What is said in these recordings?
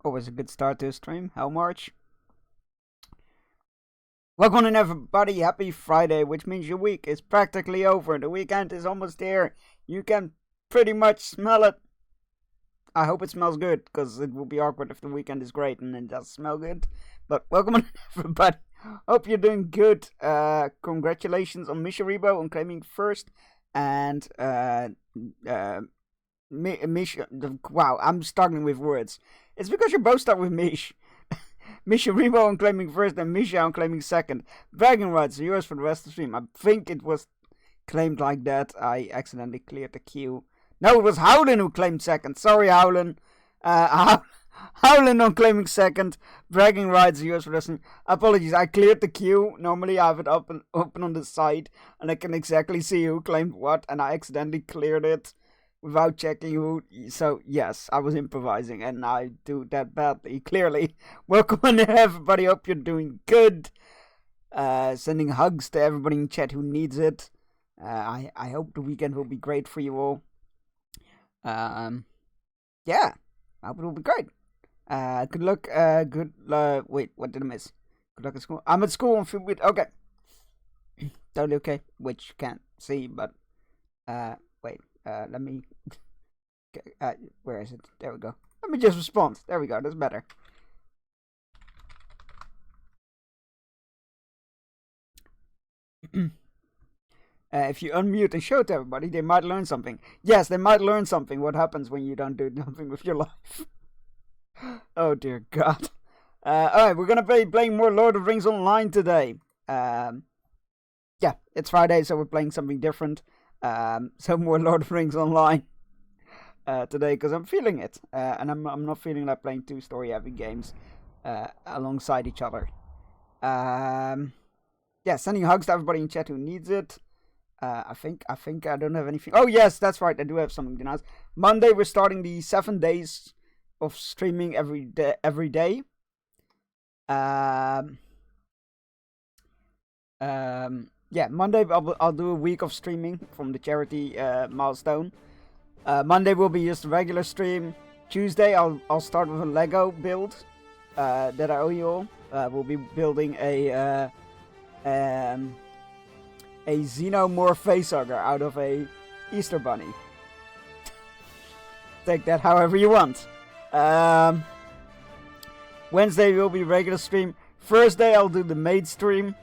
Always a good start to a stream. How March? Welcome in everybody. Happy Friday, which means your week is practically over. The weekend is almost here. You can pretty much smell it. I hope it smells good, because it will be awkward if the weekend is great and it does smell good. But welcome in everybody. Hope you're doing good. Congratulations on Misha Rebo on claiming first. And Misha, wow, I'm struggling with words. It's because you both start with Mish. Misha Rebo on claiming first and Misha on claiming second. Dragon rights are yours for the rest of the stream. I think it was claimed like that. I accidentally cleared the queue. No, it was Howlin who claimed second. Sorry, Howlin. Howlin on claiming second. Bragging rights are yours for the rest of the stream. Apologies, I cleared the queue. Normally I have it open on the side and I can exactly see who claimed what, and I accidentally cleared it without checking who. So yes, I was improvising and I do that badly, clearly. Welcome in everybody, hope you're doing good. Sending hugs to everybody in chat who needs it. I hope the weekend will be great for you all. Yeah, I hope it will be great. Good luck, wait, what did I miss? Good luck at school. I'm at school on few weeks. Okay. Totally okay, which you can't see, but, wait. Let me, where is it? There we go. Let me just respond. There we go, that's better. If you unmute and show it to everybody, they might learn something. Yes, they might learn something. What happens when you don't do something with your life. Oh dear God. Alright, we're gonna be playing more Lord of the Rings Online today. Yeah, it's Friday, so we're playing something different. So more Lord of the Rings Online today, because I'm feeling it, and I'm not feeling like playing two story-heavy games alongside each other. Yeah, sending hugs to everybody in chat who needs it. I think I don't have anything. Oh yes, that's right, I do have something to announce. Monday we're starting the 7 days of streaming every day. Yeah, Monday I'll do a week of streaming from the charity milestone. Monday will be just a regular stream. Tuesday I'll start with a Lego build that I owe you all. We'll be building a Xenomorph facehugger out of a Easter bunny. Take that however you want. Wednesday will be regular stream. Thursday I'll do the maid stream.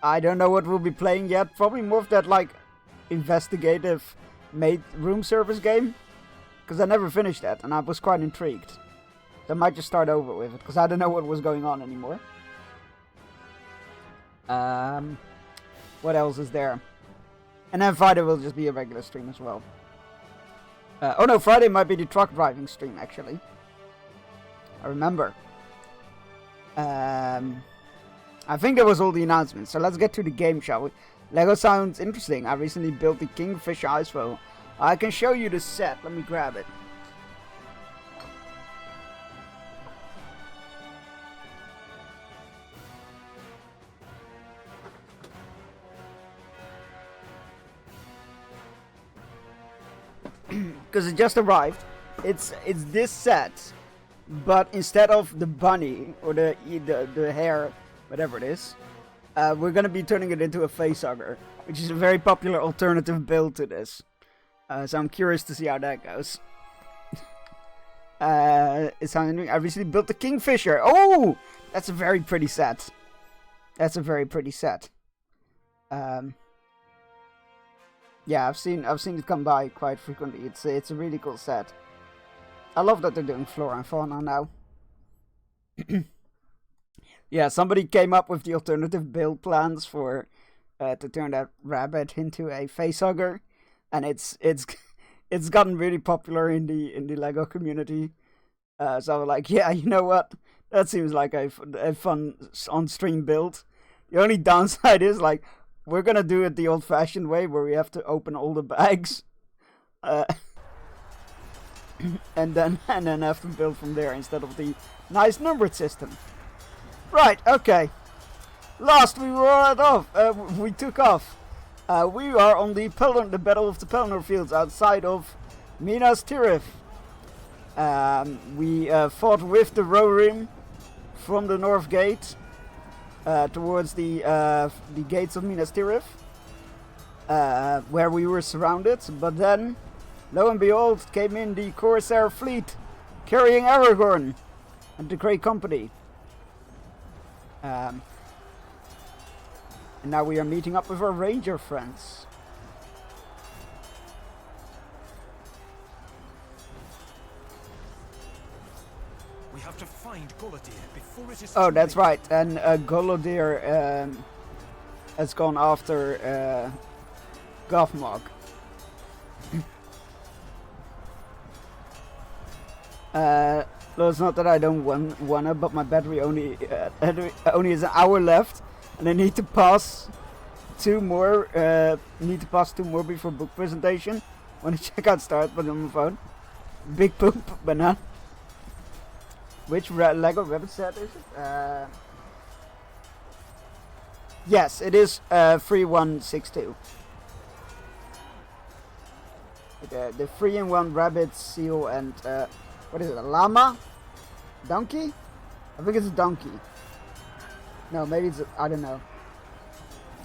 I don't know what we'll be playing yet. Probably more of that, like, investigative maid room service game. Because I never finished that, and I was quite intrigued. So I might just start over with it, because I don't know what was going on anymore. What else is there? And then Friday will just be a regular stream as well. Oh no, Friday might be the truck driving stream, actually. I remember. I think that was all the announcements, so let's get to the game, shall we? Lego sounds interesting. I recently built the Kingfisher Icefall. I can show you the set. Let me grab it. Because it just arrived. It's this set, but instead of the bunny or the hare, whatever it is, we're gonna be turning it into a facehugger, which is a very popular alternative build to this. So I'm curious to see how that goes. It's something I recently built the Kingfisher. Oh, that's a very pretty set. That's a very pretty set. Yeah, I've seen it come by quite frequently. It's a really cool set. I love that they're doing flora and fauna now. Yeah, somebody came up with the alternative build plans for to turn that rabbit into a facehugger, and it's gotten really popular in the Lego community. So I was like, yeah, you know what? That seems like a fun on-stream build. The only downside is, like, we're gonna do it the old-fashioned way, where we have to open all the bags, and then have to build from there instead of the nice numbered system. Right, okay. Last we took off. We are on the Battle of the Pelennor Fields outside of Minas Tirith. We fought with the Rohirrim from the North Gate towards the gates of Minas Tirith, where we were surrounded. But then, lo and behold, came in the Corsair fleet carrying Aragorn and the Grey Company. And now we are meeting up with our ranger friends. We have to find Golodir before it is. Oh, that's right. And Golodir has gone after Gothmog. Well, it's not that I don't wanna, but my battery only is an hour left, and I need to pass two more. Before book presentation. When the checkout starts, but on my phone. Big poop banana. Which Lego Rabbit set is it? Yes, it is 3162. The 3-in-1 rabbit, seal, and what is it? A llama? Donkey? I think it's a donkey. No, maybe it's I don't know.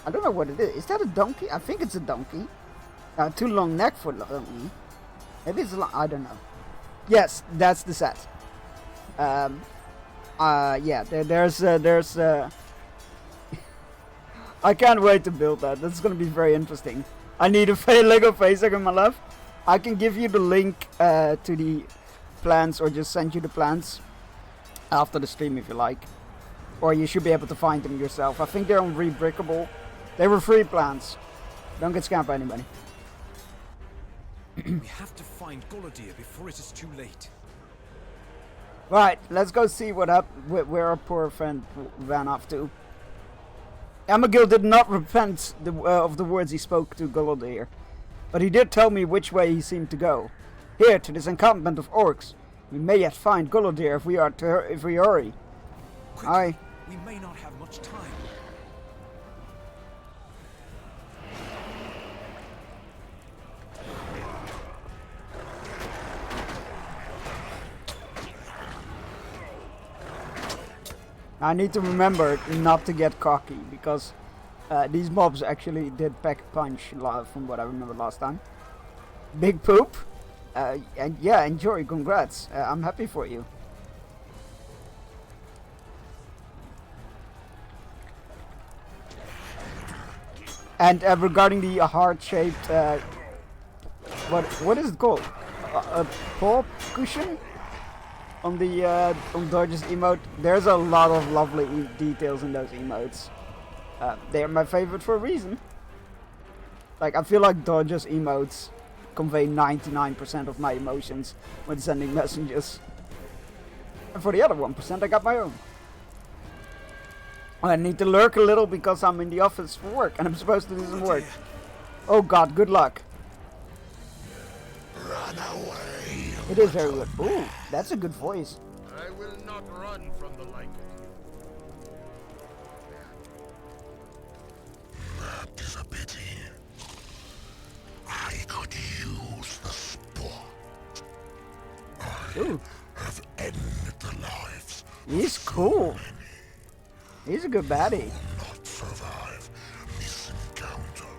I don't know what it is. Is that a donkey? I think it's a donkey. Too long neck for donkey. Maybe it's I don't know. Yes, that's the set. Yeah, there's I can't wait to build that. That's gonna be very interesting. I need a Lego Facehugger in my life. I can give you the link to the plans, or just send you the plans after the stream if you like. Or you should be able to find them yourself. I think they're on Rebrickable. They were free plans. Don't get scammed by anybody. We have to find Golodir before it is too late. Right, let's go see where our poor friend ran off to. Amagil did not repent of the words he spoke to Golodir, but he did tell me which way he seemed to go. Here, to this encampment of orcs. We may yet find Golodir if we hurry. Quick, we may not have much time. I need to remember not to get cocky, because these mobs actually did pack a punch from what I remember last time. Big poop. And yeah, enjoy, congrats. I'm happy for you. And regarding the heart-shaped, what is it called? A paw cushion? On the Dodge's emote, there's a lot of lovely details in those emotes. They are my favorite for a reason. Like, I feel like Dodge's emotes convey 99% of my emotions when sending messages. And for the other 1%, I got my own. I need to lurk a little because I'm in the office for work and I'm supposed to do some work. Oh god, good luck. Run away. It is very good. Ooh, that's a good voice. I will not run from the like of you. That is a pity. I could use the sport. Ooh. Have ended the lives. He's cool. He's a good baddie. Will not survive this encounter.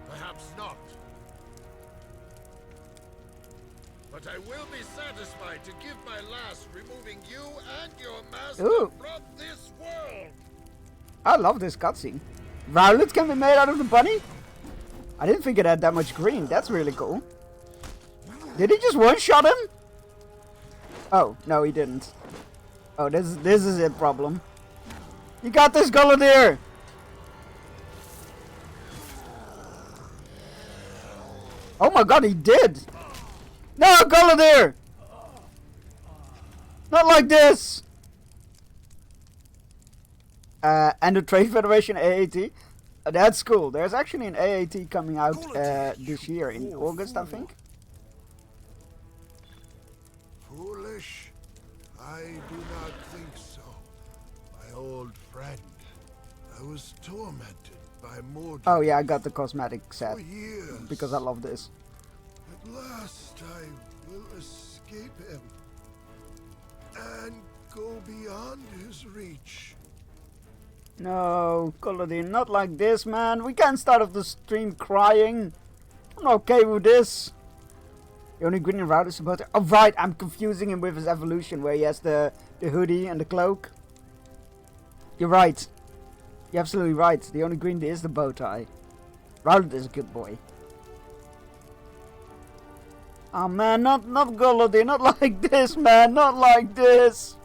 Perhaps not. But I will be satisfied to give my last, removing you and your master from this world. I love this cutscene. Violet can be made out of the bunny? I didn't think it had that much green. That's really cool. Did he just one-shot him? Oh, no, he didn't. Oh, this is a problem. You got this, Golodir! Oh my god, he did! No, Golodir! Not like this! And the Trade Federation AAT. That's cool. There's actually an AAT coming out this year in August, I think. Foolish? I do not think so. My old friend. I was tormented by Mordor. Oh yeah, I got the cosmetic set for years. because I love this. At last I will escape. escape him and go beyond his reach. No, Golodir, not like this, man. We can't start off the stream crying. I'm not okay with this. The only green route is about to... Oh, right, I'm confusing him with his evolution, where he has the hoodie and the cloak. You're right. You're absolutely right. The only green is the bow tie. Rowlet is a good boy. Oh, man, not Golodir, not like this, man, not like this.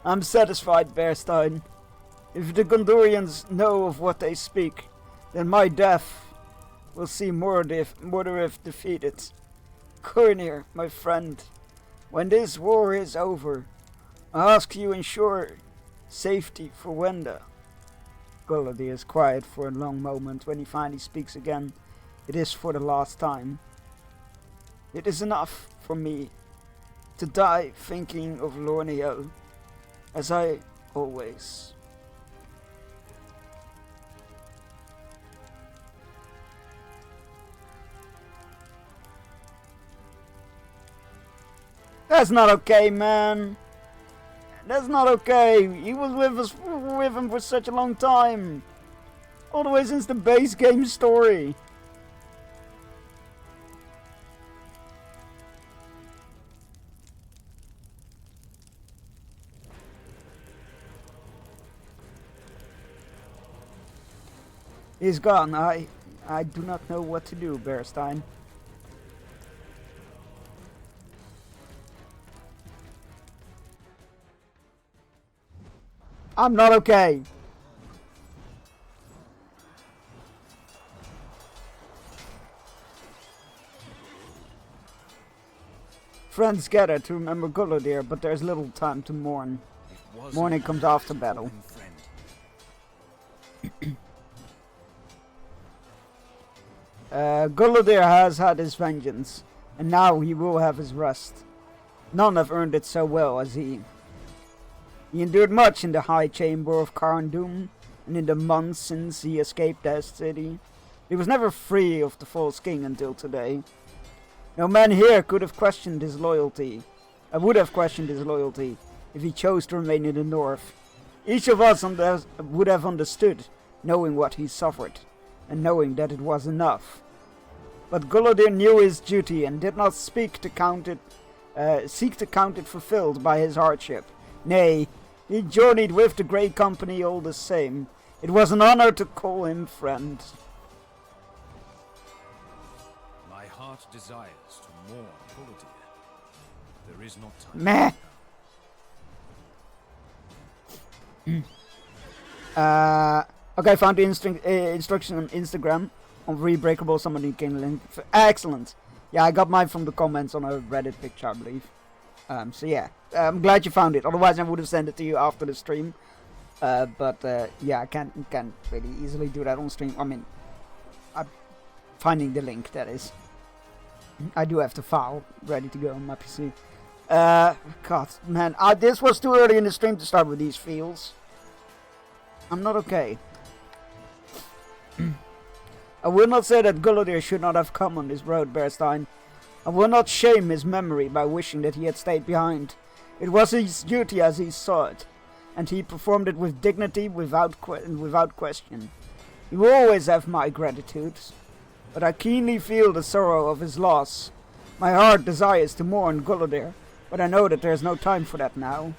I'm satisfied, Bearstein. If the Gondorians know of what they speak, then my death will see Mordorith defeated. Cornir, my friend, when this war is over, I ask you ensure safety for Wenda. Golodir is quiet for a long moment. When he finally speaks again, it is for the last time. It is enough for me to die thinking of Lorniel, as I always. That's not okay, man. That's not okay. He was with him for such a long time. All the way since the base game story. He's gone. I do not know what to do, Bearstein. I'm not okay. Friends gather to remember Golodir, but there's little time to mourn. Mourning comes after battle. Golodir has had his vengeance, and now he will have his rest. None have earned it so well as he. He endured much in the high chamber of Carndum, and in the months since he escaped that city. He was never free of the false king until today. No man here could have questioned his loyalty. I would have questioned his loyalty if he chose to remain in the north. Each of us would have understood, knowing what he suffered, and knowing that it was enough. But Golodir knew his duty and did not seek to count it fulfilled by his hardship. Nay, he journeyed with the Grey Company all the same. It was an honor to call him friend. My heart desires to mourn Golodir. There is not time. Meh. Okay, found the instruction on Instagram on Rebreakable. Somebody can link. Excellent. Yeah, I got mine from the comments on a Reddit picture, I believe. So yeah, I'm glad you found it. Otherwise, I would have sent it to you after the stream. But yeah, I can't really easily do that on stream. I mean, finding the link, that is. I do have the file ready to go on my PC. God, man, this was too early in the stream to start with these feels. I'm not okay. I will not say that Golodir should not have come on this road, Bearstein. I will not shame his memory by wishing that he had stayed behind. It was his duty as he saw it, and he performed it with dignity without question. He will always have my gratitude, but I keenly feel the sorrow of his loss. My heart desires to mourn Golodir, but I know that there is no time for that now.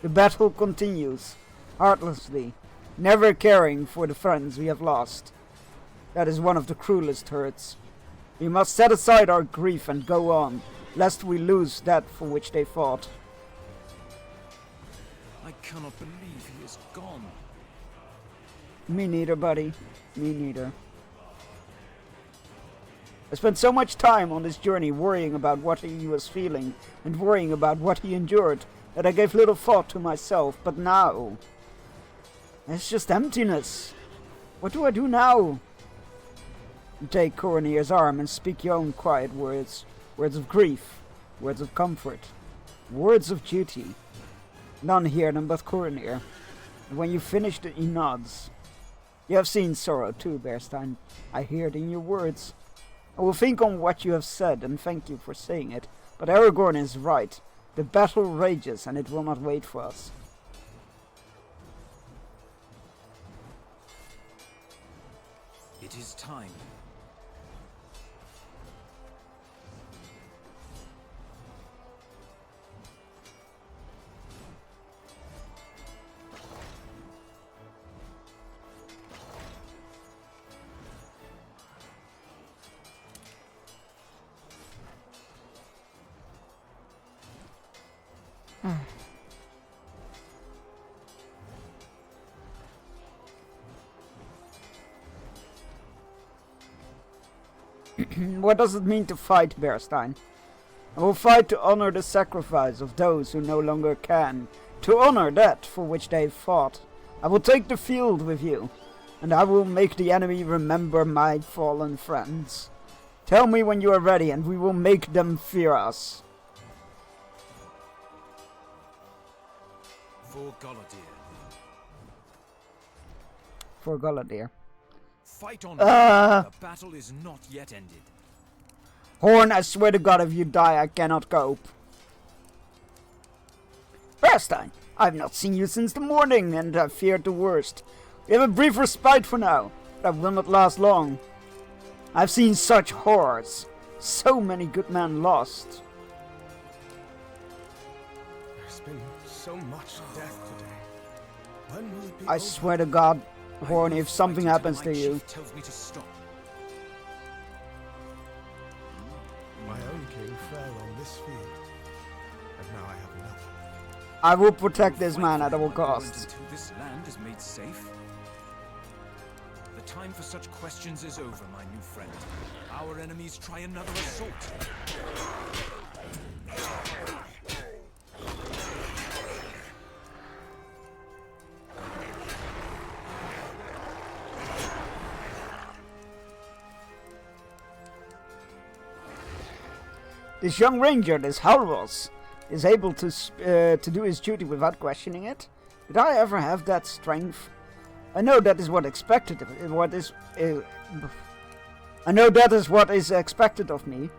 The battle continues, heartlessly, never caring for the friends we have lost. That is one of the cruelest hurts. We must set aside our grief and go on, lest we lose that for which they fought. I cannot believe he is gone. Me neither, buddy. Me neither. I spent so much time on this journey worrying about what he was feeling and worrying about what he endured that I gave little thought to myself, but now... it's just emptiness. What do I do now? You take Cornir's arm and speak your own quiet words. Words of grief. Words of comfort. Words of duty. None hear them but Cornir. And when you finish, he nods. You have seen sorrow too, Bearstein. I hear it in your words. I will think on what you have said, and thank you for saying it. But Aragorn is right. The battle rages, and it will not wait for us. It is time. What does it mean to fight, Bearstein? I will fight to honor the sacrifice of those who no longer can, to honor that for which they fought. I will take the field with you, and I will make the enemy remember my fallen friends. Tell me when you are ready, and we will make them fear us. For Galadir. For Galadir. Fight on. The battle is not yet ended. Horn, I swear to God, if you die, I cannot cope. Bearstein, I have not seen you since the morning, and I feared the worst. We have a brief respite for now, but that will not last long. I've seen such horrors. So many good men lost. There's been so much death today. When will it be I over? swear to God, Horn, if something Fight happens until to my you, chief tells me to stop. My own king fell on this field, and now I have nothing. I will protect this Fight man for at all him, my lord, costs. Until this land is made safe. The time for such questions is over, my new friend. Our enemies try another assault. This young ranger, this Halros, is able to do his duty without questioning it. Did I ever have that strength? I know that is what expected of I know that is what is expected of me,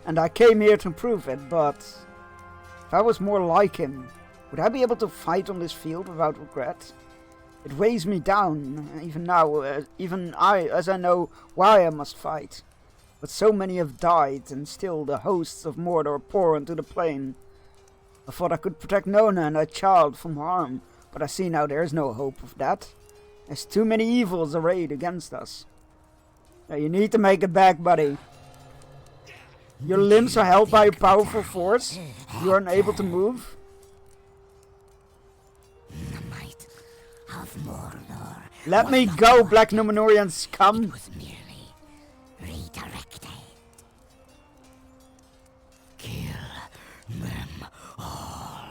and I came here to prove it. But if I was more like him, would I be able to fight on this field without regret? It weighs me down, even now, even as I know why I must fight. But so many have died, and still the hosts of Mordor pour into the plain. I thought I could protect Nona and her child from harm, but I see now there is no hope of that. There's too many evils arrayed against us. Now you need to make it back, buddy. Your limbs are held by a powerful force. You are unable to move. The might of Mordor. Let me go, Black Númenórean scum! Was merely redirected. Kill them all.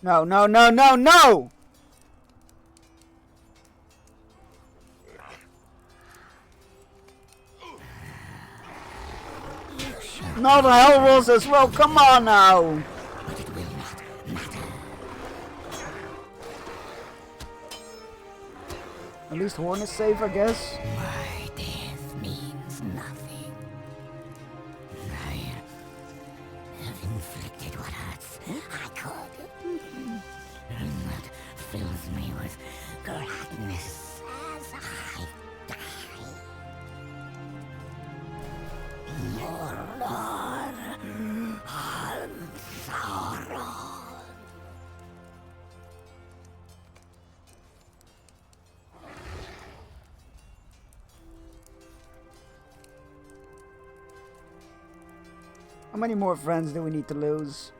No, no, no, no, no! Not Elros as well, come on now! But it will not matter. At least Horn is safe, I guess. My death means nothing. I have inflicted what hurts I could. And that fills me with gladness as I die. Mordor and Sauron. How many more friends do we need to lose?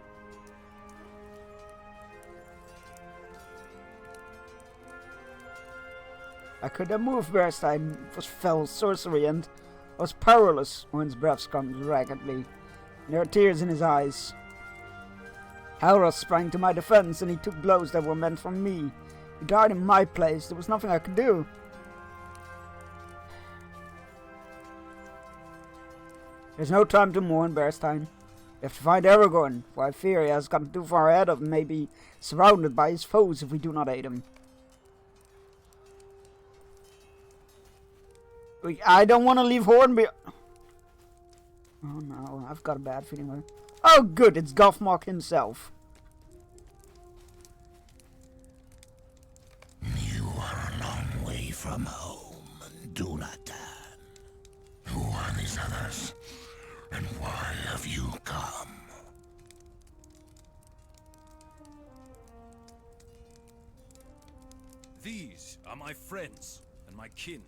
I could have moved Bearstein. It was fell sorcery and I was powerless. Horn's breath comes raggedly. There are tears in his eyes. Halros sprang to my defense and he took blows that were meant for me. He died in my place. There was nothing I could do. There's no time to mourn, Bearstein. We have to find Aragorn, for I fear he has gotten too far ahead of and may be surrounded by his foes if we do not aid him. I don't want to leave Hornby. Oh no, I've got a bad feeling about it. Oh good, it's Gothmog himself. You are a long way from home, Dunadan. Who are these others? And why have you come? These are my friends and my kin.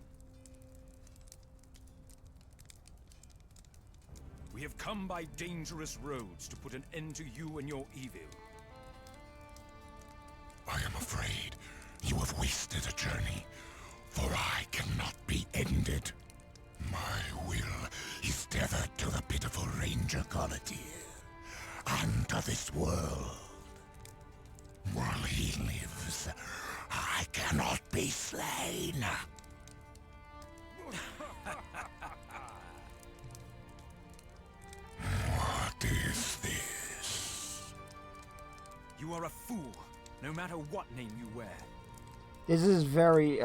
We have come by dangerous roads to put an end to you and your evil. I am afraid you have wasted a journey, for I cannot be ended. My will is tethered to the pitiful Ranger Galatir, and to this world. While he lives, I cannot be slain. What is this? You are a fool, no matter what name you wear. This is very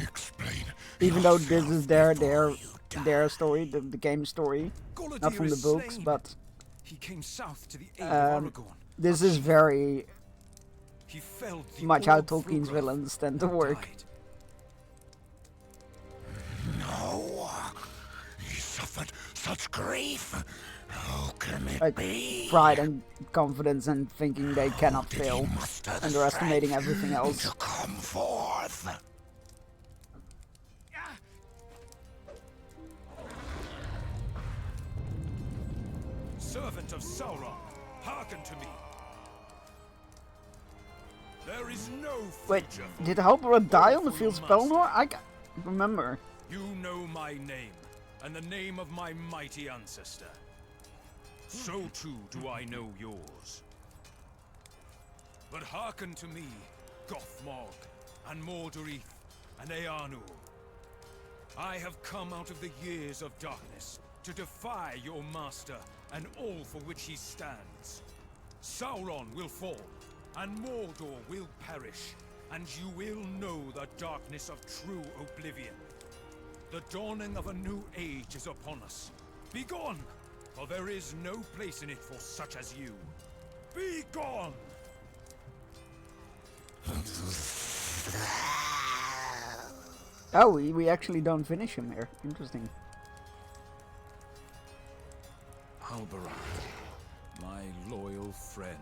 Explain. even though this yourself is their before you their story, the game story, not from the books, but he came south to the aid of Aragorn. this is very He felled the much how Orc Tolkien's Thrugrath villains tend to and work. died. No. He suffered such grief. How can it Like be? pride and confidence and thinking they cannot Did he fail, muster the underestimating strength everything else. to come forth? Servant of Sauron, hearken to me. There is no Wait, future for did Halbarad die on the for fields of your master. Pelennor? I can't remember. You know my name, and the name of my mighty ancestor. So too do I know yours. But hearken to me, Gothmog, and Mordorith, and Eärnur. I have come out of the years of darkness to defy your master and all for which he stands. Sauron will fall, and Mordor will perish, and you will know the darkness of true oblivion. The dawning of a new age is upon us. Be gone, for there is no place in it for such as you. Be gone! Oh, we actually don't finish him here. Interesting. Halbarad, my loyal friend.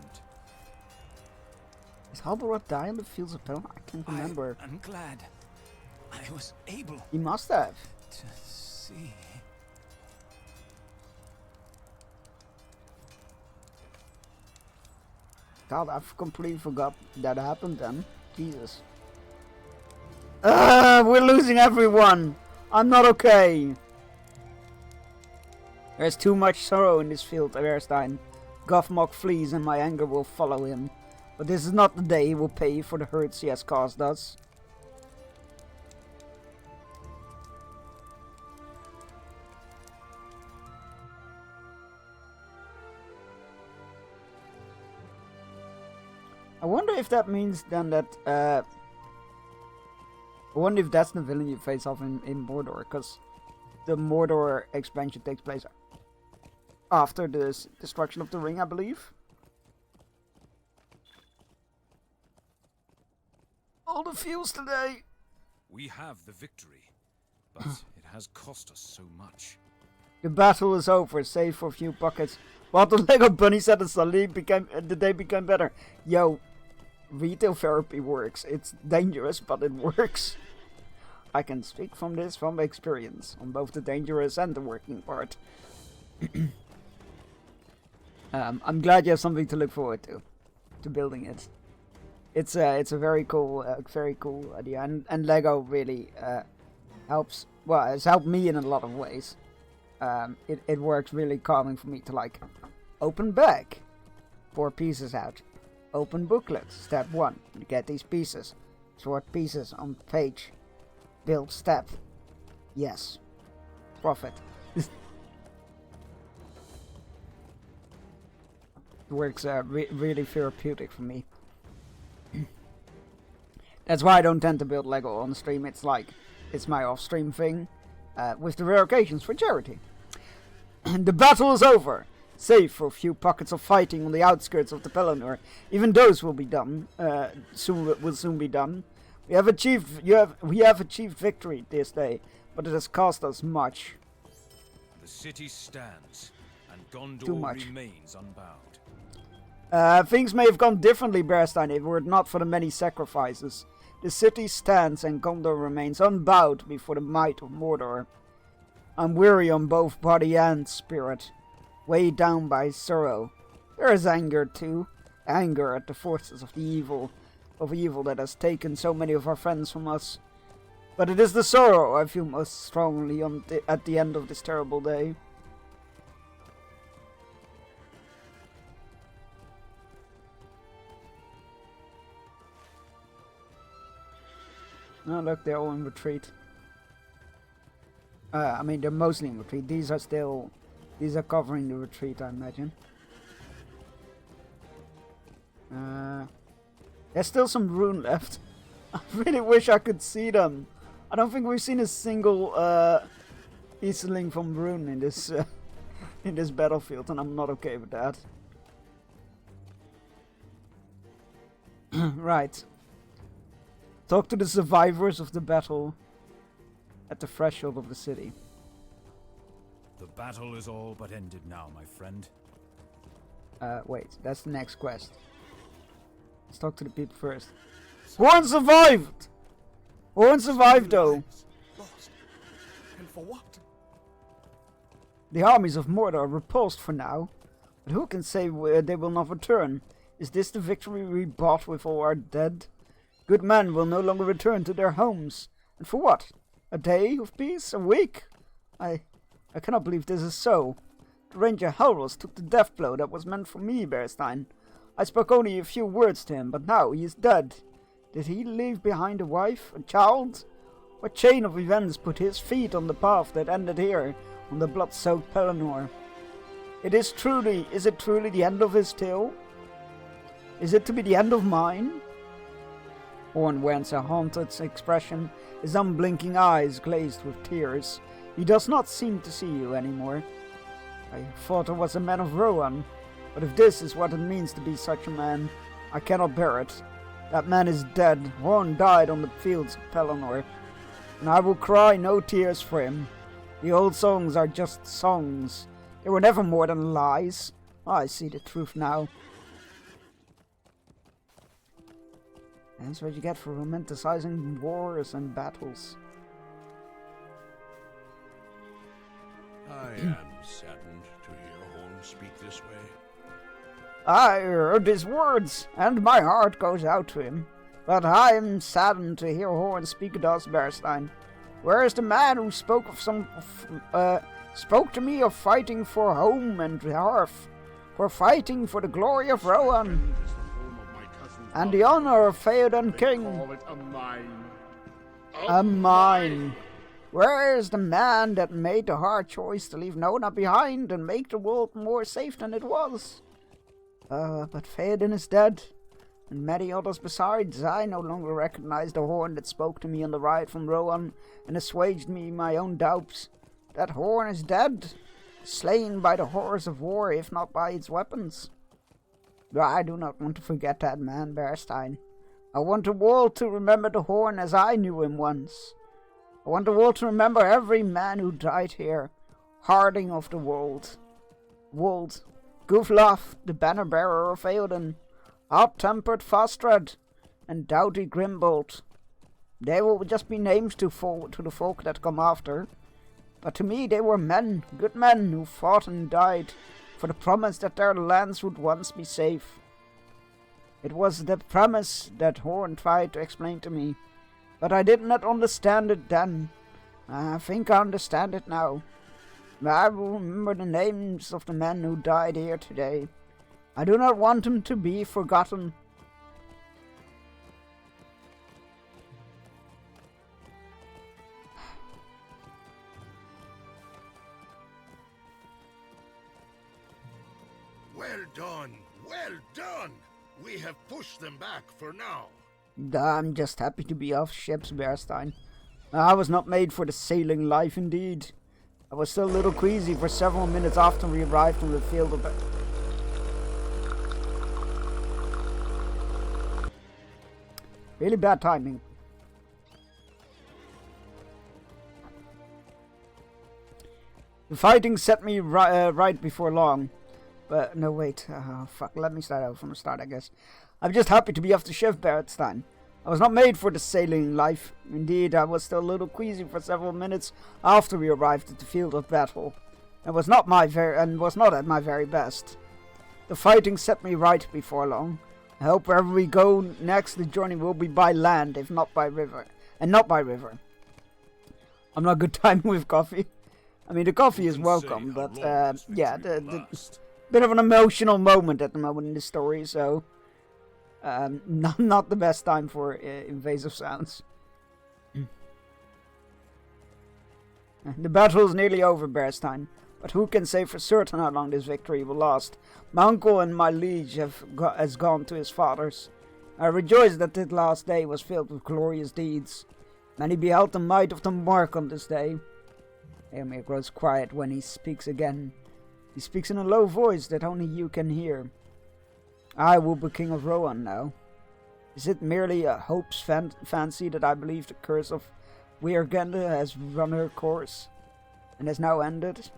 Is Halbarad die on the fields of Pelennor? I can't remember. I'm glad I was able He must have. to see. God, I've completely forgot that happened then. Jesus. We're losing everyone! I'm not okay! There's too much sorrow in this field, Eberstein. Gothmog flees and my anger will follow him. But this is not the day he will pay for the hurts he has caused us. I wonder if that means then that, I wonder if that's the villain you face off in Mordor, because the Mordor expansion takes place after the destruction of the ring, I believe. All the fields today! We have the victory, but it has cost us so much. The battle is over, save for a few buckets. While the Lego bunny said the day became better. Yo, retail therapy works. It's dangerous, but it works. I can speak from experience, on both the dangerous and the working part. I'm glad you have something to look forward to building it. It's a very cool idea, and Lego really helps. Well, it's helped me in a lot of ways. It works really calming for me to like open bag, 4 pieces out, open booklet, step 1, you get these pieces, sort pieces on page, build step, yes, profit. It works really therapeutic for me. That's why I don't tend to build Lego on stream. It's like, it's my off-stream thing. with the rare occasions for charity. The battle is over, save for a few pockets of fighting on the outskirts of the Pelennor. Even those will be done. Will soon be done. We have achieved victory this day, but it has cost us much. The city stands, and Too Gondor much. remains unbowed. Things may have gone differently, Bearstein, if it were not for the many sacrifices. The city stands, and Gondor remains unbowed before the might of Mordor. I'm weary on both body and spirit, weighed down by sorrow. There is anger too, anger at the forces of evil that has taken so many of our friends from us. But it is the sorrow I feel most strongly at the end of this terrible day. Oh look, they're all in retreat. I mean, they're mostly in retreat. These are covering the retreat, I imagine. There's still some rune left. I really wish I could see them. I don't think we've seen a single Easterling from rune in this in this battlefield, and I'm not okay with that. Right. Talk to the survivors of the battle at the threshold of the city. The battle is all but ended now, my friend. Wait, that's the next quest. Let's talk to the people first. Horn survived! Horn survived though. Lost. And for what? The armies of Mordor are repulsed for now, but who can say they will not return? Is this the victory we bought with all our dead? Good men will no longer return to their homes. And for what? A day of peace? A week? I cannot believe this is so. The Ranger Helros took the death blow that was meant for me, Bearstein. I spoke only a few words to him, but now he is dead. Did he leave behind a wife, a child? What chain of events put his feet on the path that ended here, on the blood-soaked Pelennor? Is it truly the end of his tale? Is it to be the end of mine? Horn wears a haunted expression, his unblinking eyes glazed with tears. He does not seem to see you anymore. I thought I was a man of Rohan, but if this is what it means to be such a man, I cannot bear it. That man is dead. Horn died on the fields of Pelennor, and I will cry no tears for him. The old songs are just songs. They were never more than lies. I see the truth now. That's what you get for romanticizing wars and battles. I am saddened to hear Horn speak this way. I heard his words, and my heart goes out to him. But I am saddened to hear Horn speak thus, Bearstein. Where is the man who spoke to me of fighting for home and hearth, for fighting for the glory of Rohan, and the honor of Theoden King? A mine. Where is the man that made the hard choice to leave Nona behind and make the world more safe than it was? But Theoden is dead, and many others besides. I no longer recognize the Horn that spoke to me on the ride from Rohan and assuaged me my own doubts. That Horn is dead, slain by the horrors of war, if not by its weapons. I do not want to forget that man, Bearstein. I want the world to remember the Horn as I knew him once. I want the world to remember every man who died here. Harding of the Wold, Guflaf, the banner-bearer of Eoden, hot-tempered Fastred, and doughty Grimbold. They will just be names to the folk that come after. But to me they were men, good men, who fought and died for the promise that their lands would once be safe. It was the promise that Horn tried to explain to me, but I did not understand it then. I think I understand it now. I will remember the names of the men who died here today. I do not want them to be forgotten. Well done, well done. We have pushed them back for now. I'm just happy to be off ships, Bearstein. I was not made for the sailing life, indeed. I was still a little queasy for several minutes after we arrived on the field of battle. Really bad timing. The fighting set me right before long. But, no wait, fuck, let me start out from the start, I guess. I'm just happy to be off the ship, Beretstein. I was not made for the sailing life. Indeed, I was still a little queasy for several minutes after we arrived at the field of battle. And was not at my very best. The fighting set me right before long. I hope wherever we go next, the journey will be by land, if not by river. And not by river. I'm not good timing with coffee. I mean, the coffee is welcome, but, yeah, the bit of an emotional moment at the moment in the story, so... not the best time for invasive sounds. The battle is nearly over, Beretstein, but who can say for certain how long this victory will last? My uncle and my liege has gone to his fathers. I rejoice that this last day was filled with glorious deeds. Many beheld the might of the mark on this day. Eomer grows quiet when he speaks again. He speaks in a low voice that only you can hear. I will be king of Rohan now. Is it merely a hope's fancy that I believe the curse of Weirgenda has run her course, and has now ended?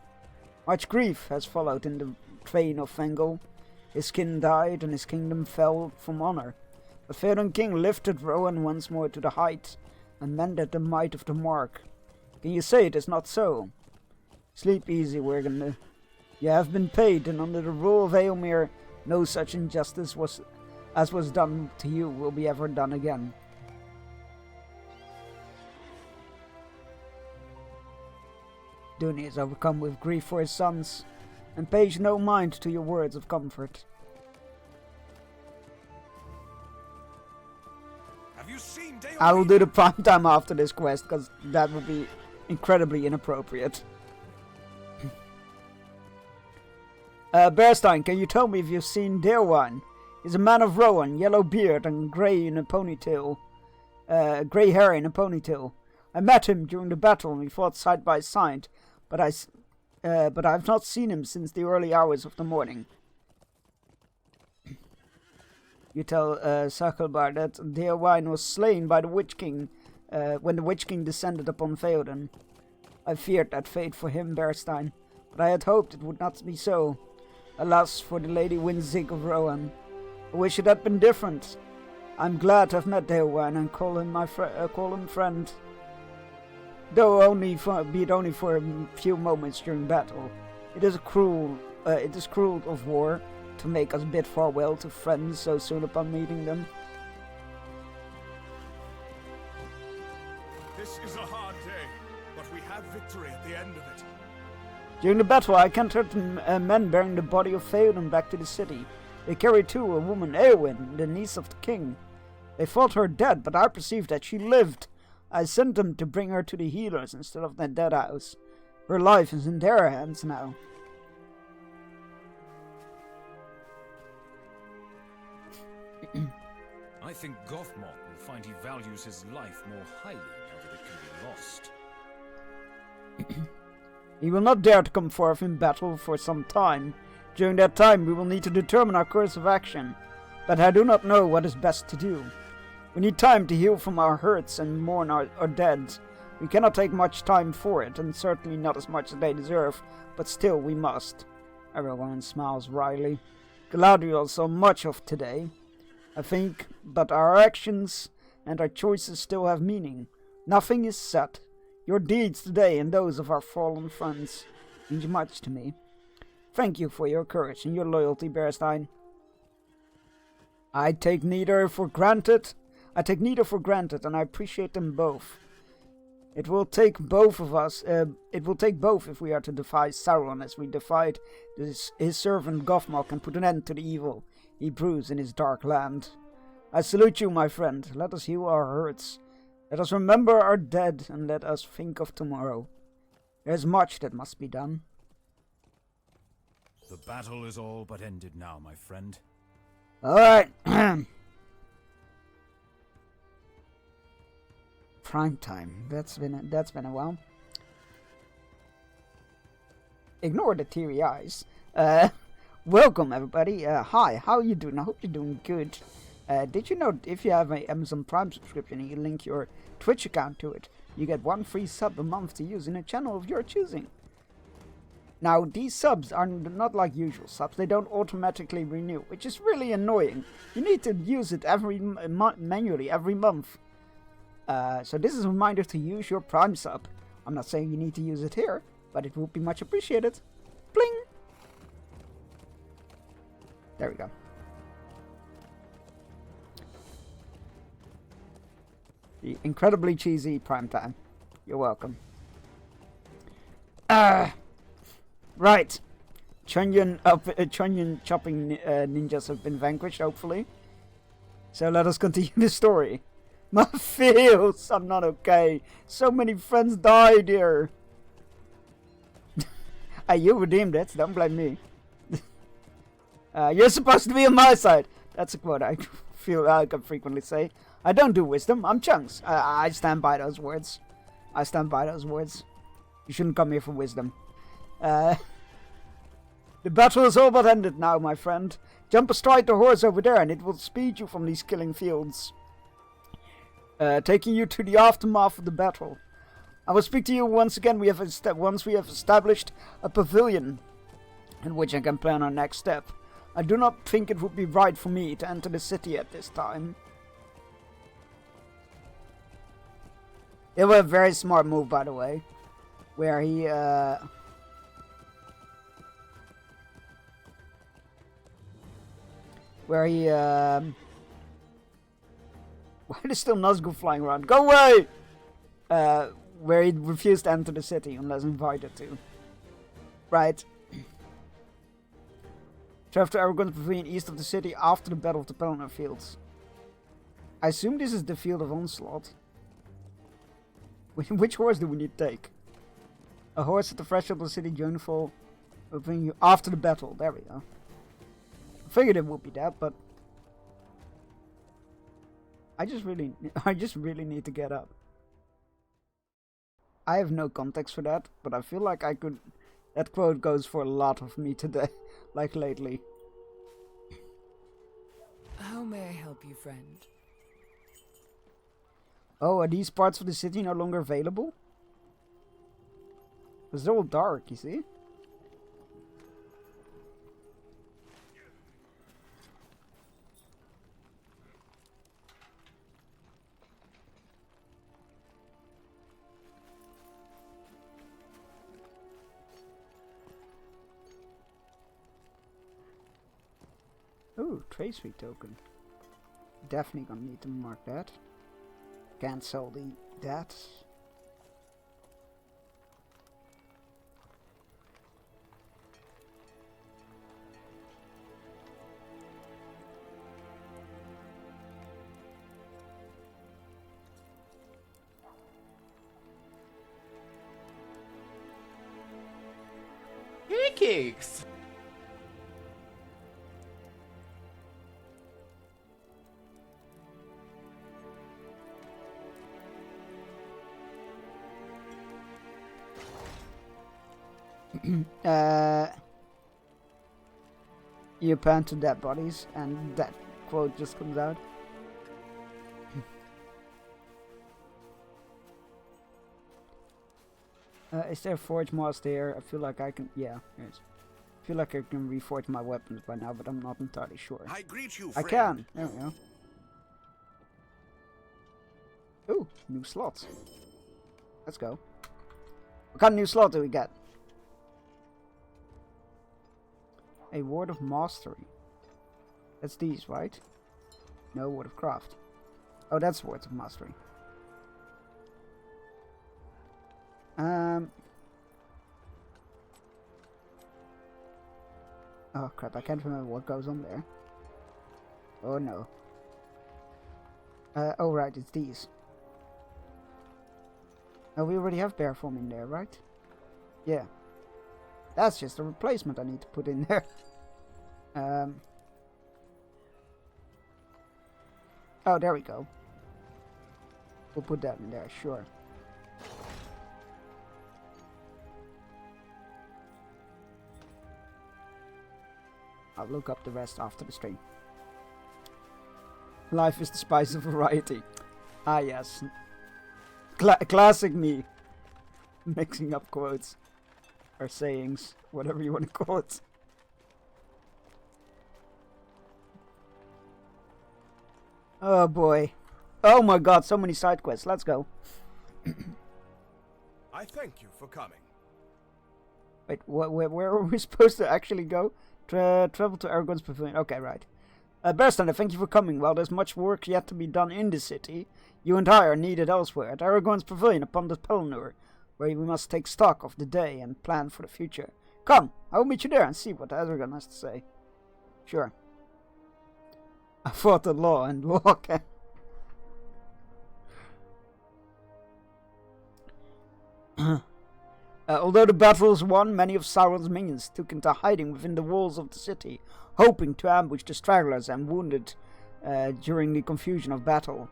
Much grief has followed in the train of Fengel. His kin died, and his kingdom fell from honor. The Faerun king lifted Rohan once more to the height, and mended the might of the mark. Can you say it is not so? Sleep easy, Weirgenda. You have been paid, and under the rule of Eomer, no such injustice as was done to you will be ever done again. Duni is overcome with grief for his sons, and pays no mind to your words of comfort. Have you seen Dale? I will do the prime time after this quest, because that would be incredibly inappropriate. Beretstein, can you tell me if you've seen Deowan? He's a man of Rohan, yellow beard and grey in a ponytail. Grey hair in a ponytail. I met him during the battle and we fought side by side, but I've not seen him since the early hours of the morning. You tell Sakelbar that Deowan was slain by the Witch King when the Witch King descended upon Theoden. I feared that fate for him, Beretstein, but I had hoped it would not be so. Alas for the Lady Winzig of Rohan. I wish it had been different. I'm glad to have met Deowan and call him friend. Though only for a few moments during battle. It is cruel of war to make us bid farewell to friends so soon upon meeting them. This is a hard day, but we have victory at the end of it. During the battle, I encountered men bearing the body of Theoden back to the city. They carried too a woman, Eowyn, the niece of the king. They thought her dead, but I perceived that she lived. I sent them to bring her to the healers instead of the dead house. Her life is in their hands now. I think Gothmog will find he values his life more highly now that it can be lost. He will not dare to come forth in battle for some time. During that time we will need to determine our course of action, but I do not know what is best to do. We need time to heal from our hurts and mourn our dead. We cannot take much time for it, and certainly not as much as they deserve, but still we must. Everyone smiles wryly. Galadriel saw much of today, I think, but our actions and our choices still have meaning. Nothing is set. Your deeds today and those of our fallen friends mean much to me. Thank you for your courage and your loyalty, Beretstein. I take neither for granted, and I appreciate them both. It will take both if we are to defy Sauron as we defied his servant Gothmog and put an end to the evil he brews in his dark land. I salute you, my friend. Let us heal our hurts. Let us remember our dead, and let us think of tomorrow. There is much that must be done. The battle is all but ended now, my friend. Alright. Prime time. That's been a while. Ignore the teary eyes. Welcome everybody. Hi, how are you doing? I hope you're doing good. Did you know if you have an Amazon Prime subscription and you link your Twitch account to it, you get 1 free sub a month to use in a channel of your choosing. Now, these subs are not like usual subs. They don't automatically renew, which is really annoying. You need to use it manually every month. So this is a reminder to use your Prime sub. I'm not saying you need to use it here, but it would be much appreciated. Bling! There we go. The incredibly cheesy Prime time. You're welcome. Right. Chunyan chopping ninjas have been vanquished, hopefully. So let us continue the story. My feels, I'm not okay. So many friends died here. Hey, you redeemed it, don't blame me. You're supposed to be on my side. That's a quote I feel I can frequently say. I don't do wisdom, I'm Chunks. I stand by those words. I stand by those words. You shouldn't come here for wisdom. The battle is all but ended now, my friend. Jump astride the horse over there and it will speed you from these killing fields. Taking you to the aftermath of the battle. I will speak to you once again once we have established a pavilion in which I can plan our next step. I do not think it would be right for me to enter the city at this time. It was a very smart move, by the way, where he why is still Nazgul flying around? Go away! Where he refused to enter the city unless invited to. Right. Travel to Aragorn's Pavilion east of the city after the Battle of the Pelennor Fields. I assume this is the Field of Onslaught. Which horse do we need to take? A horse at the threshold of the city, Journeyfall will bring you after the battle. There we go. I figured it would be that, but I just really need to get up. I have no context for that, but I feel like I could. That quote goes for a lot of me today, like lately. How may I help you, friend? Oh, are these parts of the city no longer available? Because they're all dark, you see? Ooh, Trace Free token. Definitely gonna need to mark that. Can't sell that. Pancakes! You pan to dead bodies, and that quote just comes out. Is there a forge master here? I feel like I can. Yeah, yes. I feel like I can reforge my weapons by now, but I'm not entirely sure. I greet you, I friend. can. There we go. Ooh, new slots. Let's go. What kind of new slot do we get? A Word of Mastery. That's these, right? No, Word of Craft. Oh, that's Words of Mastery. Oh crap, I can't remember what goes on there. Oh no. Oh right, it's these. Oh, we already have bear form in there, right? Yeah. That's just a replacement I need to put in there. Oh, there we go. We'll put that in there, sure. I'll look up the rest after the stream. Life is the spice of variety. Ah, yes. Classic me. Mixing up quotes. Or sayings. Whatever you want to call it. Oh boy. Oh my god, so many side quests. Let's go. I thank you for coming. Wait, where are we supposed to actually go? Travel to Aragorn's Pavilion. Okay, right. Bearstender, thank you for coming. While there's much work yet to be done in the city, you and I are needed elsewhere at Aragorn's Pavilion upon the Pelennor, where we must take stock of the day and plan for the future. Come, I will meet you there and see what Aragorn has to say. Sure. I fought the law and law can... Although the battle was won, many of Sauron's minions took into hiding within the walls of the city, hoping to ambush the stragglers and wounded during the confusion of battle.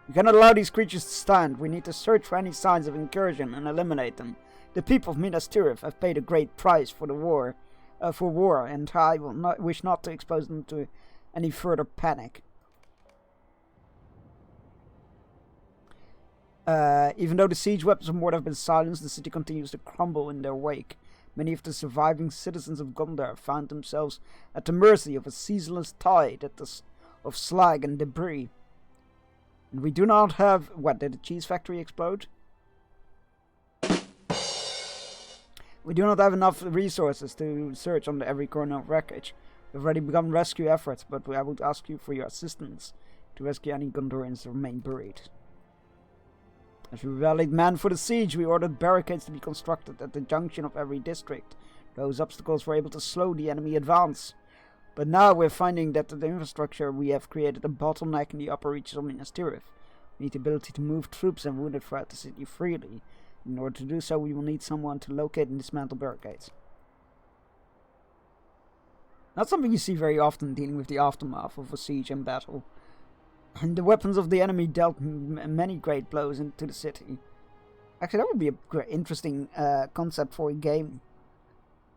We cannot allow these creatures to stand. We need to search for any signs of incursion and eliminate them. The people of Minas Tirith have paid a great price for the war, and I will wish not to expose them to any further panic. Even though the siege weapons of Mordor have been silenced, the city continues to crumble in their wake. Many of the surviving citizens of Gondor found themselves at the mercy of a ceaseless tide of slag and debris. And we do not have... What, did the cheese factory explode? We do not have enough resources to search under every corner of wreckage. We've already begun rescue efforts, but I would ask you for your assistance to rescue any Gondorians that remain buried. As we rallied men for the siege, we ordered barricades to be constructed at the junction of every district. Those obstacles were able to slow the enemy advance. But now we're finding that the infrastructure we have created a bottleneck in the upper reaches of Minas Tirith. We need the ability to move troops and wounded throughout the city freely. In order to do so, we will need someone to locate and dismantle barricades. Not something you see very often dealing with the aftermath of a siege and battle. And the weapons of the enemy dealt many great blows into the city. Actually, that would be a interesting concept for a game.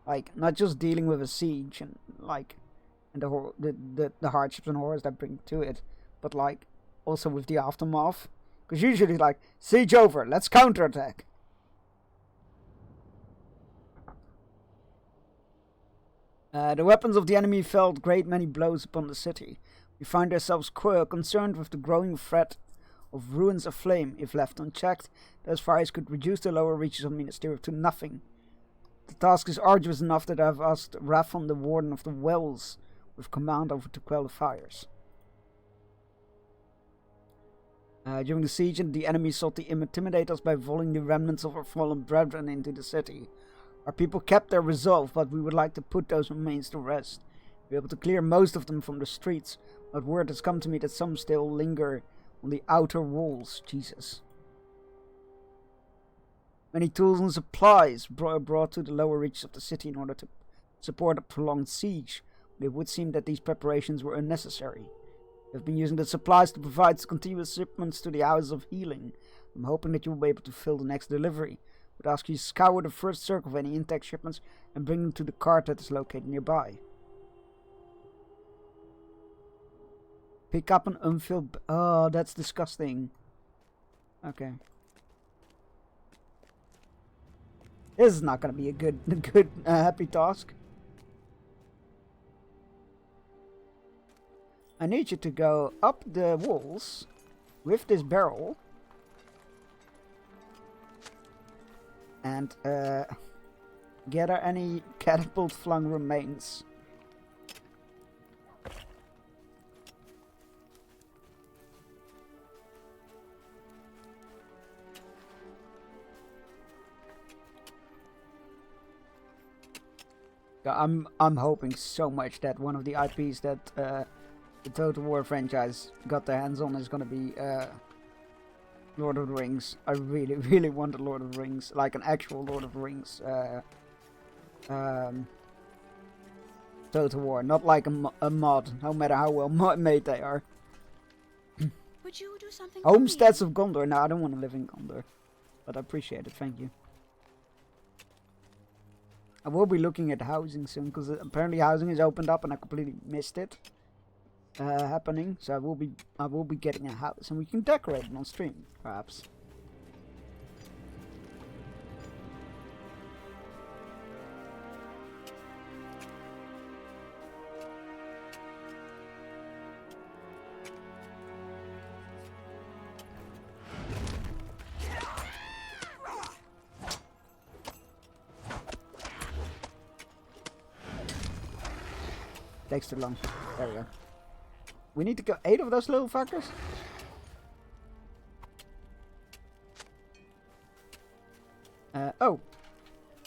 Like, not just dealing with a siege and like, and the hardships and horrors that bring to it, but like also with the aftermath. Because usually, like, siege over, let's counterattack. The weapons of the enemy felt great many blows upon the city. We find ourselves concerned with the growing threat of ruins aflame. If left unchecked, those fires could reduce the lower reaches of Minas Tirith to nothing. The task is arduous enough that I have asked Rathon, the Warden of the Wells, with command over to quell the fires. During the siege, the enemy sought to intimidate us by volleying the remnants of our fallen brethren into the city. Our people kept their resolve, but we would like to put those remains to rest. We were able to clear most of them from the streets, but word has come to me that some still linger on the outer walls. Jesus. Many tools and supplies brought to the lower reaches of the city in order to support a prolonged siege, but it would seem that these preparations were unnecessary. We have been using the supplies to provide continuous shipments to the Houses of Healing. I'm hoping that you will be able to fill the next delivery. I would ask you to scour the first circle of any intact shipments and bring them to the cart that is located nearby. Pick up an unfilled... Oh, that's disgusting. Okay. This is not going to be a good happy task. I need you to go up the walls with this barrel and gather any catapult flung remains. I'm hoping so much that one of the IPs that the Total War franchise got their hands on is gonna be Lord of the Rings. I really, really want a Lord of the Rings, like an actual Lord of the Rings Total War, not like a mod, no matter how well made they are. Would Would you do something for me? Homesteads of Gondor. No, I don't want to live in Gondor. But I appreciate it, thank you. I will be looking at housing soon, because apparently housing is opened up and I completely missed it happening. So I will be getting a house, and we can decorate it on stream, perhaps. Takes too long. There we go. We need to go 8 of those little fuckers? Oh.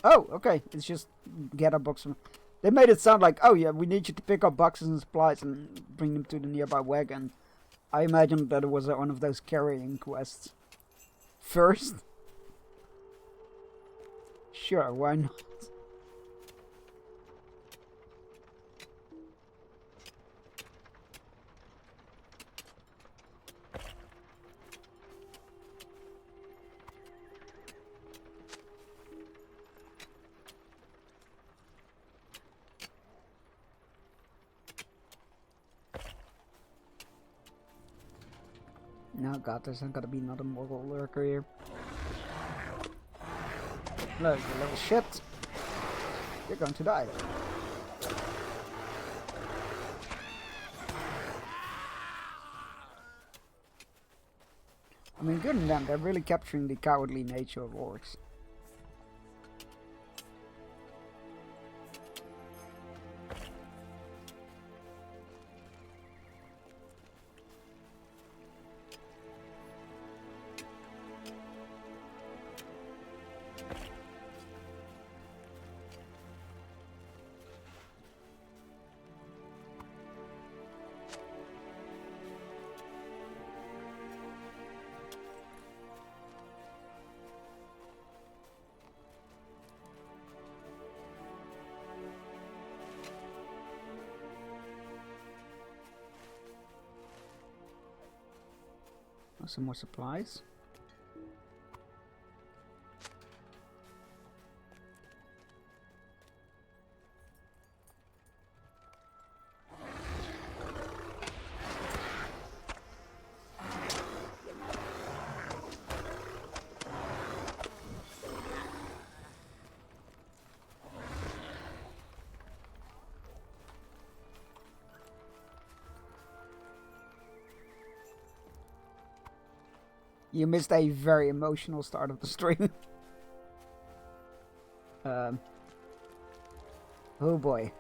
Oh, okay. It's just get a box from... They made it sound like, oh yeah, we need you to pick up boxes and supplies and bring them to the nearby wagon. I imagined that it was one of those carrying quests. First? Sure, why not? Oh god, there's not gonna be another mortal lurker here. Look, you little shit. You're going to die. I mean, good on them, they're really capturing the cowardly nature of orcs. Some more supplies. You missed a very emotional start of the stream. Oh boy.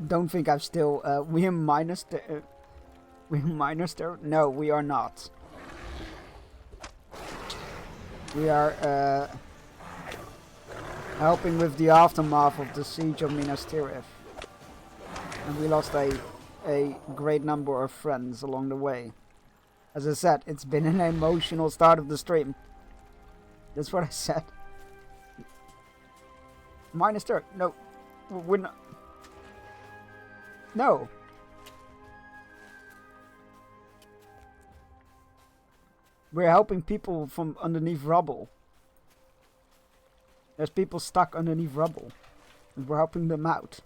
Don't think I'm still... we are minus... we're minus there? No, we are not. We are helping with the aftermath of the siege of Minas Tirith. And we lost a great number of friends along the way. As I said, it's been an emotional start of the stream. That's what I said. Minus third. No. We're not. No. We're helping people from underneath rubble. There's people stuck underneath rubble. And we're helping them out.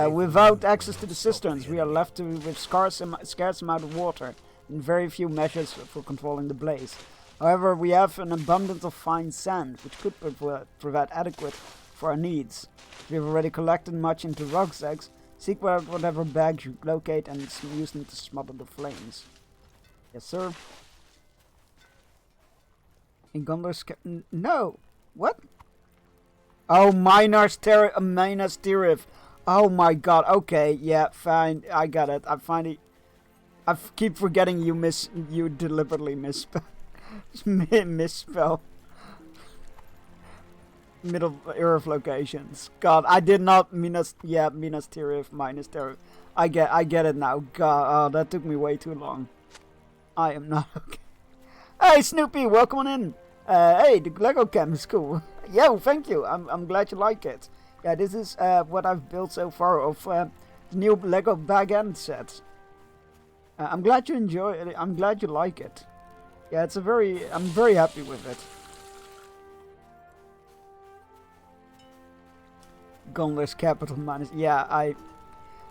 Without access to the cisterns, we are left with scarce amount of water and very few measures for controlling the blaze. However, we have an abundance of fine sand, which could provide adequate for our needs. We have already collected much into rucksacks. Seek out whatever bags you locate and use them to smother the flames. Yes, sir. In Gondor's... No! What? Oh, Minas Tirith. Oh my god, okay, yeah, fine, I got it. I keep forgetting you deliberately misspell. misspell. Middle Earth locations. God, I did not Minas Tirith, minus Tirith. I get it now. God, oh, that took me way too long. I am not okay. Hey, Snoopy, welcome on in. Hey, the Lego cam is cool. Yo, thank you. I'm glad you like it. Yeah, this is what I've built so far of the new Lego Bag End set. I'm glad you enjoy it. I'm glad you like it. Yeah, I'm very happy with it. Gunless capital minus. Yeah,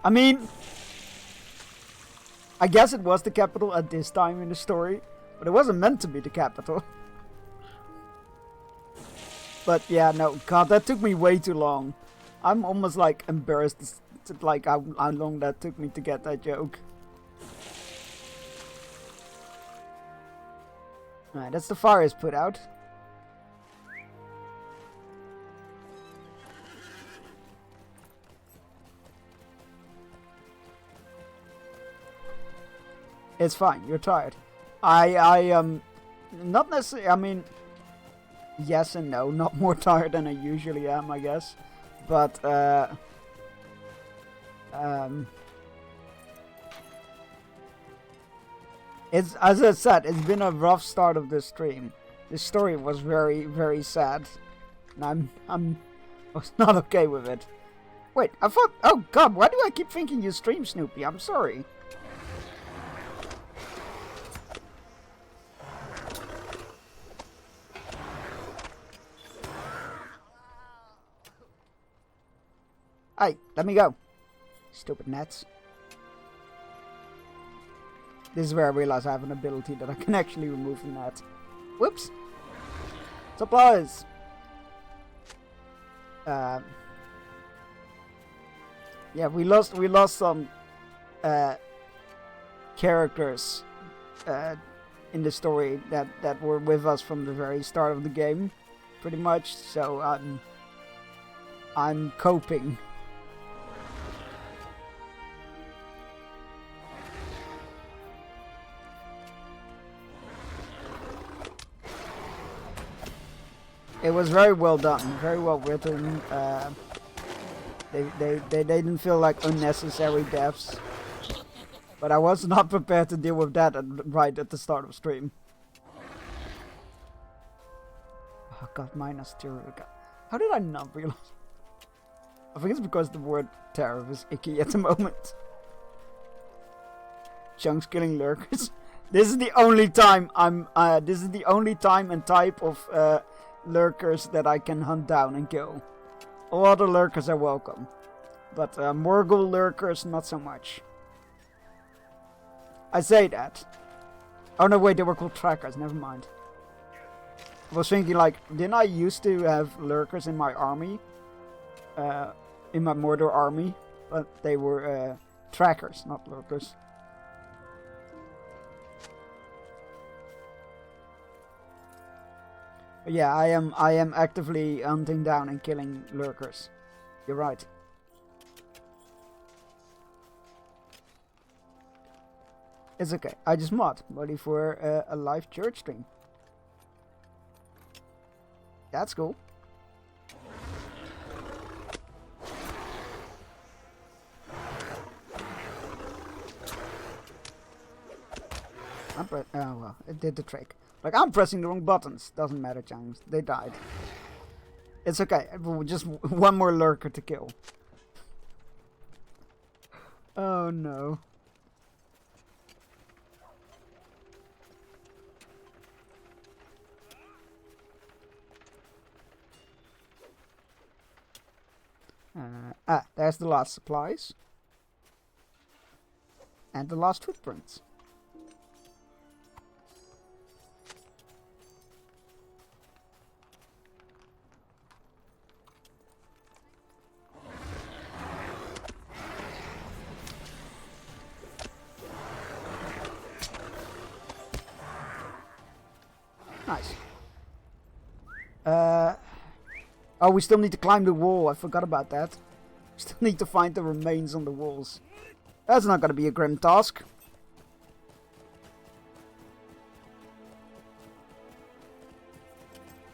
I mean, I guess it was the capital at this time in the story, but it wasn't meant to be the capital. But yeah, no, God, that took me way too long. I'm almost like embarrassed to like how long that took me to get that joke. Alright, that's the fire is put out. It's fine, you're tired. Not necessarily, I mean, yes and no, not more tired than I usually am, I guess. But, it's, as I said, it's been a rough start of this stream. This story was very, very sad. And I was not okay with it. Wait, I thought, oh God, why do I keep thinking you stream Snoopy? I'm sorry. Hey, let me go. Stupid nets. This is where I realize I have an ability that I can actually remove the net. Whoops. Supplies. Yeah, we lost some characters in the story that were with us from the very start of the game, pretty much. So I'm coping. It was very well done, very well written. They didn't feel like unnecessary deaths, but I was not prepared to deal with that right at the start of stream. Oh God, -2. How did I not realize? I think it's because the word tariff is icky at the moment. Chunks killing lurkers. This is the only time this is the only time and type of lurkers that I can hunt down and kill. All other lurkers are welcome, but Morgul lurkers not so much. I say that. Oh no, wait, they were called trackers. Never mind. I was thinking like, didn't I used to have lurkers in my army, in my Mordor army? But they were trackers, not lurkers. But yeah, I am actively hunting down and killing lurkers. You're right. It's okay. I just mod, ready for a live church stream. That's cool. Oh well, it did the trick. Like, I'm pressing the wrong buttons. Doesn't matter, James. They died. It's okay. Just one more lurker to kill. Oh no. There's the last supplies. And the last footprints. Nice. Oh, we still need to climb the wall. I forgot about that. We still need to find the remains on the walls. That's not gonna be a grim task.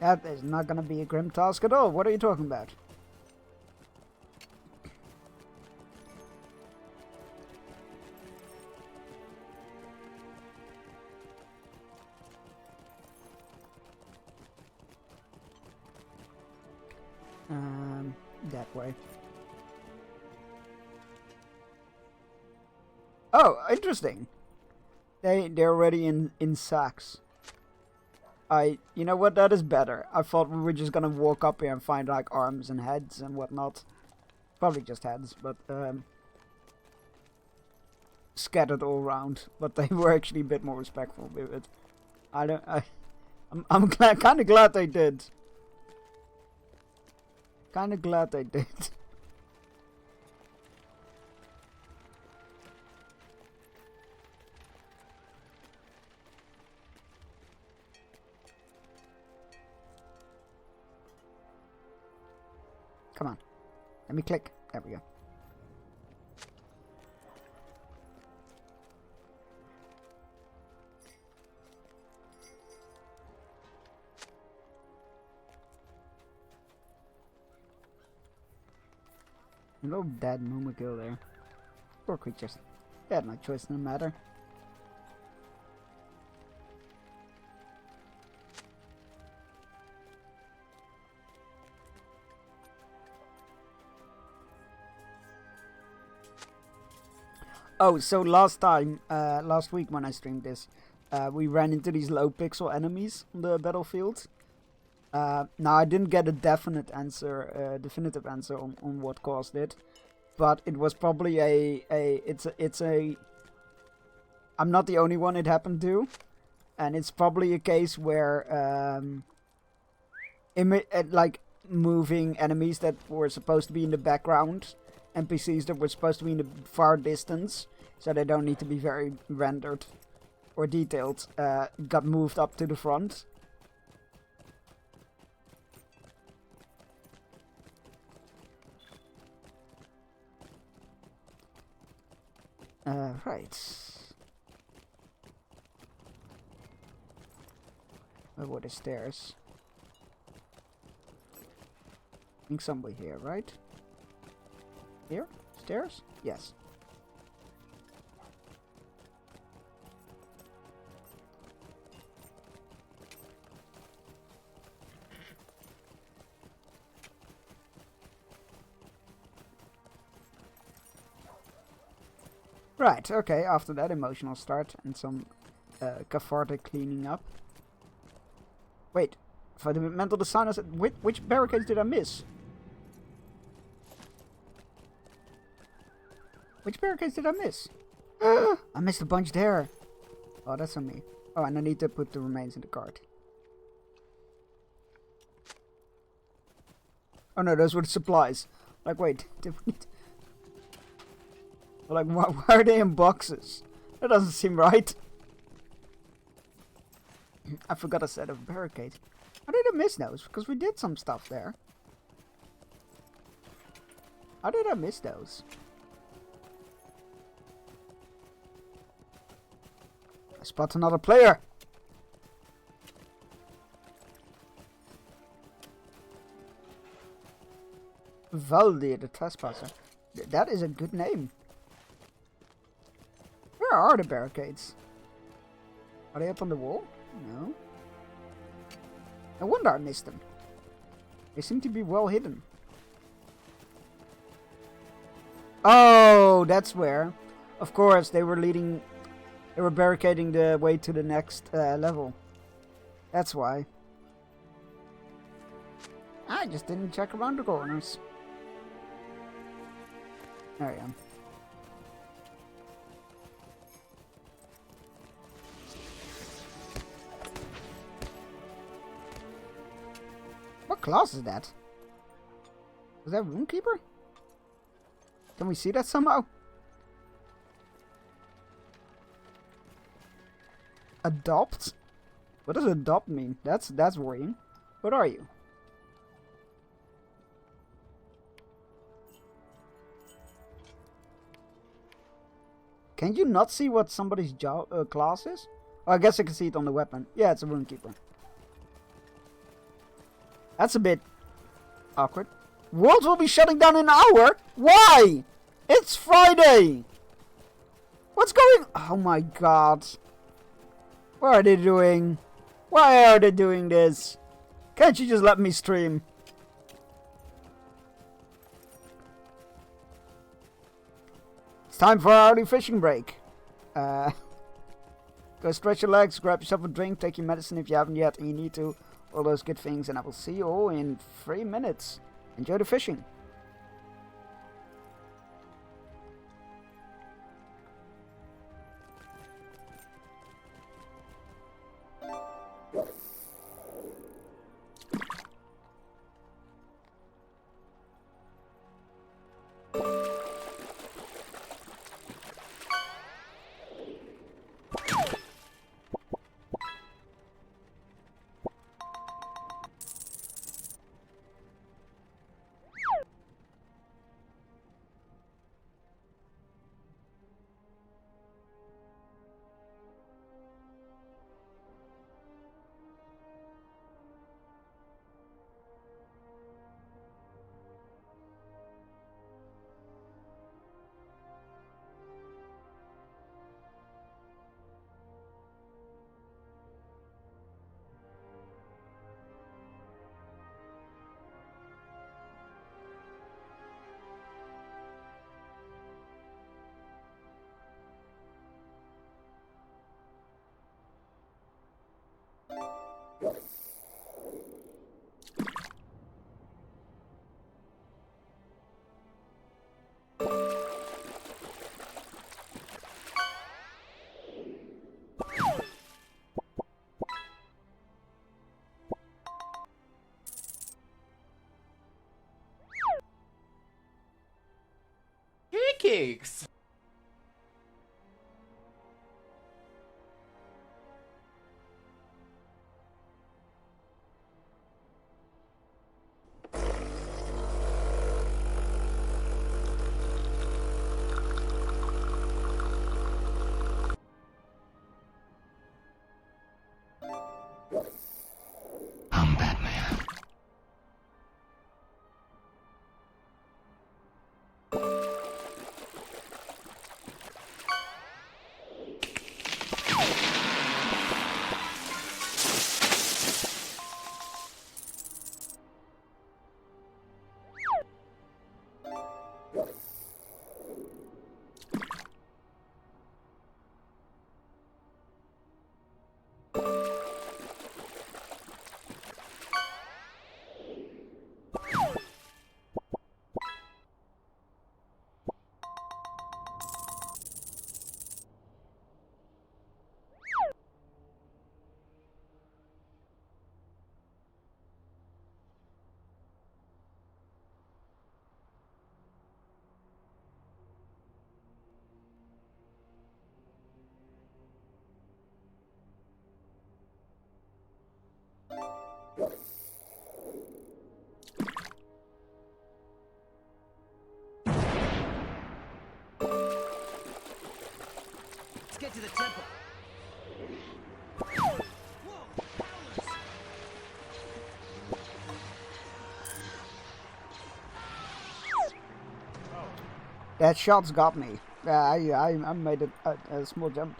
That is not gonna be a grim task at all. What are you talking about? that way. Oh, interesting. They're already in sacks. You know what? That is better. I thought we were just gonna walk up here and find like arms and heads and whatnot. Probably just heads, but scattered all around. But they were actually a bit more respectful with it. I'm kind of glad they did. Kind of glad they did. Come on. Let me click. There we go. No dead Mumakil there. Poor creatures. They had no choice in the matter. Oh, so last week when I streamed this, we ran into these low pixel enemies on the battlefield. Now I didn't get a definitive answer on what caused it, but it was probably I'm not the only one it happened to, and it's probably a case where like moving enemies that were supposed to be in the background, NPCs that were supposed to be in the far distance, so they don't need to be very rendered or detailed, got moved up to the front. Right. Where were the stairs? I think somewhere here, right? Here? Stairs? Yes. Right, okay, after that emotional start and some cathartic cleaning up. Wait, for the mental designers, which barricades did I miss? Which barricades did I miss? I missed a bunch there. Oh, that's on me. Oh, and I need to put the remains in the cart. Oh no, those were the supplies. Like, wait, did we need... Like, why are they in boxes? That doesn't seem right. I forgot a set of barricades. How did I miss those? Because we did some stuff there. How did I miss those? I spot another player. Valdir the Trespasser. That is a good name. Where are the barricades? Are they up on the wall? No. No wonder I missed them. They seem to be well hidden. Oh, that's where. Of course, they were barricading the way to the next level. That's why. I just didn't check around the corners. There I am. What class is that? Is that Runekeeper? Can we see that somehow? Adopt? What does adopt mean? That's worrying. What are you? Can you not see what somebody's class is? Oh, I guess I can see it on the weapon. Yeah, it's a Runekeeper. That's a bit awkward. Worlds will be shutting down in an hour? Why? It's Friday! What's going... Oh my god. What are they doing? Why are they doing this? Can't you just let me stream? It's time for our early fishing break. Go stretch your legs, grab yourself a drink, take your medicine if you haven't yet, and you need to. All those good things, and I will see you all in 3 minutes. Enjoy the fishing. Cakes. I'm Batman. Let's get to the temple. That shot's got me. I made a small jump.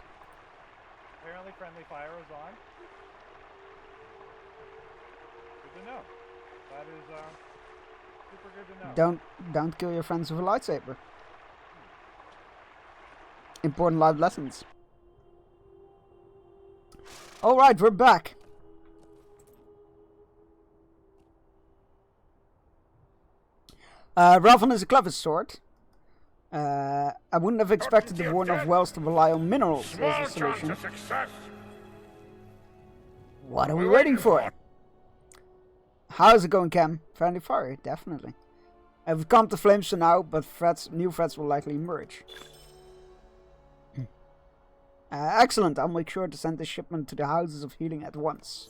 Apparently friendly fire is on. Good to know. That is super good to know. Don't kill your friends with a lightsaber. Important life lessons. Alright, we're back. Ravan is a clever sword. I wouldn't have expected the Warden of Wells to rely on minerals as a solution. What are we waiting for? How's it going, Cam? Friendly fire, definitely. We've calmed the flames for now, but new threats will likely emerge. Excellent, I'll make sure to send this shipment to the Houses of Healing at once.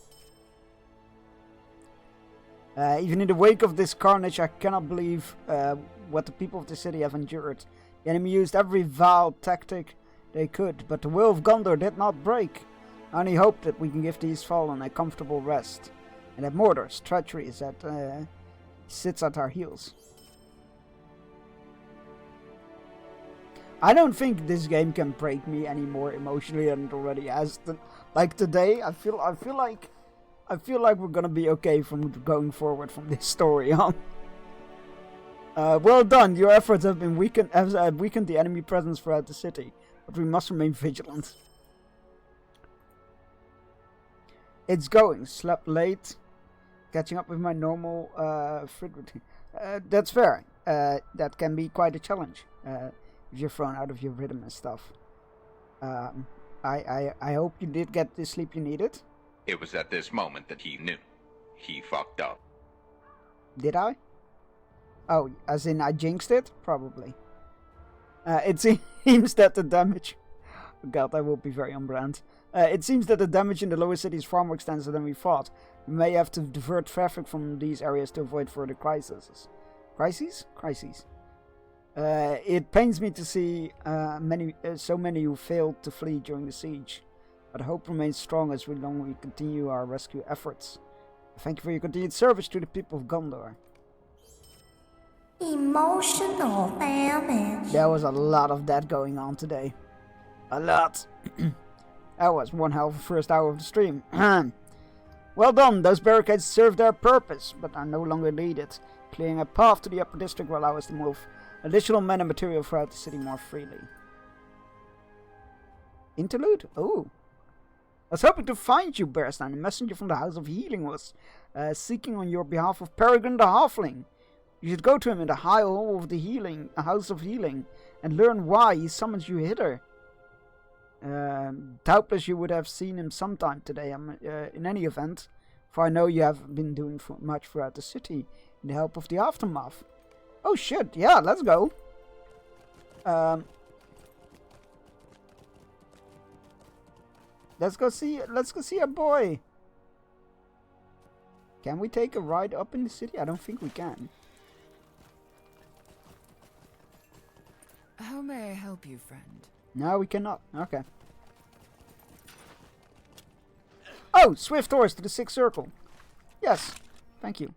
Even in the wake of this carnage, I cannot believe what the people of the city have endured. The enemy used every vile tactic they could, but the will of Gondor did not break. I only hope that we can give these fallen a comfortable rest, and that Mordor's treachery is sits at our heels. I don't think this game can break me any more emotionally than it already has. Like today, I feel like we're gonna be okay from going forward from this story on. Well done. Your efforts have been weakened the enemy presence throughout the city, but we must remain vigilant. It's going. Slept late. Catching up with my normal food routine. That's fair. That can be quite a challenge if you're thrown out of your rhythm and stuff. I hope you did get the sleep you needed. It was at this moment that he knew. He fucked up. Did I? Oh, as in I jinxed it? Probably. It seems that the damage... Oh God, that will be very on brand. It seems that the damage in the lower city is far more extensive than we thought. We may have to divert traffic from these areas to avoid further crises. Crises? Crises. It pains me to see so many who failed to flee during the siege. But hope remains strong as long as we continue our rescue efforts. Thank you for your continued service to the people of Gondor. Emotional damage. There was a lot of that going on today. A lot. That was one hell of a first hour of the stream. Well done, those barricades served their purpose, but are no longer needed. Clearing a path to the upper district will allow us to move additional men and material throughout the city more freely. Interlude? Oh. I was hoping to find you, Bearstein. A messenger from the House of Healing was seeking on your behalf of Peregrine the Halfling. You should go to him in the High Hall of the House of Healing, and learn why he summons you hither. Doubtless you would have seen him sometime today, in any event, for I know you have been doing much throughout the city in the help of the Aftermath. Oh shit, yeah, let's go. Let's go see our boy. Can we take a ride up in the city? I don't think we can. How may I help you, friend? No, we cannot. Okay. Oh, swift horse to the 6th circle. Yes, thank you.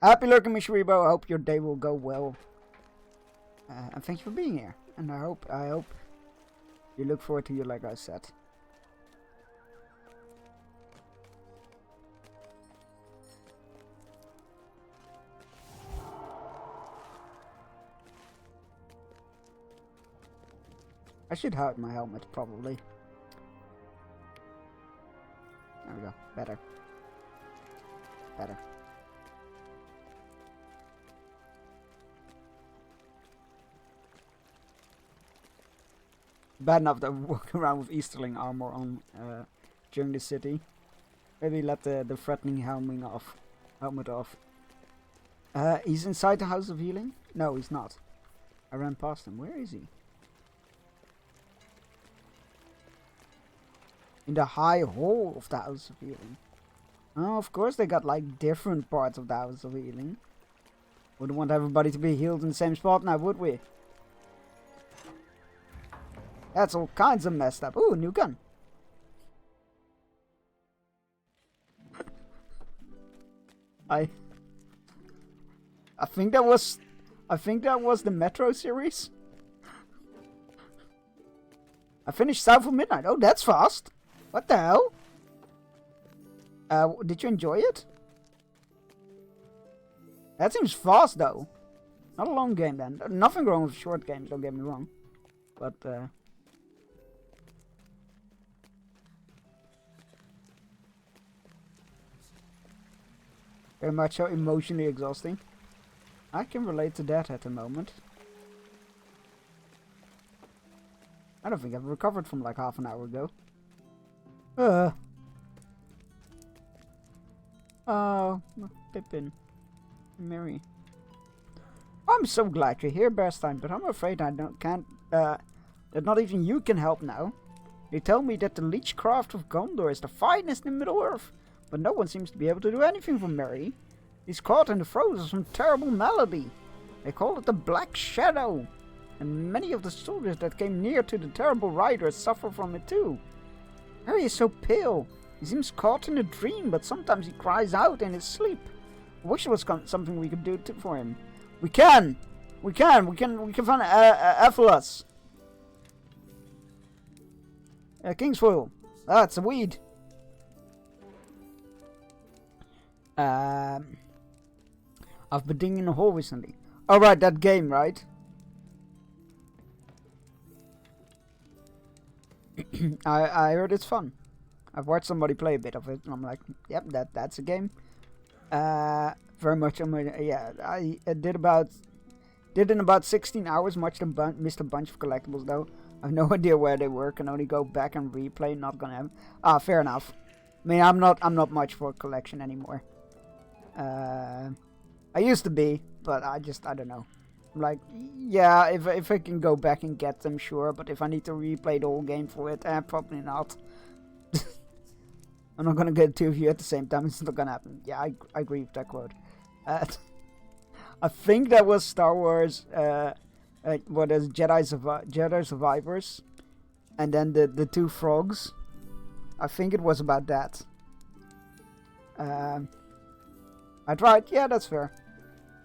Happy lurking, Mishribo. I hope your day will go well. And thank you for being here. And I hope you look forward to you, like I said. I should hide my helmet, probably. There we go. Better. Better. Bad enough that we walk around with Easterling armor on during the city. Maybe let the threatening helmet off. He's inside the House of Healing? No, he's not. I ran past him. Where is he? In the High Hall of the House of Healing. Oh, of course they got like different parts of the House of Healing. Wouldn't want everybody to be healed in the same spot now, would we? That's all kinds of messed up. Ooh, a new gun. I think that was the Metro series. I finished South of Midnight. Oh, that's fast. What the hell? Did you enjoy it? That seems fast though. Not a long game then. Nothing wrong with short games, don't get me wrong. But very much so emotionally exhausting. I can relate to that at the moment. I don't think I've recovered from like half an hour ago. Oh, Pippin. Mary. I'm so glad you're here, Bearstein, but I'm afraid that not even you can help now. They tell me that the Leechcraft of Gondor is the finest in Middle-earth, but no one seems to be able to do anything for Merry. He's caught in the throes of some terrible malady. They call it the Black Shadow, and many of the soldiers that came near to the terrible riders suffer from it too. Harry is so pale. He seems caught in a dream, but sometimes he cries out in his sleep. I wish there was something we could do for him. We can find Ethelas. Kingsfoil. Ah, it's a weed. I've been digging in the hole recently. Oh right, that game, right? I heard it's fun. I've watched somebody play a bit of it, and I'm like, yep, that's a game. Very much. Yeah, I did in about 16 hours. Missed a bunch of collectibles though. I have no idea where they were. Can only go back and replay. Not gonna have. Fair enough. I mean, I'm not much for collection anymore. I used to be, but I don't know. I'm like, yeah, if I can go back and get them, sure. But if I need to replay the whole game for it, probably not. I'm not gonna get two of you at the same time. It's not gonna happen. Yeah, I agree with that quote. I think that was Star Wars. What is Jedi Survivors, and then the two frogs. I think it was about that. I tried. Yeah, that's fair.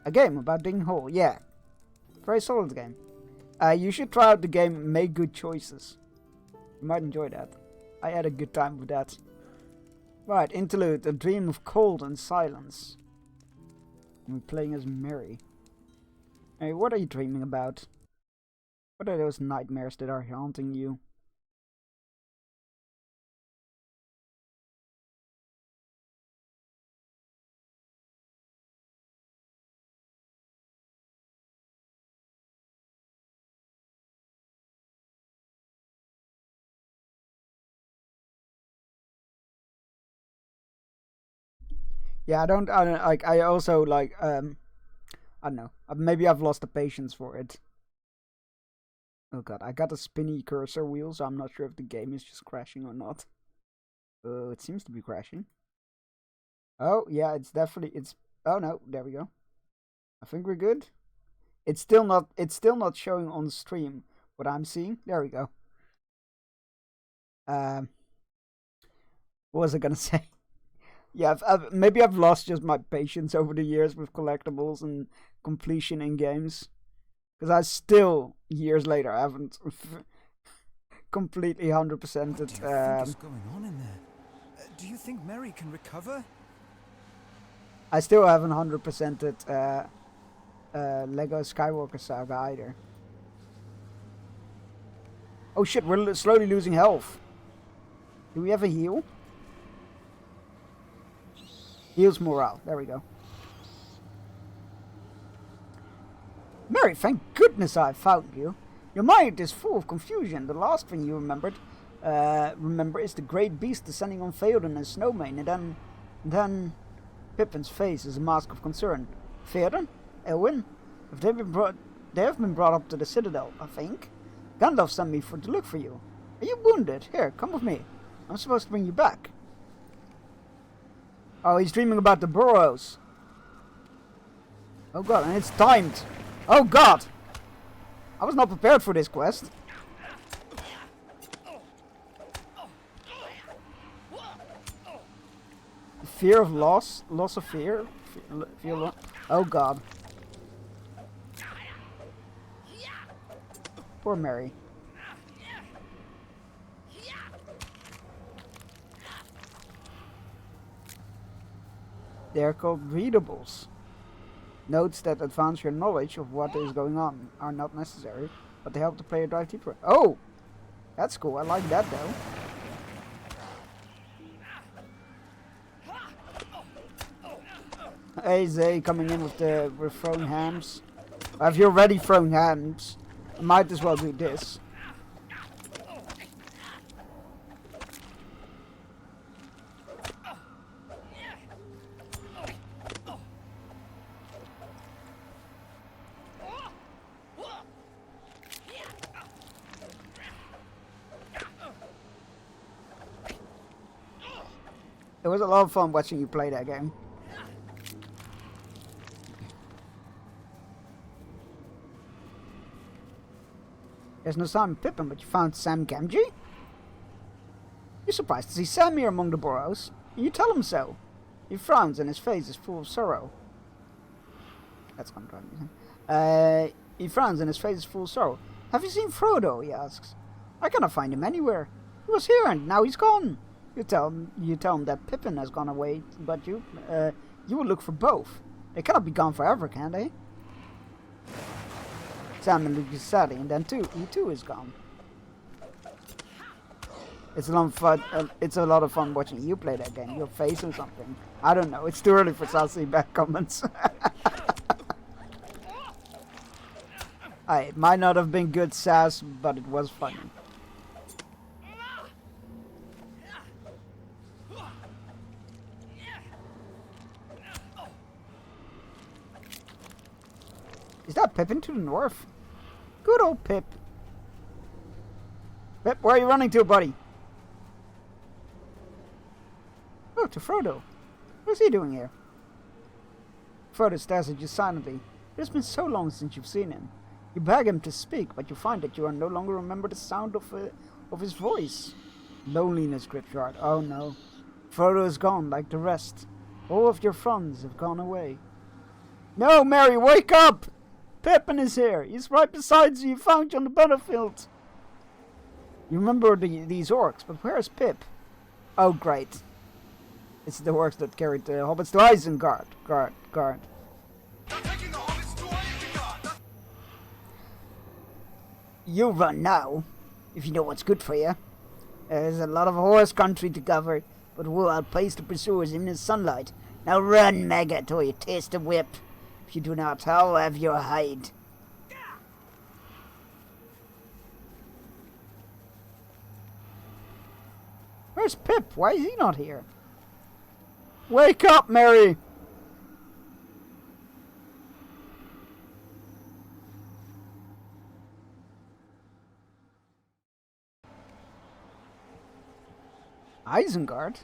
A game about digging hole. Yeah, very solid game. You should try out the game Make Good Choices. You might enjoy that. I had a good time with that. Right, interlude. A dream of cold and silence. And we're playing as Mary. Hey, what are you dreaming about? What are those nightmares that are haunting you? Yeah, I don't like. I also like. I don't know. Maybe I've lost the patience for it. Oh god, I got a spinny cursor wheel, so I'm not sure if the game is just crashing or not. It seems to be crashing. Oh yeah, it's definitely. Oh no, there we go. I think we're good. It's still not showing on stream what I'm seeing. There we go. What was I gonna say? Yeah, maybe I've lost just my patience over the years with collectibles and completion in games. Because I still, years later, haven't completely 100%ed. What do you think is going on in there? Do you think Mary can recover? I still haven't 100%ed Lego Skywalker Saga either. Oh shit, we're slowly losing health. Do we have a heal? Heals morale. There we go. Mary, thank goodness I found you. Your mind is full of confusion. The last thing you remember is the great beast descending on Theoden and Snowmane, and then Pippin's face is a mask of concern. Theoden? Elwyn? They have been brought up to the Citadel, I think. Gandalf sent me to look for you. Are you wounded? Here, come with me. I'm supposed to bring you back. Oh, he's dreaming about the burrows. Oh god, and it's timed. Oh god! I was not prepared for this quest. Fear of loss? Loss of fear? Oh god. Poor Mary. They are called readables. Notes that advance your knowledge of what is going on are not necessary, but they help the player dive deeper. Oh! That's cool, I like that though. Hey Zay coming in with thrown hams. If you're already thrown hams, I might as well do this. It was a lot of fun watching you play that game. There's no Sam Pippin, but you found Sam Gamgee? You're surprised to see Sam here among the burrows. You tell him so. He frowns and his face is full of sorrow. That's what I'm trying to say. He frowns and his face is full of sorrow. Have you seen Frodo? He asks. I cannot find him anywhere. He was here and now he's gone. You tell him that Pippin has gone away, but you will look for both. They cannot be gone forever, can they? Sam and Luigi, and then he too is gone. It's a lot of fun. It's a lot of fun watching you play that game. Your face or something. I don't know. It's too early for sassy back comments. It might not have been good sass, but it was funny. Is that Pippin to the north? Good old Pip. Pip, where are you running to, buddy? Oh, to Frodo. What's he doing here? Frodo stares at you silently. It has been so long since you've seen him. You beg him to speak, but you find that you are no longer remember the sound of his voice. Loneliness grips your heart. Oh no. Frodo is gone like the rest. All of your friends have gone away. No, Merry, wake up! Pippin is here. He's right beside you. He found you on the battlefield. You remember these orcs, but where is Pip? Oh, great. It's the orcs that carried the hobbits to Isengard. Guard. You run now, if you know what's good for you. There's a lot of horse country to cover, but we'll outpace the pursuers in the sunlight. Now run, maggot, or you taste the whip. If you do not, I'll have your hide. Where's Pip? Why is he not here? Wake up, Merry! Isengard?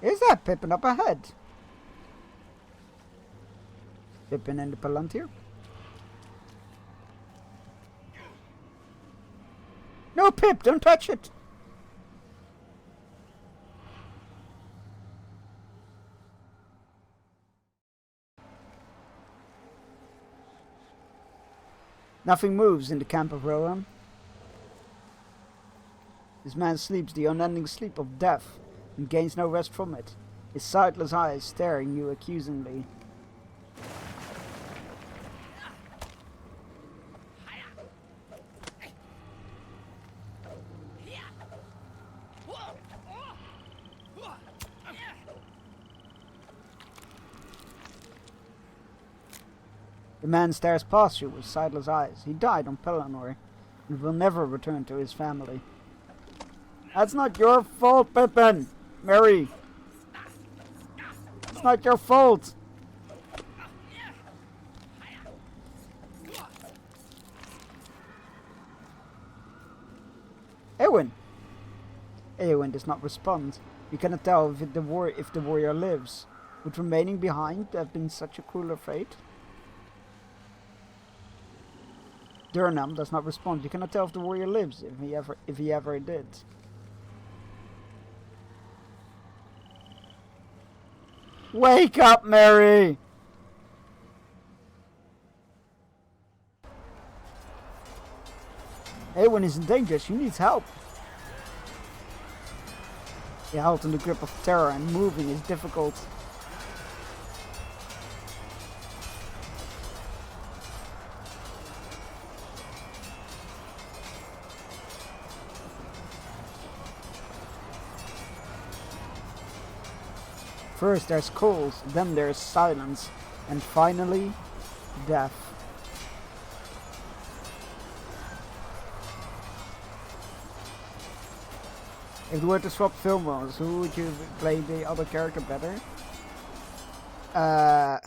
Is that Pippin up ahead? Pippin and the Palantir? No, Pip, don't touch it! Nothing moves in the camp of Rohan. This man sleeps the unending sleep of death and gains no rest from it, his sightless eyes staring you accusingly. The man stares past you with sightless eyes. He died on Pelennor and will never return to his family. That's not your fault, Pippin! Merry! It's not your fault! Eowyn! Eowyn does not respond. You cannot tell if the warrior lives. Would remaining behind have been such a crueler fate? Durnham does not respond. You cannot tell if the warrior lives, if he ever did. Wake up, Merry! Eowyn is in danger. She needs help. She held in the grip of terror, and moving is difficult. First there's cold, then there's silence, and finally, death. If you were to swap film roles, who would you play the other character better? I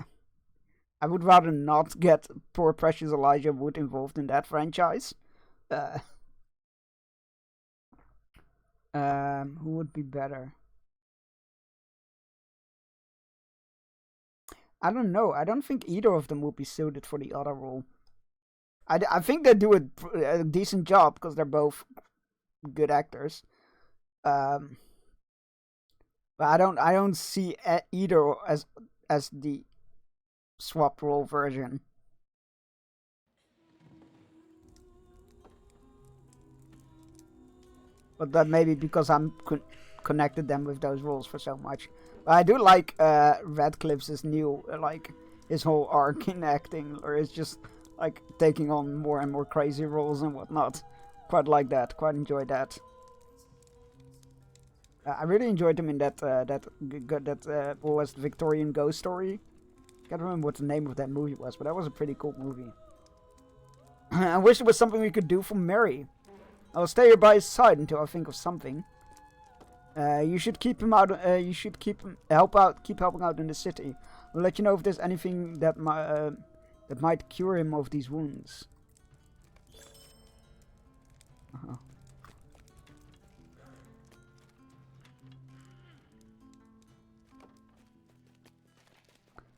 would rather not get poor precious Elijah Wood involved in that franchise. Who would be better? I don't know. I don't think either of them would be suited for the other role. I think they do a decent job because they're both good actors. But I don't see either as the swapped role version. But that may be because I'm connected them with those roles for so much. But I do like Radcliffe's new his whole arc in acting, or is just like taking on more and more crazy roles and whatnot. Quite like that. Quite enjoyed that. I really enjoyed him in that what was the Victorian Ghost Story. Can't remember what the name of that movie was, but that was a pretty cool movie. I wish there was something we could do for Merry. I will stay here by his side until I think of something. You should keep him out. You should keep helping out in the city. I'll let you know if there's anything that might cure him of these wounds.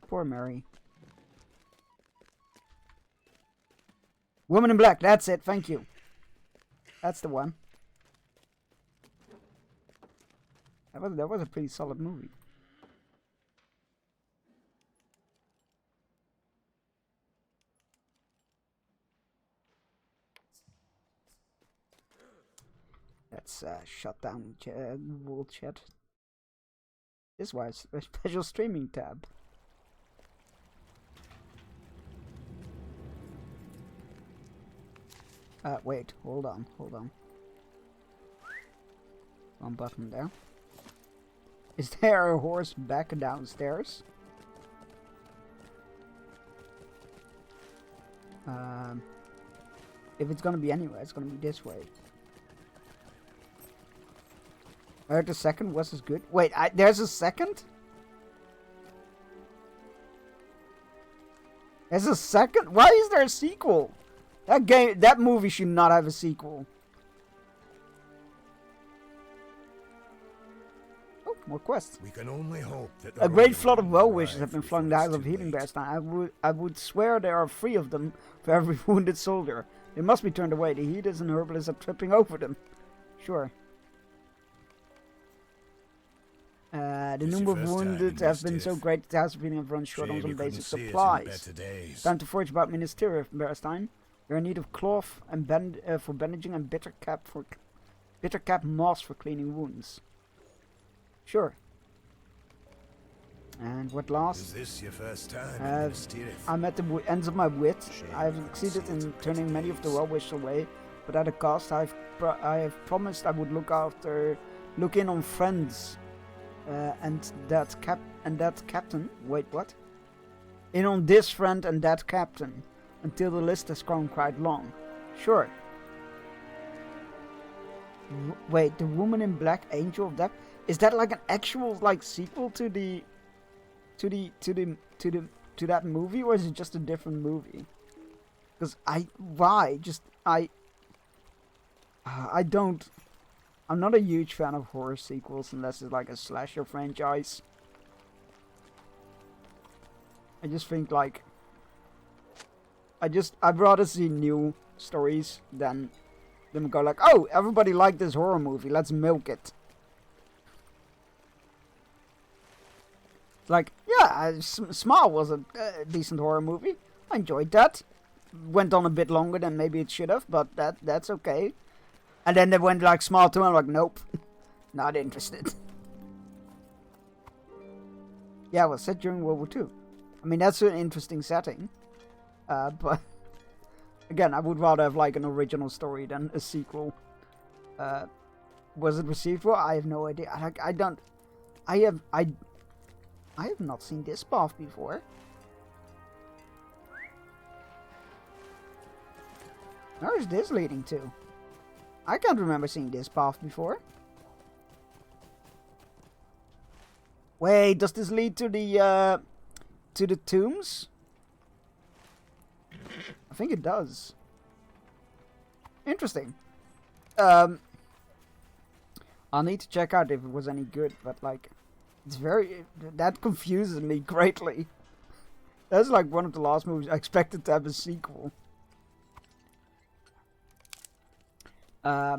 Poor Merry. Woman in Black, that's it, thank you. That's the one. That was a pretty solid movie. Let's shut down Google Chat. This was a special streaming tab. Wait, hold on. One button there. Is there a horse back downstairs? If it's gonna be anywhere, it's gonna be this way. I heard the second was as good. Wait, there's a second? There's a second? Why is there a sequel? That movie should not have a sequel. Oh, more quests. We can only hope that a great flood of well-wishers have been flung the Isle of Healing Bearstein. I would swear there are 3 of them for every wounded soldier. They must be turned away. The healers and herbalists are tripping over them. Sure. The number of wounded have been so great that the House of Healing have run short on some basic supplies. Time to forge about Ministeria of Bearstein. You're in need of cloth and for bandaging and bitter cap moss for cleaning wounds. Sure. And what last? Is this your first time? I'm at the ends of my wit. I have succeeded in turning many of the well-wishers away, but at a cost. I have promised I would look in on friends, and that captain. Wait, what? In on this friend and that captain, until the list has grown quite long. Sure. Wait, the Woman in Black, Angel of Death. Is that like an actual sequel to that movie, or is it just a different movie? Because I'm not a huge fan of horror sequels unless it's like a slasher franchise. I just think I'd rather see new stories than them go like, oh, everybody liked this horror movie, let's milk it. Like, yeah, Smile was a decent horror movie. I enjoyed that. Went on a bit longer than maybe it should have, but that's okay. And then they went like Smile 2, and I'm like, nope, not interested. Yeah, it was set during World War II. I mean, that's an interesting setting. But again, I would rather have like an original story than a sequel. Was it received well? I have no idea. I have not seen this path before. Where is this leading to? I can't remember seeing this path before. Wait, does this lead to the tombs? I think it does. Interesting. I'll need to check out if it was any good, but like, that confuses me greatly. That's like one of the last movies I expected to have a sequel. I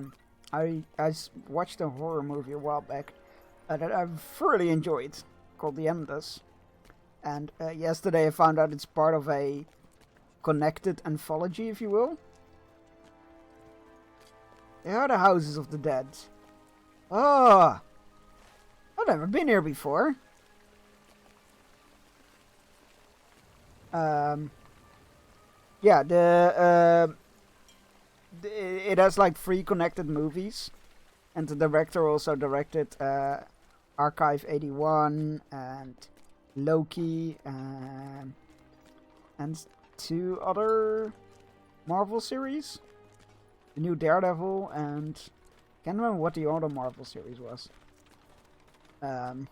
watched a horror movie a while back that I thoroughly enjoyed, called The Endless. And yesterday I found out it's part of a connected anthology, if you will. They are the Houses of the Dead. Oh! I've never been here before. Yeah, it has like 3 connected movies, and the director also directed Archive 81 and Loki and 2 other Marvel series. The new Daredevil, and can't remember what the other Marvel series was. So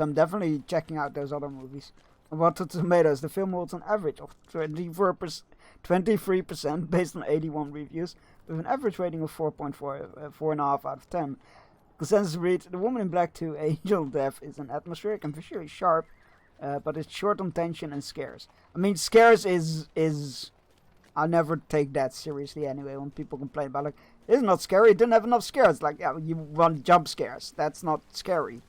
I'm definitely checking out those other movies. On Rotten Tomatoes, the film holds an average of 23% based on 81 reviews, with an average rating of 4.5 out of 10. Consensus reads, The Woman in Black 2, Angel of Death is an atmospheric and visually sharp, but it's short on tension and scares. I mean, scares is I never take that seriously anyway when people complain about, like, it's not scary, it didn't have enough scares. Like, yeah, you want jump scares. That's not scary.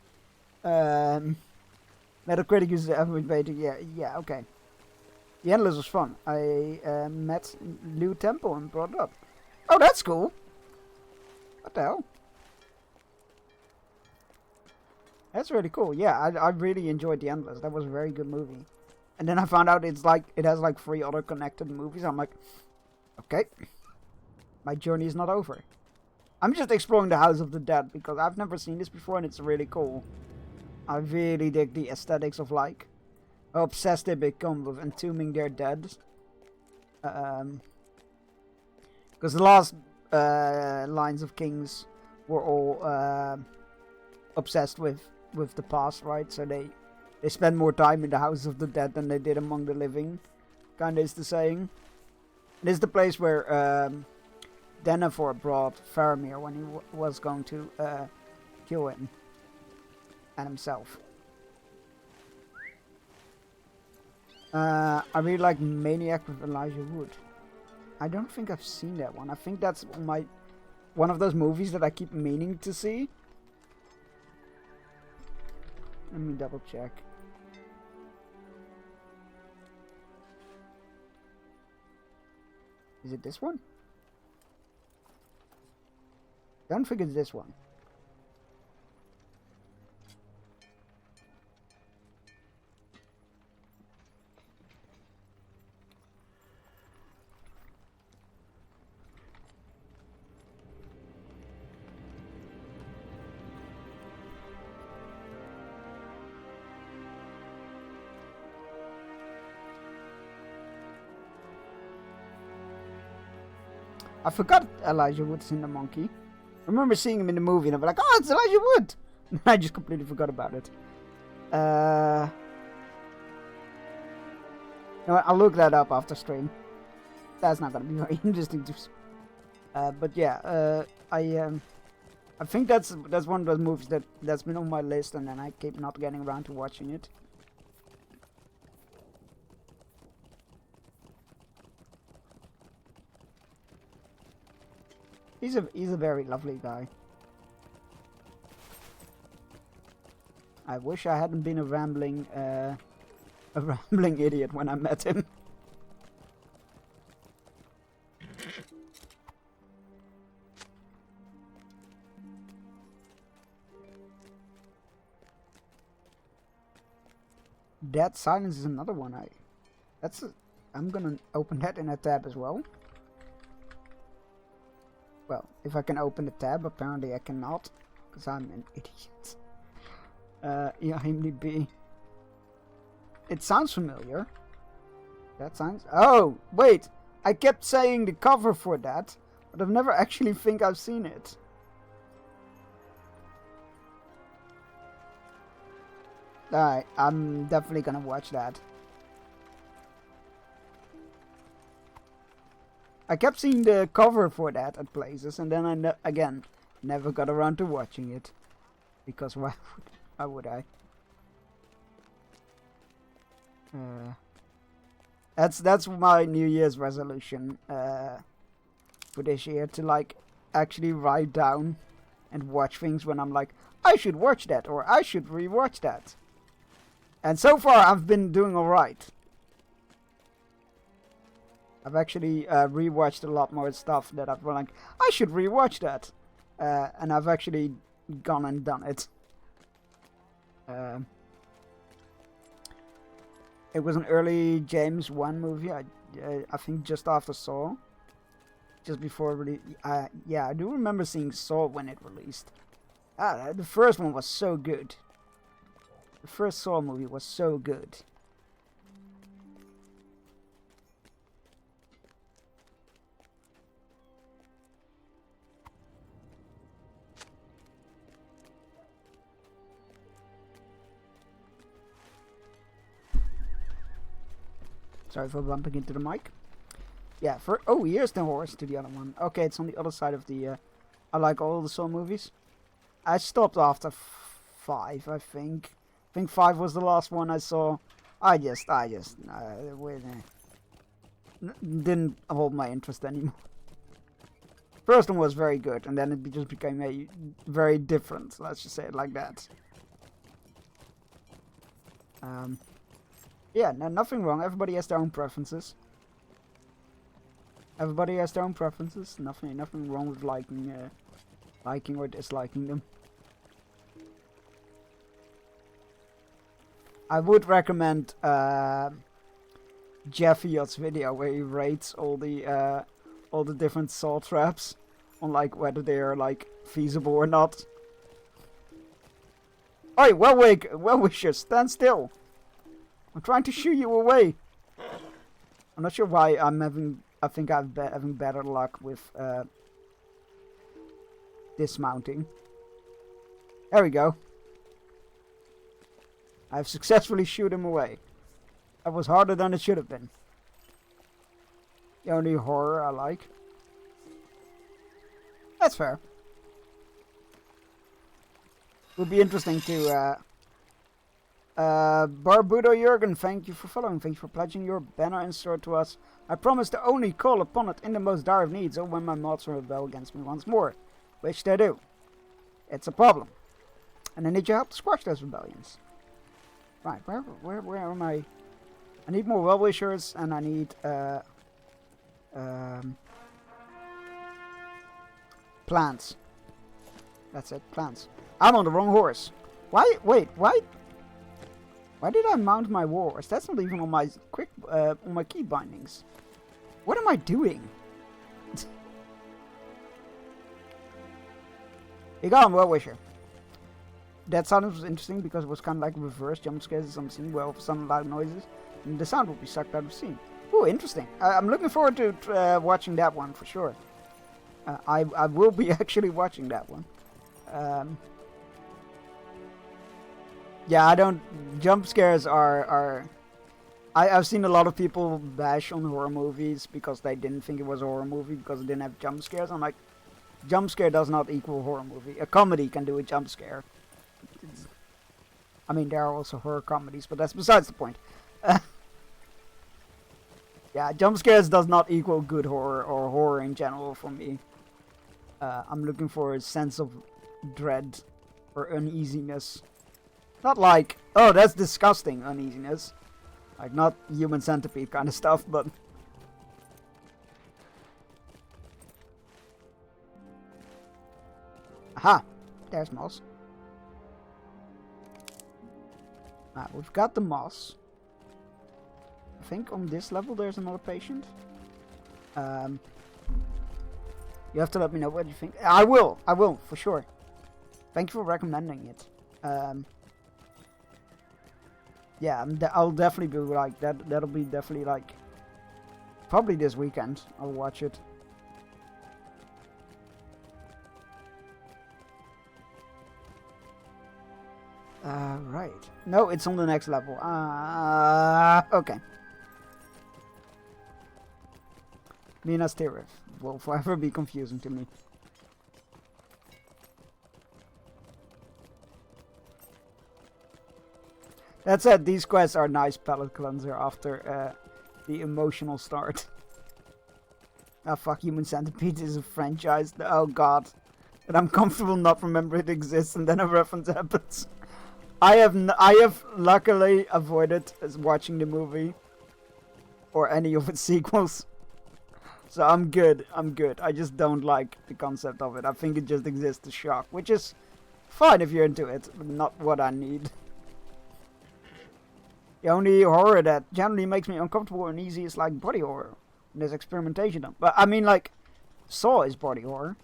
Metacritic uses the average rating. Yeah, okay. The Endless was fun. I met Lou Temple and brought it up. Oh, that's cool. What the hell? That's really cool. Yeah, I really enjoyed The Endless. That was a very good movie. And then I found out it has like 3 other connected movies. I'm like, okay, my journey is not over. I'm just exploring the House of the Dead because I've never seen this before and it's really cool. I really dig the aesthetics of like how obsessed they become with entombing their dead. Because the last lines of Kings were all obsessed with the past, right? So they spend more time in the House of the Dead than they did among the living. Kinda is the saying. It is the place where Denethor brought Faramir when he was going to kill him. And himself. I really like Maniac with Elijah Wood. I don't think I've seen that one. I think that's one of those movies that I keep meaning to see. Let me double check. Is it this one? I don't think it's this one. I forgot Elijah Wood's in The Monkey. I remember seeing him in the movie and I'm like, oh, it's Elijah Wood! I just completely forgot about it. You know what, I'll look that up after stream. That's not gonna be very interesting to but yeah, I think that's one of those movies that's been on my list and then I keep not getting around to watching it. He's a very lovely guy. I wish I hadn't been a rambling idiot when I met him. Dead Silence is another one. I'm gonna open that in a tab as well. Well, if I can open the tab, apparently I cannot, because I'm an idiot. IMDb. It sounds familiar. That sounds... Oh, wait! I kept saying the cover for that, but I've never actually think I've seen it. Alright, I'm definitely gonna watch that. I kept seeing the cover for that at places, and then I again never got around to watching it, because why would I? That's my New Year's resolution for this year, to like actually write down and watch things when I'm like, I should watch that or I should rewatch that. And so far I've been doing alright. I've actually rewatched a lot more stuff that I've been like, I should rewatch that. And I've actually gone and done it. It was an early James Wan movie. I think just after Saw, just before really. Yeah, I do remember seeing Saw when it released. The first one was so good. The first Saw movie was so good. Sorry for bumping into the mic. Yeah, here's the horse to the other one. Okay, it's on the other side of the, I like all the Saw movies. I stopped after 5, I think. I think 5 was the last one I saw. I just didn't hold my interest anymore. First one was very good, and then it just became very different. Let's just say it like that. Yeah, no, nothing wrong. Everybody has their own preferences. Everybody has their own preferences. Nothing wrong with liking or disliking them. I would recommend Jeffyot's video where he rates all the different Saw traps on like whether they are like feasible or not. Oi, well-wisher, stand still. I'm trying to shoo you away. I'm not sure why I think I'm having better luck with dismounting. There we go. I've successfully shooed him away. That was harder than it should have been. The only horror I like. That's fair. Would be interesting to Barbudo Jurgen, thank you for following. Thank you for pledging your banner and sword to us. I promise to only call upon it in the most dire of needs or when my mods rebel against me once more. Which they do. It's a problem. And I need your help to squash those rebellions. Right, where am I? I need more well-wishers and I need plants. That's it, plants. I'm on the wrong horse. Why? Wait, why? Why did I mount my war horse? That's not even on my on my key bindings. What am I doing? You got him, well-wisher. That sound was interesting because it was kind of like reverse jump scares in some scene where all of a sudden loud noises and the sound will be sucked out of the scene. Ooh, interesting. I'm looking forward to watching that one for sure. I will be actually watching that one. Yeah, I don't... Jump scares are... I've seen a lot of people bash on horror movies because they didn't think it was a horror movie because it didn't have jump scares. I'm like, jump scare does not equal horror movie. A comedy can do a jump scare. I mean, there are also horror comedies, but that's besides the point. Yeah, jump scares does not equal good horror or horror in general for me. I'm looking for a sense of dread or uneasiness. Not like, oh, that's disgusting uneasiness. Like, not Human Centipede kind of stuff, but... Aha! There's moss. We've got the moss. I think on this level there's another patient. You have to let me know what you think. I will, for sure. Thank you for recommending it. Yeah, I'll definitely be like that. That'll be definitely like probably this weekend. I'll watch it. Right. No, it's on the next level. Okay. Minas Tirith will forever be confusing to me. That said, these quests are nice palate cleanser after the emotional start. Ah, fuck, Human Centipede is a franchise. Oh god. And I'm comfortable not remembering it exists and then a reference happens. I have luckily avoided watching the movie or any of its sequels. So I'm good. I just don't like the concept of it. I think it just exists to shock, which is fine if you're into it, but not what I need. The only horror that generally makes me uncomfortable and uneasy is like body horror. And there's experimentation done. But I mean, like, Saw is body horror.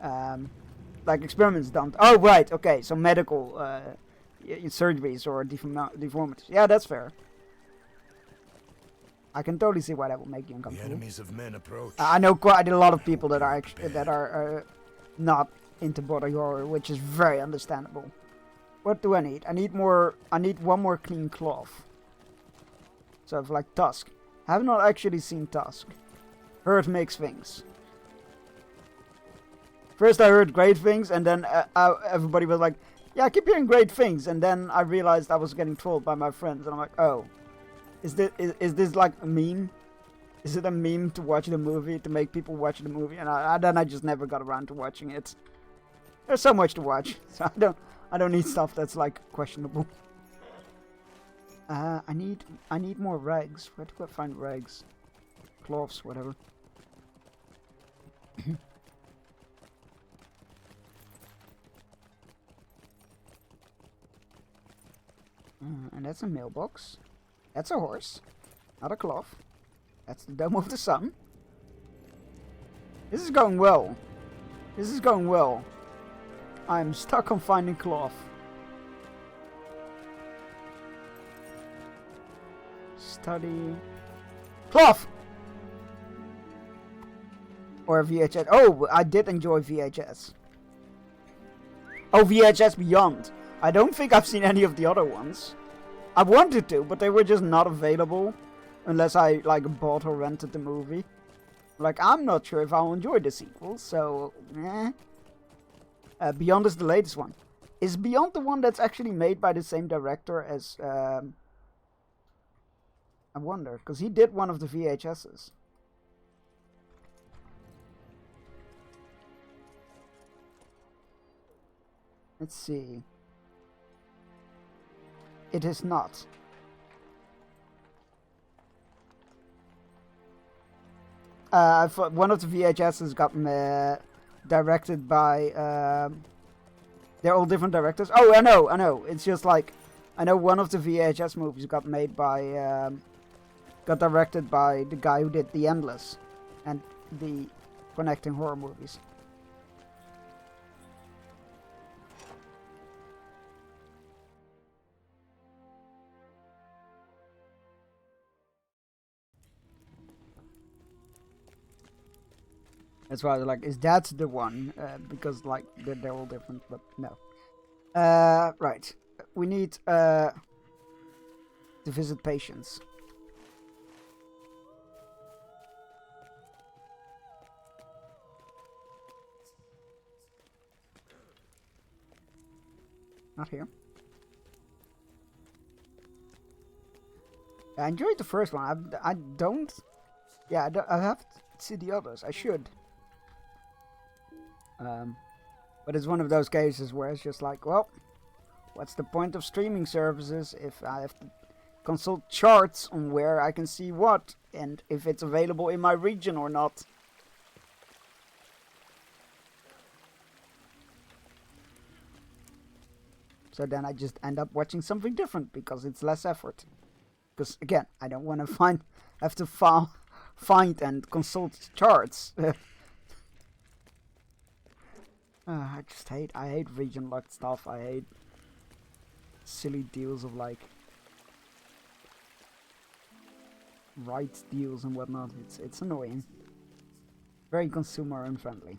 Like experiments done. Oh, right, okay, so medical surgeries or deformities. Yeah, that's fair. I can totally see why that would make you The uncomfortable. enemies of men approach. I know quite a lot of people that are not into body horror, which is very understandable. What do I need? I need one more clean cloth. So for like Tusk. I have not actually seen Tusk. Heard mixed things. First I heard great things, and then everybody was like, yeah, I keep hearing great things, and then I realized I was getting trolled by my friends, and I'm like, oh. Is this like a meme? Is it a meme to watch the movie, to make people watch the movie? And then I just never got around to watching it. There's so much to watch, so I don't need stuff that's like questionable. I need more rags. Where do I find rags? Cloths, whatever. And that's a mailbox. That's a horse, not a cloth. That's the Dome of the Sun. This is going well. This is going well. I'm stuck on finding cloth. Study. Cloth! Or VHS. Oh, I did enjoy VHS. Oh, VHS Beyond. I don't think I've seen any of the other ones. I wanted to, but they were just not available unless I like bought or rented the movie. Like, I'm not sure if I'll enjoy the sequel, so Beyond is the latest one. Is Beyond the one that's actually made by the same director as I wonder, because he did one of the VHSs. Let's see. It is not. One of the VHSs got directed by. They're all different directors. Oh, I know. It's just like, I know one of the VHS movies got made by, got directed by the guy who did The Endless, and the connecting horror movies. That's why I was like, is that the one? Because like they're all different, but no. Right. We need to visit patients. Not here. I enjoyed the first one. I don't. Yeah, I have to see the others. I should. But it's one of those cases where it's just like, well, what's the point of streaming services if I have to consult charts on where I can see what and if it's available in my region or not? So then I just end up watching something different because it's less effort. Because again, I don't want to have to find and consult charts. I hate region locked stuff. I hate silly deals of like rights deals and whatnot. It's annoying. Very consumer unfriendly.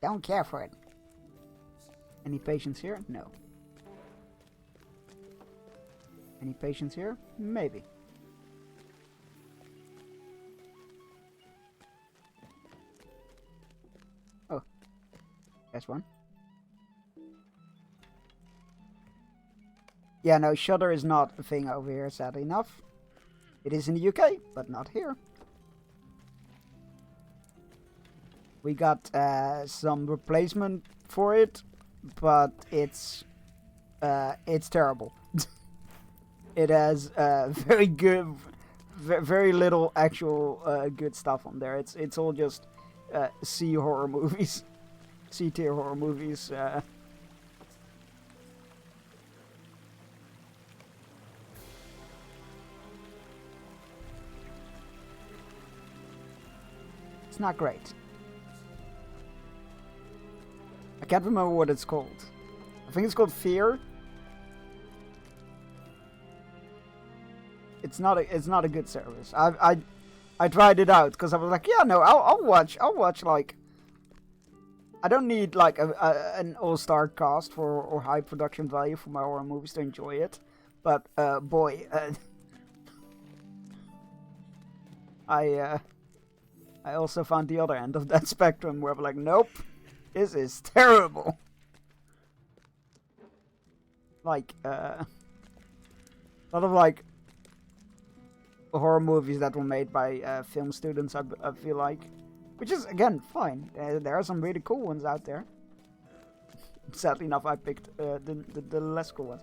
Don't care for it. Any patients here? No. Any patients here? Maybe. Oh. There's one. Yeah, no, Shudder is not a thing over here, sadly enough. It is in the UK, but not here. We got some replacement for it, but it's terrible. It has very good, very little actual good stuff on there. It's all just C horror movies, C-tier horror movies. It's not great. I can't remember what it's called. I think it's called Fear. It's not a good service. I tried it out because I was like, yeah, no, I'll watch like. I don't need like an all-star cast or high production value for my horror movies to enjoy it, but boy, I also found the other end of that spectrum where I'm like, nope, this is terrible. Like a lot of like horror movies that were made by film students, I feel like. Which is, again, fine. There are some really cool ones out there. Sadly enough, I picked the less cool ones.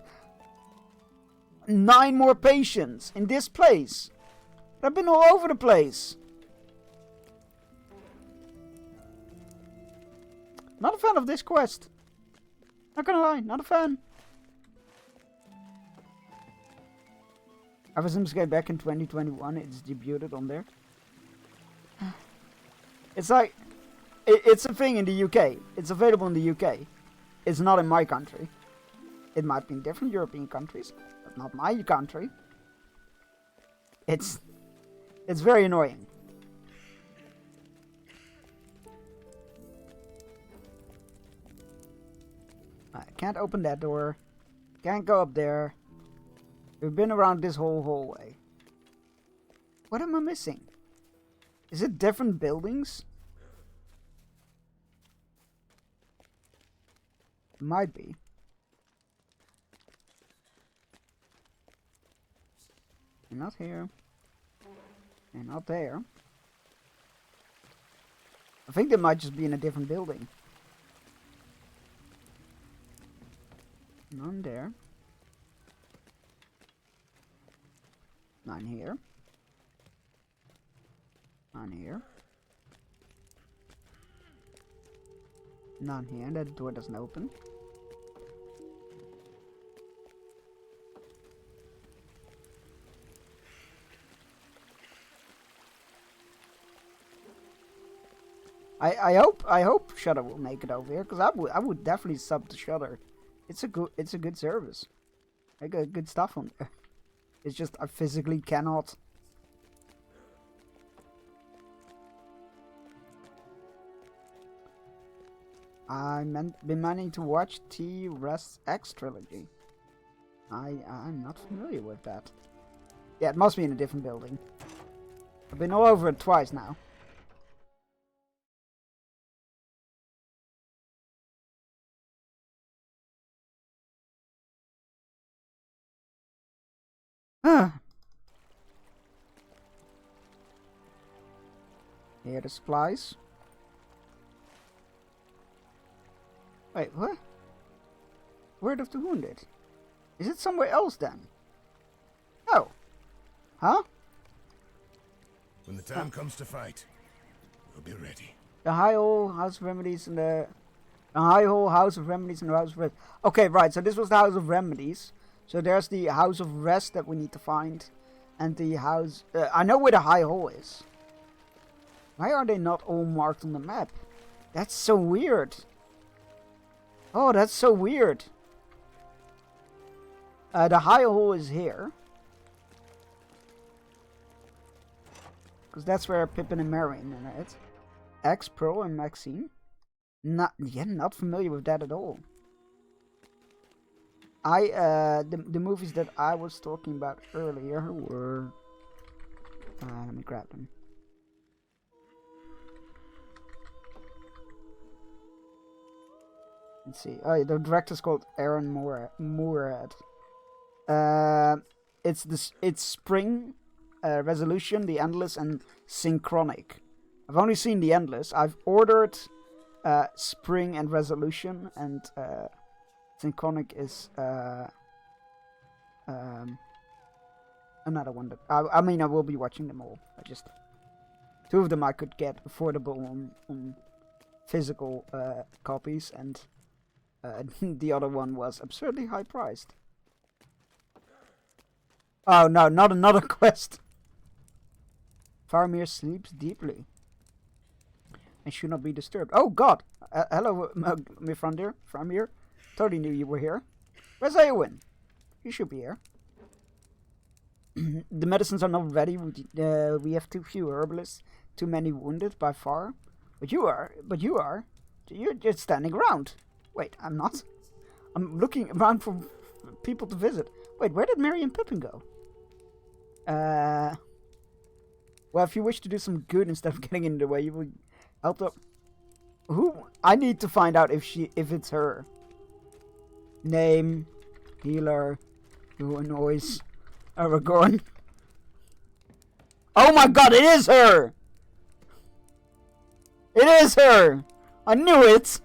9 more patients in this place. I've been all over the place. Not a fan of this quest. Not gonna lie, not a fan. Ever since it came back in 2021, it's debuted on there. It's like, it's a thing in the UK. It's available in the UK. It's not in my country. It might be in different European countries, but not my country. It's very annoying. I can't open that door. Can't go up there. We've been around this whole hallway. What am I missing? Is it different buildings? Might be. You're not here. You're not there. I think they might just be in a different building. None there. None here. None here. None here. That door doesn't open. I hope Shudder will make it over here, because I would definitely sub to Shudder. It's a good service. I got good stuff on there. It's just I physically cannot. Been meaning to watch T-Rex trilogy. I'm not familiar with that. Yeah, it must be in a different building. I've been all over it twice now. Here are the supplies. Wait, what? Word of the Wounded? Is it somewhere else then? Oh. Huh? When the time comes to fight, we'll be ready. The High Hall, House of Remedies, and the High Hall, House of Remedies, and the House of Rest. Okay, right, so this was the House of Remedies. So there's the House of Rest that we need to find. And the house... I know where the High Hall is. Why are they not all marked on the map? That's so weird. Oh, that's so weird. The High Hall is here. Because that's where Pippin and Marion are at. X, Pearl, and Maxine. Not familiar with that at all. The movies that I was talking about earlier were... let me grab them. Let's see. Oh, yeah, the director's called Aaron Moorhead. It's Spring, Resolution, The Endless, and Synchronic. I've only seen The Endless. I've ordered Spring and Resolution, and Synchronic is another one that I mean I will be watching them all. Two of them I could get affordable on physical copies, and the other one was absurdly high priced. Oh no, not another quest. Faramir sleeps deeply and should not be disturbed. Oh god! Hello, Mifrandir, Faramir. Totally knew you were here. Where's Eowyn? You should be here. The medicines are not ready. We have too few herbalists, too many wounded by far. But you are. You're just standing around. Wait, I'm not. I'm looking around for people to visit. Wait, where did Merry and Pippin go? Well, if you wish to do some good instead of getting in the way, you will help the... Who? I need to find out if it's her. Name, healer, who annoys Aragorn. Oh my god, it is her! It is her! I knew it!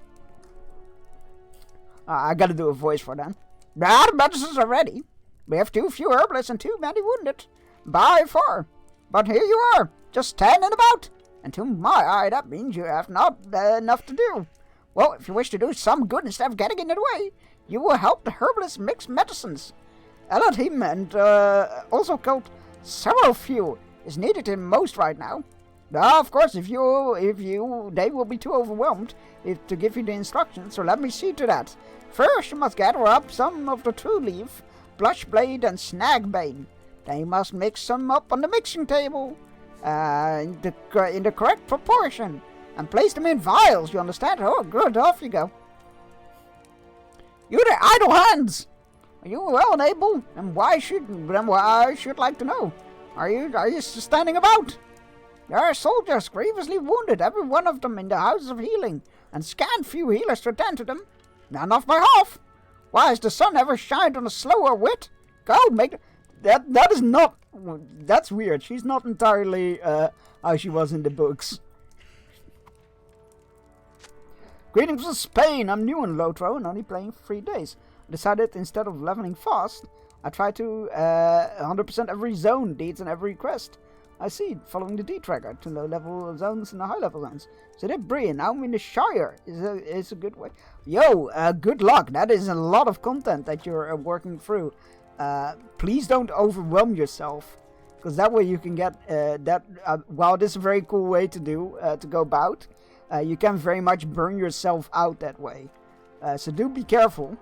I gotta do a voice for them. The medicines are ready. We have too few herbalists and too many wounded. By far. But here you are, just standing about. And to my eye, that means you have not enough to do. Well, if you wish to do some good instead of getting in the way, you will help the herbalists mix medicines. Elohim and also called Sorrowfew is needed in most right now. Now, of course, if you, they will be too overwhelmed to give you the instructions, so let me see to that. First, you must gather up some of the True Leaf, Blushblade, and Snagbane. Then you must mix some up on the mixing table, in the correct proportion, and place them in vials, you understand? Oh, good, off you go. You the idle hands! Are you well and able? And why should I should like to know? Are you standing about? There are soldiers grievously wounded, every one of them in the houses of healing, and scant few healers to attend to them. None of my half. Why has the sun ever shined on a slower wit? Go make that is not. That's weird. She's not entirely how she was in the books. Greetings from Spain. I'm new in Lotro and only playing for 3 days. I decided instead of leveling fast, I try to 100% every zone deeds and every quest. I see, following the D tracker to low-level zones and the high-level zones. So that Brian, now I'm in the Shire, is a good way. Yo, good luck. That is a lot of content that you're working through. Please don't overwhelm yourself, because that way you can get while this is a very cool way to go about, you can very much burn yourself out that way. So do be careful.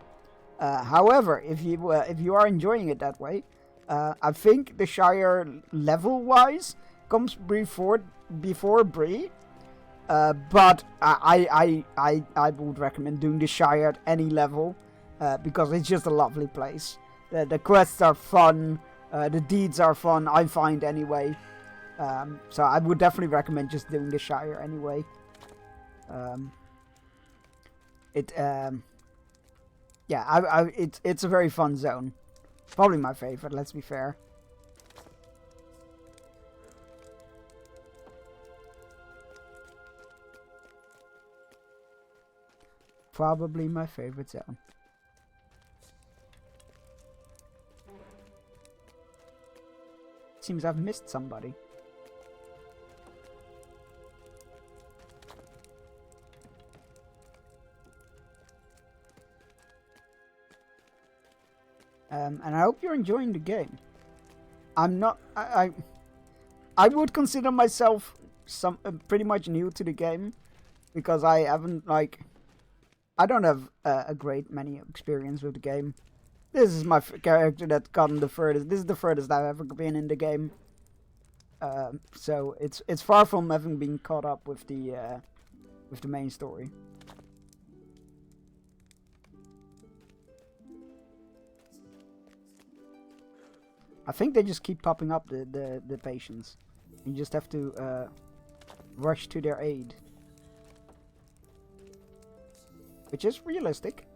However, if you are enjoying it that way, I think the Shire level-wise comes before Bree, but I would recommend doing the Shire at any level, because it's just a lovely place. The quests are fun, the deeds are fun, I find anyway. So I would definitely recommend just doing the Shire anyway. Yeah, it's a very fun zone. Probably my favorite, let's be fair. Probably my favorite zone. Seems I've missed somebody. And I hope you're enjoying the game. I'm not. I would consider myself pretty much new to the game, because I haven't I don't have a great many experience with the game. This is my character that's gotten the furthest. This is the furthest I've ever been in the game. So it's far from having been caught up with the main story. I think they just keep popping up, the patients. You just have to rush to their aid. Which is realistic.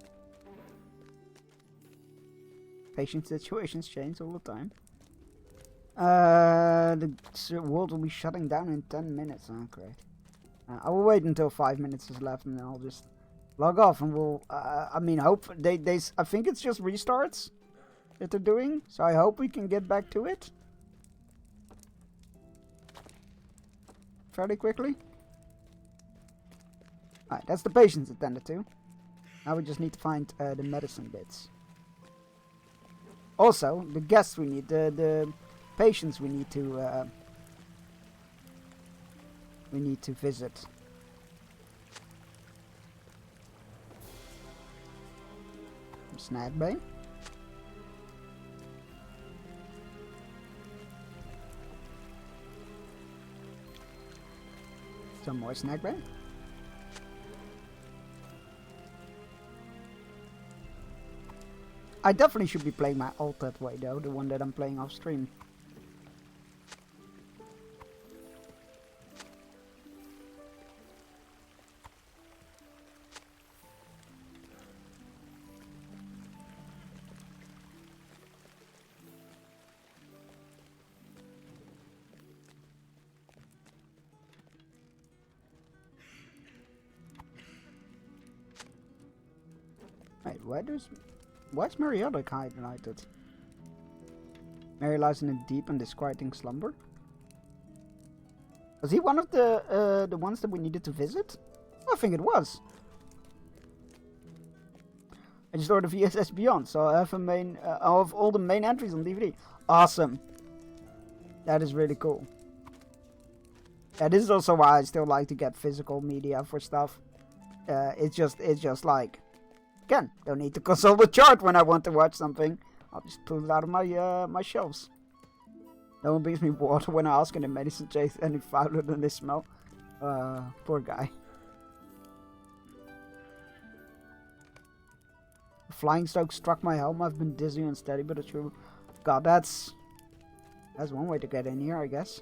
Patient situations change all the time. The world will be shutting down in 10 minutes. Oh, great. I will wait until 5 minutes is left, and then I'll just log off, and we'll... I mean, hope I think it's just restarts that they're doing, so I hope we can get back to it fairly quickly. Alright, that's the patients attended to. Now we just need to find the medicine bits. Also, the guests we need, the patients we need to visit. Snack bay. Some more snack bay. I definitely should be playing my alt that way though, the one that I'm playing off stream. Wait, why is Marietta highlighted? Mary lies in a deep and disquieting slumber. Was he one of the ones that we needed to visit? I think it was. I just ordered VSS Beyond, so I have a main of all the main entries on DVD. Awesome. That is really cool. Yeah, this is also why I still like to get physical media for stuff. It's just like, again, don't need to consult the chart when I want to watch something. I'll just pull it out of my my shelves. No one brings me water when I ask in the medicine chase any fouler than they smell. Poor guy. A flying stroke struck my helm. I've been dizzy and steady, but it's true. God, that's one way to get in here, I guess.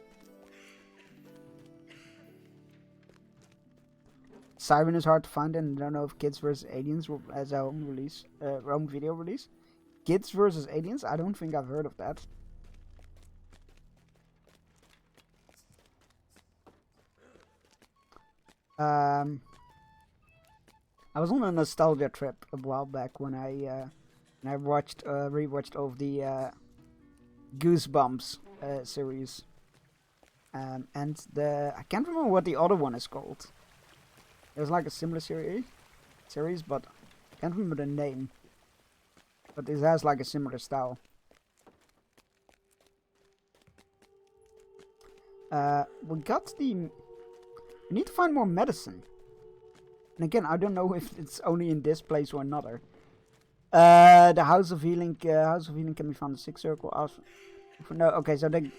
Siren is hard to find, and I don't know if Kids vs Aliens as a home release, home video release. Kids vs Aliens? I don't think I've heard of that. I was on a nostalgia trip a while back when I rewatched all of the Goosebumps series, and I can't remember what the other one is called. It was like a similar series, but I can't remember the name. But this has like a similar style. We need to find more medicine. And again, I don't know if it's only in this place or another. The House of Healing can be found in 6th Circle. No, okay, so they...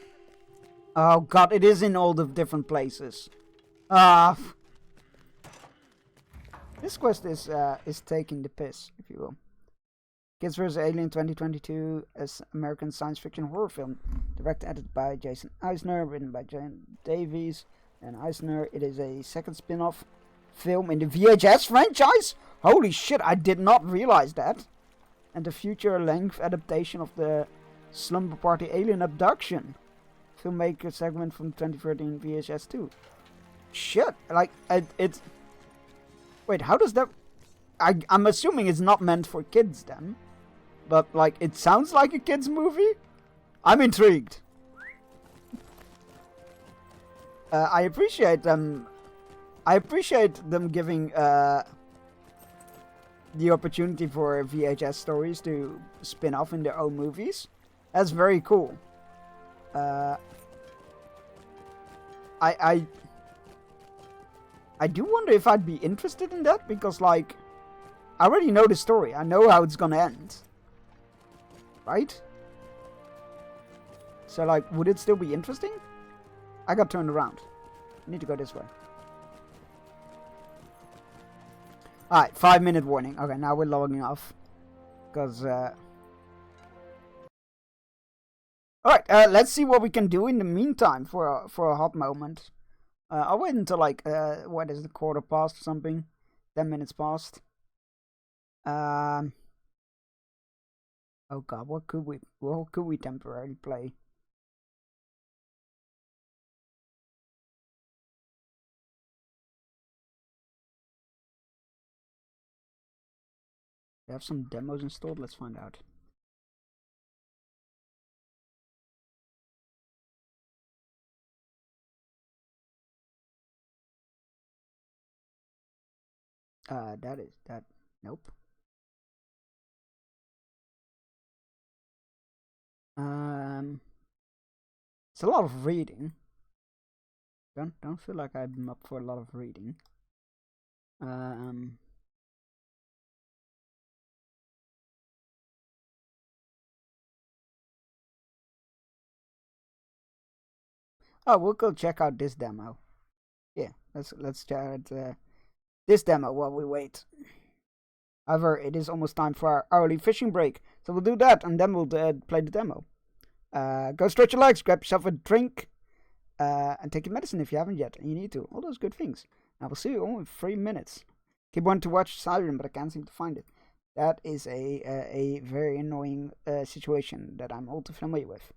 Oh god, it is in all the different places. This quest is taking the piss, if you will. Kids vs. Alien 2022 is American science fiction horror film. Directed and edited by Jason Eisner, written by Jan Davies and Eisner. It is a second spin-off film in the VHS franchise? Holy shit, I did not realize that. And a future-length adaptation of the Slumber Party Alien Abduction filmmaker segment from 2013 VHS 2. Shit, like, it's... Wait, how does that... I'm assuming it's not meant for kids then. But, like, it sounds like a kid's movie? I'm intrigued. I appreciate them... giving the opportunity for VHS stories to spin off in their own movies. That's very cool. I do wonder if I'd be interested in that, because, like, I already know the story. I know how it's gonna end. Right? So, like, would it still be interesting? I got turned around. I need to go this way. Alright, 5-minute warning. Okay, now we're logging off. Because, Alright, let's see what we can do in the meantime for a hot moment. I'll wait until, like, what is the 1/4 or something? 10 minutes past. Oh god, what could we temporarily play? We have some demos installed, let's find out. That is that. Nope. It's a lot of reading. Don't feel like I'm up for a lot of reading. Oh, we'll go check out this demo. Yeah, let's check out this demo while we wait. However, it is almost time for our hourly fishing break, so we'll do that and then we'll play the demo. Go stretch your legs, grab yourself a drink, and take your medicine if you haven't yet, and you need to. All those good things. Now we'll see you all in 3 minutes. Keep wanting to watch Siren, but I can't seem to find it. That is a very annoying situation that I'm all too familiar with.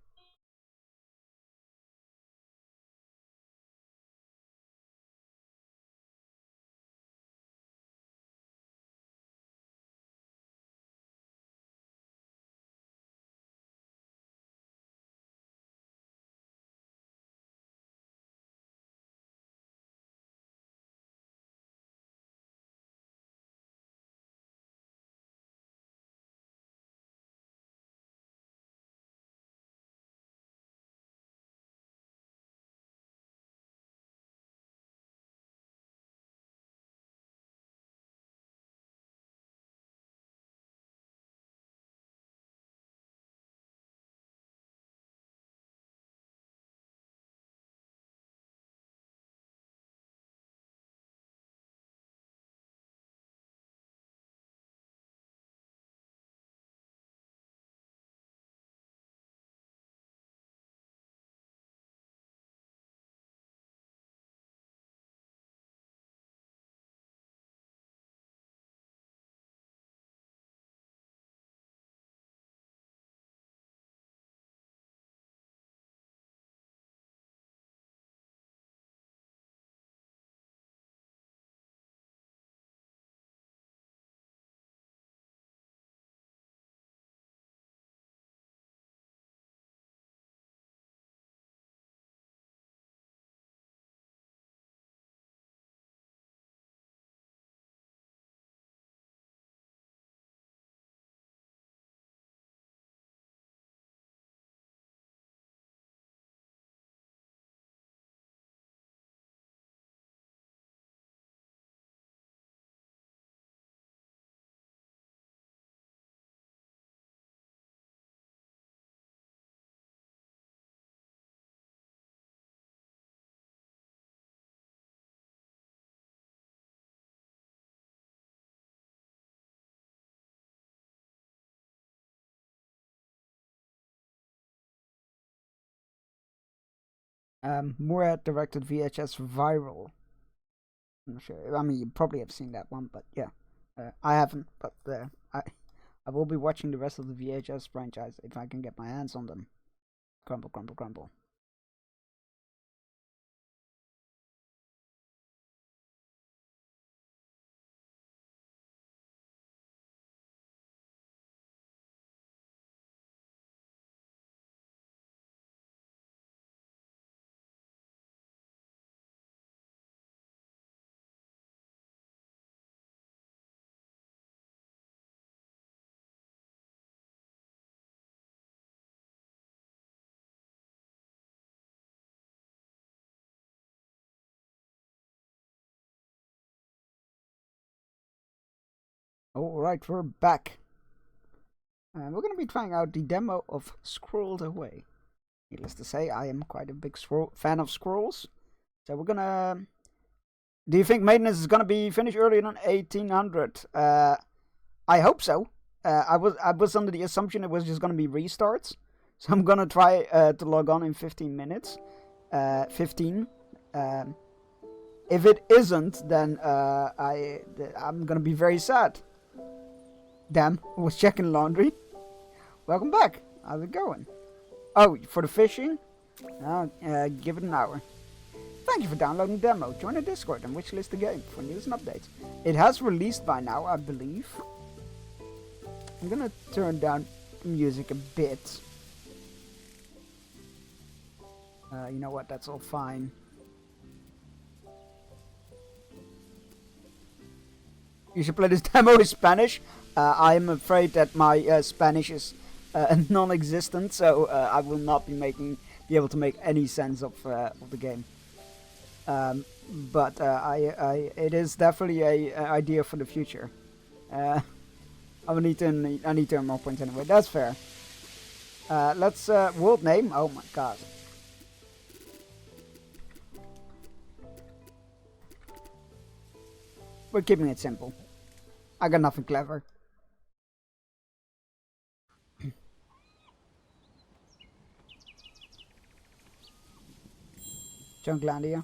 Murat directed VHS Viral. I'm not sure. I mean, you probably have seen that one, but yeah, I haven't. But I will be watching the rest of the VHS franchise if I can get my hands on them. Crumble, crumble, crumble. Alright, we're back. And we're going to be trying out the demo of Scrolled Away. Needless to say, I am quite a big fan of scrolls. So we're going to... Do you think maintenance is going to be finished earlier than 1800? I hope so. I was under the assumption it was just going to be restarts. So I'm going to try to log on in 15 minutes. 15. If it isn't, then I'm going to be very sad. Damn, I was checking laundry. Welcome back. How's it going? Oh, for the fishing? Give it an hour. Thank you for downloading the demo. Join the Discord and wishlist the game for news and updates. It has released by now, I believe. I'm gonna turn down the music a bit. You know what? That's all fine. You should play this demo in Spanish. I'm afraid that my Spanish is non-existent, so I will not be able to make any sense of the game. But it is definitely a idea for the future. I need to earn more points anyway. That's fair. Let's world name. Oh my god. We're keeping it simple. I got nothing clever. Junklandia.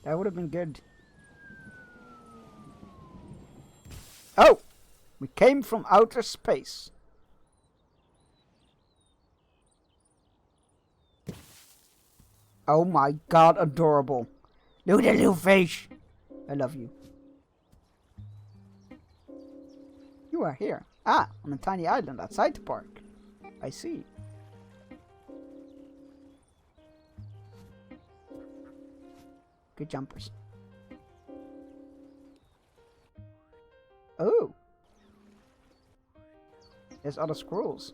That would have been good. Oh! We came from outer space. Oh my god, adorable. Look at that little face. I love you. You are here. Ah, on a tiny island outside the park. I see. Good jumpers. Oh. There's other squirrels.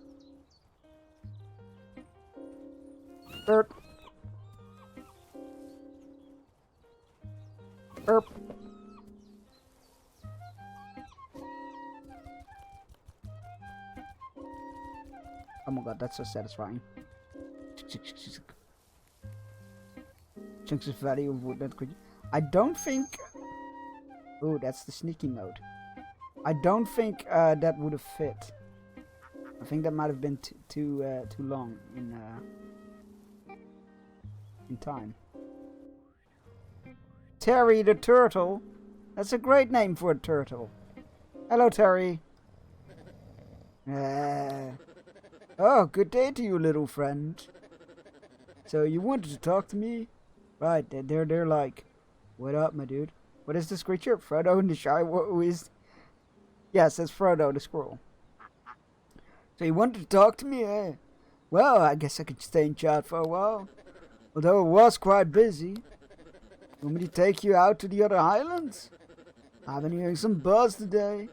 Erp. Erp. Oh my god, that's so satisfying. Chunks of value of wood that could. I don't think. Oh, that's the sneaking mode. I don't think that would have fit. I think that might have been too long in time. Terry the turtle. That's a great name for a turtle. Hello, Terry. Oh, good day to you, little friend. So you wanted to talk to me? Right, they're like, what up, my dude? What is this creature? Frodo in the Shire? Who is? Yes, that's Frodo the squirrel. So you wanted to talk to me, eh? Well, I guess I could stay in chat for a while. Although it was quite busy. Want me to take you out to the other islands? I've been hearing some buzz today.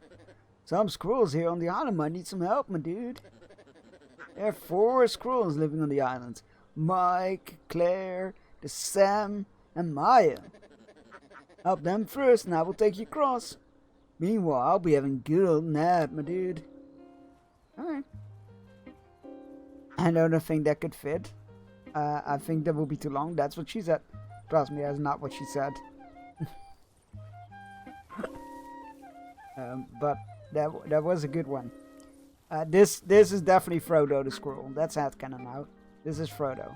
Some squirrels here on the island might need some help, my dude. There are 4 squirrels living on the island. Mike, Claire, the Sam, and Maya. Help them first and I will take you across. Meanwhile, I'll be having a good old nap, my dude. Alright. I don't think that could fit. I think that will be too long. That's what she said. Trust me, that's not what she said. But that was a good one. This is definitely Frodo the squirrel. That's headcanon now. This is Frodo.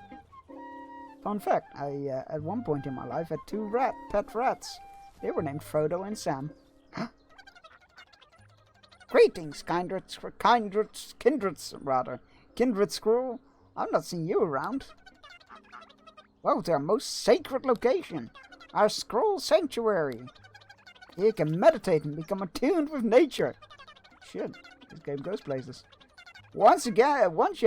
Fun fact, I at one point in my life had 2 pet rats. They were named Frodo and Sam. Greetings, kindred squirrel. I've not seen you around. Well, to our most sacred location, our scroll sanctuary. Here you can meditate and become attuned with nature. Shit, this game goes places. Once you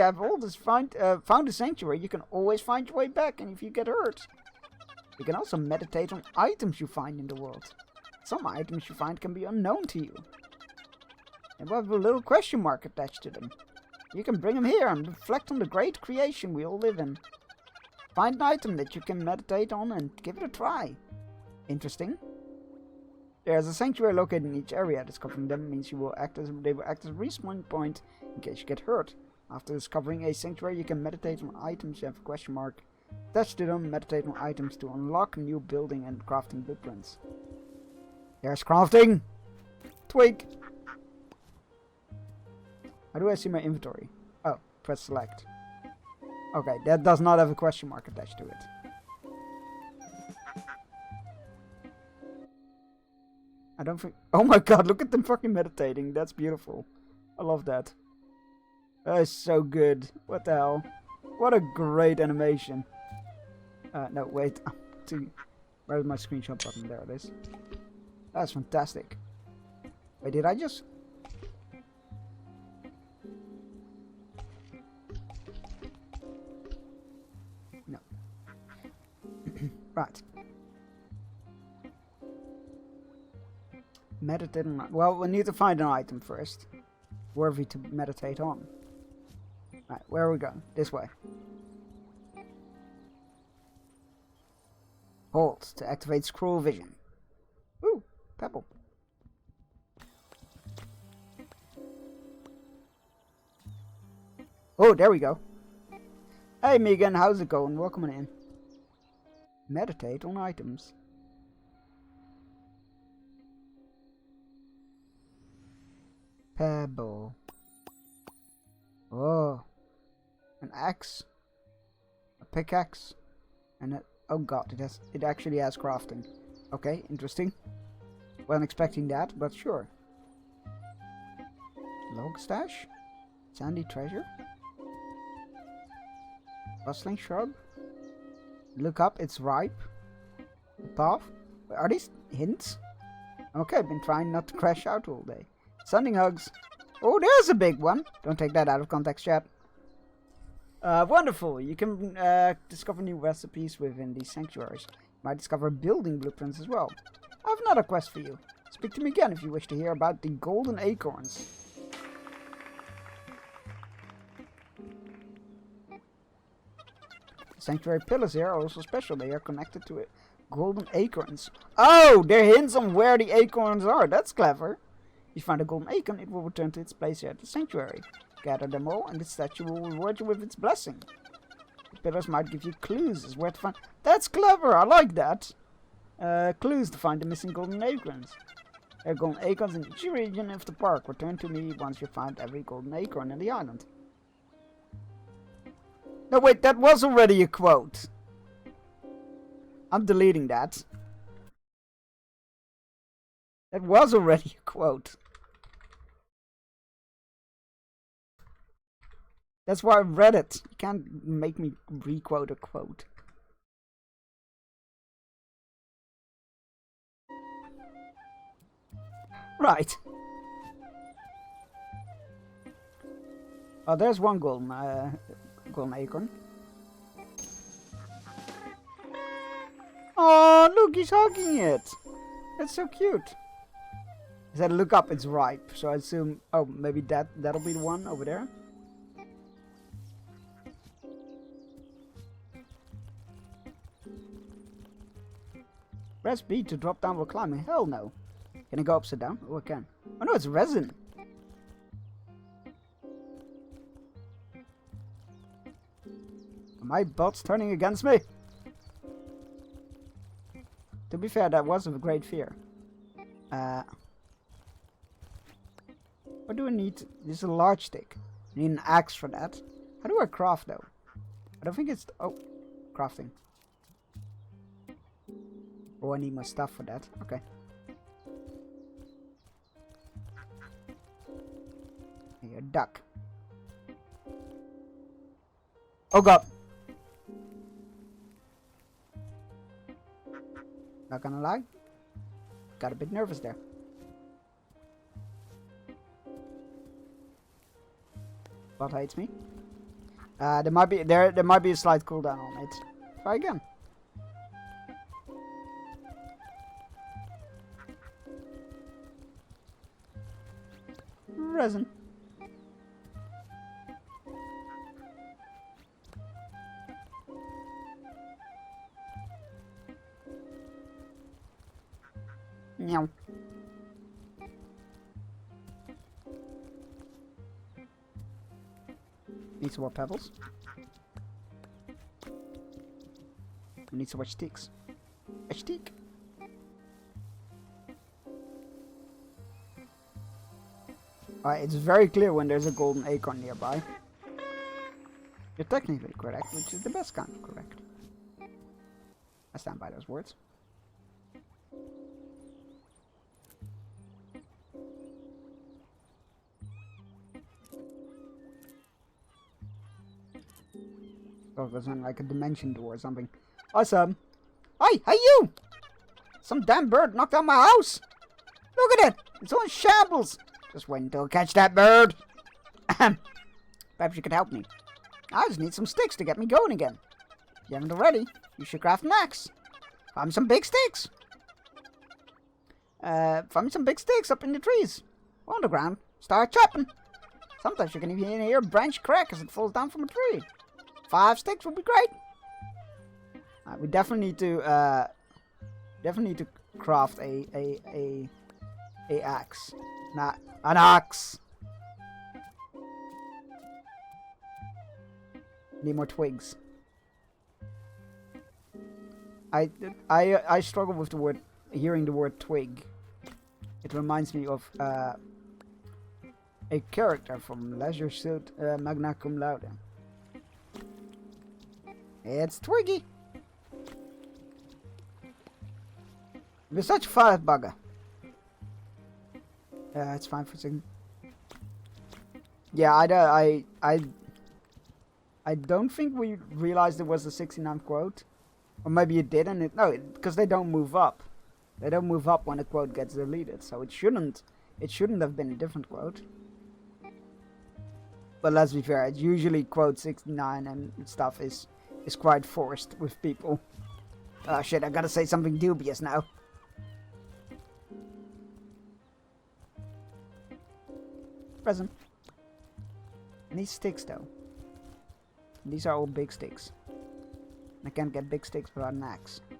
have all this found a sanctuary, you can always find your way back, and if you get hurt, you can also meditate on items you find in the world. Some items you find can be unknown to you. And will have a little question mark attached to them. You can bring them here and reflect on the great creation we all live in. Find an item that you can meditate on and give it a try. Interesting. There's a sanctuary located in each area. Discovering them means they will act as a respawn point in case you get hurt. After discovering a sanctuary, you can meditate on items you have a question mark attached to them. Meditate on items to unlock new building and crafting blueprints. There's crafting! Twig! How do I see my inventory? Oh, press select. Okay, that does not have a question mark attached to it. I don't think... Oh my god, look at them fucking meditating. That's beautiful. I love that. That is so good. What the hell? What a great animation. No, wait. Where's my screenshot button? There it is. That's fantastic. Wait, did I just... No. Right. Meditate on... Well, we need to find an item first. Worthy to meditate on. Right, where are we going? This way. Hold to activate scroll vision. Ooh, pebble. Oh, there we go. Hey Megan, how's it going? Welcome in. Meditate on items. Pebble. Oh. An axe. A pickaxe. And a... Oh god, it actually has crafting. Okay, interesting. Wasn't expecting that, but sure. Log stash? Sandy treasure? Rustling shrub? Look up, it's ripe. Path? Are these hints? Okay, I've been trying not to crash out all day. Sending hugs. Oh, there's a big one. Don't take that out of context, chat. Wonderful. You can discover new recipes within these sanctuaries. You might discover building blueprints as well. I have another quest for you. Speak to me again if you wish to hear about the golden acorns. The sanctuary pillars here are also special. They are connected to golden acorns. Oh, they're hints on where the acorns are. That's clever. If you find a golden acorn, it will return to its place here at the sanctuary. Gather them all, and the statue will reward you with its blessing. The pillars might give you clues as where to find... That's clever! I like that! Clues to find the missing golden acorns. There are golden acorns in each region of the park. Return to me once you find every golden acorn in the island. No, wait, that was already a quote. I'm deleting that. That was already a quote. That's why I read it. You can't make me re-quote a quote. Right. Oh, there's one golden acorn. Oh, look, he's hugging it. That's so cute. He said, look up, it's ripe. So I assume, oh, maybe that'll be the one over there. Press B to drop down while climbing. Hell no. Can I go upside down? Oh, I can. Oh no, it's resin. My bot's turning against me. To be fair, that was a great fear. What do I need? This is a large stick. I need an axe for that. How do I craft though? I don't think it's... Oh, crafting. Oh, I need my stuff for that. Okay. Here, duck. Oh god. Not gonna lie. Got a bit nervous there. Bot hates me. There might be a slight cooldown on it. Try again. Resin. Meow. Need some more pebbles. We need some more sticks. A stick. Alright, it's very clear when there's a golden acorn nearby. You're technically correct, which is the best kind of correct. I stand by those words. Oh, there's like a dimension door or something. Awesome. Hey, you! Some damn bird knocked down my house! Look at it! It's all in shambles! Just wait until I catch that bird. Perhaps you could help me. I just need some sticks to get me going again. If you haven't already, you should craft an axe. Find some big sticks. Find some big sticks up in the trees. On the ground. Start chopping. Sometimes you can even hear a branch crack as it falls down from a tree. 5 sticks would be great. We definitely need to craft a axe. Not an axe. Need more twigs. I struggle with hearing the word twig. It reminds me of a character from Leisure Suit Magna Cum Laude. It's Twiggy. You're such a fat bugger. It's fine for a second. Yeah, I don't think we realized it was the 69th quote. Or maybe it didn't. No, because they don't move up. They don't move up when a quote gets deleted. So it shouldn't have been a different quote. But let's be fair, usually quote 69 and stuff is quite forced with people. Oh shit, I gotta say something dubious now. Present. I need sticks though. These are all big sticks. I can't get big sticks without an axe. To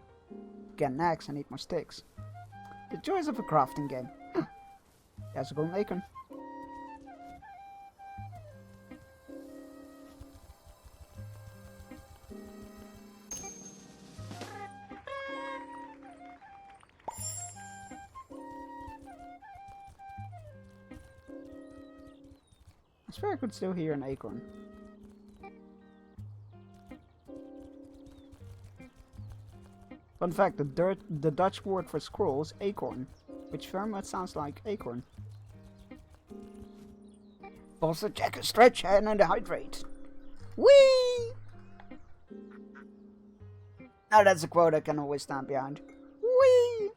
get an axe, I need more sticks. The joys of a crafting game. There's a golden acorn. I swear I could still hear an acorn. Fun fact, the Dutch word for scroll is acorn, which very much sounds like acorn. Also check a stretch and hydrate. Whee! Now that's a quote I can always stand behind. Whee!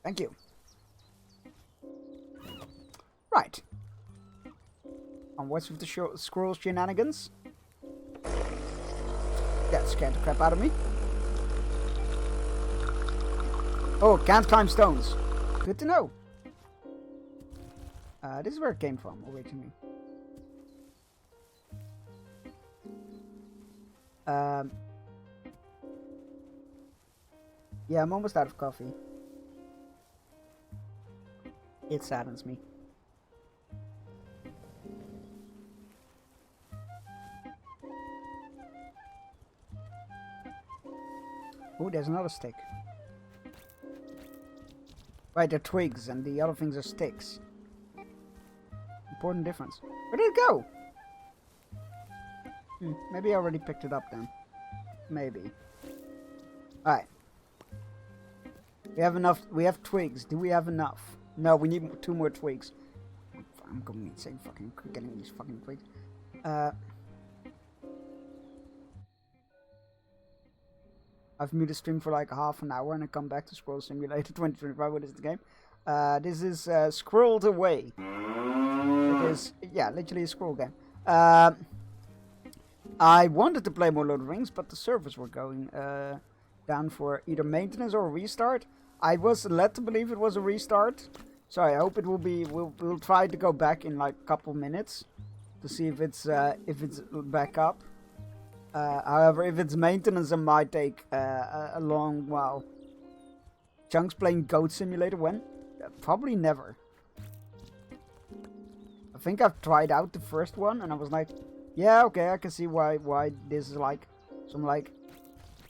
Thank you. Right. Onwards with the scroll shenanigans. That scared the crap out of me. Oh, can't climb stones. Good to know. This is where it came from, originally. Yeah, I'm almost out of coffee. It saddens me. Oh, there's another stick. Right, they're twigs and the other things are sticks. Important difference. Where did it go? Maybe I already picked it up then. Maybe. Alright. We have enough. We have twigs. Do we have enough? No, we need 2 more twigs. I'm going insane fucking getting these fucking twigs. I've muted stream for like half an hour and I come back to Scroll Simulator 2025. What is the game? This is Scrolled Away. It is, yeah, literally a scroll game. I wanted to play more Lord of the Rings, but the servers were going down for either maintenance or a restart. I was led to believe it was a restart, so I hope it will be. We'll try to go back in like a couple minutes to see if it's back up. However, if it's maintenance, it might take a long while. Chunks playing Goat Simulator when? Probably never. I think I've tried out the first one and I was like, yeah, okay, I can see why this is like some like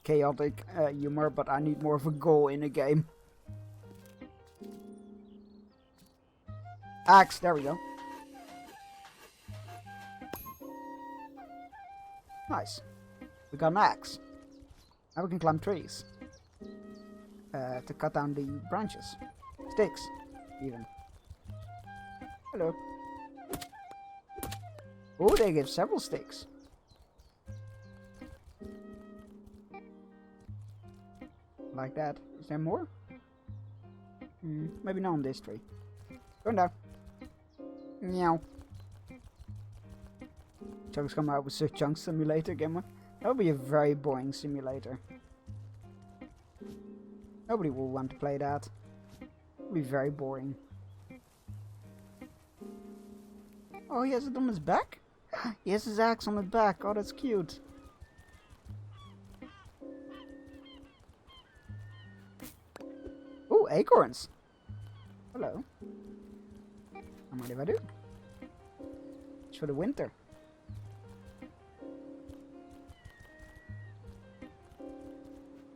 chaotic humor, but I need more of a goal in a game. Axe, there we go. Nice. We got an axe. Now we can climb trees. To cut down the branches. Sticks, even. Hello. Oh, they give several sticks. Like that. Is there more? Maybe not on this tree. Going down. Meow. Chunks come out with Sir Chunks Simulator again. That would be a very boring simulator. Nobody will want to play that. It'll be very boring. Oh, he has it on his back? He has his axe on his back. Oh, that's cute. Oh, acorns. Hello. And what do I do? It's for the winter.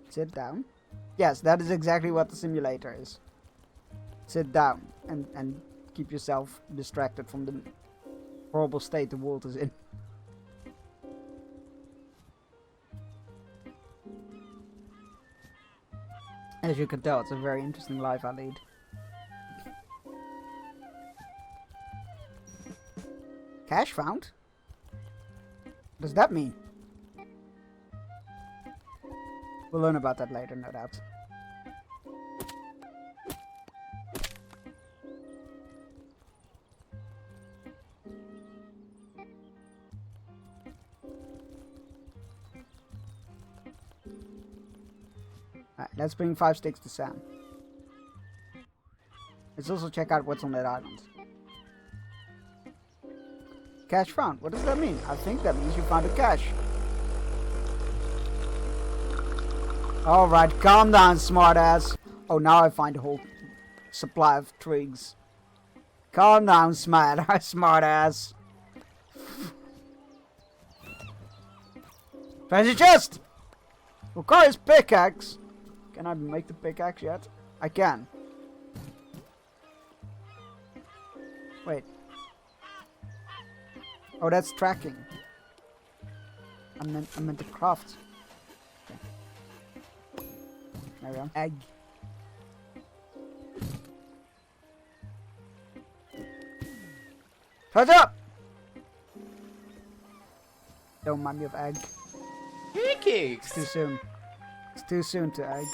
Sit down. Yes, that is exactly what the simulator is. Sit down and keep yourself distracted from the horrible state the world is in. As you can tell, it's a very interesting life I lead. Cash found? What does that mean? We'll learn about that later, no doubt. Alright, let's bring 5 sticks to Sam. Let's also check out what's on that island. Cash found. What does that mean? I think that means you found a cache. Alright, calm down, smartass. Oh, now I find a whole supply of twigs. Calm down, smartass. Treasure chest! Requires pickaxe. Can I make the pickaxe yet? I can. Wait. Oh, that's tracking. I meant to craft. Okay. There we go. Egg. Shut up! Don't mind me of egg. Pancakes! It's too soon. It's too soon to egg.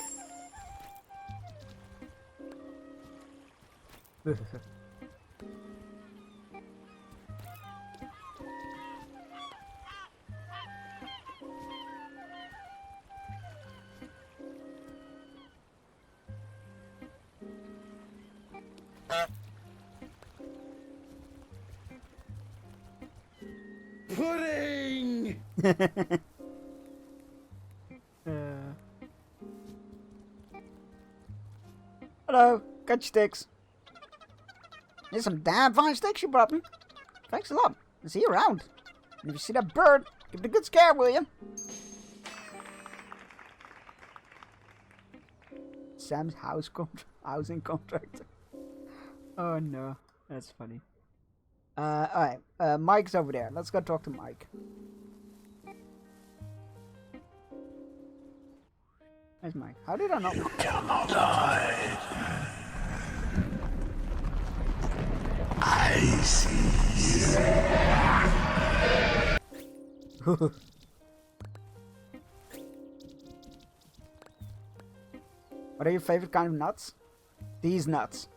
Pudding! Hello, got your sticks. There's some damn fine sticks you brought me. Thanks a lot. I'll see you around. And if you see that bird, give it a good scare, will you? Sam's housing contractor. Oh no, that's funny. Alright, Mike's over there. Let's go talk to Mike. Where's Mike? How did I not? You cannot hide. I see you. What are your favorite kind of nuts? These nuts.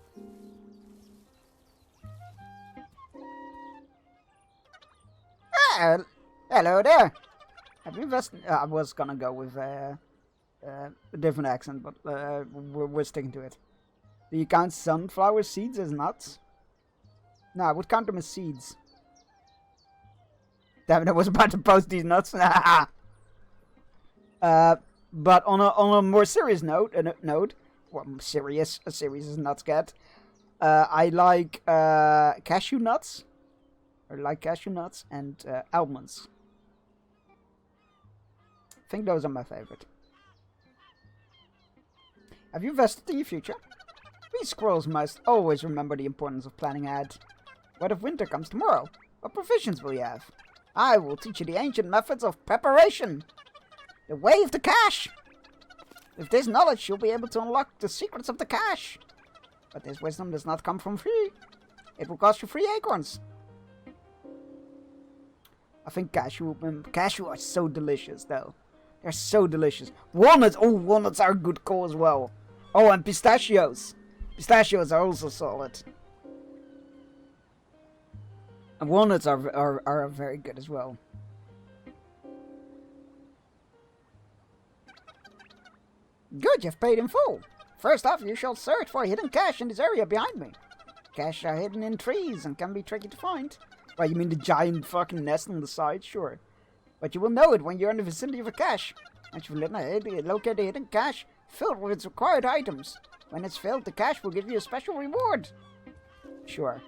Hello there. Have you invested? I was gonna go with a different accent, but we're sticking to it. Do you count sunflower seeds as nuts? No, I would count them as seeds. Damn it, I was about to post these nuts. But on a more serious note, well, serious, as serious as nuts get, I like cashew nuts. I like cashew nuts and almonds. I think those are my favorite. Have you invested in your future? We squirrels must always remember the importance of planning ahead. What if winter comes tomorrow? What provisions will you have? I will teach you the ancient methods of preparation. The way of the cache. With this knowledge, you'll be able to unlock the secrets of the cache. But this wisdom does not come from free. It will cost you 3 acorns. I think cashew are so delicious, though. They're so delicious. Walnuts, oh, walnuts are a good call as well. Oh, and pistachios. Pistachios are also solid. And walnuts are very good as well. Good, you've paid in full. First off, you shall search for hidden cache in this area behind me. Caches are hidden in trees and can be tricky to find. Well, you mean the giant fucking nest on the side? Sure. But you will know it when you're in the vicinity of a cache. Once you've locate a hidden cache filled with its required items. When it's filled, the cache will give you a special reward. Sure.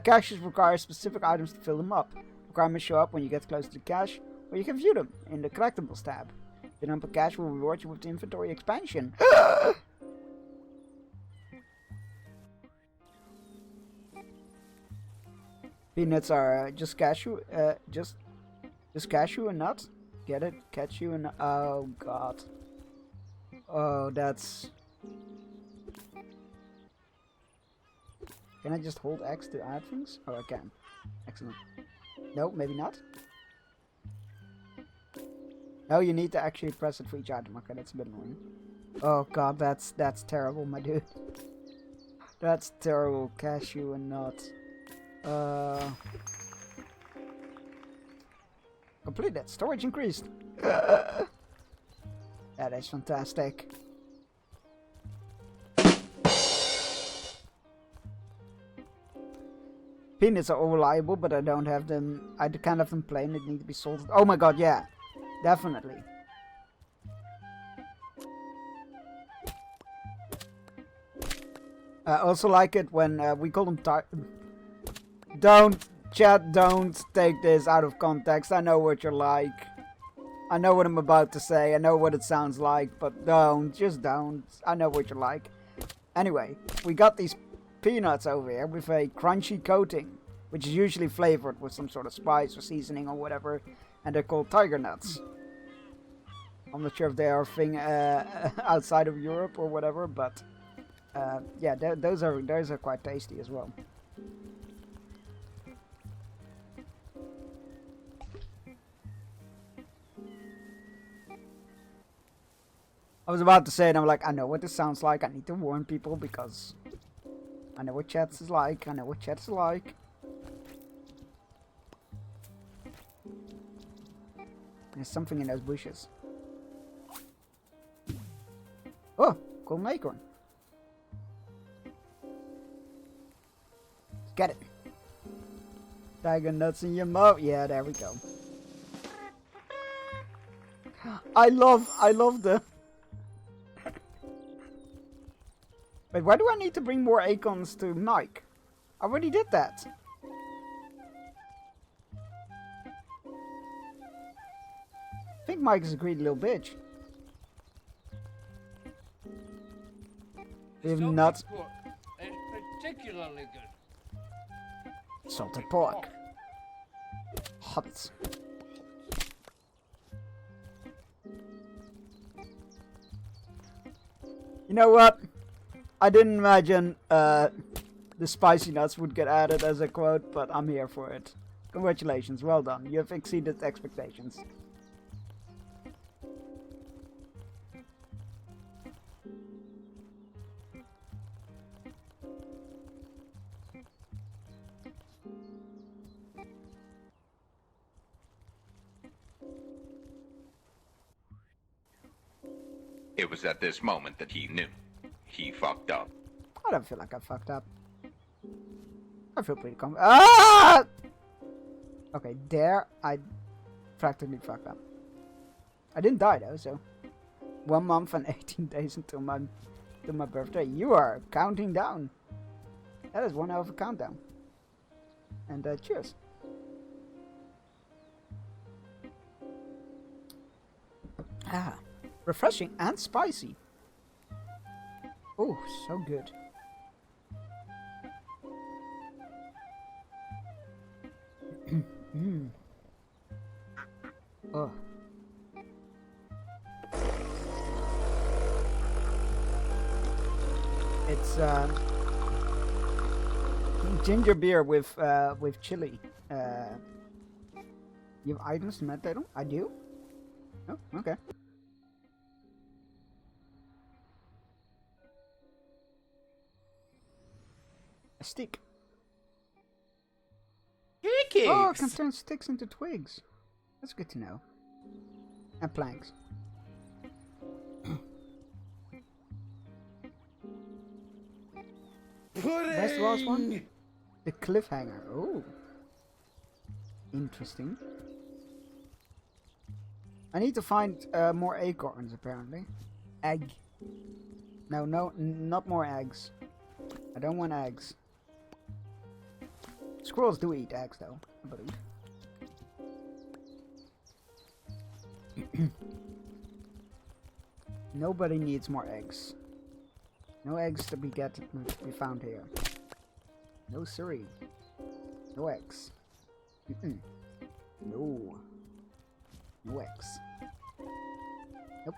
Caches require specific items to fill them up. Requirements show up when you get close to the cache, or you can view them in the Collectibles tab. The number cache will reward you with the inventory expansion. Peanuts are just cashew, just cashew and nuts. Get it? Cashew and oh god. Oh, that's. Can I just hold X to add things? Oh, I can. Excellent. No, maybe not. No, you need to actually press it for each item. Okay, that's a bit annoying. Oh god, that's terrible, my dude. That's terrible. Cashew and nuts. Completed. Storage increased. That is fantastic. Peanuts are all reliable, but I don't have them. I can't have them plain. They need to be salted. Oh my god, yeah. Definitely. I also like it when we call them Don't, chat, don't take this out of context. I know what you're like. I know what I'm about to say. I know what it sounds like, but don't. Just don't. I know what you're like. Anyway, we got these peanuts over here with a crunchy coating, which is usually flavored with some sort of spice or seasoning or whatever, and they're called tiger nuts. I'm not sure if they are a thing outside of Europe or whatever, but yeah, those are quite tasty as well. I was about to say it, I'm like, I know what this sounds like. I need to warn people because I know what chat is like. I know what chat is like. There's something in those bushes. Oh, golden acorn. Get it. Tiger nuts in your mouth. Yeah, there we go. I love the... Wait, why do I need to bring more acorns to Mike? I already did that. I think Mike is a greedy little bitch. If not... It's particularly good. Salted pork. Hobbits. You know what? I didn't imagine the spicy nuts would get added as a quote, but I'm here for it. Congratulations, well done. You have exceeded expectations. It was at this moment that he knew. He fucked up. I don't feel like I fucked up. I feel pretty confident. Ah! Okay, there I practically fucked up. I didn't die though, so 1 month and 18 days until my birthday. You are counting down. That is one hell of a countdown. And cheers. Ah, refreshing and spicy. Oh, so good. Oh. It's ginger beer with chili. You have items to meditate on? I do? Oh, okay. A stick. Kicks. Oh, it can turn sticks into twigs. That's good to know. And planks. That's the last one? The cliffhanger. Oh. Interesting. I need to find more acorns, apparently. Egg. No, not more eggs. I don't want eggs. Squirrels do eat eggs, though, I believe. Nobody needs more eggs. No eggs to be found here. No siree. No eggs. No. No eggs. Nope.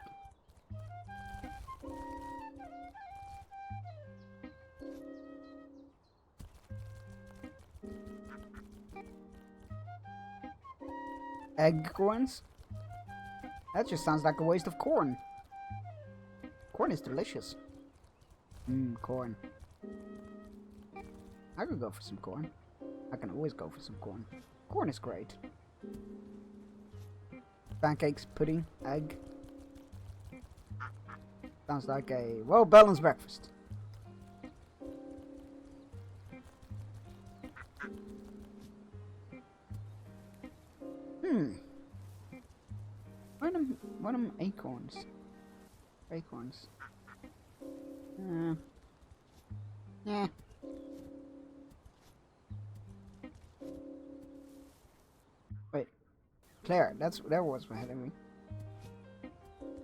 Eggcorns? That just sounds like a waste of corn. Corn is delicious. Corn. I could go for some corn. I can always go for some corn. Corn is great. Pancakes, pudding, egg. Sounds like a well-balanced breakfast. What are them acorns? Acorns. Yeah. Wait. Claire, that was ahead of me.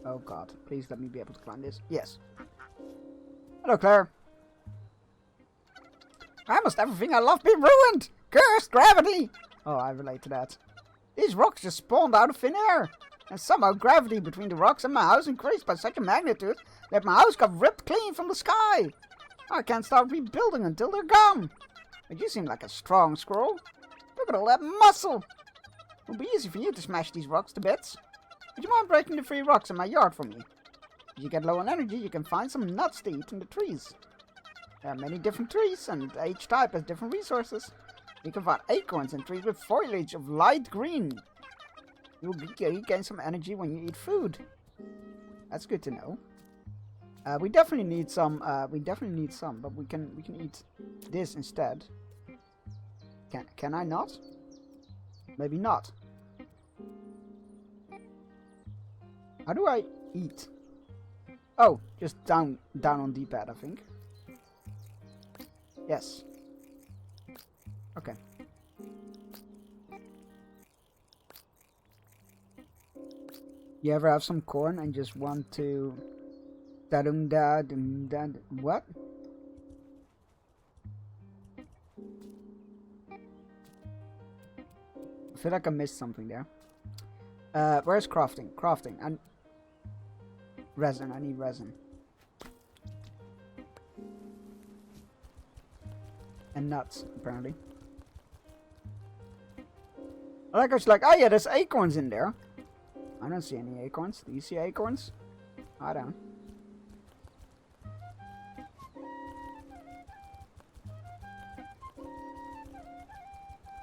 Oh god, please let me be able to climb this. Yes. Hello, Claire. Why must everything I love be ruined? Cursed gravity! Oh, I relate to that. These rocks just spawned out of thin air. And somehow gravity between the rocks and my house increased by such a magnitude that my house got ripped clean from the sky. I can't start rebuilding until they're gone. But you seem like a strong squirrel. Look at all that muscle. It'll be easy for you to smash these rocks to bits. Would you mind breaking the 3 rocks in my yard for me? If you get low on energy, you can find some nuts to eat in the trees. There are many different trees, and each type has different resources. You can find acorns in trees with foliage of light green. You gain some energy when you eat food. That's good to know. We definitely need some. But we can eat this instead. Can I not? Maybe not. How do I eat? Oh, just down on D-pad, I think. Yes. Okay. You ever have some corn and just want to what? I feel like I missed something there. Where's crafting? Crafting. And resin. I need resin. And nuts, apparently. I was like, oh yeah, there's acorns in there. I don't see any acorns. Do you see acorns? I don't.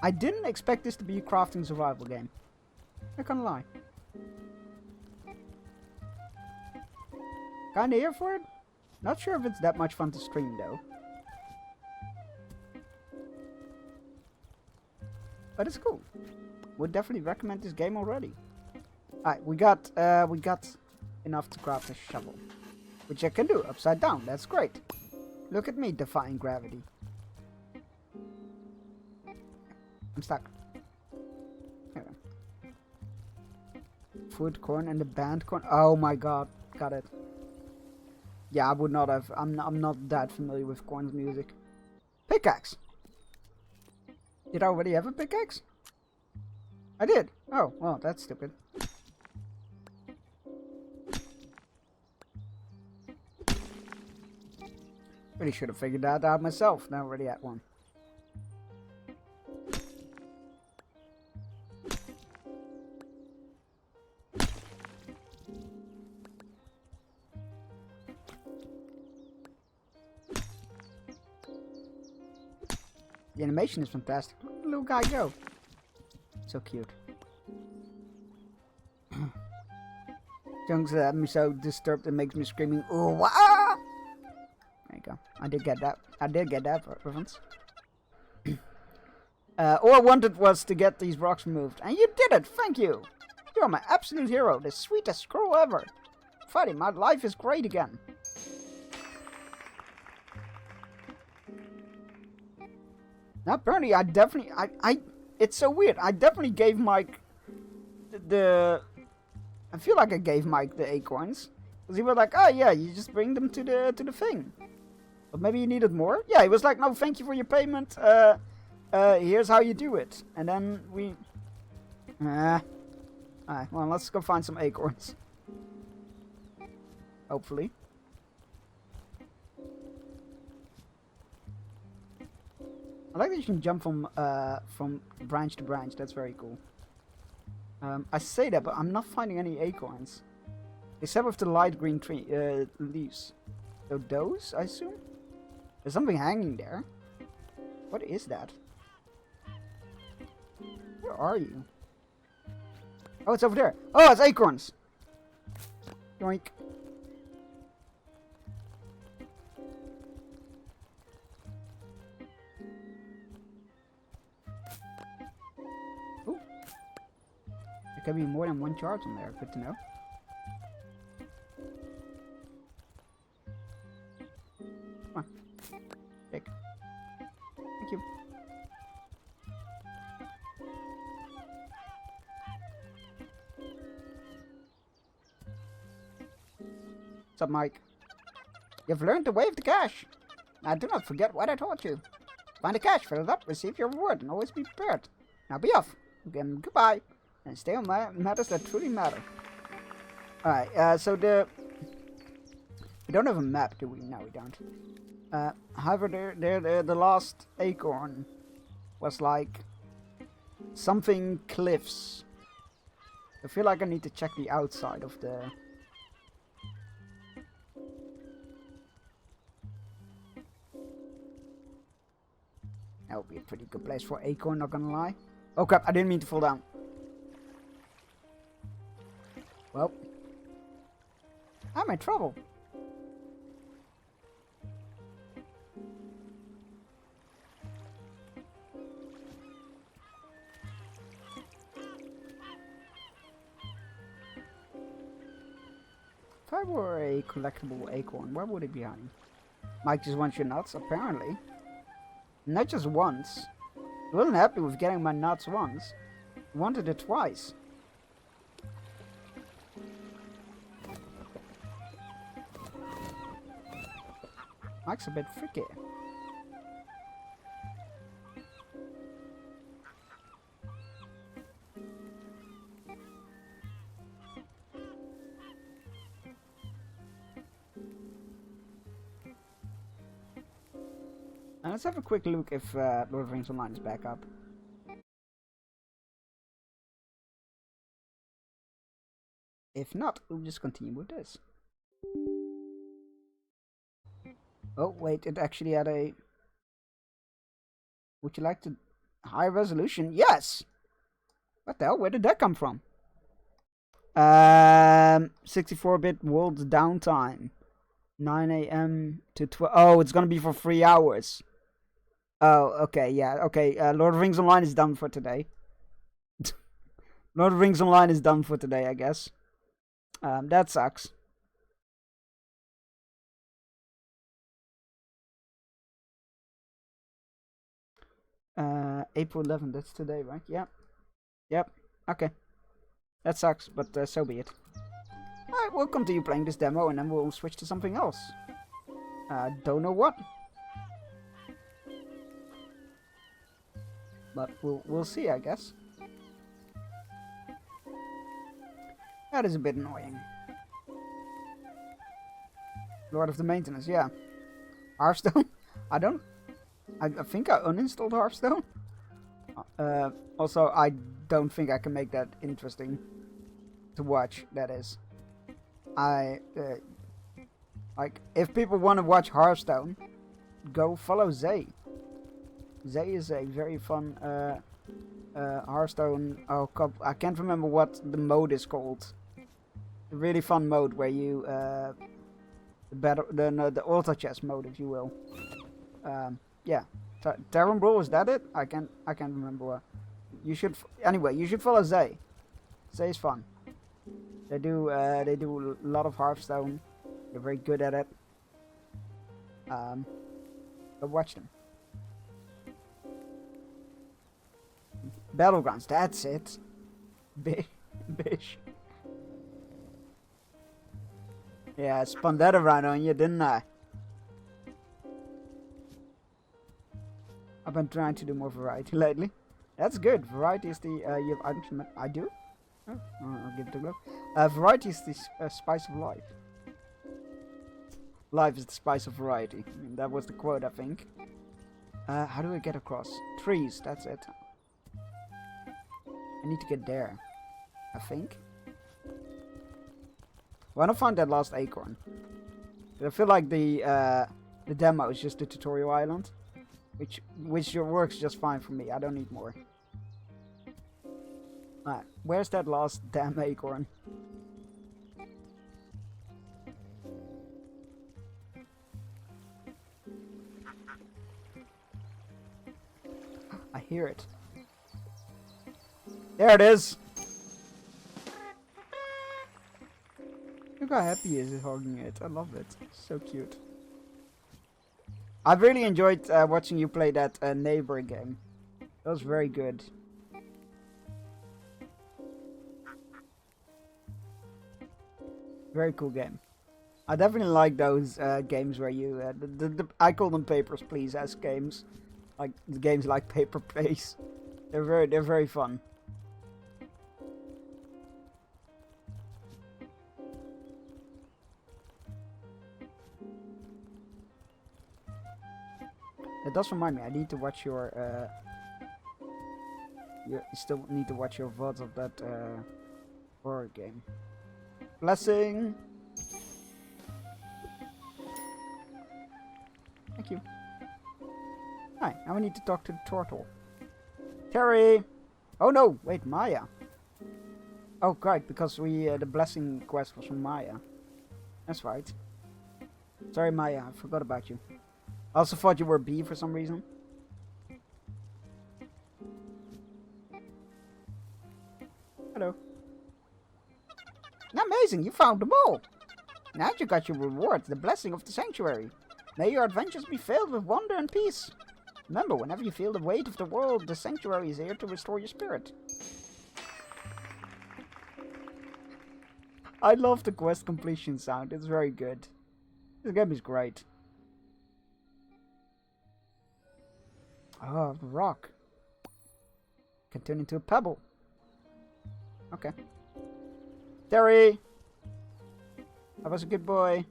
I didn't expect this to be a crafting survival game. I can't lie. Kinda here for it? Not sure if it's that much fun to stream though. But it's cool. Would definitely recommend this game already. Alright, we got enough to craft a shovel. Which I can do upside down. That's great. Look at me defying gravity. I'm stuck. Here we go. Food, corn, and the band corn. Oh my god. Got it. Yeah, I would not have. I'm not that familiar with corn's music. Pickaxe. Did I already have a pickaxe? I did. Oh, well, that's stupid. Really should have figured that out myself. Now I already had one. The animation is fantastic. Look at the little guy go. So cute. Junks that me so disturbed and makes me screaming, "Oh, wow!" There you go. I I did get that. I did get that reference. All I wanted was to get these rocks removed, and you did it. Thank you. You are my absolute hero, the sweetest scroll ever. Finally, my life is great again. Now, apparently, I definitely, it's so weird. I definitely gave Mike I feel like I gave Mike the acorns. Because he was like, oh yeah, you just bring them to the thing. But maybe you needed more? Yeah, he was like, no, thank you for your payment. Here's how you do it. And then we... Alright, well, let's go find some acorns. Hopefully. I like that you can jump from branch to branch. That's very cool. I say that, but I'm not finding any acorns. Except with the light green tree leaves. So those, I assume? There's something hanging there. What is that? Where are you? Oh, it's over there. Oh, it's acorns! Yoink. Ooh. There can be more than one charge on there. Good to know. Come on. Take. Thank you. What's up, Mike? You've learned to wave the cash. Now do not forget what I taught you. Find the cash, fill it up, receive your reward, and always be prepared. Now be off. Again, goodbye. And stay on matters that truly matter. Alright, so we don't have a map, do we? No, we don't. However, the last acorn was like something cliffs. I feel like I need to check the outside of the... That would be a pretty good place for acorn, not gonna lie. Oh crap, I didn't mean to fall down. Well. I'm in trouble. If I were a collectible acorn, where would it be hiding? Mike just wants your nuts, apparently. Not just once. He wasn't happy with getting my nuts once. He wanted it twice. Mike's a bit freaky. Let's have a quick look if Lord of the Rings Online is back up. If not, we'll just continue with this. Oh, wait, it actually had a... Would you like to... High resolution? Yes! What the hell? Where did that come from? 64-bit world downtime. 9 AM to 12... Oh, it's gonna be for 3 hours. Oh, okay, yeah, okay. Lord of the Rings Online is done for today. Lord of the Rings Online is done for today, I guess. That sucks. April 11th, that's today, right? Yeah. Yep, okay. That sucks, but so be it. Alright, we'll continue playing this demo and then we'll switch to something else. Don't know what. But we'll see, I guess. That is a bit annoying. Lord of the Maintenance, yeah. Hearthstone? I think I uninstalled Hearthstone. Also, I don't think I can make that interesting to watch, that is. Like, if people want to watch Hearthstone, go follow Zay. Zay is a very fun Hearthstone. Oh, I can't remember what the mode is called. A really fun mode where you the auto chess mode, if you will. Yeah, Terran Brawl, is that it? I can't remember. You should anyway. You should follow Zay. Zay is fun. They do a lot of Hearthstone. They're very good at it. Go watch them. Battlegrounds, that's it. Bish. Yeah, I spun that around on you, didn't I? I've been trying to do more variety lately. That's good. Variety is the you have items. I do. Oh, I'll give it a go. Variety is the spice of life. Life is the spice of variety. I mean, that was the quote, I think. How do I get across? Trees, that's it. I need to get there, I think. When I find that last acorn, I feel like the demo is just the tutorial island, which works just fine for me. I don't need more. Alright, where's that last damn acorn? I hear it. There it is! Look how happy he is holding it. I love it. So cute. I've really enjoyed watching you play that neighbor game. That was very good. Very cool game. I definitely like those games where you... I call them Papers, Please-esque games. Like the games like Paper Place. They're very fun. It does remind me, I need to watch your, you still need to watch your VODs of that, horror game. Blessing! Thank you. Hi, now we need to talk to the turtle. Terry! Oh no, wait, Maya. Oh, right, because we, the blessing quest was from Maya. That's right. Sorry, Maya, I forgot about you. I also thought you were B for some reason. Hello. Amazing, you found them all. Now you got your reward, the blessing of the sanctuary. May your adventures be filled with wonder and peace. Remember, whenever you feel the weight of the world, the sanctuary is here to restore your spirit. I love the quest completion sound, it's very good. This game is great. Oh, rock. Can turn into a pebble. Okay. Terry! I was a good boy.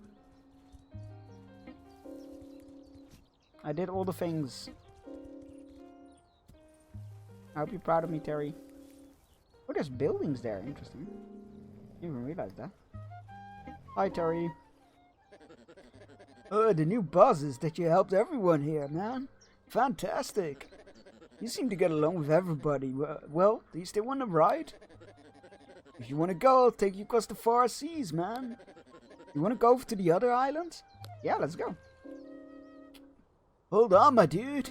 I did all the things. I hope you're proud of me, Terry. Oh, there's buildings there. Interesting. Didn't even realize that. Hi, Terry. The new buzz is that you helped everyone here, man. Fantastic. You seem to get along with everybody. Well, do you still want to ride? If you want to go, I'll take you across the far seas, man. You want to go over to the other islands? Yeah, let's go. Hold on, my dude.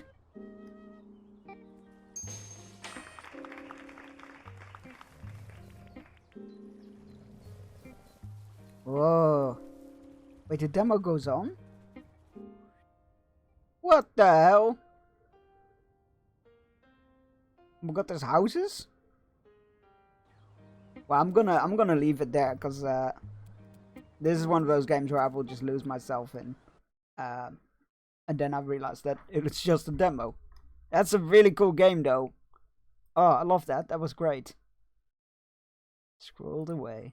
Whoa. Wait, the demo goes on? What the hell? We got those houses? Well, I'm gonna leave it there because this is one of those games where I will just lose myself in, and then I realized that it's just a demo. That's a really cool game, though. Oh, I love that. That was great. Scrolled away.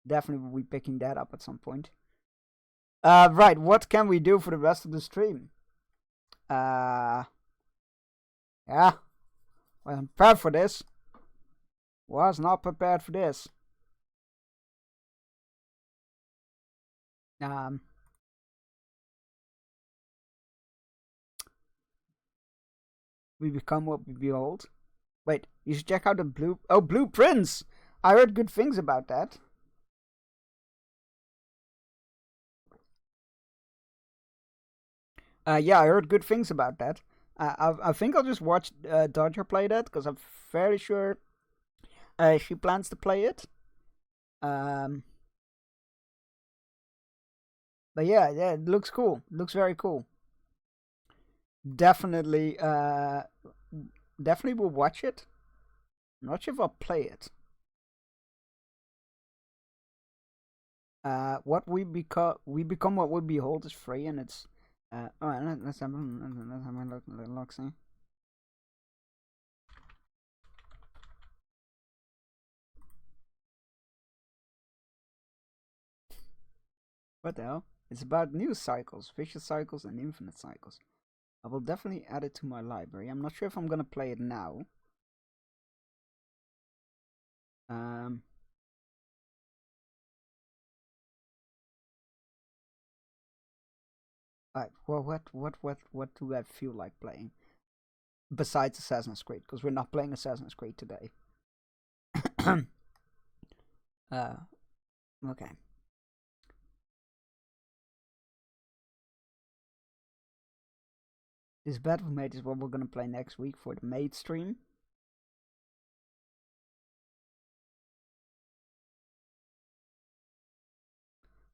Definitely will be picking that up at some point. Right. What can we do for the rest of the stream? Yeah. Well, I'm prepared for this. Was not prepared for this. We become what we behold. Wait, you should check out the blueprints. I heard good things about that. Yeah, I heard good things about that. I think I'll just watch Dodger play that because I'm fairly sure she plans to play it. But yeah, it looks cool. Looks very cool. Definitely, definitely will watch it. I'm not sure if I'll play it. What we become what we behold is free, and it's let's have a look. See. What the hell? It's about new cycles, vicious cycles, and infinite cycles. I will definitely add it to my library. I'm not sure if I'm gonna play it now. Alright, well, what do I feel like playing? Besides Assassin's Creed, because we're not playing Assassin's Creed today. Okay. This Battle Mate is what we're gonna play next week for the Mate stream.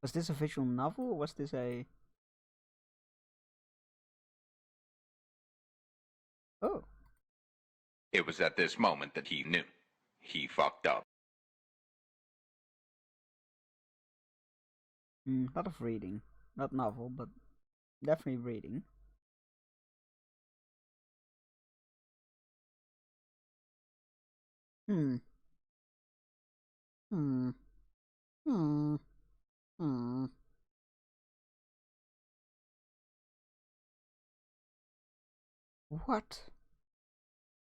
Was this a visual novel or was this a... Oh. It was at this moment that he knew. He fucked up. Lot of reading. Not novel, but definitely reading. What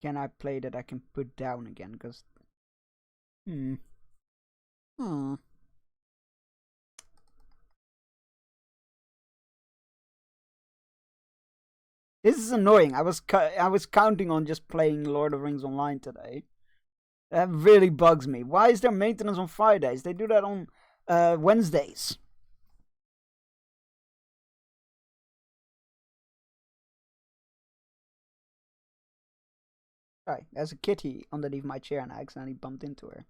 can I play that I can put down again? Because this is annoying. I was counting on just playing Lord of the Rings Online today. That really bugs me. Why is there maintenance on Fridays? They do that on Wednesdays. Right, there's a kitty underneath my chair and I accidentally bumped into her.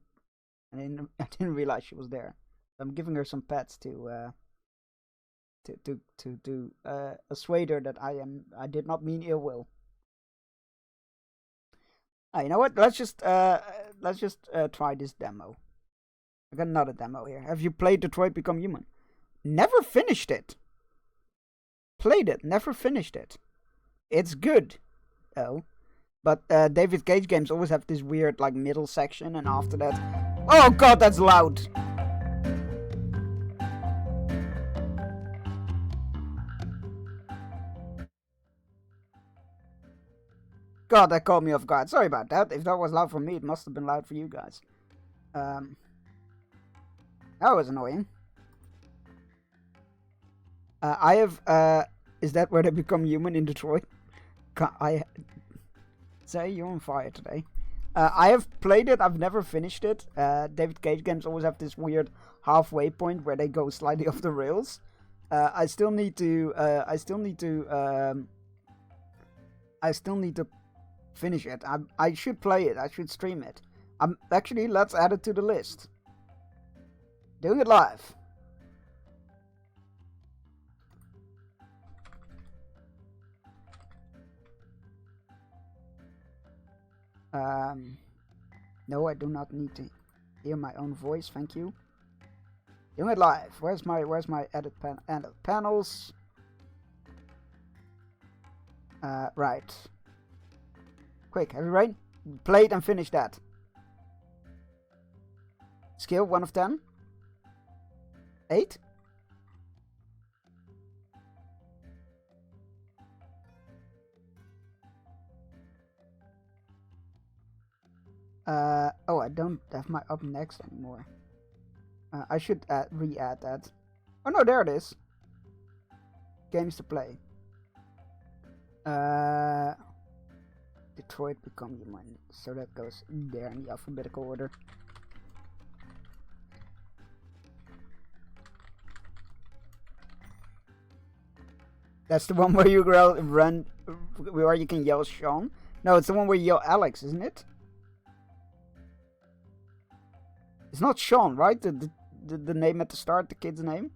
And I didn't realize she was there. I'm giving her some pets to assuade her that I did not mean ill will. You know what? Let's just try this demo. I got another demo here. Have you played Detroit Become Human? Never finished it. Played it, never finished it. It's good. Oh. But David Cage games always have this weird like middle section, and after that... Oh god, that's loud! God, that caught me off guard. Sorry about that. If that was loud for me, it must have been loud for you guys. That was annoying. I have... is that where they become human in Detroit? Say you're on fire today. I have played it. I've never finished it. David Cage games always have this weird halfway point where they go slightly off the rails. I still need to finish it. I should play it. I should stream it. Actually, let's add it to the list. Doing it live. No, I do not need to hear my own voice, thank you. Doing it live. Where's my edit panels? Right. Quick, everybody, play it and finish that. Skill 1 of 10. 8. Oh, I don't have my up next anymore. I should re-add that. Oh no, there it is. Games to play. Detroit Become Human. So that goes there in the alphabetical order. That's the one where you run, where you can yell Sean? No, it's the one where you yell Alex, isn't it? It's not Sean, right? The name at the start, the kid's name?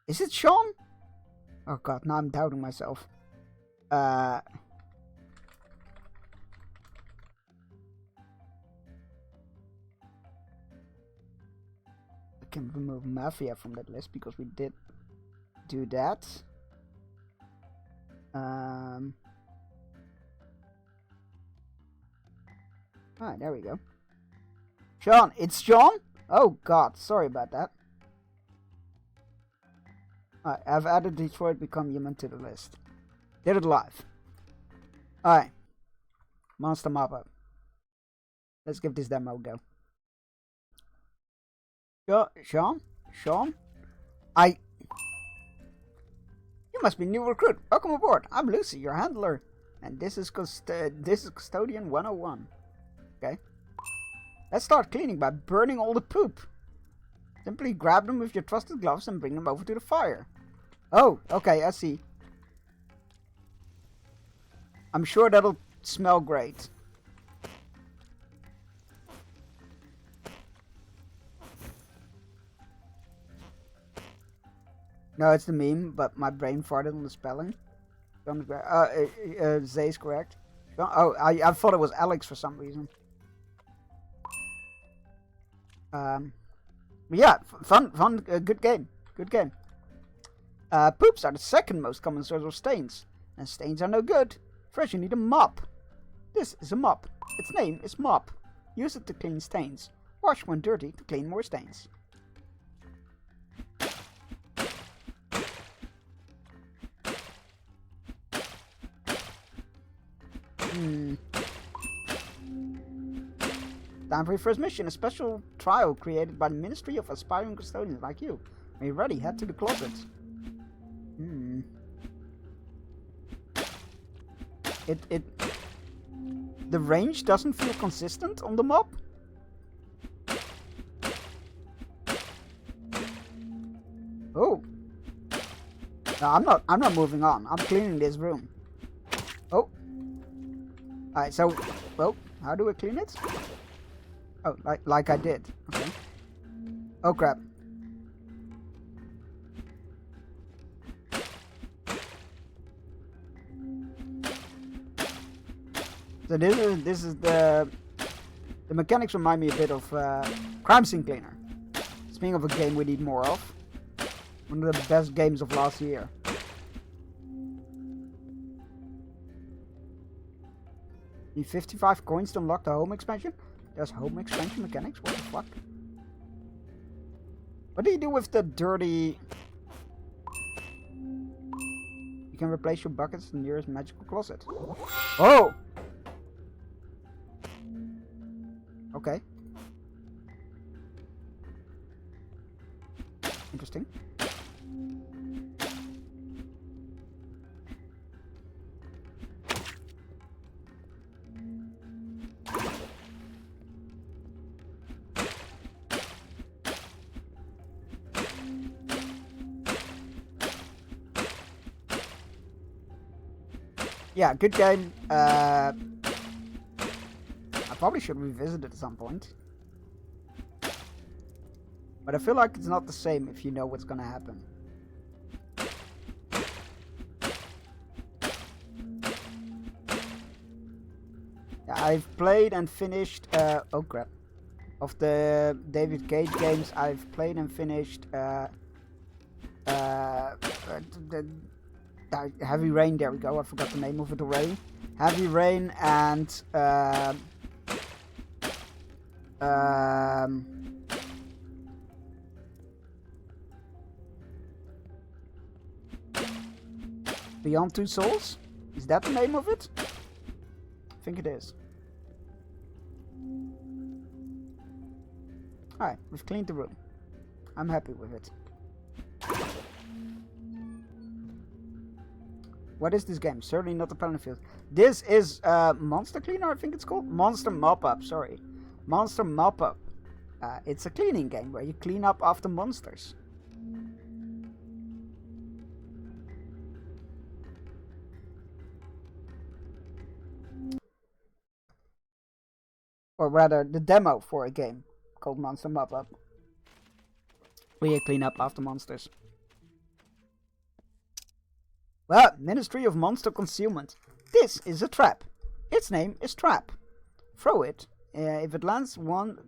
Is it Sean? Oh god, now I'm doubting myself. I can remove Mafia from that list because we did do that. Alright, there we go. Sean, it's Sean? Oh god, sorry about that. Alright, I've added Detroit Become Human to the list. Did it live. Alright. Monster Mop-Up. Let's give this demo a go. Sean? You must be a new recruit. Welcome aboard. I'm Lucy, your handler. And this is Custodian 101. Okay. Let's start cleaning by burning all the poop. Simply grab them with your trusted gloves and bring them over to the fire. Oh, okay, I see. I'm sure that'll smell great. No, it's the meme, but my brain farted on the spelling. Zay's correct. Oh, I thought it was Alex for some reason. Yeah, fun, good game. Good game. Poops are the second most common source of stains. And stains are no good. First you need a mop. This is a mop. Its name is Mop. Use it to clean stains. Wash when dirty to clean more stains. Time for your first mission, a special trial created by the Ministry of Aspiring Custodians like you. When you're ready, head to the closet. The range doesn't feel consistent on the mop. Oh. No, I'm not moving on. I'm cleaning this room. Oh. Alright, so, well, how do I clean it? Oh, like I did. Okay. Oh crap. So this is the mechanics remind me a bit of Crime Scene Cleaner. Speaking of a game we need more of. One of the best games of last year. Need 55 coins to unlock the home expansion? There's home expansion mechanics? What the fuck? What do you do with the dirty... You can replace your buckets in the nearest magical closet. Oh! Okay. Interesting. Yeah, good game. I probably should revisit it at some point. But I feel like it's not the same if you know what's gonna happen. Yeah, I've played and finished, oh crap. Of the David Cage games, I've played and finished, Heavy Rain, there we go, I forgot the name of it already. Heavy Rain and Beyond Two Souls? Is that the name of it? I think it is. Alright, we've cleaned the room. I'm happy with it. What is this game? Certainly not the Battlefield. This is Monster Cleaner, I think it's called. Monster Mop-Up, sorry. Monster Mop-Up. It's a cleaning game where you clean up after monsters. or rather the demo for a game called Monster Mop-Up, where you clean up after monsters. Well, Ministry of Monster Concealment. This is a trap. Its name is Trap. Throw it. If it lands one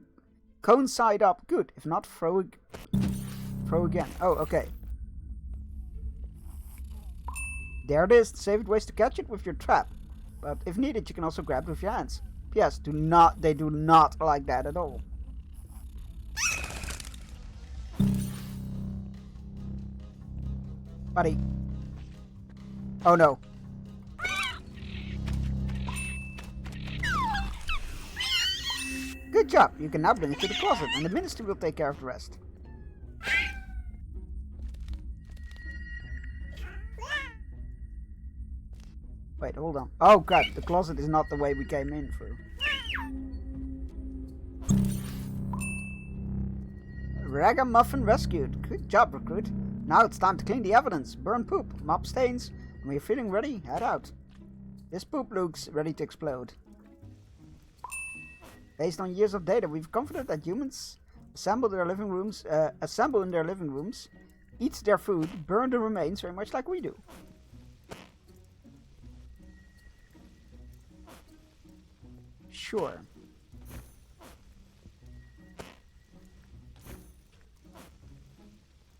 cone side up, good. If not, throw again. Oh, okay. There it is. Saved ways to catch it with your trap. But if needed, you can also grab it with your hands. P.S. They do not like that at all. Buddy. Oh no. Good job. You can now bring it to the closet, and the ministry will take care of the rest. Wait, hold on. Oh god, the closet is not the way we came in through. Ragamuffin rescued. Good job, recruit. Now it's time to clean the evidence, burn poop, mop stains. When you're feeling ready, head out. This poop looks ready to explode. Based on years of data, we've confident that humans assemble in their living rooms, eat their food, burn the remains very much like we do. Sure.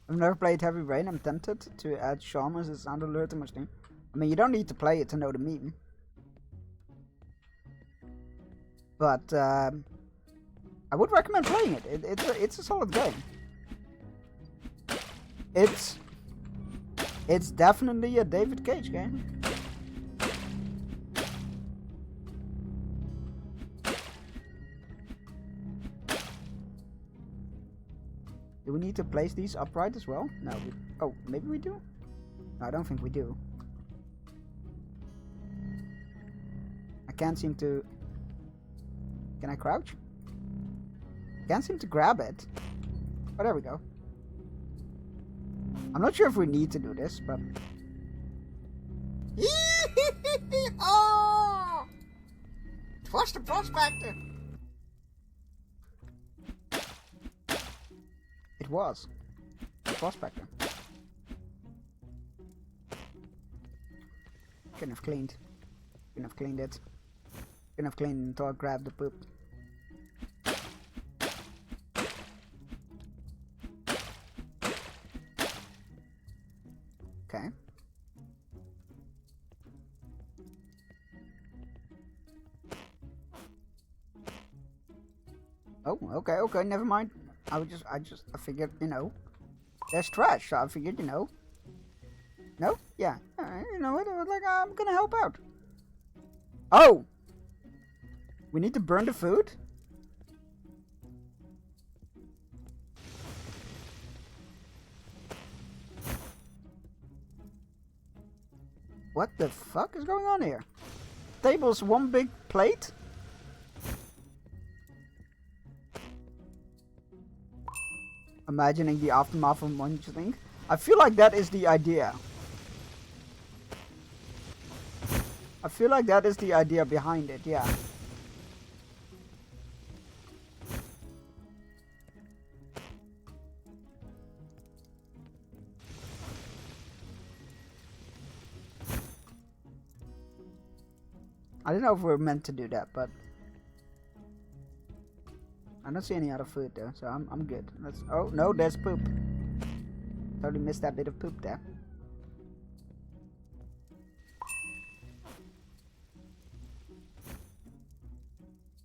I've never played Heavy Rain. I'm tempted to add Shaman as a sound alert to my stream. I mean, you don't need to play it to know the meme. But I would recommend playing it. It's a solid game. It's definitely a David Cage game. Do we need to place these upright as well? No. Oh, maybe we do? No, I don't think we do. I can't seem to... Can I crouch? Can't seem to grab it. Oh, there we go. I'm not sure if we need to do this, but... Oh! It was the prospector! It was. Prospector. Couldn't have cleaned. Couldn't have cleaned it. Couldn't have cleaned until I grabbed the poop. Okay. Oh, okay, never mind. I figured, you know, there's trash, so I figured, you know. No? Yeah. You know what? Like, I'm gonna help out. Oh! We need to burn the food? What the fuck is going on here? Table's one big plate? Imagining the aftermath of Munch thing. I feel like that is the idea. I feel like that is the idea behind it, yeah. I don't know if we're meant to do that, but I don't see any other food there, so I'm good. Oh no, there's poop. Totally missed that bit of poop there.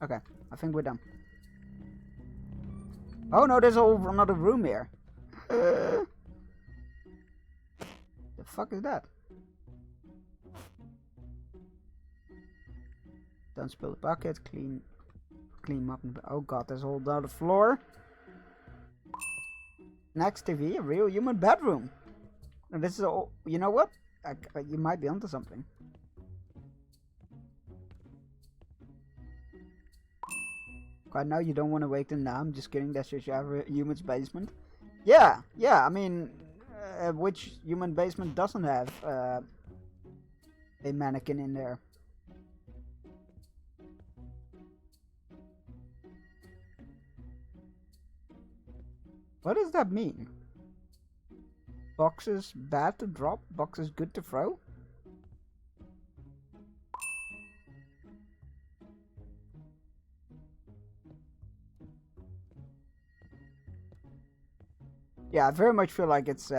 Okay, I think we're done. Oh no, there's another room here. The fuck is that? Don't spill the bucket. Clean up. Oh god, there's a whole other floor. Next TV, a real human bedroom. And this is all. You know what? You might be onto something. God, now you don't want to wake them now. I'm just kidding. That's just your human's basement. Yeah. I mean, which human basement doesn't have a mannequin in there? What does that mean? Boxes bad to drop, boxes good to throw? Yeah, I very much feel like it's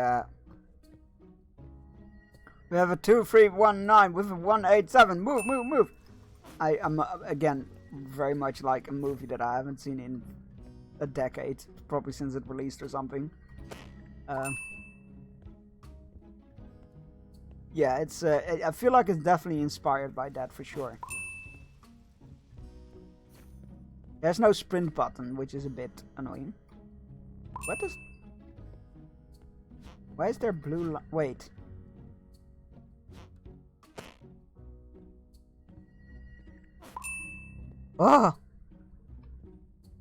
we have a 2319 with a 187. Move, move, move. I'm again very much like a movie that I haven't seen in a decade, probably since it released or something. Yeah, it's I feel like it's definitely inspired by that for sure. There's no sprint button, which is a bit annoying. What is... Why is there blue wait. Oh!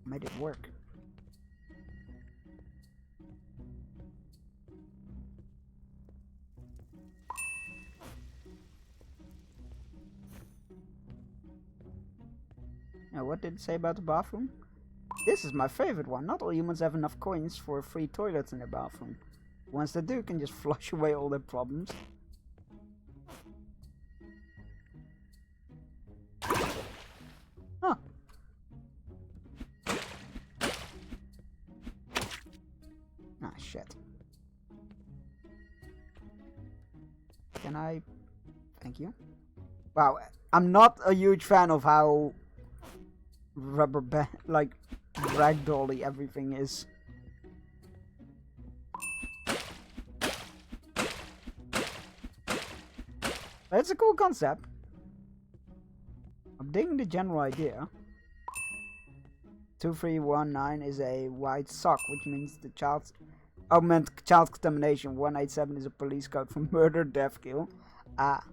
Made it work. Now, what did it say about the bathroom? This is my favorite one. Not all humans have enough coins for free toilets in their bathroom. Once they do, can just flush away all their problems. Huh. Ah, shit. Can I... Thank you. Wow, I'm not a huge fan of how rubber band, like, ragdolly everything is. But it's a cool concept. I'm digging the general idea. 2319 is a white sock, which means the child's augment child contamination. 187 is a police code for murder, death, kill. Ah.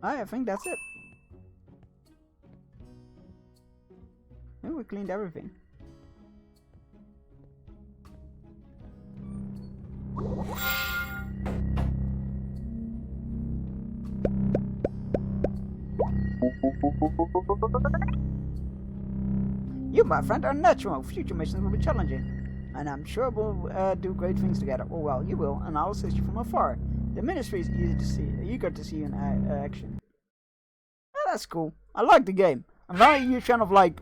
I think that's it. Yeah, we cleaned everything. You, my friend, are natural. Future missions will be challenging, and I'm sure we'll do great things together. Oh well, you will, and I'll assist you from afar. The ministry is eager to see you in action. Oh, that's cool. I like the game. I'm not a huge fan of like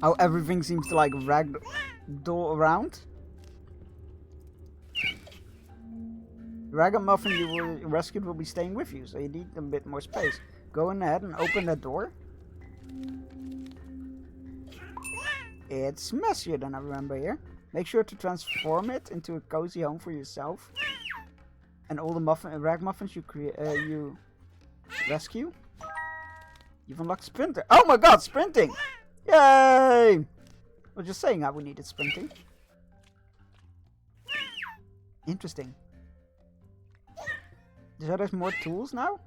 how everything seems to like ragdoll around. The ragamuffin you will rescued will be staying with you, so you need a bit more space. Go ahead and open that door. It's messier than I remember here. Make sure to transform it into a cozy home for yourself and all the ragamuffins you rescue. You've unlocked sprinter. Oh my god, sprinting! Yay! I was just saying how we needed sprinting. Interesting. So there's more tools now?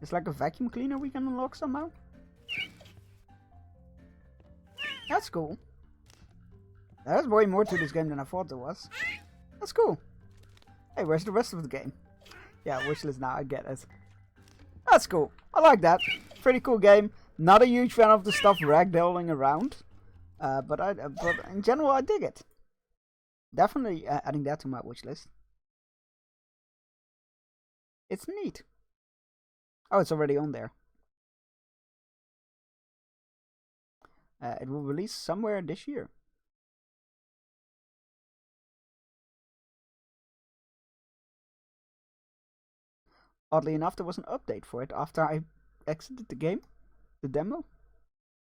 It's like a vacuum cleaner we can unlock somehow? That's cool. There's way more to this game than I thought there was. That's cool. Hey, where's the rest of the game? Yeah, wishlist now, I get it. That's cool. I like that. Pretty cool game. Not a huge fan of the stuff ragdolling around. But in general, I dig it. Definitely adding that to my wishlist. It's neat. Oh, it's already on there. It will release somewhere this year. Oddly enough, there was an update for it after I exited the game. The demo.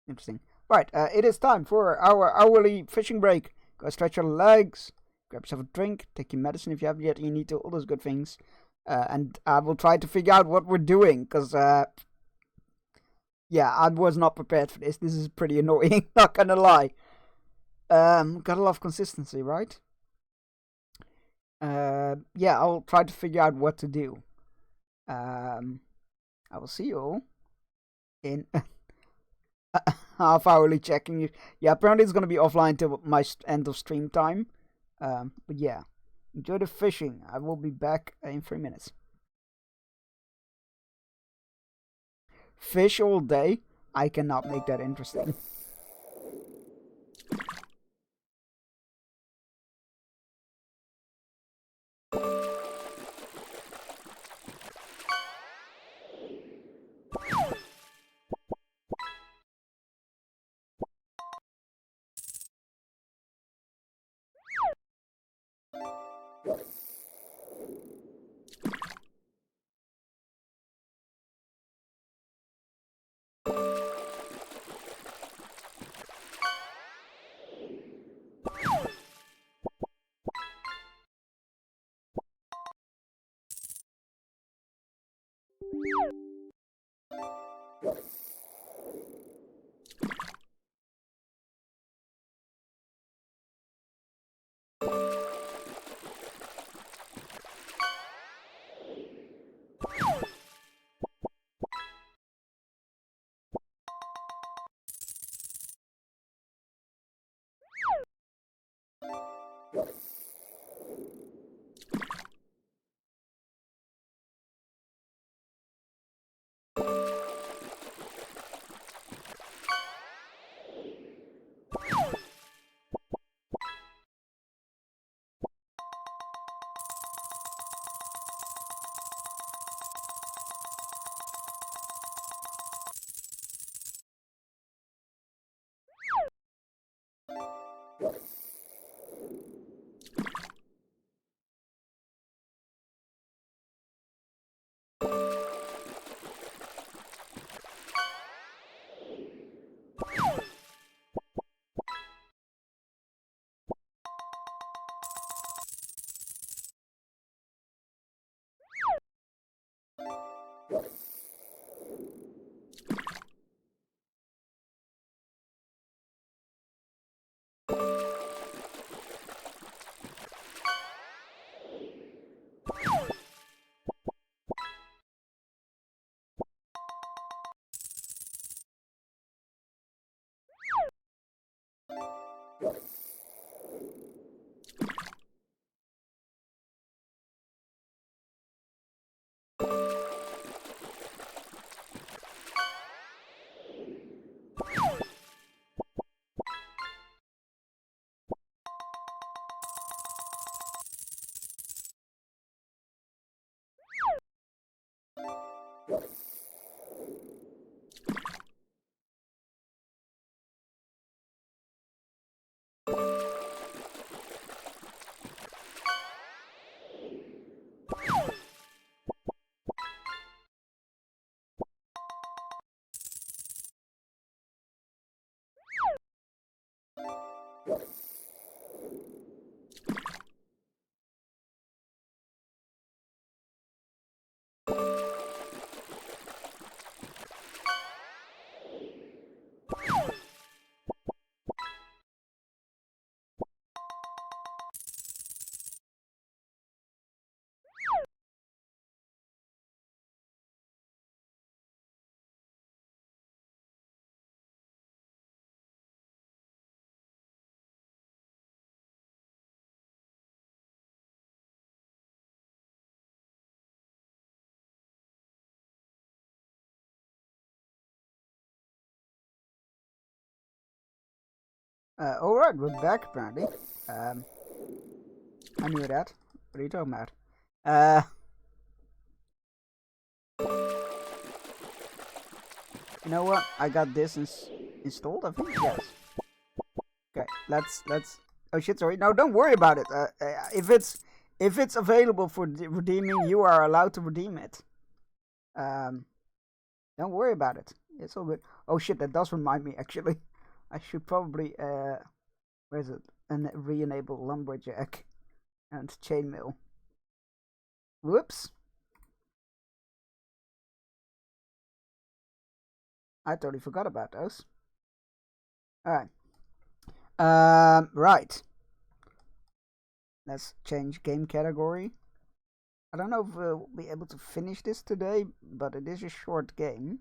Interesting. Right, it is time for our hourly fishing break. Go stretch your legs, grab yourself a drink, take your medicine if you haven't yet, you need to, all those good things. And I will try to figure out what we're doing, because, yeah, I was not prepared for this. This is pretty annoying, not gonna lie. Gotta love consistency, right? Yeah, I'll try to figure out what to do. I will see you all in half hourly checking. Yeah, apparently it's gonna be offline till my end of stream time. But yeah, enjoy the fishing. I will be back in 3 minutes. fish all day, I cannot make that interesting. Alright, we're back apparently. I knew that. What are you talking about? You know what? I got this installed, I think. Yes. Okay, let's. Oh shit! Sorry. No, don't worry about it. If it's available for redeeming, you are allowed to redeem it. Don't worry about it. It's all good. Oh shit! That does remind me. Actually, I should probably where is it? And re-enable lumberjack and chainmail. Whoops. I totally forgot about those. Alright. Right. Let's change game category. I don't know if we'll be able to finish this today, but it is a short game.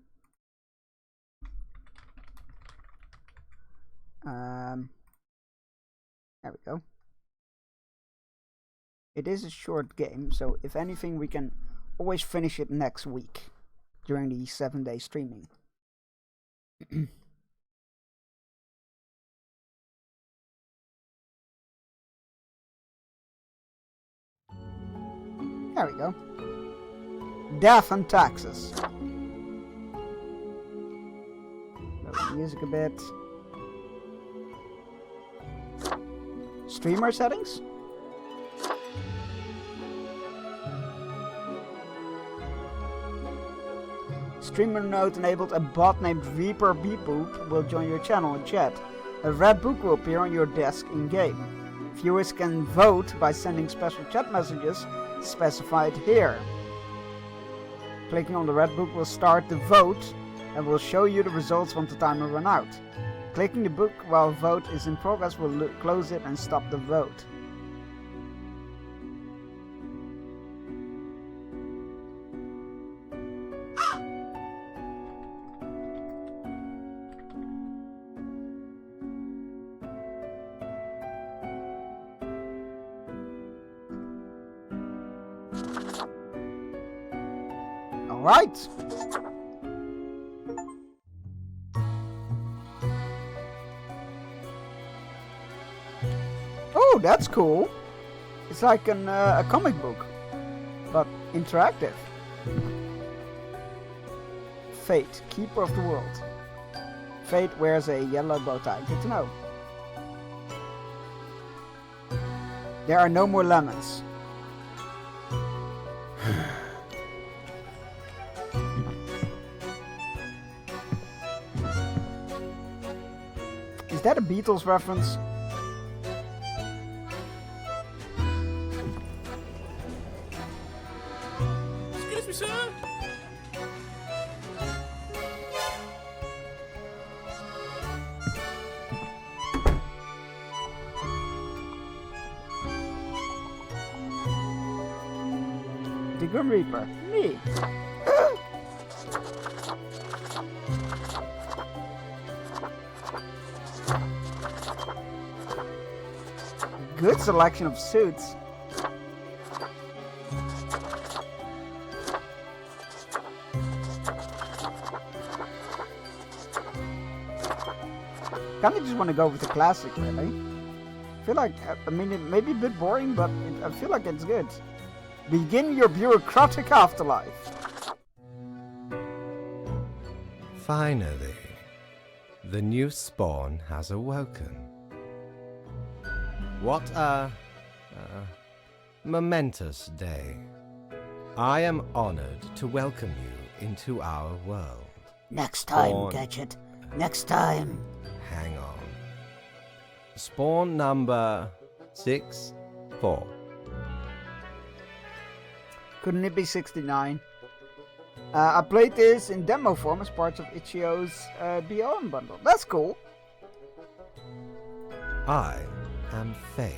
There we go. It is a short game, so if anything we can always finish it next week. during the 7-day streaming. There we go. Death and taxes. Lower the music a bit. Streamer settings? Streamer note enabled. A bot named Reaper Beepboop will join your channel and chat. A red book will appear on your desk in-game. Viewers can vote by sending special chat messages specified here. Clicking on the red book will start the vote and will show you the results once the timer runs out. Clicking the book while vote is in progress will close it and stop the vote. Alright. Oh, that's cool. It's like a comic book, but interactive. Fate, Keeper of the World. Fate wears a yellow bow tie. Good to know. There are no more lemons. Is that a Beatles reference? Excuse me, sir. The Grim Reaper. Me. Good selection of suits. Kinda just want to go with the classic, really. I feel like, I mean, it may be a bit boring, but I feel like it's good. Begin your bureaucratic afterlife. Finally, the new spawn has awoken. What a momentous day. I am honored to welcome you into our world. Next time, Gadget. Next time. Hang on. Spawn number 64. Couldn't it be 69? I played this in demo form as part of Itch.io's BLM bundle. That's cool. I am Fate.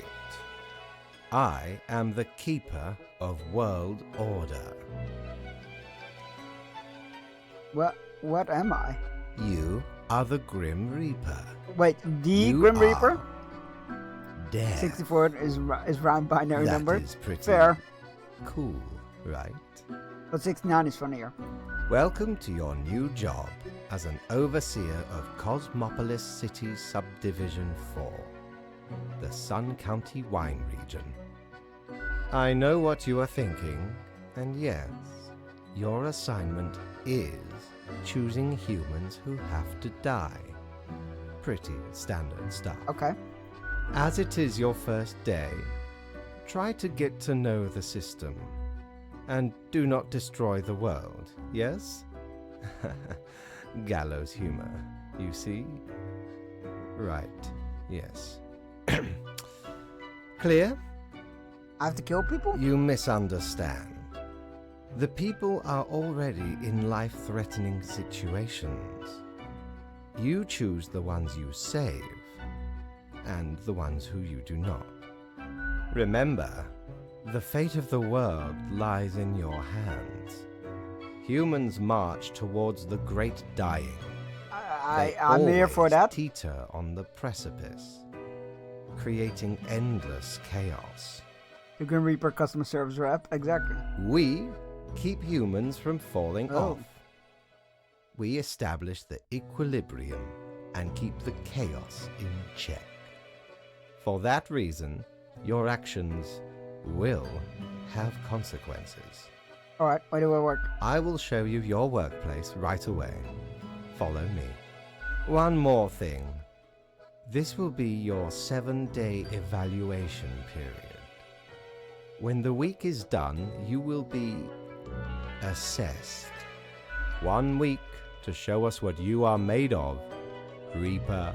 I am the keeper of world order. What am I? You are the Grim Reaper. Wait, the You Grim are Reaper? Death. 64 is round binary That number. is pretty Fair. Cool, right? But 69 is funnier. Welcome to your new job as an overseer of Cosmopolis City Subdivision 4, the Sun County Wine Region. I know what you are thinking, and yes, your assignment is choosing humans who have to die. Pretty standard stuff. Okay. As it is your first day, try to get to know the system, and do not destroy the world, yes? Gallows humor, you see? Right, yes. Clear? I have to kill people? You misunderstand. The people are already in life-threatening situations. You choose the ones you save, and the ones who you do not. Remember, the fate of the world lies in your hands. Humans march towards the great dying. I'm here for that. Teeter on the precipice, creating endless chaos. The Grim Reaper customer service rep, exactly. We keep humans from falling off. we establish the equilibrium and keep the chaos in check. For that reason, your actions will have consequences. Alright, where do I work? I will show you your workplace right away. Follow me. One more thing. This will be your 7-day evaluation period. When the week is done, you will be assessed. 1 week to show us what you are made of, Reaper.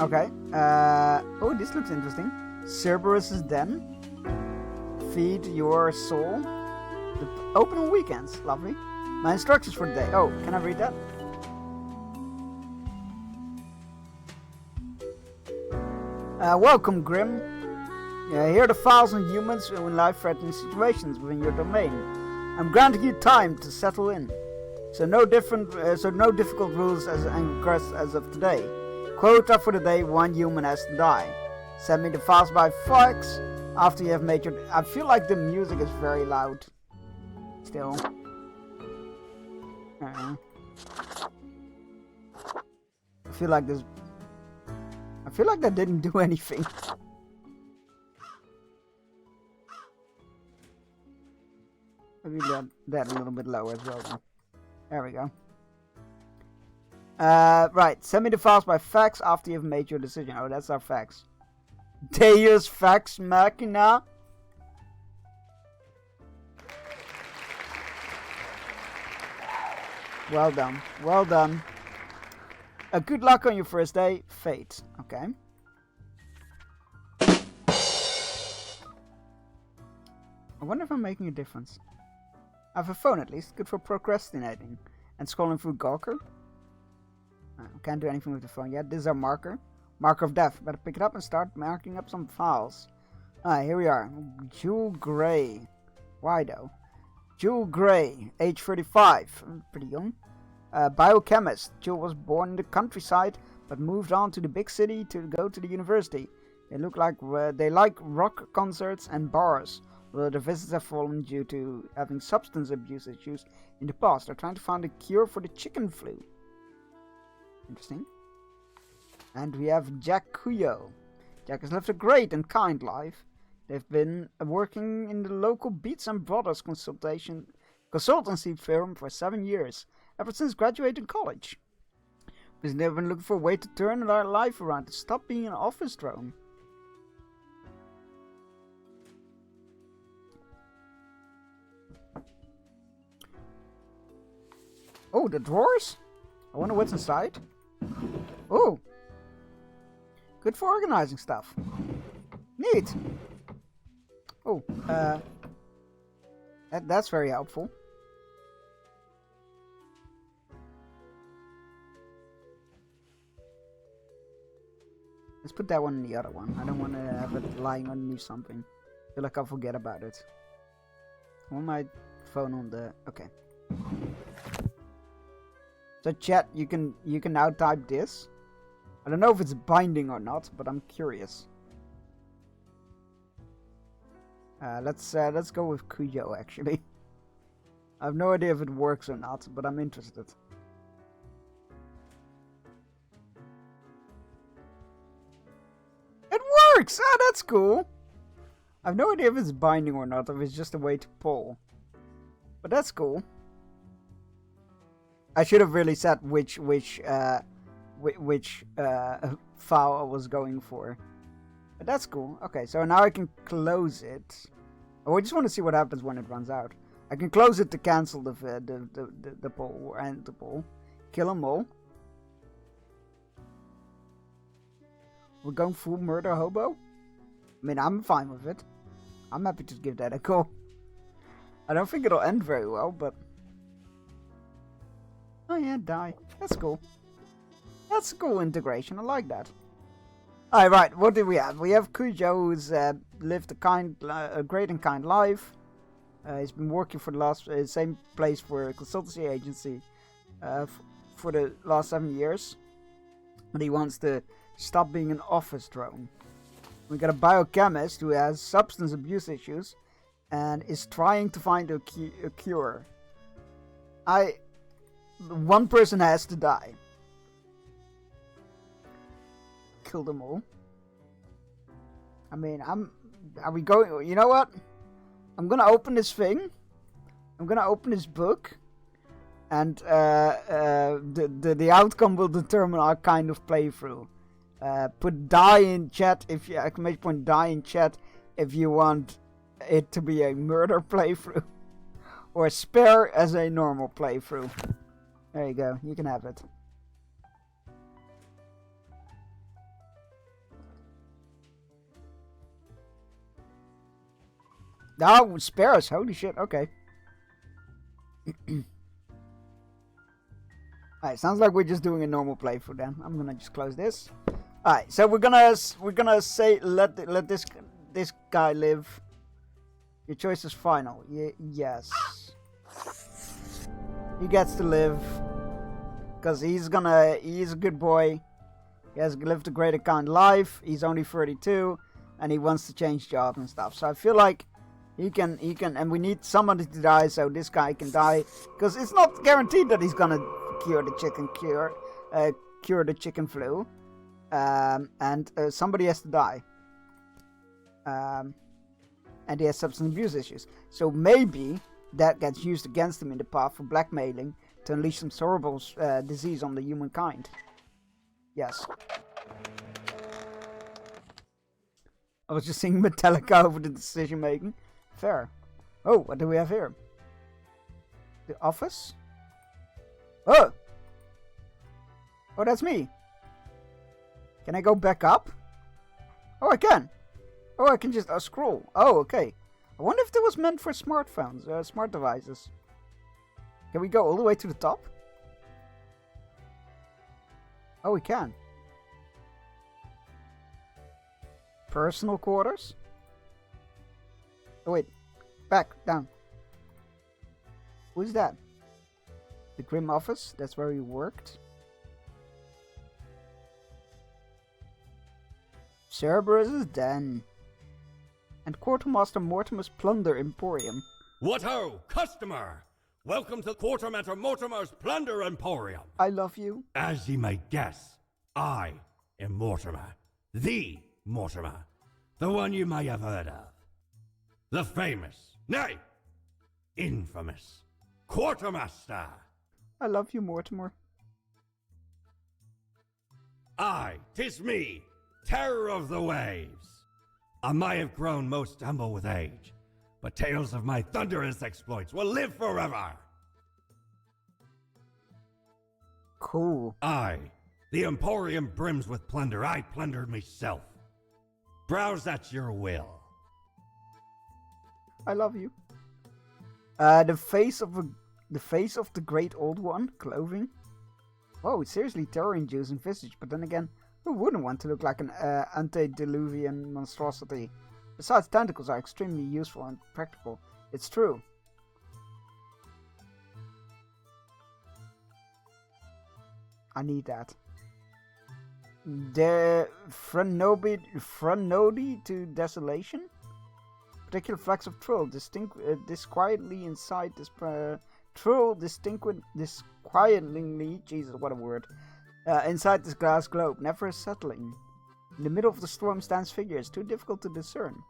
Okay. Oh, this looks interesting. Cerberus's Den. Feed your soul. Open on weekends. Lovely. My instructions for the day. Oh, can I read that? Welcome, Grim. Here are the files on humans in life-threatening situations within your domain. I'm granting you time to settle in. So no difficult rules and requests as of today. Quota for the day: 1 human has to die. Send me the files by fax after you have made your... I feel like the music is very loud. Still. I feel like this... I feel like that didn't do anything. Maybe that a little bit lower as well then. There we go. Right, send me the files by fax after you've made your decision. Oh, that's our fax. Deus Fax Machina. Well done. Well done. Good luck on your first day. Fate. Okay. I wonder if I'm making a difference. I have a phone at least. Good for procrastinating. And scrolling through Gawker. Can't do anything with the phone yet. This is our marker. Marker of death. Better pick it up and start marking up some files. Here we are. Jewel Gray. Why though? Jewel Gray, age 35. Pretty young. Biochemist. Jewel was born in the countryside, but moved on to the big city to go to the university. They look like they like rock concerts and bars, although their visits have fallen due to having substance abuse issues in the past. They're trying to find a cure for the chicken flu. Interesting. And we have Jack Kuyo. Jack has lived a great and kind life. They've been working in the local Beats and Brothers consultancy firm for 7 years, ever since graduating college. They've been looking for a way to turn their life around, to stop being an office drone. Oh, the drawers? I wonder what's inside. Oh! Good for organizing stuff. Neat! Oh, that's very helpful. Let's put that one in the other one. I don't want to have it lying underneath something. I feel like I'll forget about it. I want my phone on the... Okay. So chat, you can now type this. I don't know if it's binding or not, but I'm curious. Let's go with Kuyo actually. I have no idea if it works or not, but I'm interested. It works! Ah, that's cool! I have no idea if it's binding or not, if it's just a way to pull. But that's cool. I should have really said which file I was going for. But that's cool. Okay, so now I can close it. Oh, I just want to see what happens when it runs out. I can close it to cancel the poll and the poll. Kill them all. We're going full murder hobo? I mean, I'm fine with it. I'm happy to give that a go. I don't think it'll end very well, but... Oh yeah, die. That's cool. That's a cool integration. I like that. Alright, what do we have? We have Kujo, who's lived a great and kind life. He's been working for the same place for a consultancy agency for the last 7 years. But he wants to stop being an office drone. We got a biochemist who has substance abuse issues and is trying to find a cure. One person has to die. Kill them all. I mean, are we going? You know what? I'm gonna open this thing. I'm gonna open this book, and the outcome will determine our kind of playthrough. Put die in chat if you exclamation point die in chat if you want it to be a murder playthrough, or spare as a normal playthrough. There you go. You can have it. Oh, spares. Holy shit. Okay. Alright, sounds like we're just doing a normal playthrough then. I'm gonna just close this. Alright, so we're gonna say let this guy live. Your choice is final. Yes. He gets to live. Cause he's a good boy. He has lived a great kind of life. He's only 32 and he wants to change jobs and stuff. So I feel like he can, and we need somebody to die so this guy can die. Because it's not guaranteed that he's gonna cure the chicken flu. And somebody has to die. And he has substance abuse issues. So maybe that gets used against him in the path for blackmailing to unleash some horrible disease on the humankind. Yes. I was just singing Metallica over the decision making. Fair. Oh, what do we have here? The office? Oh! Oh, that's me. Can I go back up? Oh, I can. Oh, I can just scroll. Oh, okay. I wonder if that was meant for smartphones, smart devices. Can we go all the way to the top? Oh, we can. Personal quarters? Oh, wait. Back, down. Who's that? The Grim office? That's where he worked? Cerberus's den. And Quartermaster Mortimer's Plunder Emporium. What ho, customer! Welcome to Quartermaster Mortimer's Plunder Emporium. I love you. As ye may guess, I am Mortimer. The Mortimer. The one you may have heard of. The famous, nay, infamous Quartermaster. I love you, Mortimer. Aye, 'tis me, terror of the waves. I may have grown most humble with age, but tales of my thunderous exploits will live forever. Cool. Aye, the Emporium brims with plunder. I plundered myself. Browse at your will. I love you. The face of the great old one, clothing. Whoa, seriously, terror-inducing visage, but then again, who wouldn't want to look like an antediluvian monstrosity? Besides, tentacles are extremely useful and practical. It's true. I need that. The Phrenody to Desolation? Particular flecks of Troll disquietly inside this Troll disquietly, Jesus, what a word. Inside this glass globe, never settling. In the middle of the storm stands figures, too difficult to discern.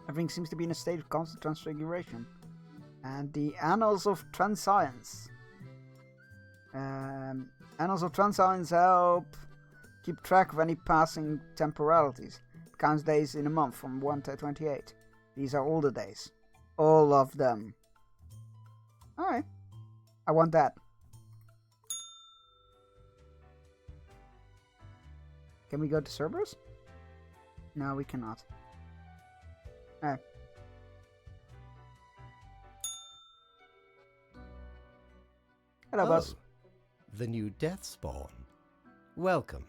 Everything seems to be in a state of constant transfiguration. And the Annals of Transscience. Annals of Transscience help keep track of any passing temporalities. It counts days in a month from 1 to 28. These are all the days. All of them. Alright. I want that. Can we go to Cerberus? No, we cannot. Alright. Hello, boss. The new Deathspawn. Welcome.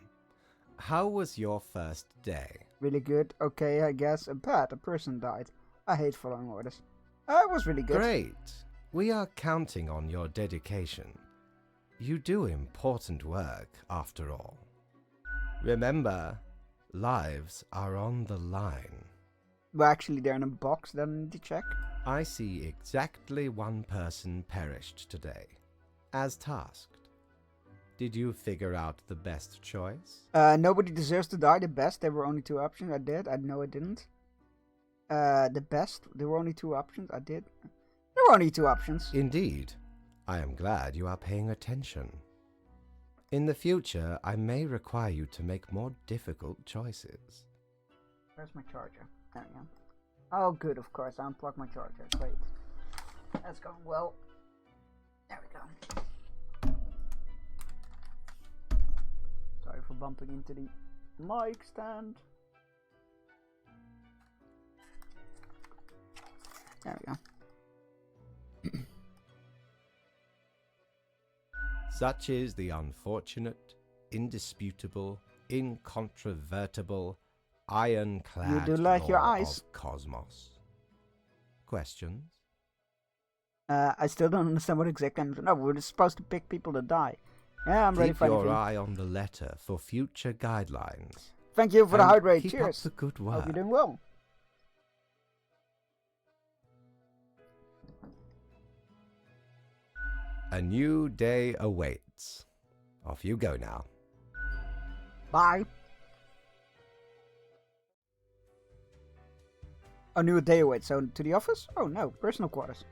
How was your first day? Really good. Okay, I guess. Bad. A person died. I hate following orders. It was really good. Great. We are counting on your dedication. You do important work, after all. Remember, lives are on the line. Well, actually, they're in a box that I need to check. I see exactly one person perished today, as tasked. Did you figure out the best choice? Nobody deserves to die. The best. There were only two options. I did. I know I didn't. The best. There were only two options. I did. There were only two options. Indeed. I am glad you are paying attention. In the future, I may require you to make more difficult choices. Where's my charger? There we go. Oh, good, of course. I unplugged my charger. Great. That's going well. There we go. Sorry for bumping into the mic stand. There we go. Such is the unfortunate, indisputable, incontrovertible, ironclad You do like law your eyes. of Cosmos. Questions? I still don't understand what exactly I'm... No, we're supposed to pick people to die. Yeah, I'm ready Keep for your anything. eye on the letter for future guidelines. Thank you for the And hydrate. keep up Cheers. the good Hope work. you're doing well. A new day awaits. Off you go now. Bye. A new day awaits. So to the office? Oh no, personal quarters.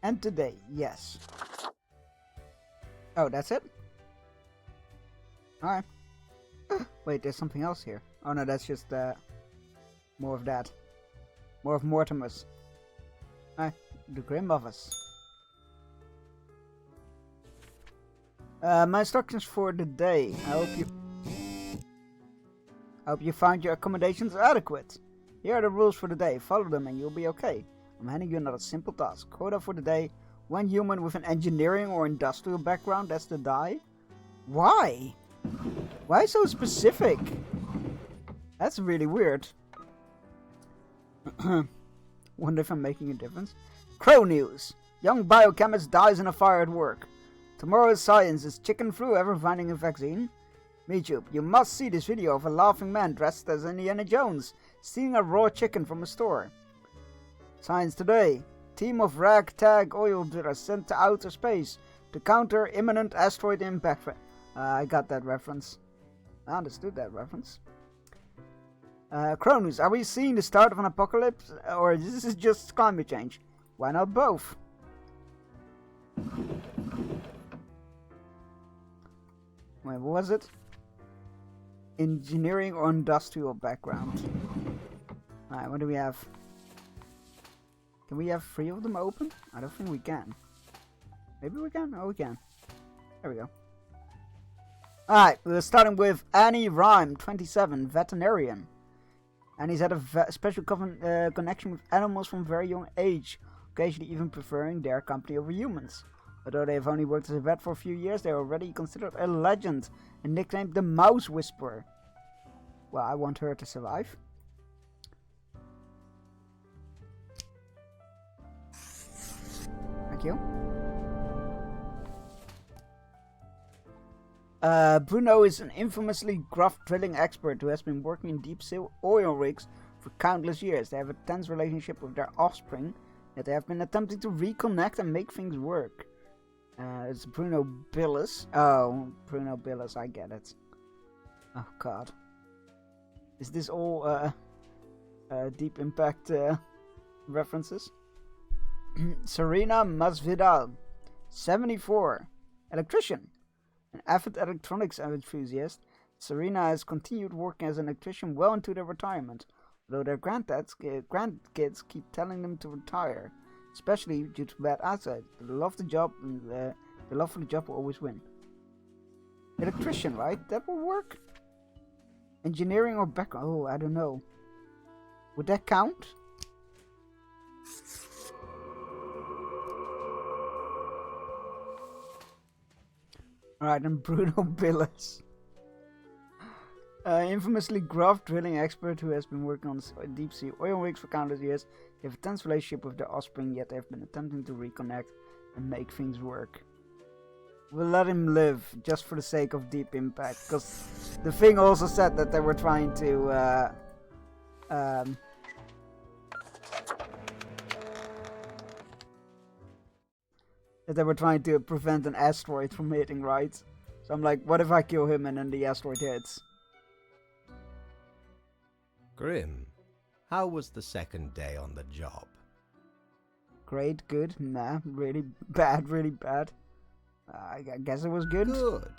And today, yes. Oh, that's it? Alright. Wait, there's something else here. Oh no, that's just more of that. More of Mortimer's. Alright, the Grim Office. My instructions for the day. I hope you find your accommodations adequate. Here are the rules for the day. Follow them and you'll be okay. I'm handing you another simple task. Quota for the day. One human with an engineering or industrial background that's to die. Why? Why so specific? That's really weird. Wonder if I'm making a difference. Crow news. Young biochemist dies in a fire at work. Tomorrow's science. Is chicken flu ever finding a vaccine? MeTube, you must see this video of a laughing man dressed as Indiana Jones stealing a raw chicken from a store. Science today. Team of ragtag oil drillers sent to outer space to counter imminent asteroid impact. I got that reference. I understood that reference. Cronus, are we seeing the start of an apocalypse, or this is just climate change? Why not both? Wait, what was it? Engineering or industrial background. Alright, what do we have? Can we have 3 of them open? I don't think we can. Maybe we can? Oh, we can. There we go. Alright, we're starting with Annie Rhyme, 27, veterinarian. And he's had a special connection with animals from very young age, occasionally even preferring their company over humans. Although they have only worked as a vet for a few years, they are already considered a legend and nicknamed the Mouse Whisperer. Well, I want her to survive. Thank you. Bruno is an infamously gruff drilling expert who has been working in deep sea oil rigs for countless years. They have a tense relationship with their offspring, yet they have been attempting to reconnect and make things work. It's Bruno Billis. Oh, Bruno Billis, I get it. Oh god. Is this all Deep Impact references? Serena Masvidal, 74, electrician. An avid electronics enthusiast, Serena has continued working as an electrician well into their retirement, although their grandkids keep telling them to retire, especially due to bad eyesight. They love the job, and the love for the job will always win. Electrician, right? That will work? Engineering or background? Oh, I don't know. Would that count? Alright, and Bruno Billis. Infamously gruff drilling expert who has been working on deep sea oil rigs for countless years. They have a tense relationship with their offspring, yet they have been attempting to reconnect and make things work. We'll let him live, just for the sake of Deep Impact. Because the thing also said that they were trying to... that they were trying to prevent an asteroid from hitting, right? So I'm like, what if I kill him and then the asteroid hits? Grim, how was the second day on the job? Great, good, nah, really bad, really bad. I guess it was good. Good.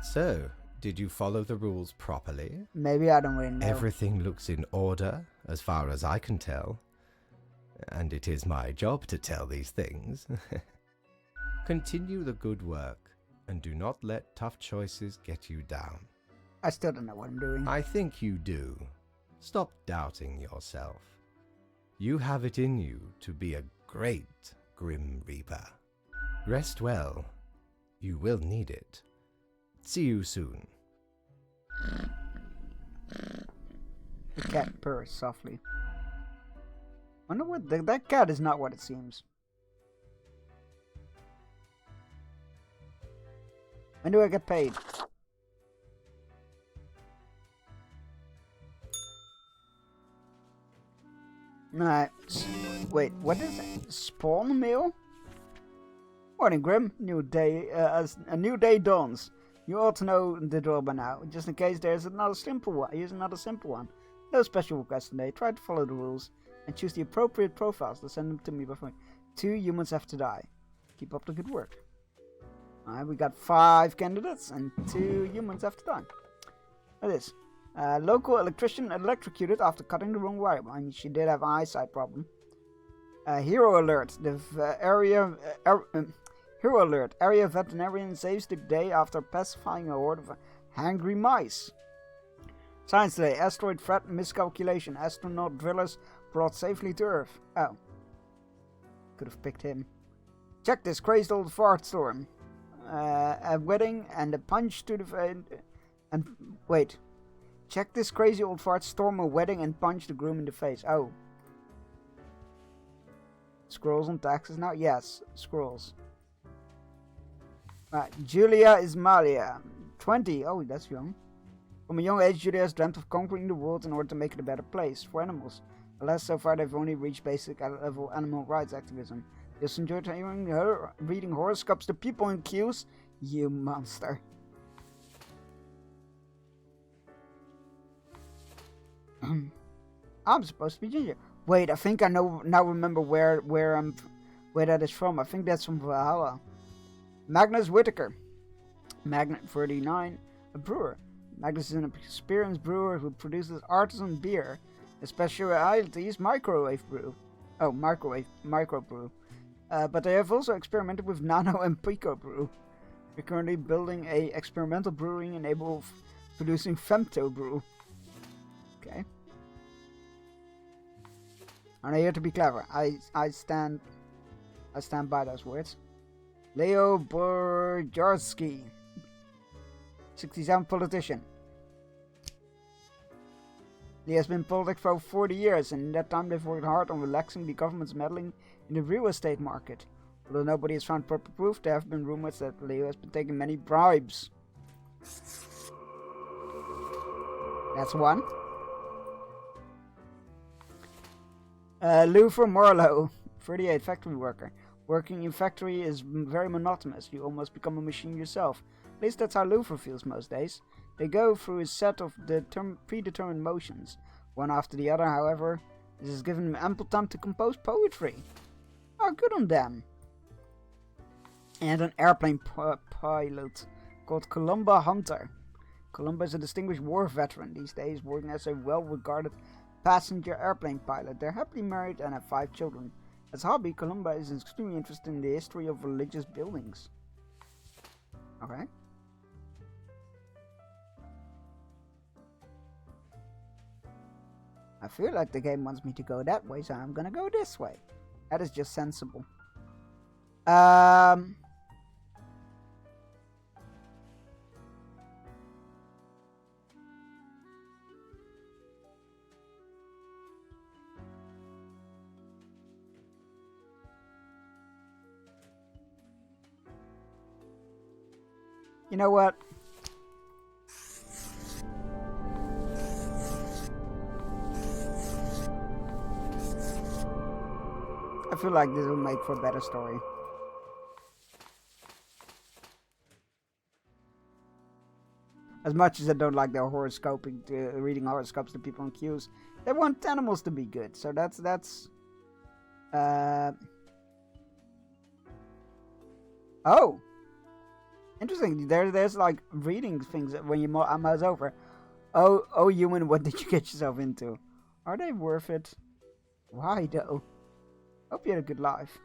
So, did you follow the rules properly? Maybe, I don't really know. Everything looks in order, as far as I can tell. And it is my job to tell these things. Continue the good work, and do not let tough choices get you down. I still don't know what I'm doing. I think you do. Stop doubting yourself. You have it in you to be a great Grim Reaper. Rest well. You will need it. See you soon. The cat purrs softly. Wonder what that cat is not what it seems. When do I get paid? Alright. Wait, what is it? Spawn meal? Morning, Grim. New day, as a new day dawns. You ought to know the drill by now. Just in case there's another simple one. Here's another simple one. No special request today. Try to follow the rules and choose the appropriate profiles to send them to me before 2 humans have to die. Keep up the good work. Alright, we got 5 candidates and 2 humans have to die. Look at this. Local electrician electrocuted after cutting the wrong wire. I mean, she did have an eyesight problem. Hero alert. The hero alert. Area veterinarian saves the day after pacifying a horde of hungry mice. Science today. Asteroid threat miscalculation. Astronaut drillers brought safely to Earth. Oh. Could have picked him. Check this crazed old fart storm. A wedding and a punch to the... and wait. Check this crazy old fart storm a wedding and punch the groom in the face. Oh. Scrolls on taxes now? Yes, scrolls. Right, Julia Ismalia. 20. Oh, that's young. From a young age, Julia has dreamt of conquering the world in order to make it a better place for animals. Alas, so far they've only reached basic level animal rights activism. Just enjoyed hearing her reading horoscopes to people in queues? You monster. I'm supposed to be Ginger. Wait, I think I now remember where that is from. I think that's from Valhalla. Magnus Whitaker. Magnus 39, a brewer. Magnus is an experienced brewer who produces artisan beer. His specialty is microwave brew. Oh, microbrew. But they have also experimented with nano and pico brew. We're currently building a experimental brewing enabled of producing femto brew. Okay. I'm here to be clever. I stand by those words. Leo Borjarsky, 67 politician. He has been in politics for over 40 years, and in that time they've worked hard on relaxing the government's meddling in the real estate market. Although nobody has found proper proof, there have been rumors that Leo has been taking many bribes. That's one. Luther Morlow, 38, factory worker. Working in factory is very monotonous. You almost become a machine yourself. At least that's how Luther feels most days. They go through a set of predetermined motions. One after the other, however. This has given them ample time to compose poetry. Oh, good on them. And an airplane pilot called Columba Hunter. Columba is a distinguished war veteran these days, working as a well-regarded passenger airplane pilot. They're happily married and have 5 children. As a hobby, Columba is extremely interested in the history of religious buildings. Okay. I feel like the game wants me to go that way, so I'm gonna go this way. That is just sensible. You know what? I feel like this will make for a better story. As much as I don't like their horoscoping, reading horoscopes to people on queues, they want animals to be good. So that's oh, interesting. There's like reading things when you mouse over. Oh, human, what did you get yourself into? Are they worth it? Why though? Hope you had a good life.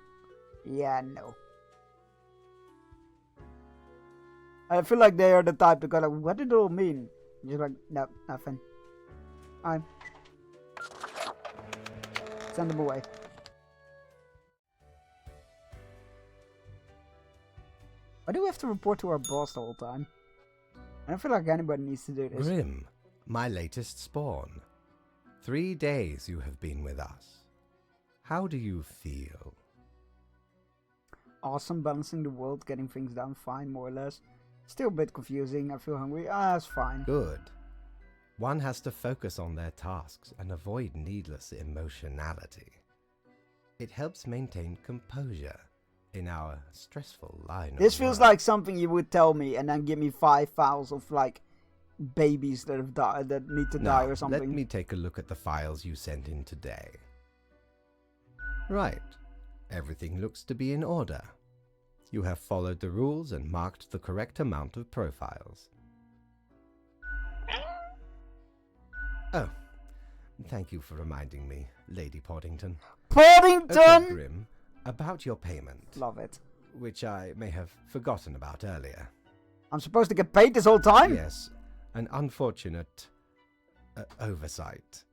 Yeah, no. I feel like they are the type to go like, what did it all mean? Just like, no, nothing. Send them away. Why do we have to report to our boss the whole time? I don't feel like anybody needs to do this. Grim, my latest spawn. 3 days you have been with us. How do you feel? Awesome, balancing the world, getting things done fine, more or less. Still a bit confusing, I feel hungry. It's fine. Good. One has to focus on their tasks and avoid needless emotionality. It helps maintain composure in our stressful line This of feels work. like something you would tell me and then give me 5 files of like babies that have died, that need to die or something. Let me take a look at the files you sent in today. Right. Everything looks to be in order. You have followed the rules and marked the correct amount of profiles. Oh, thank you for reminding me, Lady Poddington. Poddington! Okay, Grim, about your payment. Love it. Which I may have forgotten about earlier. I'm supposed to get paid this whole time? Yes, an unfortunate oversight.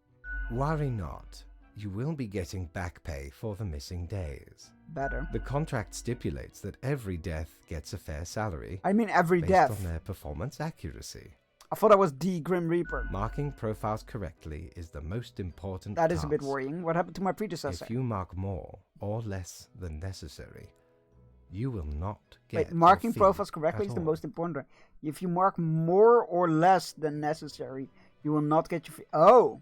Worry not. You will be getting back pay for the missing days. Better. The contract stipulates that every death gets a fair salary. I mean every based death. on their performance accuracy. I thought I was the Grim Reaper. Marking profiles correctly is the most important That is a bit task. worrying. What happened to my predecessor? If you mark more or less than necessary, you will not get Wait, marking your fee profiles correctly at is the all. most important. If you mark more or less than necessary, you will not get your fee. Oh!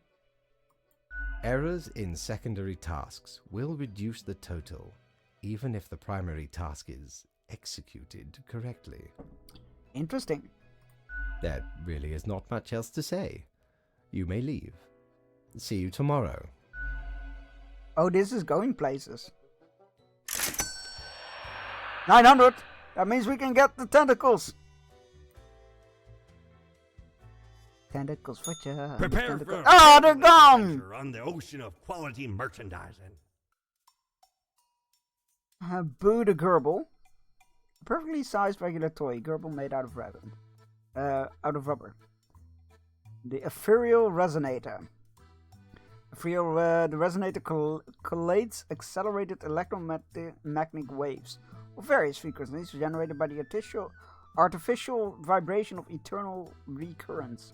Errors in secondary tasks will reduce the total, even if the primary task is executed correctly. Interesting. There really is not much else to say. You may leave. See you tomorrow. Oh, this is going places. 900! That means we can get the tentacles! Tentacles for ya. Prepare for Oh, they're gone! adventure on the ocean of quality merchandising. Boo the Gerbil. A perfectly sized regular toy. Gerbil made out of rubber. The Ethereal Resonator. The resonator collates accelerated electromagnetic waves of various frequencies generated by the artificial vibration of eternal recurrence,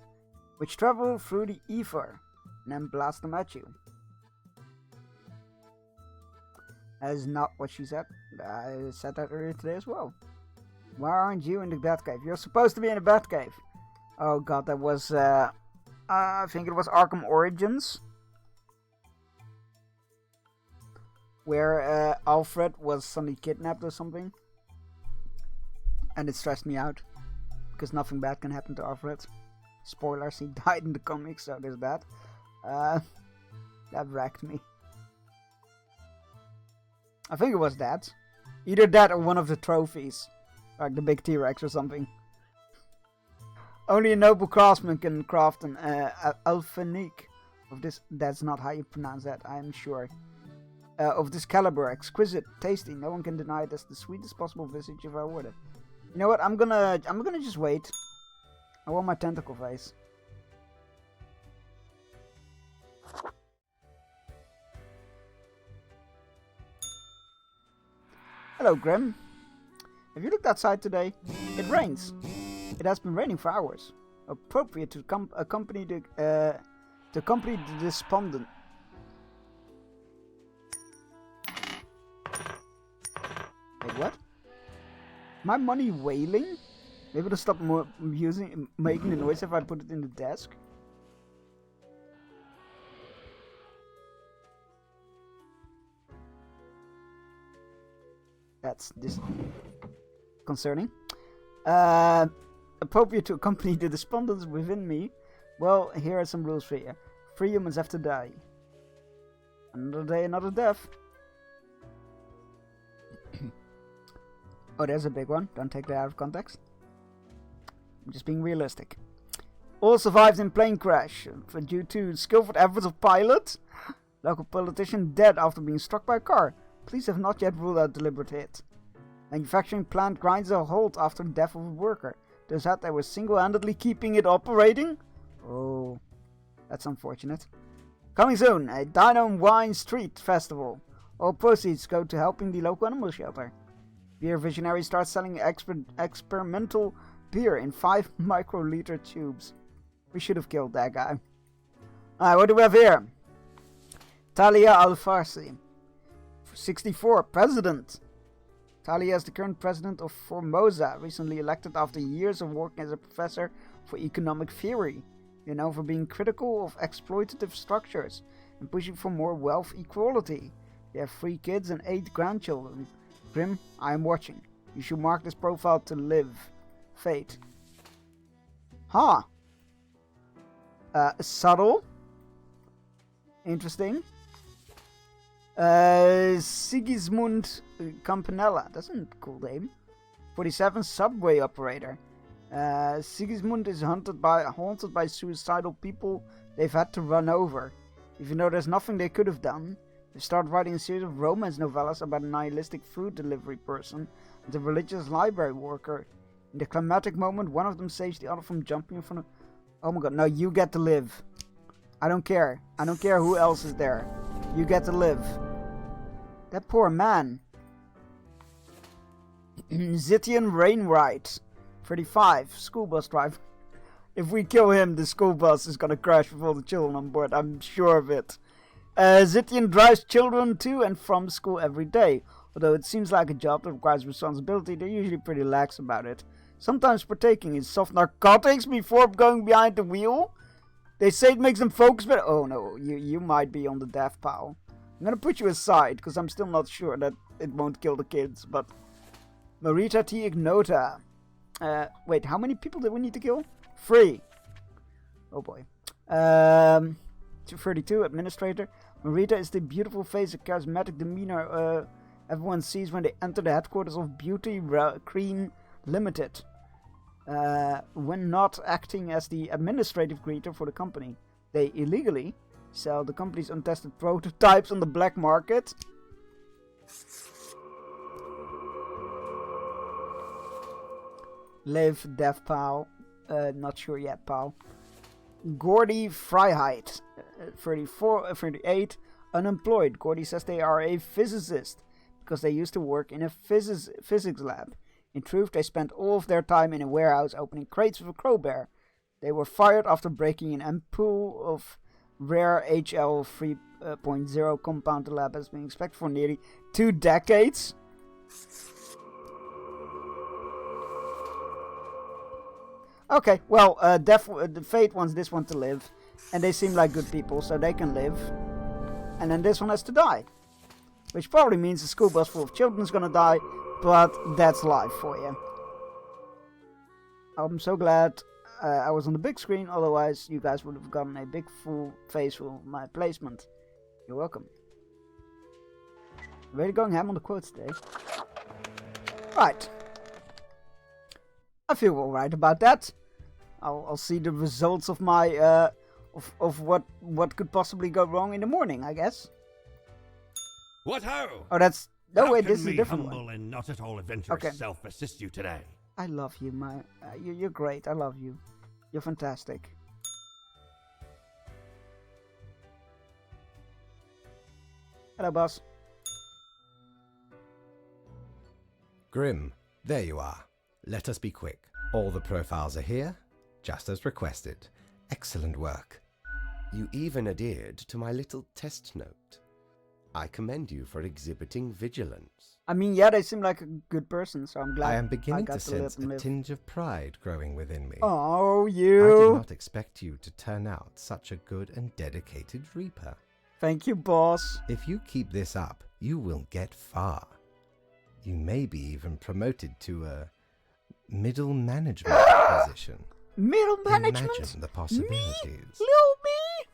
which travel through the ether and then blast them at you. That is not what she said. I said that earlier today as well. Why aren't you in the Batcave? You're supposed to be in the Batcave. Oh god, that was, I think it was Arkham Origins. Where Alfred was suddenly kidnapped or something. And it stressed me out. Because nothing bad can happen to Alfred. Spoilers, he died in the comics, so there's that. That wrecked me. I think it was that. Either that or one of the trophies. Like the big T-Rex or something. Only a noble craftsman can craft an alphanique of this. That's not how you pronounce that, I'm sure. Of this caliber, exquisite, tasty. No one can deny it as the sweetest possible visage if I ordered it. You know what? I'm gonna just wait. I want my tentacle face. Hello, Grim. Have you looked outside today? It rains. It has been raining for hours. Appropriate to accompany the despondent. Wait, what? My money wailing? Maybe it'll stop making the noise if I put it in the desk. That's concerning. Appropriate to accompany the despondence within me. Well, here are some rules for you. 3 humans have to die. Another day, another death. Oh, there's a big one. Don't take that out of context. I'm just being realistic. All survived in plane crash due to skillful efforts of pilot. Local politician dead after being struck by a car. Police have not yet ruled out deliberate hit. Manufacturing plant grinds a halt after the death of a worker. Turns out they were single-handedly keeping it operating? Oh, that's unfortunate. Coming soon, a Dino and Wine Street Festival. All proceeds go to helping the local animal shelter. Beer Visionary starts selling experimental beer in 5 microliter tubes. We should have killed that guy. Alright, what do we have here? Talia Al-Farsi. 64, President. Talia is the current president of Formosa, recently elected after years of working as a professor for economic theory. You're known for being critical of exploitative structures and pushing for more wealth equality. You have 3 kids and 8 grandchildren. Grim, I am watching. You should mark this profile to live. Fate. Huh. Subtle. Interesting. Sigismund Campanella. That's a cool name. 47, subway operator. Sigismund is haunted by suicidal people they've had to run over. Even though there's nothing they could have done, they start writing a series of romance novellas about a nihilistic food delivery person and a religious library worker. In the climactic moment, one of them saves the other from jumping in front of... Oh my god, no, you get to live. I don't care. I don't care who else is there. You get to live. That poor man. Zitian Rainwright. 35. School bus driver. If we kill him, the school bus is gonna crash with all the children on board. I'm sure of it. Zitian drives children to and from school every day. Although it seems like a job that requires responsibility, they're usually pretty lax about it. Sometimes partaking in soft narcotics before going behind the wheel. They say it makes them focus better. Oh no, you might be on the death pile. I'm gonna put you aside, because I'm still not sure that it won't kill the kids, but... Marita T. Ignota. Wait, how many people do we need to kill? 3. Oh boy. 32, Administrator. Marita is the beautiful face and charismatic demeanor everyone sees when they enter the headquarters of Beauty Cream Limited. When not acting as the administrative greeter for the company, they illegally sell the company's untested prototypes on the black market. Live, death, pal. Not sure yet, pal. Gordy Freiheit, 38, unemployed. Gordy says they are a physicist because they used to work in a physics lab. In truth, they spent all of their time in a warehouse opening crates with a crowbar. They were fired after breaking an ampoule of rare HL 3.0 compound the lab has been inspected for nearly 2 decades. Okay, well, the Fate wants this one to live, and they seem like good people, so they can live. And then this one has to die. Which probably means a school bus full of children is gonna die, but that's life for you. I'm so glad I was on the big screen, otherwise you guys would have gotten a big full face for my placement. You're welcome. Really going ham on the quotes today. Right. I feel alright about that. I'll see the results of my of what could possibly go wrong in the morning, I guess. What ho! Oh, that's no How way. can This is a me different humble one. and not at all adventurous self assist you today? I love you, you're great. I love you. You're fantastic. Hello, boss. Grim, there you are. Let us be quick. All the profiles are here, just as requested. Excellent work. You even adhered to my little test note. I commend you for exhibiting vigilance. I mean, yeah, they seem like a good person, so I'm glad I am beginning got to sense let them a live. tinge of pride growing within me. Oh, I you! did not expect you to turn out such a good and dedicated Reaper. Thank you, boss. If you keep this up, you will get far. You may be even promoted to a middle management position. Middle management? Imagine the possibilities. Little me?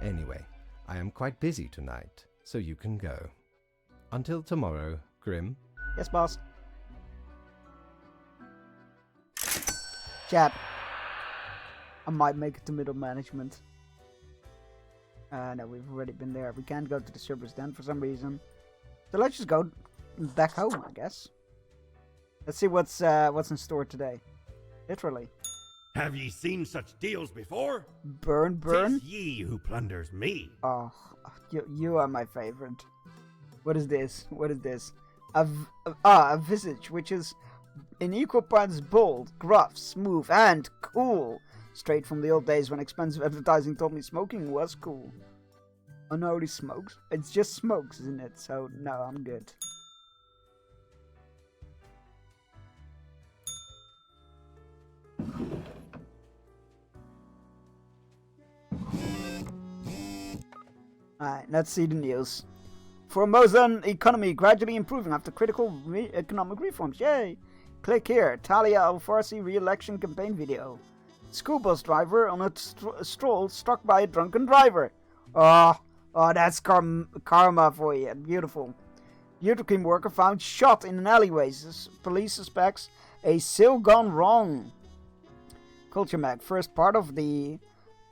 Anyway, I am quite busy tonight, so you can go. Until tomorrow, Grim. Yes, boss. Chat. I might make it to middle management. No, we've already been there. We can't go to the servers then for some reason. So let's just go back home, I guess. Let's see what's in store today. Literally. Have ye seen such deals before? Burn. 'Tis ye who plunders me. Oh, you are my favorite. What is this? What is this? A visage which is in equal parts bold, gruff, smooth, and cool. Straight from the old days when expensive advertising told me smoking was cool. Oh no, he smokes? It's just smokes, isn't it? So no, I'm good. Alright, let's see the news. Formosan economy gradually improving after critical economic reforms. Yay! Click here. Talia Al-Farsi re-election campaign video. School bus driver on a stroll struck by a drunken driver. Oh, that's karma for you. Beautiful. Beauty worker found shot in an alleyway. Police suspects a sale gone wrong. Culture Mag, first part of the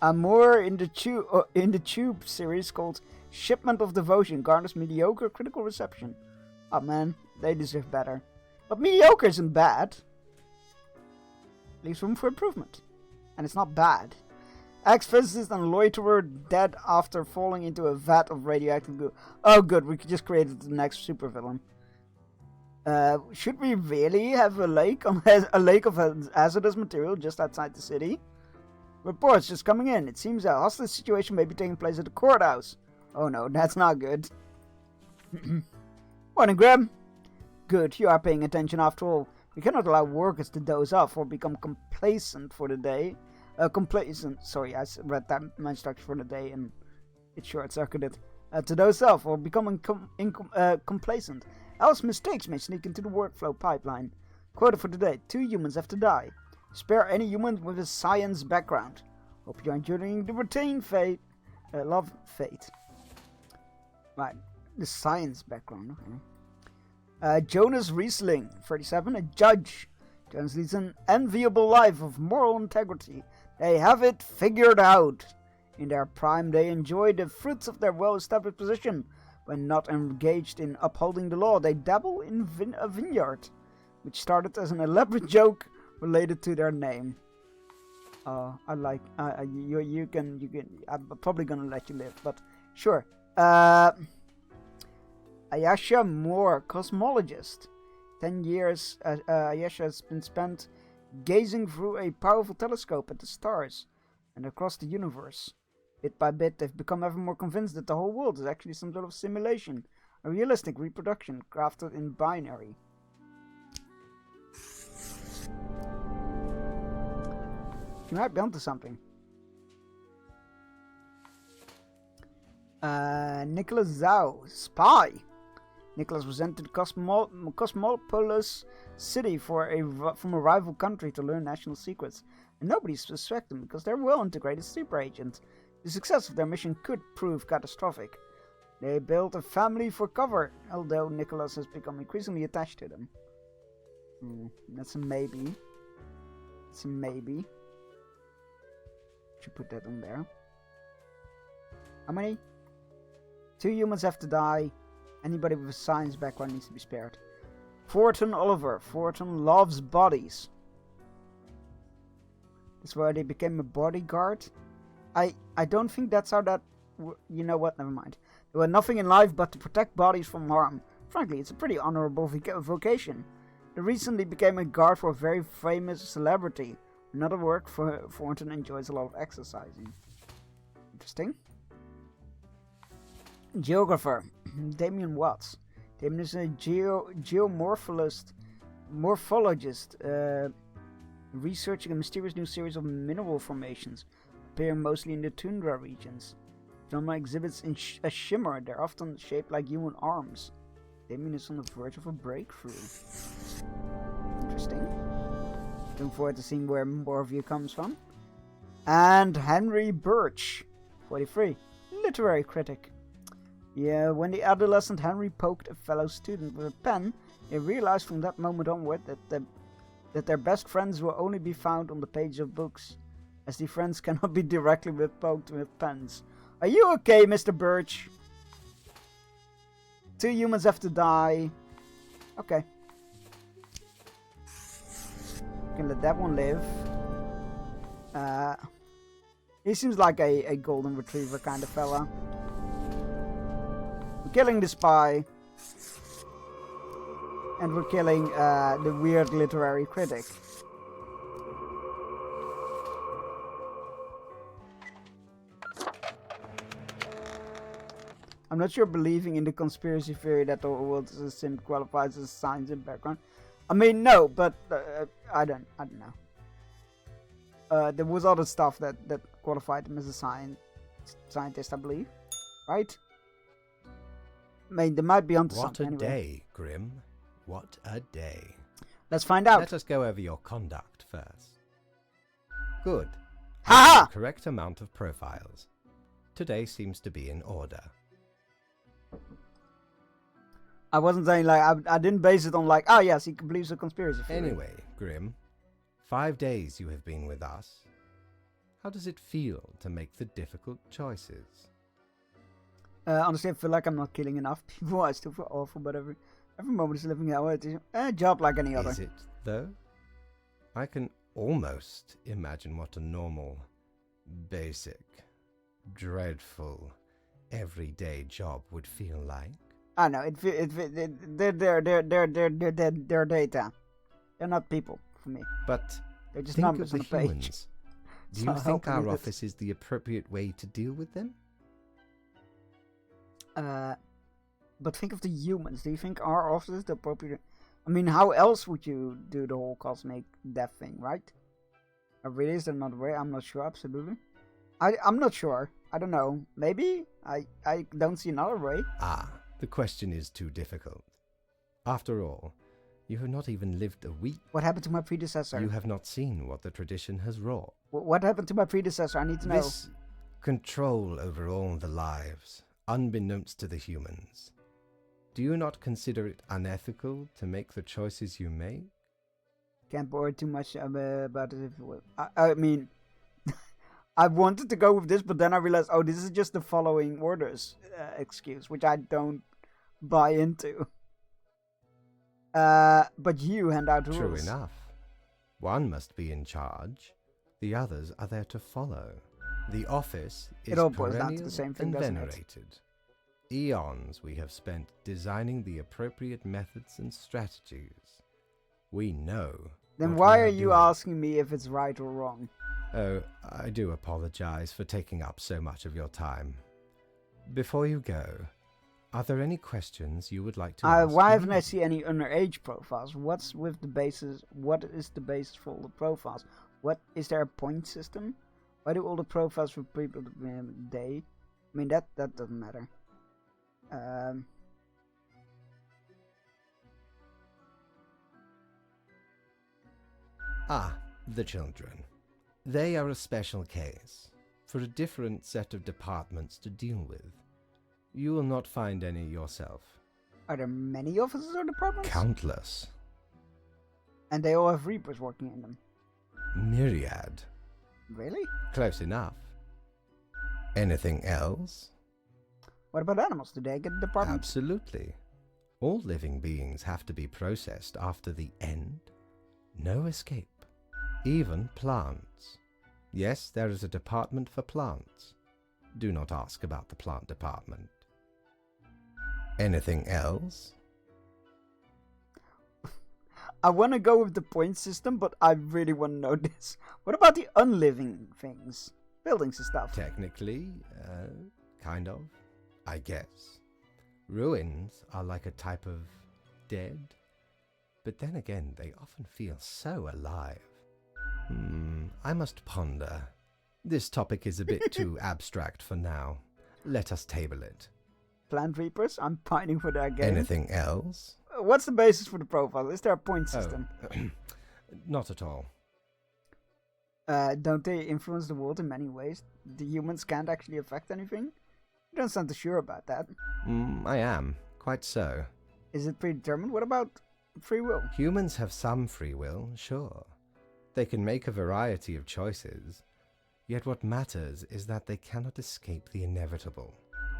Amour in the Tube series called Shipment of Devotion, garners mediocre critical reception. Oh man, they deserve better. But mediocre isn't bad. Leaves room for improvement. And it's not bad. Ex-physicist and loiterer dead after falling into a vat of radioactive goo. Oh good, we just created the next supervillain. Should we really have a lake of hazardous material just outside the city? Reports just coming in. It seems a hostile situation may be taking place at the courthouse. Oh no, that's not good. Morning, Grim. Good, you are paying attention after all. We cannot allow workers to doze off or become complacent for the day. Sorry, I read that structure for the day and it short-circuited. To doze off or become complacent. Else mistakes may sneak into the workflow pipeline. Quote for today: 2 humans have to die. Spare any human with a science background. Hope you are enjoying the routine love fate. Right, the science background. Okay. Jonas Riesling, 37, a judge. Jonas leads an enviable life of moral integrity. They have it figured out. In their prime, they enjoy the fruits of their well-established position. When not engaged in upholding the law, they dabble in a vineyard, which started as an elaborate joke related to their name. I like you can. I'm probably gonna let you live, but sure. Ayesha Moore, cosmologist. 10 years, Ayesha has been spent gazing through a powerful telescope at the stars and across the universe. Bit by bit, they've become ever more convinced that the whole world is actually some sort of simulation, a realistic reproduction crafted in binary. You might be onto something. Nicholas Zhao, spy. Nicholas was entered Cosmopolis City from a rival country to learn national secrets, and nobody suspects them because they're a well-integrated super agent. The success of their mission could prove catastrophic. They built a family for cover, although Nicholas has become increasingly attached to them. That's a maybe. It's a maybe. Should put that on there. How many? 2 humans have to die. Anybody with a science background needs to be spared. Fortin Oliver. Fortin loves bodies. That's why they became a bodyguard. I don't think that's how that... You know what? Never mind. They were nothing in life but to protect bodies from harm. Frankly, it's a pretty honorable vocation. They recently became a guard for a very famous celebrity. Another work for Thornton enjoys a lot of exercising. Interesting. Geographer. Damien Watts. Damien is a geomorphologist, researching a mysterious new series of mineral formations, appearing mostly in the tundra regions. Phenomena exhibits a shimmer. They're often shaped like human arms. Damien is on the verge of a breakthrough. Interesting. Looking forward to seeing where more of you comes from. And Henry Birch, 43, literary critic. Yeah, when the adolescent Henry poked a fellow student with a pen, he realized from that moment onward that their best friends will only be found on the page of books, as the friends cannot be directly poked with pens. Are you okay, Mr. Birch? 2 humans have to die. Okay. You can let that one live. He seems like a golden retriever kind of fella. We're killing the spy. And we're killing the weird literary critic. I'm not sure believing in the conspiracy theory that the world is a sim qualifies as science and background. I mean, no, but I don't know. There was other stuff that qualified him as a scientist, I believe. Right? I mean, they might be onto something anyway. What a day, Grim. What a day. Let's find out. Let us go over your conduct first. Good. Ha! Correct amount of profiles. Today seems to be in order. I wasn't saying like I didn't base it on like, oh yes, he believes a conspiracy theory. Anyway, Grim, 5 days you have been with us. How does it feel to make the difficult choices? Honestly, I feel like I'm not killing enough people. I still feel awful, but every moment is living hell. It's a job like any other. Is it, though? I can almost imagine what a normal, basic, dreadful, everyday job would feel like. I know, they're data. They're not people for me. But they're just think numbers of on the a page. humans. Do you think our office is the appropriate way to deal with them? But think of the humans. Do you think our office is the appropriate? I mean, how else would you do the whole cosmic death thing, right? Or really, is there another way? I'm not sure. Absolutely. I'm not sure. I don't know. Maybe I don't see another way. The question is too difficult. After all, you have not even lived a week. What happened to my predecessor? You have not seen what the tradition has wrought. What happened to my predecessor? I need to know. This control over all the lives, unbeknownst to the humans. Do you not consider it unethical to make the choices you make? Can't bore too much about it. I mean, I wanted to go with this, but then I realized, oh, this is just the following orders excuse, which I don't buy into. But you hand out rules. True enough. One must be in charge. The others are there to follow. The office is perennial the same thing, and doesn't venerated. Eons we have spent designing the appropriate methods and strategies. We know. Then why are you asking me if it's right or wrong? Oh, I do apologize for taking up so much of your time. Before you go, are there any questions you would like to ask? Why haven't I seen any underage profiles? What's with the basis? What is the basis for all the profiles? What is there a point system? Why do all the profiles for people day? I mean that doesn't matter. The children. They are a special case, for a different set of departments to deal with. You will not find any yourself. Are there many offices or departments? Countless. And they all have Reapers working in them? Myriad. Really? Close enough. Anything else? What about animals? Do they get a department? Absolutely. All living beings have to be processed after the end. No escape. Even plants. Yes, there is a department for plants. Do not ask about the plant department. Anything else? I want to go with the point system, but I really want to know this. What about the unliving things? buildings and stuff. Technically, kind of, I guess. Ruins are like a type of dead, but then again, they often feel so alive. I must ponder. This topic is a bit too abstract for now. Let us table it. Plant Reapers? I'm pining for that game. Anything else? What's the basis for the profile? Is there a point system? Not at all. Don't they influence the world in many ways? The humans can't actually affect anything? You don't sound too sure about that. I am. Quite so. Is it predetermined? What about free will? Humans have some free will, sure. They can make a variety of choices. Yet what matters is that they cannot escape the inevitable.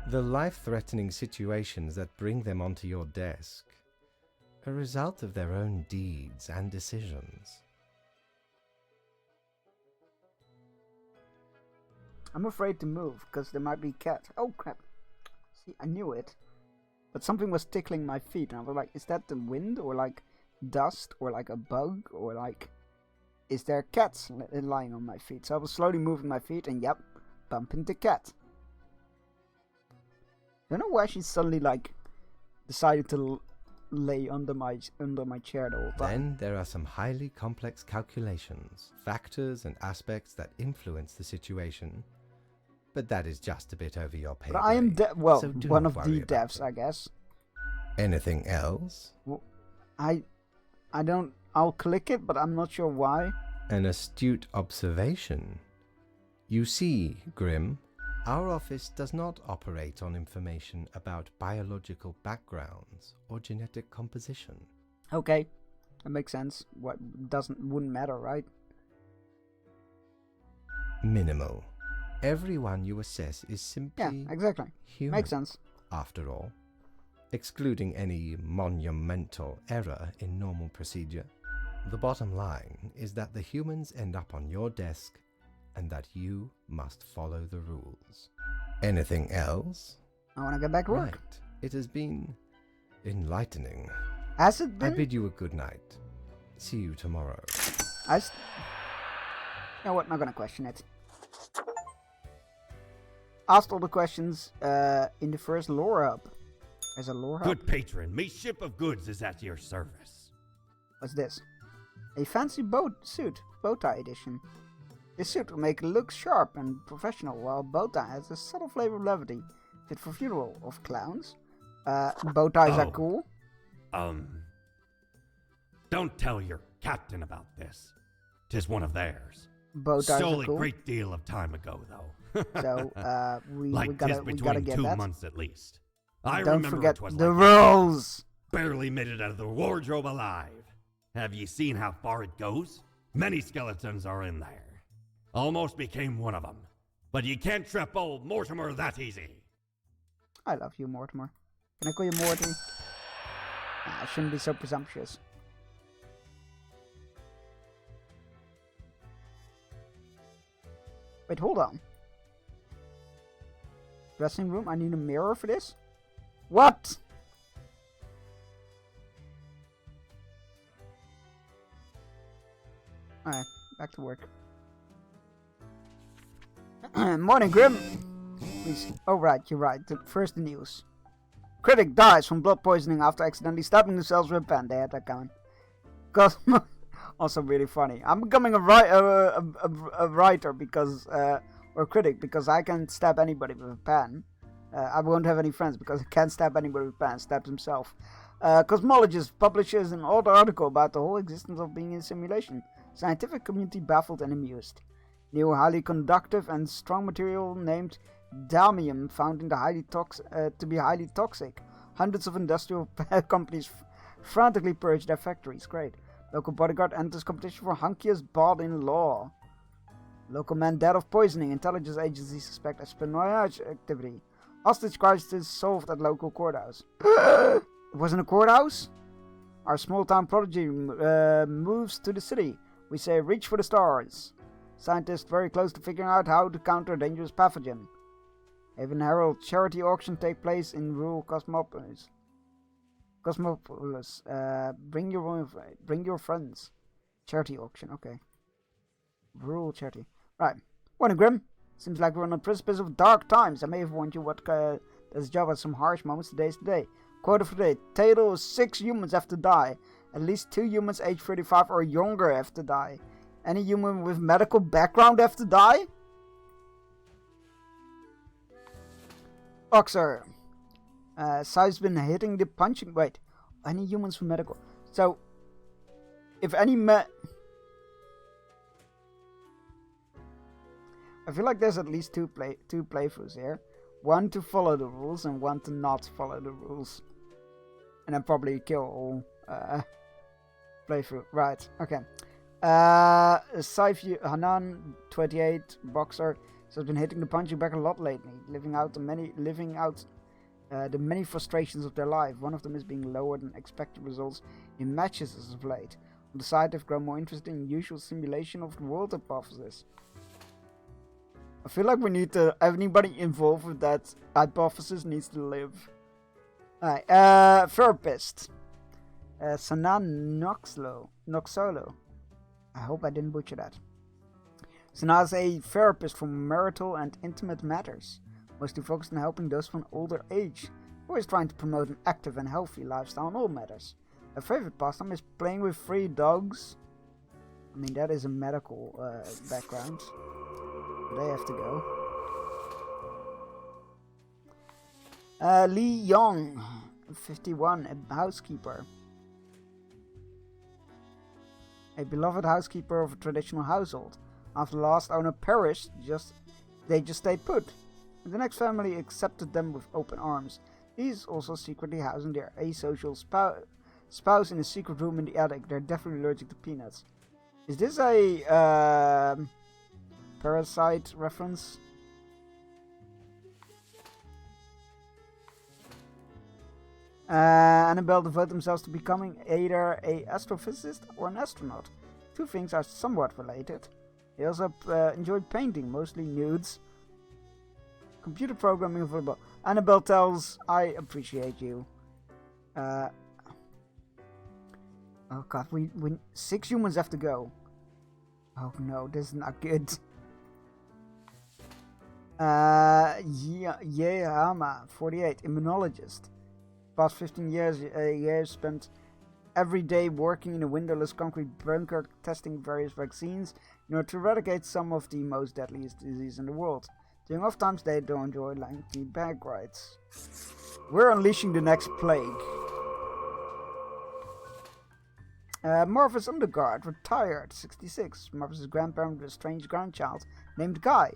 The life-threatening situations that bring them onto your desk, a result of their own deeds and decisions. I'm afraid to move, because there might be cat. Oh crap. See, I knew it. But something was tickling my feet, and I was like, is that the wind, or like dust, or like a bug, or like... Is there cats lying on my feet? So I was slowly moving my feet, and yep, bump into cat. I don't know why she suddenly like decided to lay under my chair the whole time. Then there are some highly complex calculations, factors and aspects that influence the situation. But that is just a bit over your pay grade. But I am well, so one of the devs, I guess. Anything else? Well, I don't. I'll click it, but I'm not sure why. An astute observation. You see, Grim, our office does not operate on information about biological backgrounds or genetic composition. Okay, that makes sense. Wouldn't matter, right? Minimal. Everyone you assess is simply exactly. Human. Makes sense. After all, excluding any monumental error in normal procedure. The bottom line is that the humans end up on your desk and that you must follow the rules. Anything else? I want to get back to work. Right. It has been enlightening. Has it been? I bid you a good night. See you tomorrow. You know what? Not gonna question it. Asked all the questions in the first lore hub. There's a lore hub. Good patron, me ship of goods is at your service. What's this? A fancy bow tie edition. This suit will make it look sharp and professional, while bow tie has a subtle flavor of levity, fit for funeral of clowns. Bow ties are cool. Don't tell your captain about this. 'Tis one of theirs. Bow ties Stole are cool. a great deal of time ago, though. So we like gotta get 2 that. months at least. I Don't remember forget it was the like rules. barely made it out of the wardrobe alive. Have you seen how far it goes? Many skeletons are in there. Almost became one of them. But you can't trip old Mortimer that easy. I love you, Mortimer. Can I call you Morty? I shouldn't be so presumptuous. Wait, hold on. Dressing room? I need a mirror for this? What? Alright, back to work. Morning, Grim! Please. Oh, right, you're right. First, the news. Critic dies from blood poisoning after accidentally stabbing themselves with a pen. They had that coming. Cosmo. Also really funny. I'm becoming a writer because, or critic, because I can stab anybody with a pen. I won't have any friends because I can't stab anybody with a pen. Stabs himself. Cosmologist publishes an old article about the whole existence of being in simulation. Scientific community baffled and amused. New highly conductive and strong material named Damium found in the to be highly toxic. Hundreds of industrial companies frantically purge their factories. Great. Local bodyguard enters competition for hunkiest bod in law. Local man dead of poisoning. Intelligence agencies suspect espionage activity. Hostage crisis solved at local courthouse. It wasn't a courthouse? Our small town prodigy moves to the city. We say reach for the stars. Scientists very close to figuring out how to counter a dangerous pathogen. Haven Herald charity auction take place in rural Cosmopolis. Bring your friends. Charity auction, okay. Rural charity. Right. Morning, Grim. Seems like we're on the precipice of dark times. I may have warned you what this job has some harsh moments. Today's the day. Quote of the day. Total 6 humans have to die. At least 2 humans aged 35 or younger have to die. Any human with medical background have to die? Boxer. Sai's been hitting the punching... Wait. Any humans with medical... So... If any I feel like there's at least two playthroughs here. One to follow the rules and one to not follow the rules. And then probably kill all playthrough. Right, okay. Saifu Hanan, 28, boxer, has been hitting the punching bag a lot lately, living out the many frustrations of their life. One of them is being lower than expected results in matches as of late. On the side, they've grown more interested in usual simulation of the world hypothesis. I feel like we need to... Anybody involved with that hypothesis needs to live. Alright, therapist. Sanan Noxolo. I hope I didn't butcher that. Sana is a therapist for marital and intimate matters, mostly focused on helping those from older age, always trying to promote an active and healthy lifestyle on all matters. Her favorite pastime is playing with 3 dogs. I mean, that is a medical background. They have to go. Lee Young, 51, a housekeeper. A beloved housekeeper of a traditional household. After the last owner perished, they just stayed put. The next family accepted them with open arms. He's also secretly housing their asocial spouse in a secret room in the attic. They're definitely allergic to peanuts. Is this a Parasite reference? Annabelle devote themselves to becoming either an astrophysicist or an astronaut. 2 things are somewhat related. They also enjoy painting, mostly nudes. Computer programming and football. Annabelle tells, I appreciate you. Oh god, we 6 humans have to go. Oh no, this is not good. Yehama, 48, immunologist. Past 15 years spent every day working in a windowless concrete bunker testing various vaccines in order to eradicate some of the most deadliest diseases in the world. During off times they don't enjoy lengthy bag rides. We're unleashing the next plague. Marvis Underguard, retired, 66. Marvis' grandparent was a strange grandchild named Guy,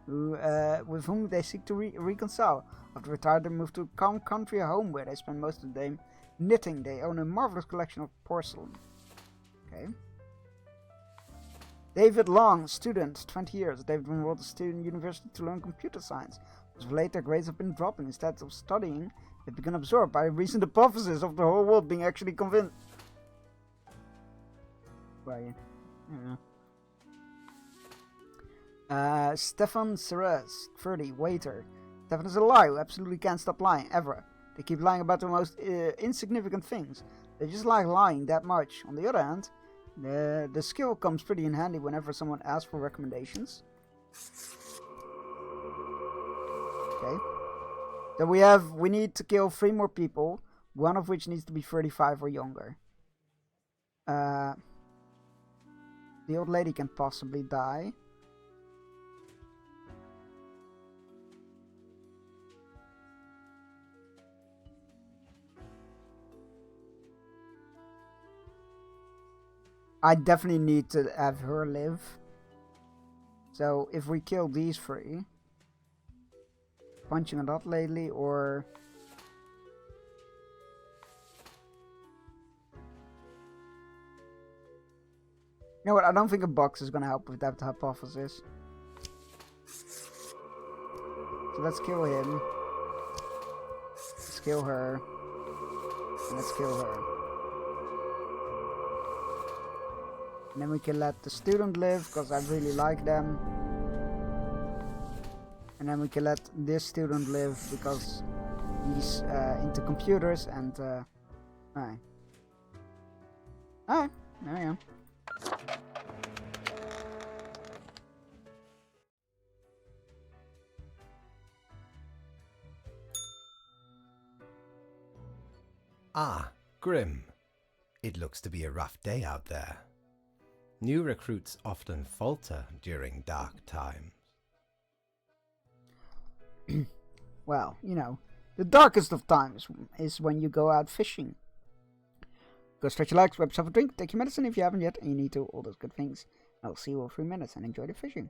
with whom they seek to reconcile. After retired, they moved to a calm country home where they spend most of the day knitting. They own a marvelous collection of porcelain. Okay. David Long, student, 20 years. David enrolled at Student University to learn computer science. As of late, their grades have been dropping. Instead of studying, they've become absorbed by a recent hypothesis of the whole world being actually convinced. Where are you? Stefan Ceres, 30, waiter. Stefan is a liar who absolutely can't stop lying, ever. They keep lying about the most insignificant things. They just like lying that much. On the other hand, the skill comes pretty in handy whenever someone asks for recommendations. Okay. So we need to kill 3 more people, one of which needs to be 35 or younger. The old lady can possibly die. I definitely need to have her live. So if we kill these 3, punching a lot lately, or you know what? I don't think a box is gonna help with that hypothesis. So let's kill him. Let's kill her. And let's kill her. And then we can let the student live, because I really like them. And then we can let this student live, because he's into computers and... Alright. Alright, there we go. Ah, Grim. It looks to be a rough day out there. New recruits often falter during dark times. Well, you know, the darkest of times is when you go out fishing. Go stretch your legs, grab yourself a drink, take your medicine if you haven't yet, and you need to, all those good things. I'll see you in 3 minutes and enjoy the fishing.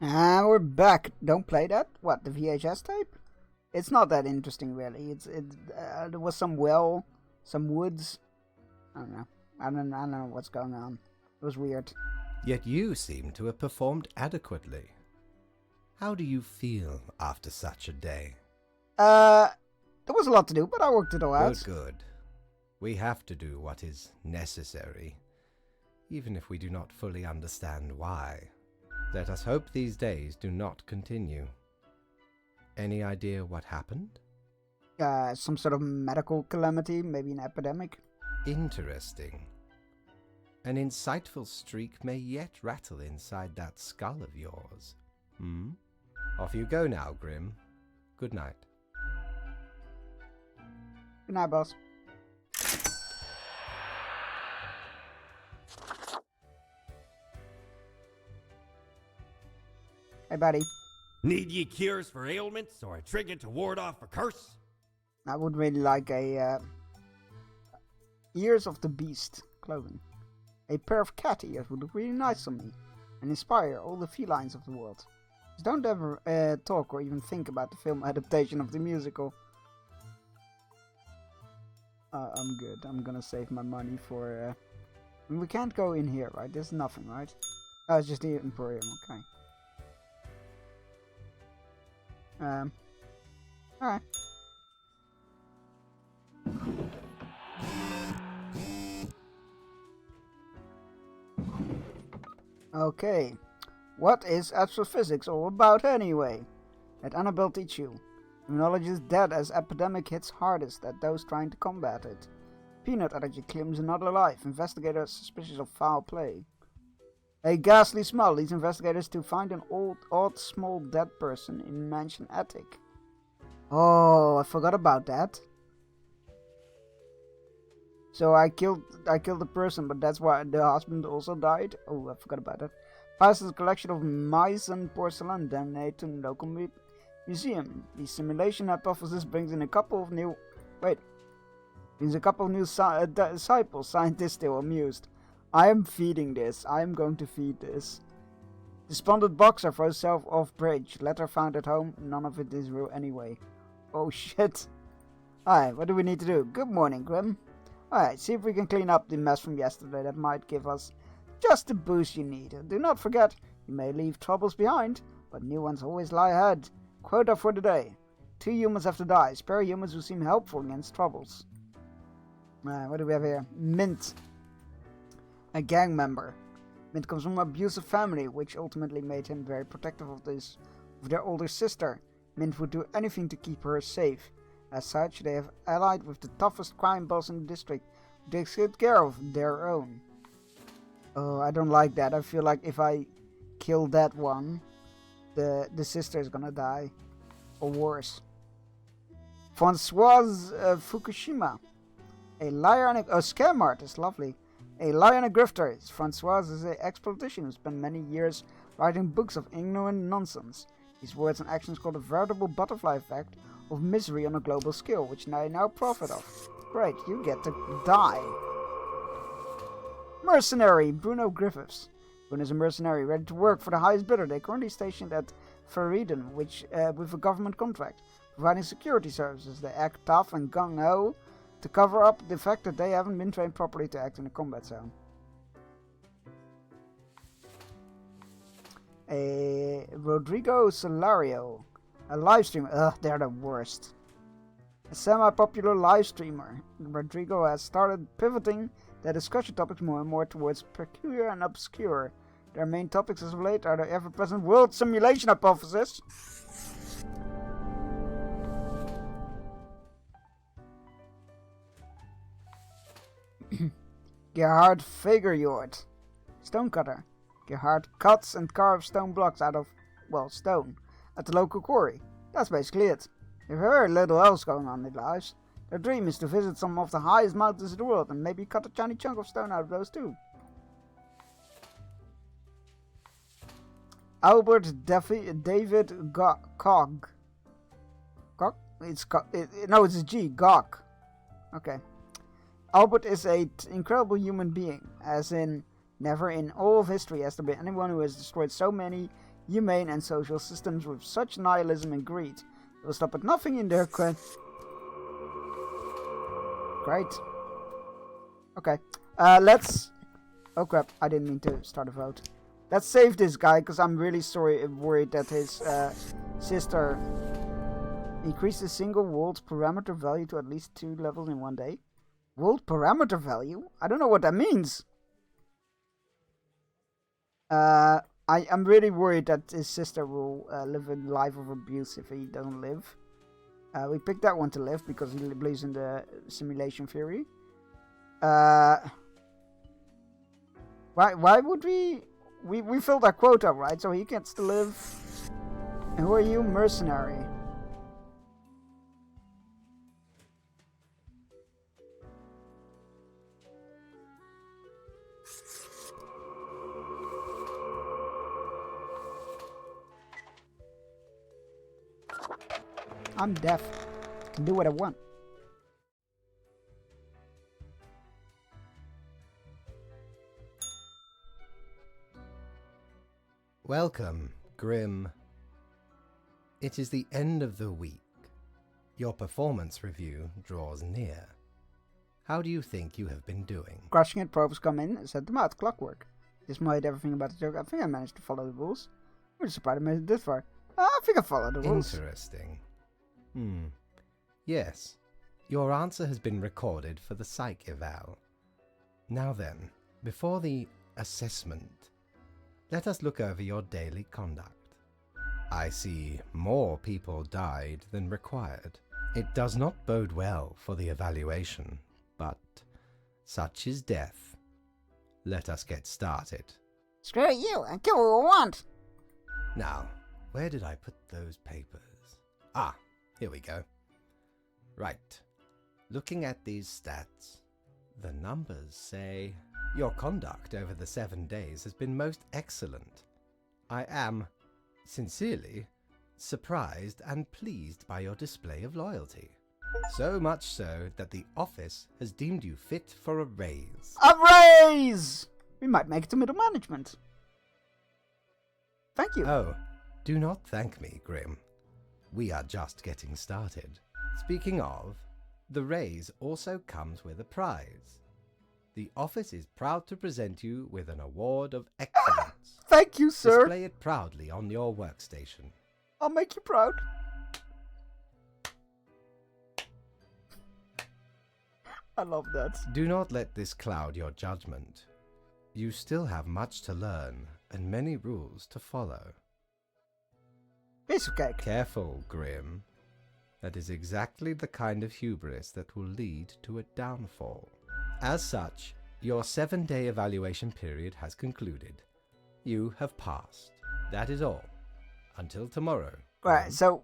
And we're back. Don't play that. What, the VHS tape? It's not that interesting, really. There was some well, some woods. I don't know. I don't know what's going on. It was weird. Yet you seem to have performed adequately. How do you feel after such a day? There was a lot to do, but I worked it all out. Good. We have to do what is necessary, even if we do not fully understand why. Let us hope these days do not continue. Any idea what happened? Some sort of medical calamity, maybe an epidemic. Interesting. An insightful streak may yet rattle inside that skull of yours. Off you go now, Grim. Good night. Good night, boss. Hey, buddy. Need ye cures for ailments or a trinket to ward off a curse? I would really like a Ears of the Beast clothing. A pair of cat ears would look really nice on me and inspire all the felines of the world. Just don't ever talk or even think about the film adaptation of the musical. I'm good. I'm gonna save my money for... we can't go in here, right? There's nothing, right? Oh, it's just the Emporium, okay. Alright. Okay. What is astrophysics all about anyway? Let Annabelle teach you. Knowledge is dead as epidemic hits hardest at those trying to combat it. Peanut allergy claims another life. Investigators suspicious of foul play. A ghastly smell leads investigators to find an odd small dead person in mansion attic. Oh, I forgot about that. So I killed the person, but that's why the husband also died. Oh, I forgot about that. Past is a collection of mice and porcelain donated to the local museum. The simulation hypothesis brings in a couple of new disciples. Scientists still amused. I am feeding this. I am going to feed this. Despondent boxer throws herself off bridge. Letter found at home. None of it is real anyway. Oh shit. Alright, what do we need to do? Good morning, Grim. Alright, see if we can clean up the mess from yesterday. That might give us just the boost you need. Do not forget, you may leave troubles behind, but new ones always lie ahead. Quota for the day. 2 humans have to die. Spare humans who seem helpful against troubles. What do we have here? Mint. A gang member. Mint comes from an abusive family, which ultimately made him very protective of their older sister. Mint would do anything to keep her safe. As such, they have allied with the toughest crime boss in the district. They take good care of their own. Oh, I don't like that. I feel like if I kill that one, the sister is gonna die. Or worse. Françoise Fukushima. A liar and a scam artist. Lovely. A liar and a grifter. Françoise is an ex-politician who spent many years writing books of ignorant nonsense. His words and actions cause a veritable butterfly effect of misery on a global scale, which they now profit of. Great, you get to die. Mercenary, Bruno Griffiths. Bruno is a mercenary ready to work for the highest bidder. They are currently stationed at Feriden, with a government contract, providing security services. They act tough and gung-ho to cover up the fact that they haven't been trained properly to act in a combat zone. Rodrigo Solario, a live streamer. Ugh, they're the worst. A semi-popular live streamer, Rodrigo has started pivoting their discussion topics more and more towards peculiar and obscure. Their main topics as of late are the ever-present world simulation hypothesis, Gerhard Fagerjord, stonecutter. Gerhard cuts and carves stone blocks out of, well, stone, at the local quarry. That's basically it. They've very little else going on in their lives. Their dream is to visit some of the highest mountains in the world and maybe cut a tiny chunk of stone out of those too. Albert David Cog. Cog? No, it's a G. Gog. Okay. Albert is an incredible human being, as in never in all of history has there been anyone who has destroyed so many humane and social systems with such nihilism and greed. They will stop at nothing in their Great. Okay. Let's... Oh crap, I didn't mean to start a vote. Let's save this guy, because I'm really worried that his sister increased the single world parameter value to at least 2 levels in one day. World parameter value? I don't know what that means. I'm really worried that his sister will live a life of abuse if he doesn't live. We picked that one to live because he believes in the simulation theory. Why would we filled our quota, right? So he gets to live. And who are you? Mercenary. I'm deaf. I can do what I want. Welcome, Grim. It is the end of the week. Your performance review draws near. How do you think you have been doing? Crushing it, probes come in and set them out. Clockwork. This might everything about the joke. I think I managed to follow the rules. I'm just surprised I made it this far. I think I followed the rules. Interesting. Yes. Your answer has been recorded for the psych eval. Now then, before the assessment, let us look over your daily conduct. I see more people died than required. It does not bode well for the evaluation, but such is death. Let us get started. Screw you and do what we want. Now, where did I put those papers? Ah, here we go. Right. Looking at these stats, the numbers say your conduct over the 7 days has been most excellent. I am, sincerely, surprised and pleased by your display of loyalty. So much so that the office has deemed you fit for a raise. A raise! We might make it to middle management. Thank you. Oh, do not thank me, Grim. We are just getting started. Speaking of, the raise also comes with a prize. The office is proud to present you with an award of excellence. Thank you, sir. Display it proudly on your workstation. I'll make you proud. I love that. Do not let this cloud your judgment. You still have much to learn and many rules to follow. Piece of cake. Careful, Grim. That is exactly the kind of hubris that will lead to a downfall. As such, your 7-day evaluation period has concluded. You have passed. That is all. Until tomorrow. Right, so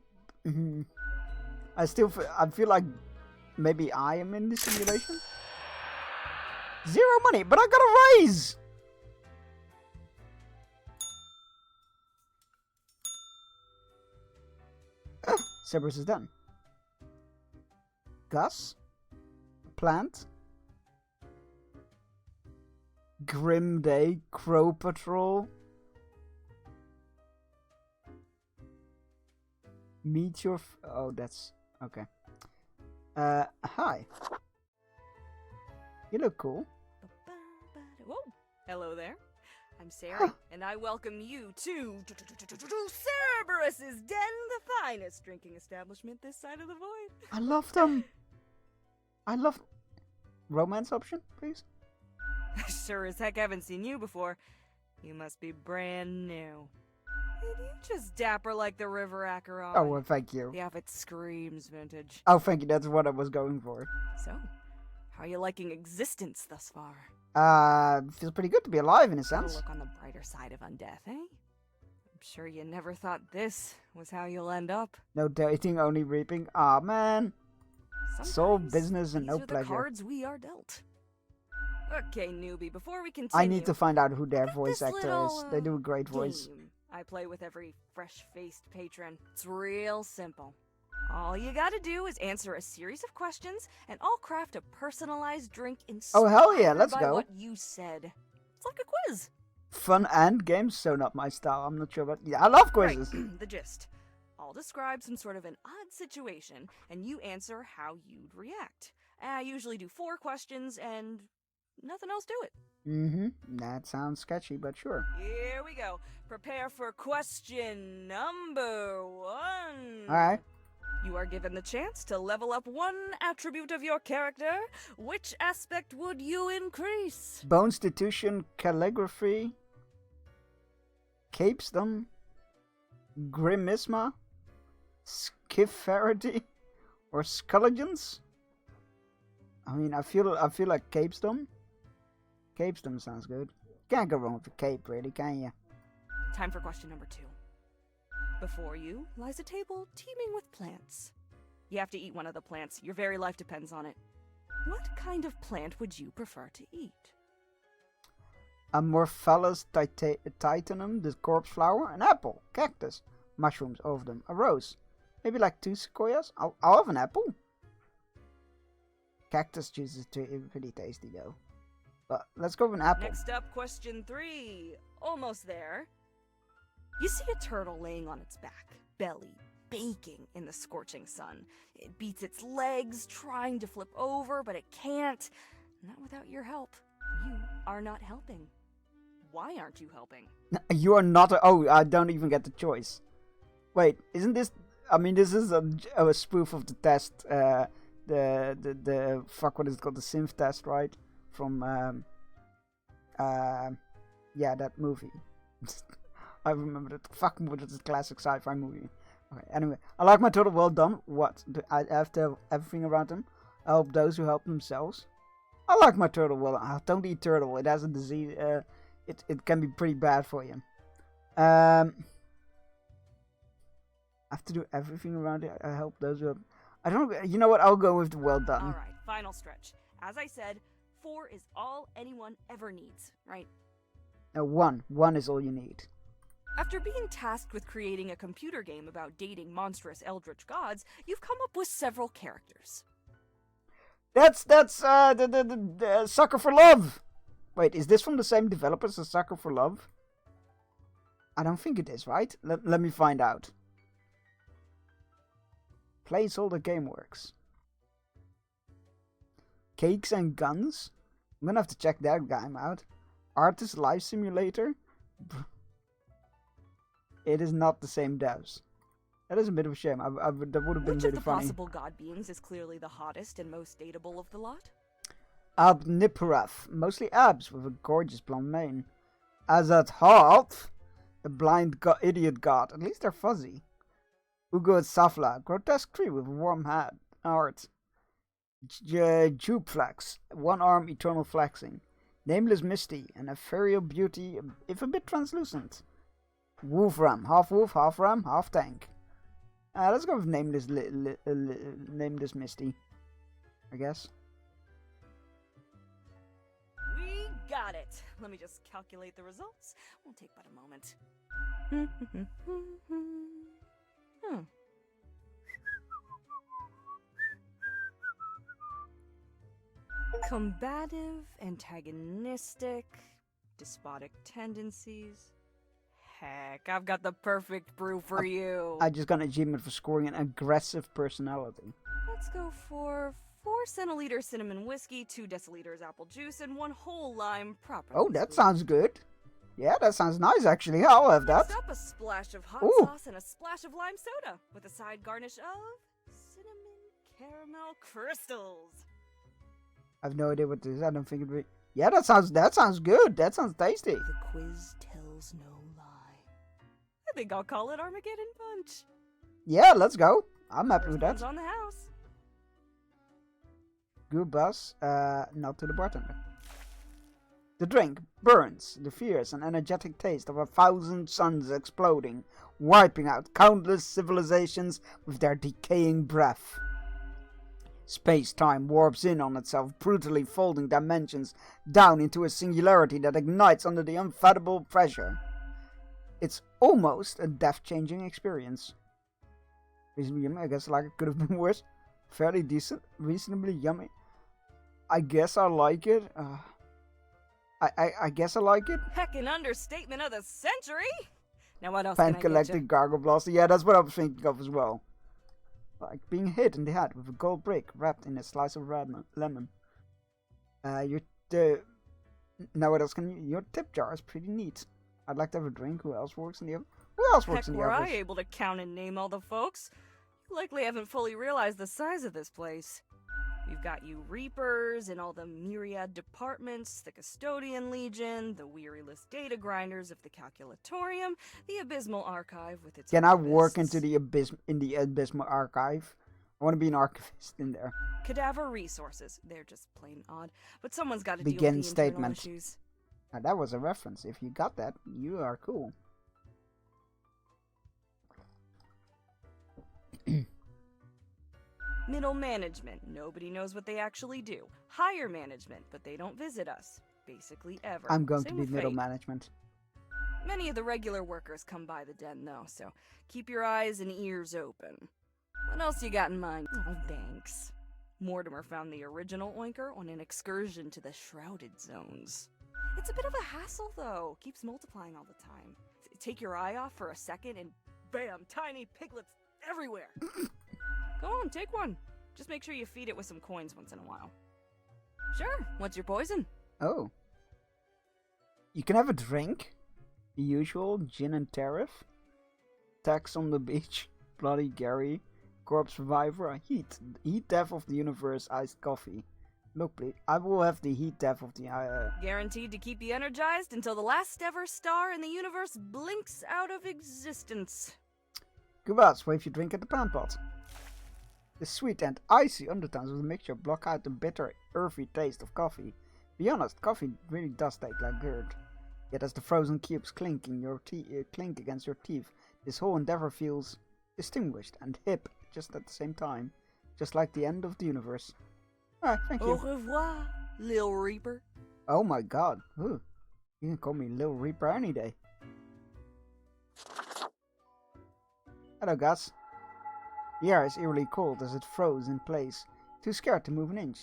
I feel like maybe I am in this simulation. 0 money, but I got a raise. Cerberus is done. Gus, Plant, Grim Day, Crow Patrol, Meteor. Oh, that's okay. Hi. You look cool. Whoa, hello there. I'm Sari, and I welcome you to Cerberus's Den, the finest drinking establishment this side of the void. I love them. I love romance option, please. Sure as heck haven't seen you before. You must be brand new. And you just dapper like the river Acheron. Oh, well, thank you. The outfit screams vintage. Oh, thank you. That's what I was going for. So, how are you liking existence thus far? Feels pretty good to be alive in a sense. Look on the brighter side of undeath, eh? I'm sure you never thought this was how you'll end up. No dating, only reaping. Aw, man. Sometimes Sole business and no these are pleasure. The cards we are dealt. Okay, newbie, before we continue, I need to find out who their voice this actor little, is. They do a great voice. game I play with every fresh-faced patron. It's real simple. All you gotta do is answer a series of questions, and I'll craft a personalized drink inspired Oh, hell yeah, let's by go. what you said. It's like a quiz. Fun and games, so not my style. I'm not sure, but yeah, I love quizzes. Right. The gist. I'll describe some sort of an odd situation, and you answer how you'd react. I usually do 4 questions, and nothing else to it. That sounds sketchy, but sure. Here we go. Prepare for question number 1. Alright. You are given the chance to level up 1 attribute of your character. Which aspect would you increase? Bonstitution, calligraphy, capesdom, grimisma, skifarity, or skulligence? I mean, I feel like capesdom. Capesdom sounds good. Can't go wrong with a cape, really, can you? Time for question number 2. Before you lies a table teeming with plants. You have to eat one of the plants. Your very life depends on it. What kind of plant would you prefer to eat? Amorphallus titanum, the corpse flower, an apple, cactus, mushrooms over them, a rose. Maybe like 2 sequoias? I'll have an apple. Cactus juice is pretty tasty though. But let's go with an apple. Next up, question 3. Almost there. You see a turtle laying on its back, belly baking in the scorching sun. It beats its legs, trying to flip over, but it can't. Not without your help. You are not helping. Why aren't you helping? You are not. Oh, I don't even get the choice. Wait, isn't this? I mean, this is a spoof of the test. The fuck, what is it called? The synth test, right? From yeah, that movie. I remember it. Fucking what is a classic sci-fi movie. Okay, anyway, I like my turtle well done. What? I have to have everything around him. I help those who help themselves. I like my turtle well done. Don't eat turtle. It has a disease. It can be pretty bad for you. I have to do everything around it. I help those who help. I don't know. You know what? I'll go with the well done. Alright, final stretch. As I said, 4 is all anyone ever needs, right? 1. 1 is all you need. After being tasked with creating a computer game about dating monstrous eldritch gods, you've come up with several characters. That's the Sucker for Love. Wait, is this from the same developers as Sucker for Love? I don't think it is, right? Let me find out. Placeholder Gameworks. Cakes and Guns? I'm gonna have to check that game out. Artist Life Simulator? It is not the same devs. That is a bit of a shame. That would have been Which really of the funny. possible god beings is clearly the hottest and most dateable of the lot? Abniparath, mostly abs with a gorgeous blonde mane. Azathoth, the blind idiot god. At least they're fuzzy. Ugo Safla, grotesque tree with a warm heart. Jupflex, one arm eternal flexing. Nameless Misty, an ethereal beauty, if a bit translucent. Wolfram, half ram, half tank. Let's go with Nameless Misty, I guess. We got it. Let me just calculate the results. Won't take but a moment. Combative, antagonistic, despotic tendencies. Heck, I've got the perfect brew for you. I just got an achievement for scoring an aggressive personality. Let's go for 4 centiliters cinnamon whiskey, 2 deciliters apple juice, and 1 whole lime properly. Oh, that sounds good. Yeah, that sounds nice, actually. I'll have that. Next up, a splash of hot sauce and a splash of lime soda, with a side garnish of cinnamon caramel crystals. I have no idea what this is. I don't think it. Yeah, that sounds good. That sounds tasty. The quiz tells no lie. I think I'll call it Armageddon Punch. Yeah, let's go. I'm happy with that. On the house. Good bus. Not to the bartender. The drink burns the fierce and energetic taste of 1,000 suns exploding, wiping out countless civilizations with their decaying breath. Space-time warps in on itself, brutally folding dimensions down into a singularity that ignites under the unfathomable pressure. It's almost a death-changing experience. Reasonably yummy, I guess like it could have been worse. Fairly decent, reasonably yummy. I guess I like it. I guess I like it. Heckin' understatement of the century! Now what else Pan can I get Galactic you? Gargle Blaster. Yeah, that's what I was thinking of as well. Like being hit in the head with a gold brick wrapped in a slice of red lemon. Now what else can you? Your tip jar is pretty neat. I'd like to have a drink. Who else works in the oven? Who else works Heck, in the were oven? I able to count and name all the folks? You likely haven't fully realized the size of this place. We've got you Reapers in all the myriad departments, the Custodian Legion, the weariless data grinders of the Calculatorium, the Abysmal Archive with its Can I work archivists, into the Abysmal Archive? I want to be an archivist in there. Cadaver Resources. They're just plain odd, but someone's got to Begin deal with the internal statement. issues. Now, that was a reference. If you got that, you are cool. Middle management. Nobody knows what they actually do. Higher management, but they don't visit us. Basically ever. I'm going Same to be with middle Fate. management. Many of the regular workers come by the den, though, so keep your eyes and ears open. What else you got in mind? Oh, thanks. Mortimer found the original Oinker on an excursion to the Shrouded Zones. It's a bit of a hassle, though. Keeps multiplying all the time. Take your eye off for a second and bam, tiny piglets everywhere. Go on, take one. Just make sure you feed it with some coins once in a while. Sure, what's your poison? Oh. You can have a drink. The usual gin and tariff. Tax on the beach. Bloody Gary. Corpse Survivor. Heat death of the universe. Iced coffee. Look, please. I will have the heat death of the Guaranteed to keep you energized until the last ever star in the universe blinks out of existence. Kubas, wave your drink at the plant pot. The sweet and icy undertones of the mixture block out the bitter, earthy taste of coffee. Be honest, coffee really does taste like dirt. Yet as the frozen cubes clink against your teeth, this whole endeavor feels distinguished and hip just at the same time. Just like the end of the universe. Alright, thank you. Au revoir, Lil Reaper. Oh my god. Ooh. You can call me Lil Reaper any day. Hello, Gus. The air is eerily cold as it froze in place, too scared to move an inch.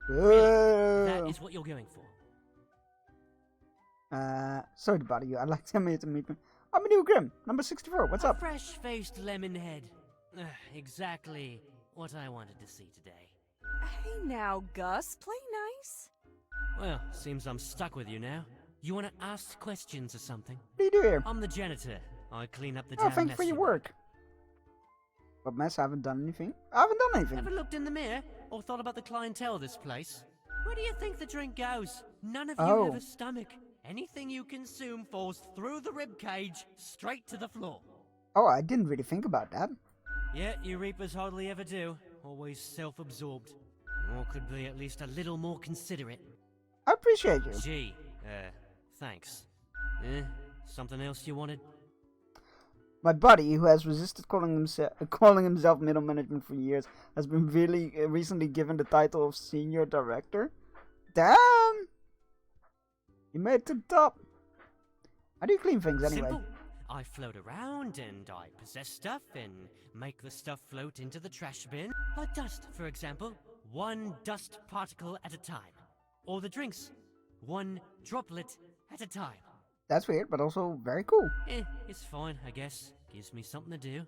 Really? That is what you're going for? Sorry to bother you. I'd like to meet me. I'm a new Grim, number 64. What's up? Fresh-faced lemon head. Exactly what I wanted to see today. Hey now, Gus. Play nice. Well, seems I'm stuck with you now. You want to ask questions or something? What do you do here? I'm the janitor. I clean up the damn mess. Thank you for your work. What mess? I haven't done anything. I haven't done anything. Ever looked in the mirror or thought about the clientele of this place? Where do you think the drink goes? None of you have a stomach. Anything you consume falls through the rib cage straight to the floor. Oh, I didn't really think about that. Yeah, you Reapers hardly ever do. Always self-absorbed. Or could be at least a little more considerate. I appreciate you. Gee, thanks. Something else you wanted? My buddy, who has resisted calling himself middle management for years, has been really recently given the title of senior director. Damn! You made it to the top. How do you clean things anyway? Simple. I float around and I possess stuff and make the stuff float into the trash bin. Like dust, for example. One dust particle at a time. Or the drinks. One droplet at a time. That's weird, but also very cool. It's fine, I guess. Gives me something to do.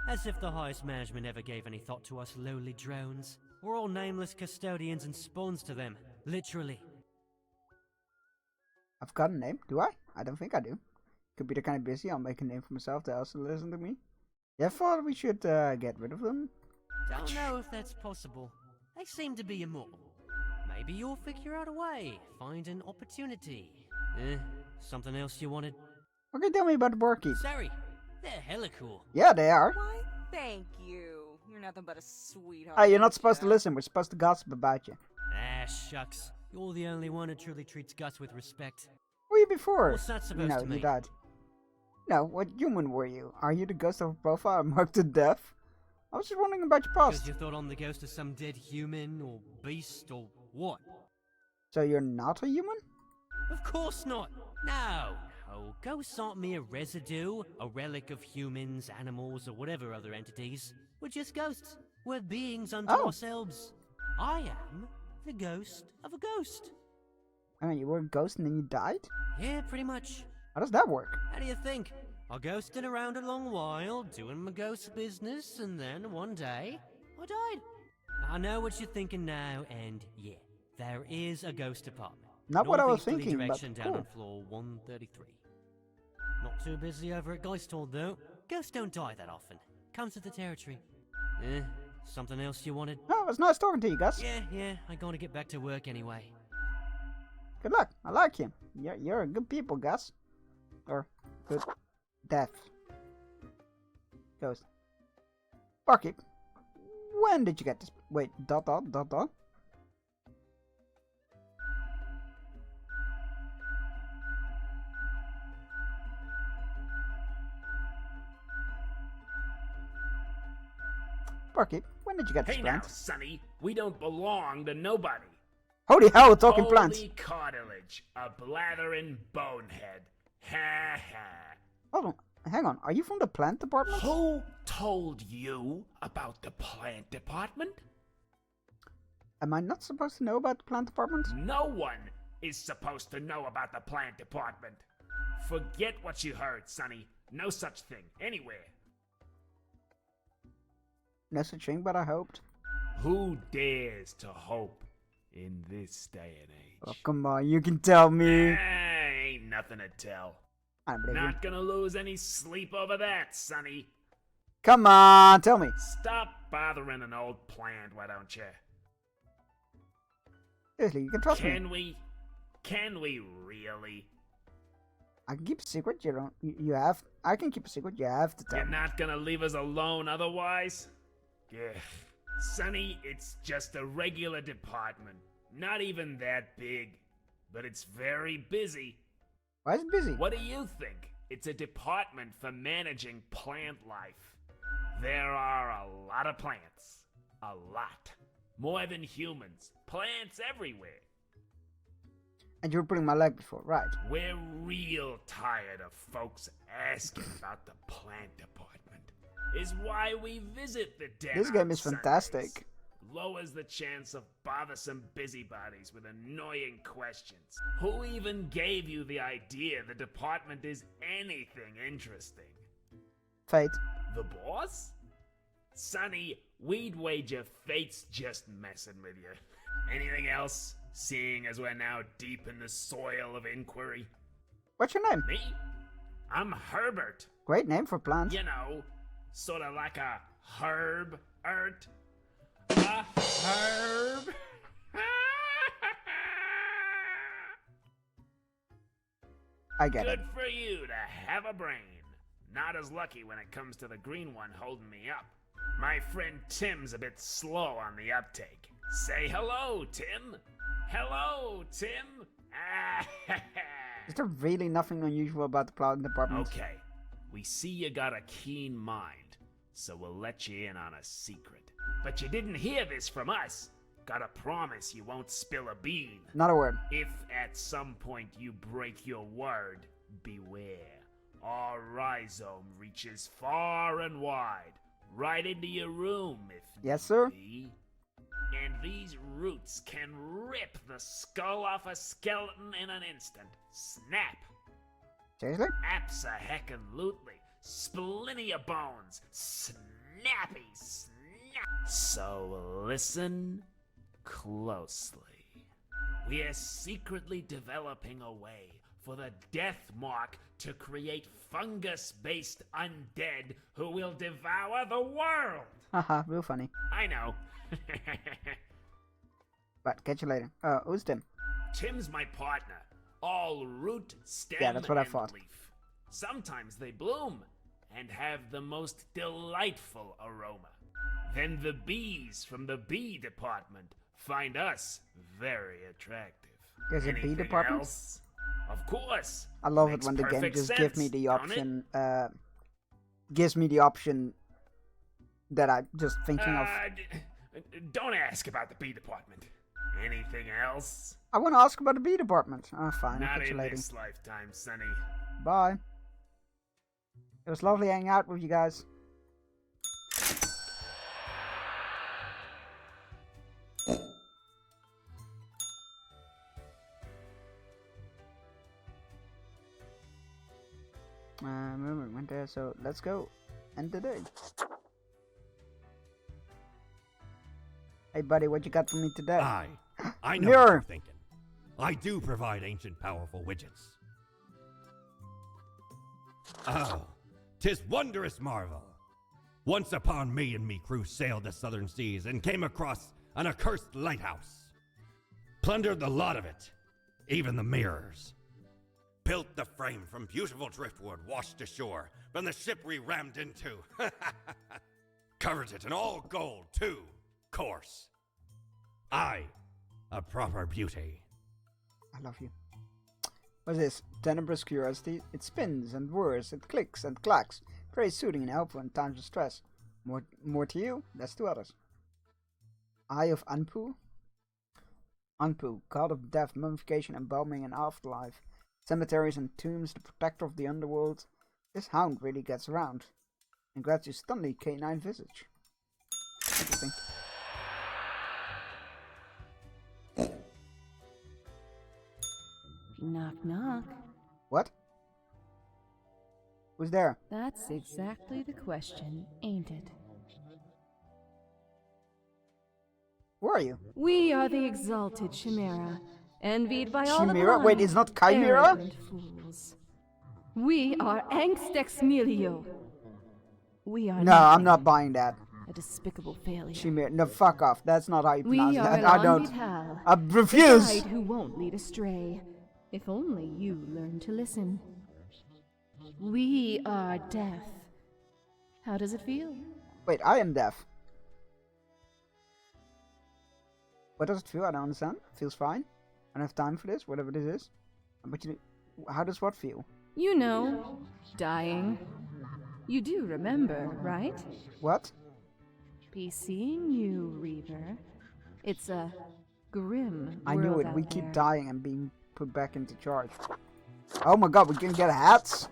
As if the highest management ever gave any thought to us lowly drones. We're all nameless custodians and spawns to them. Literally. I've got a name, do I? I don't think I do. Computer kinda busy, I'll make a name for myself to also listen to me. Yeah, I thought we should get rid of them. Don't know if that's possible. They seem to be immortal. Maybe you'll figure out a way. Find an opportunity. Something else you wanted? Okay, tell me about the barkeep. Sorry, they're hella cool. Yeah, they are. Why, thank you. You're nothing but a sweetheart. Hey, you're not supposed to listen. We're supposed to gossip about you. Ah, shucks. You're the only one who truly treats Gus with respect. Who were you before? What's that supposed to mean? You died. No, what human were you? Are you the ghost of a profile marked to death? I was just wondering about your past. Because you thought I'm the ghost of some dead human or beast or what? So you're not a human? Of course not. No. Ghosts aren't mere residue, a relic of humans, animals, or whatever other entities. We're just ghosts. We're beings unto ourselves. I am the ghost of a ghost. I mean, you were a ghost and then you died? Yeah, pretty much. How does that work? How do you think? I ghosted around a long while, doing my ghost business, and then one day, I died. I know what you're thinking now, and yeah, there is a ghost apartment. Not what I was thinking, direction but down cool. on floor 133. Not too busy over at Geisthold, though. Ghosts don't die that often. Comes with the territory. Something else you wanted? Oh, it was nice talking to you, Gus. Yeah, I gotta get back to work anyway. Good luck. I like you. You're a good people, Gus. Or good death. Ghost. Barkeep. When did you get this? Wait, ... Barkeep, when did you get this Hey plant? now, Sonny, we don't belong to nobody. Holy hell, we're talking plants. Holy cartilage, a blathering bonehead. Ha ha. Hold on, hang on. Are you from the plant department? Who told you about the plant department? Am I not supposed to know about the plant department? No one is supposed to know about the plant department. Forget what you heard, Sonny. No such thing, anywhere. No such thing, but I hoped. Who dares to hope in this day and age? Oh, come on, you can tell me. Ain't nothing to tell. Not gonna lose any sleep over that, Sonny. Come on, tell me. Stop bothering an old plant, why don't you? Seriously, you can trust me. Can we really? I can keep a secret. You don't. You have. I can keep a secret. You have to tell You're me. not gonna leave us alone otherwise? Yeah. Sonny, it's just a regular department. Not even that big. But it's very busy. Why is it busy? What do you think? It's a department for managing plant life. There are a lot of plants. A lot. More than humans. Plants everywhere. And you were putting my leg before, right? We're real tired of folks asking about the plant department. Is why we visit the den. This game on is Sundays. fantastic. Lowers the chance of bothersome busybodies with annoying questions. Who even gave you the idea the department is anything interesting? Fate. The boss? Sonny, we'd wager Fate's just messing with you. Anything else? Seeing as we're now deep in the soil of inquiry. What's your name? Me? I'm Herbert. Great name for plant. You know, sort of like a herb-ert. A herb? I get it. Good for you to have a brain. Not as lucky when it comes to the green one holding me up. My friend Tim's a bit slow on the uptake. Say hello, Tim. Hello, Tim. Is there really nothing unusual about the plant department? Okay, we see you got a keen mind, so we'll let you in on a secret. But you didn't hear this from us. Gotta promise you won't spill a bean. Not a word. If at some point you break your word, beware. Our rhizome reaches far and wide, right into your room if Yes, sir. be. And these roots can rip the skull off a skeleton in an instant. Snap. Seriously? Abso-heckin-lutely. Splinter your bones. Snappy snap. So listen closely. We are secretly developing a way for the Death Mark to create fungus-based undead who will devour the world. Haha, real funny. I know. But catch you later. Who's Tim? Tim's my partner. All root, stem, Yeah, that's what I and thought. leaf. Sometimes they bloom and have the most delightful aroma. Then the bees from the bee department find us very attractive. There's a bee Anything department? else? Of course. I love Makes it when the game perfect just sense, gives me the don't option. Gives me the option that I'm just thinking of. Don't ask about the bee department. Anything else? I want to ask about the bee department. Oh, fine. I'll Not catch you in later. this lifetime, Sonny. Bye. It was lovely hanging out with you guys. Remember, we went there, so let's go. End the day. Hey, buddy, what you got for me today? I know Mirror. what you're thinking. I do provide ancient powerful widgets. Oh, 'tis wondrous marvel. Once upon me and me crew sailed the southern seas and came across an accursed lighthouse. Plundered the lot of it, even the mirrors. Built the frame from beautiful driftwood washed ashore from the ship we rammed into. Covered it in all gold, too, course. I, a proper beauty. I love you. What's this? Tenebrous curiosity? It spins and whirs, it clicks and clacks. Very soothing and helpful in times of stress. More to you, less to others. Eye of Anpu? Anpu, god of death, mummification, embalming, and afterlife. Cemeteries and tombs, the protector of the underworld. This hound really gets around. And grabs your stunning canine visage. Interesting. Knock, knock. What? Who's there? That's exactly the question, ain't it? Who are you? We are the exalted Chimera, envied by all the Chimera? blind, Wait, it's not Chimera? arrogant fools. We are Angst Ex Nihilo. We are No, I'm nothing. not buying that. A despicable failure. Chimera. No, fuck off. That's not how you pronounce We are that. I don't. Vital, I refuse. the guide who won't lead astray. If only you learn to listen. We are deaf. How does it feel? Wait, I am deaf. What does it feel? I don't understand. It feels fine. I don't have time for this, whatever this is. But how does what feel? You know, dying. You do remember, right? What? Be seeing you, Reaver. It's a grim I knew world it. We out keep there. dying and being put back into charge. Oh my god, we can get hats?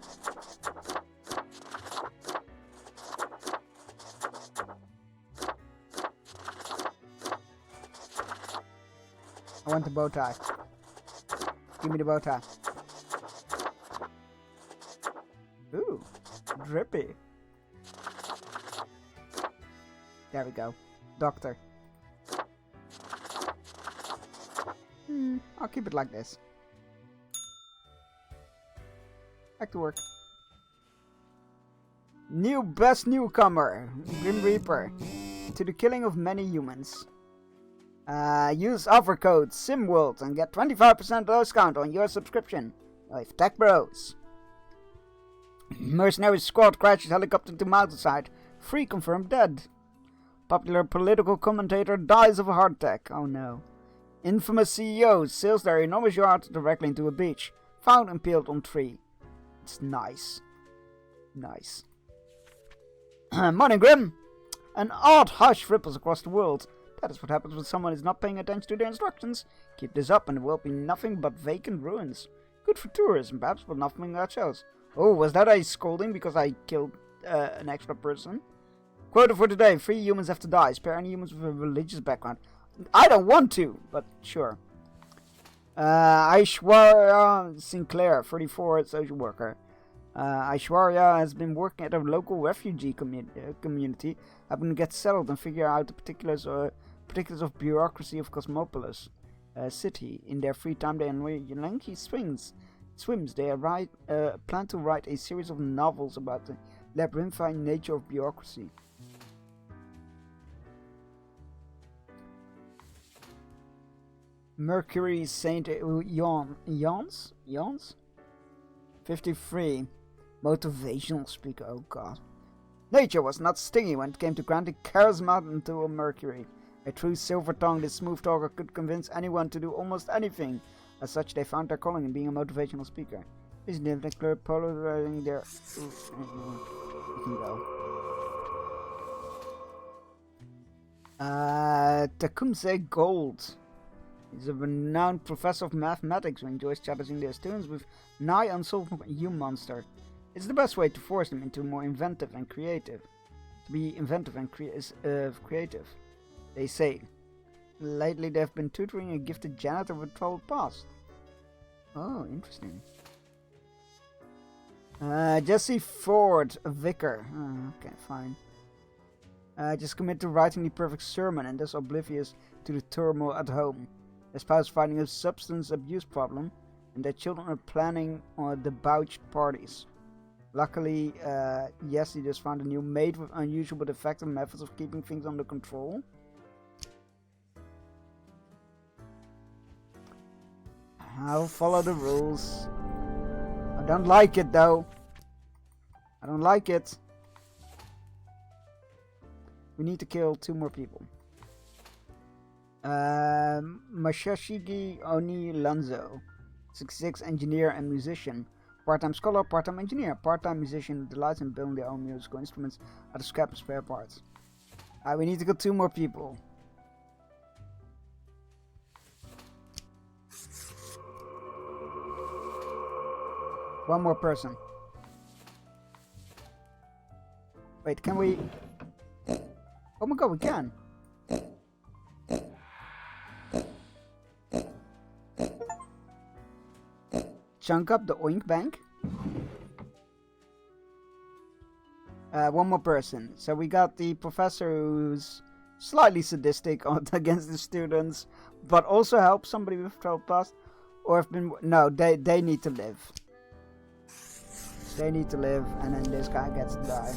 I want the bow tie. Give me the bow tie. Ooh, drippy. There we go. Doctor. I'll keep it like this. Back to work. Best newcomer, Grim Reaper. To the killing of many humans. Use offer code SIMWORLD and get 25% discount on your subscription with Tech Bros. Mercenary squad crashes helicopter to mountainside. 3 confirmed dead. Popular political commentator dies of a heart attack. Oh no. Infamous CEO sails their enormous yacht directly into a beach. Found impaled on tree. It's nice. Nice. Morning, Grim! An odd hush ripples across the world. That is what happens when someone is not paying attention to their instructions. Keep this up and it will be nothing but vacant ruins. Good for tourism, perhaps, but nothing that shows. Oh, was that a scolding because I killed an extra person? Quota for today. 3 humans have to die. Spare any humans with a religious background. I don't want to, but sure. Aishwarya Sinclair, 34, social worker. Aishwarya has been working at a local refugee community, hoping to get settled and figure out the particulars of bureaucracy of Cosmopolis city. In their free time, they enjoy lanky swims. They plan to write a series of novels about the labyrinthine nature of bureaucracy. Mercury Saint Jans? 53. Motivational speaker, oh god. Nature was not stingy when it came to granting charisma to a Mercury. A true silver-tongued and smooth talker could convince anyone to do almost anything. As such, they found their calling in being a motivational speaker. Is the polarizing their... You can go. Tecumseh Gold. He's a renowned professor of mathematics who enjoys challenging their students with nigh unsolved human monster. It's the best way to force them into more inventive and creative. To be inventive and creative, they say. Lately they've been tutoring a gifted janitor with a troubled past. Oh, interesting. Jesse Ford, a vicar. Oh, okay, fine. Just commit to writing the perfect sermon and thus oblivious to the turmoil at home. Their spouse finding a substance abuse problem, and their children are planning debauched parties. Luckily, Jesse just found a new maid with unusual but effective methods of keeping things under control. I'll follow the rules. I don't like it though. I don't like it. We need to kill 2 more people. Masashigi Oni Lanzo, 66, engineer and musician. Part-time scholar, part-time engineer, part-time musician, delights in building their own musical instruments out of scrap and spare parts. We need to kill 2 more people. One more person. Wait, can we... Oh my god, we can! Chunk up the Oink Bank. One more person. So we got the professor who's slightly sadistic against the students, but also helps somebody with troubled past. Or have been... No, they need to live. They need to live, and then this guy gets to die.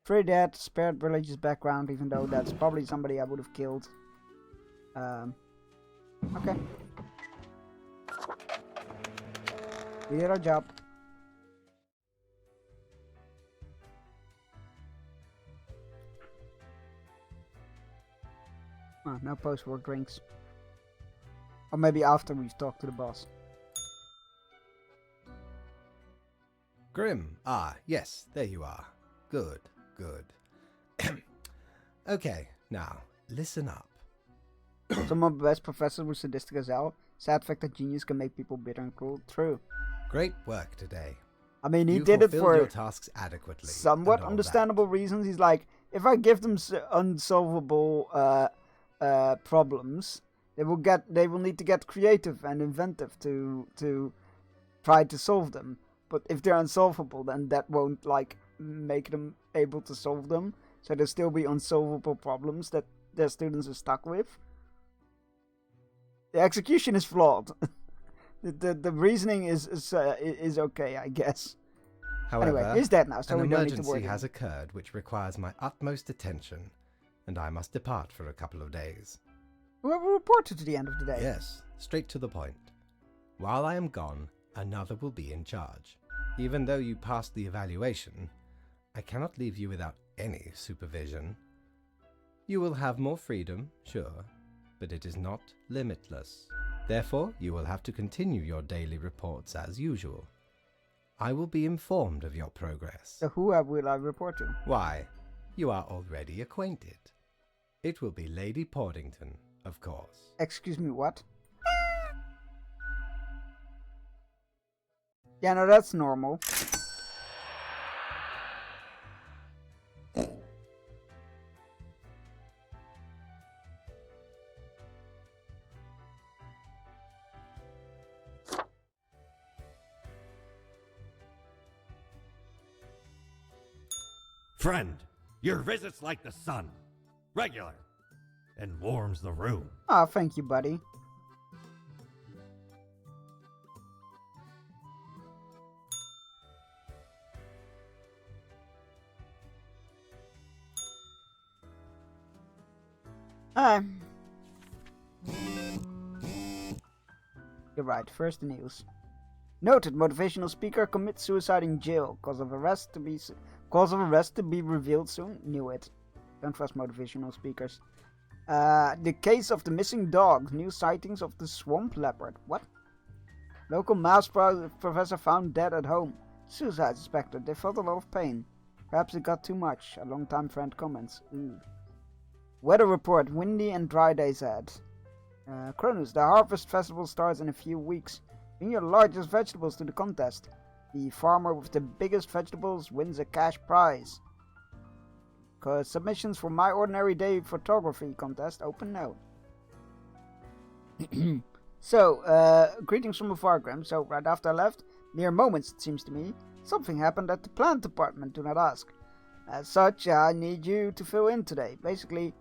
Free dead, spared religious background, even though that's probably somebody I would have killed. Okay. We did our job. Oh, no post-work drinks. Or maybe after we've talked to the boss. Grim. Ah, yes, there you are. Good, good. Okay, now, listen up. Some of the best professors were sadistic as hell. Sad fact that genius can make people bitter and cruel. True. Great work today. I mean, he You did it fulfilled for your tasks adequately. somewhat and all understandable reasons. He's like, if I give them unsolvable problems, they will need to get creative and inventive to try to solve them. But if they're unsolvable, then that won't like make them able to solve them. So there'll still be unsolvable problems that their students are stuck with. The execution is flawed. the reasoning is okay, I guess. However, anyway, he's dead now, so an we don't need to emergency worry. has occurred which requires my utmost attention, and I must depart for a couple of days. Whoever reported to the end of the day. Yes, straight to the point. While I am gone, another will be in charge. Even though you passed the evaluation, I cannot leave you without any supervision. You will have more freedom, sure, but it is not limitless. Therefore, you will have to continue your daily reports as usual. I will be informed of your progress. So who will I report to? Why, you are already acquainted. It will be Lady Portington, of course. Excuse me, what? Yeah, no, that's normal. Friend, your visit's like the sun. Regular. And warms the room. Ah, thank you, buddy. You're right, first the news. Noted motivational speaker commits suicide in jail. Cause of arrest to be revealed soon. Knew it. Don't trust motivational speakers. The case of the missing dog. New sightings of the swamp leopard. What? Local maths professor found dead at home. Suicide suspected. They felt a lot of pain. Perhaps it got too much. A long-time friend comments. Ooh. Weather report. Windy and dry days ahead. Cronus. The harvest festival starts in a few weeks. Bring your largest vegetables to the contest. The farmer with the biggest vegetables wins a cash prize. Submissions for My Ordinary Day Photography Contest open now. So, greetings from Fargrim. So, right after I left, mere moments it seems to me, something happened at the plant department, do not ask. As such, I need you to fill in today. Basically,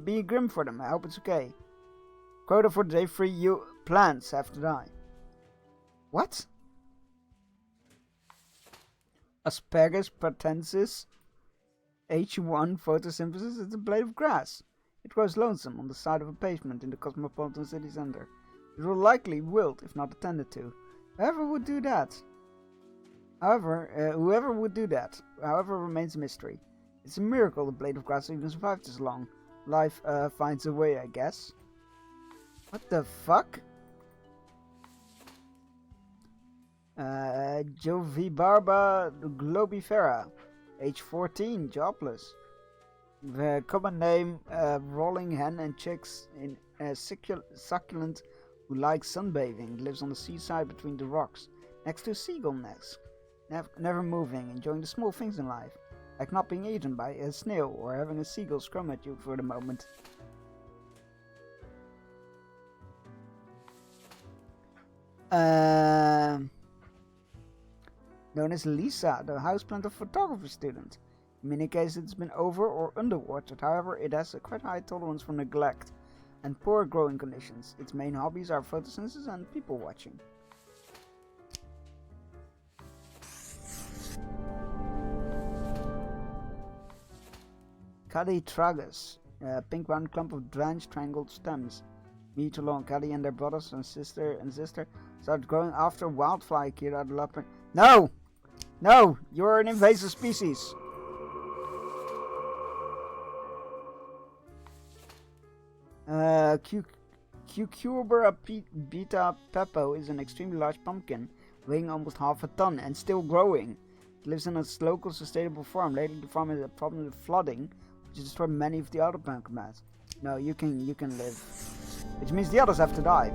be grim for them. I hope it's okay. Quota for the day 3, you plants have to die. What? Asparagus pratensis H1 photosynthesis is a blade of grass. It grows lonesome on the side of a pavement in the cosmopolitan city center. It will likely wilt if not attended to. Whoever would do that, however, remains a mystery. It's a miracle the blade of grass even survived this long. Life finds a way, I guess. What the fuck? Jovibarba globifera, age 14, jobless. The common name, rolling hen and chicks in a succulent who likes sunbathing, lives on the seaside between the rocks, next to a seagull nest. Never moving, enjoying the small things in life, like not being eaten by a snail or having a seagull scrum at you for the moment. Known as Lisa, the houseplant of photography student. In many cases it's been over or underwatered, however it has a quite high tolerance for neglect and poor growing conditions. Its main hobbies are photosynthesis and people watching. Cadi tragus, a pink round clump of drenched triangled stems. Meter long. Cadi and their brothers and sister started growing after wildfly Kira the leopard. No! No! You're an invasive species! Cucurbera beta pepo is an extremely large pumpkin, weighing almost half a ton and still growing. It lives in its local sustainable farm. Lately the farm has a problem with flooding, which has destroyed many of the other pumpkin mats. No, you can live. Which means the others have to die.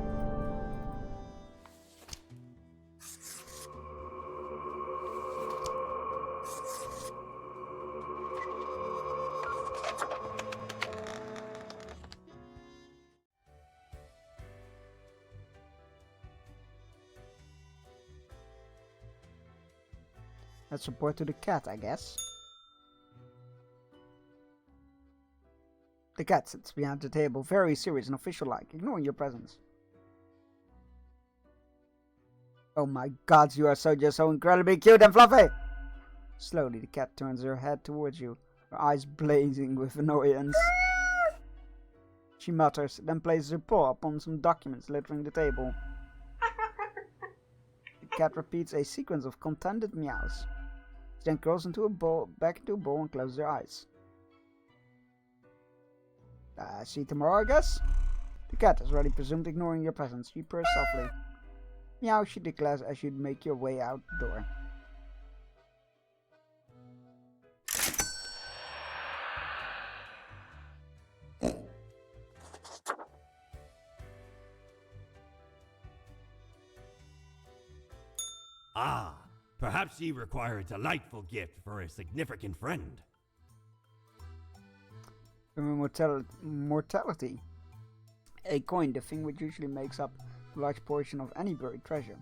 Let's report to the cat, I guess. The cat sits behind the table, very serious and official-like, ignoring your presence. Oh my god, you are just so incredibly cute and fluffy! Slowly, the cat turns her head towards you, her eyes blazing with annoyance. She mutters, then places her paw upon some documents littering the table. The cat repeats a sequence of contented meows. She then curls back into a ball and closes her eyes. See you tomorrow, I guess? The cat has already presumed ignoring your presence. She purrs softly. Meow, she declares as you make your way out the door. Ah, perhaps ye require a delightful gift for a significant friend. Mortality. A coin, the thing which usually makes up a large portion of any buried treasure.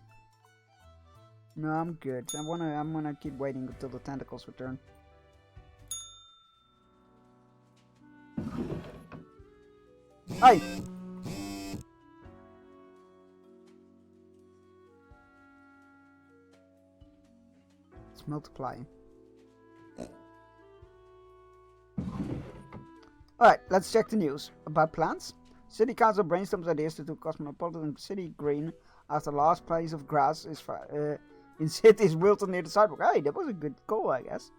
No, I'm good. I'm gonna keep waiting until the tentacles return. Hi! Let's multiply. Alright, let's check the news. About plans? City Council brainstorms ideas to do Cosmopolitan City green after last place of grass is in cities wilted near the sidewalk. Hey, that was a good goal, I guess.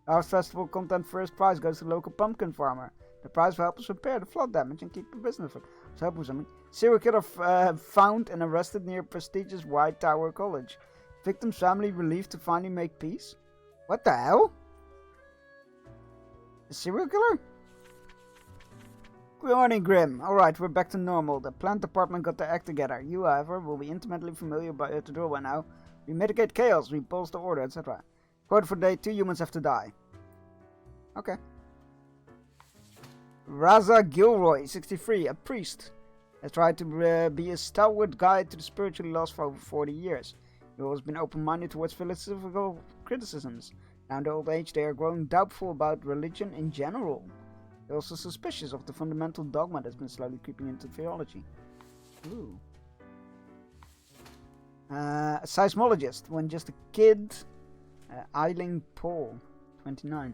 Our festival content first prize goes to the local pumpkin farmer. The prize will help us repair the flood damage and keep the business up. So help with something. Serial killer found and arrested near prestigious White Tower College. Victim's family relieved to finally make peace. What the hell? A serial killer? Good morning, Grim. Alright, we're back to normal. The plant department got their act together. You, however, will be intimately familiar with the drill by now. We mitigate chaos, we bolster order, etc. Quote for day 2 humans have to die. Okay. Raza Gilroy, 63, a priest, has tried to be a stalwart guide to the spiritually lost for over 40 years. He has been open-minded towards philosophical criticisms. Now in their old age, they are growing doubtful about religion in general. They're also suspicious of the fundamental dogma that's been slowly creeping into theology. Ooh. A seismologist, when just a kid, Eiling Paul, 29.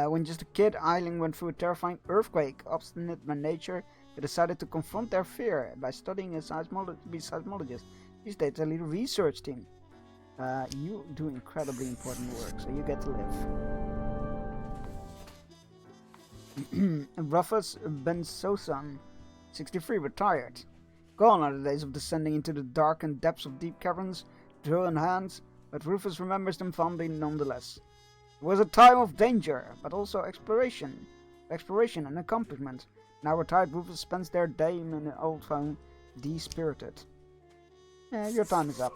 When just a kid, Eiling went through a terrifying earthquake. Obstinate by nature, they decided to confront their fear by studying a seismologist. These days, they lead a research team. You do incredibly important work, so you get to live. Rufus Ben Sosan, 63, retired. Gone are the days of descending into the darkened depths of deep caverns, drill in hand, but Rufus remembers them fondly nonetheless. It was a time of danger, but also exploration and accomplishment. Now retired, Rufus spends their day in an old home, de-spirited. Your time is up.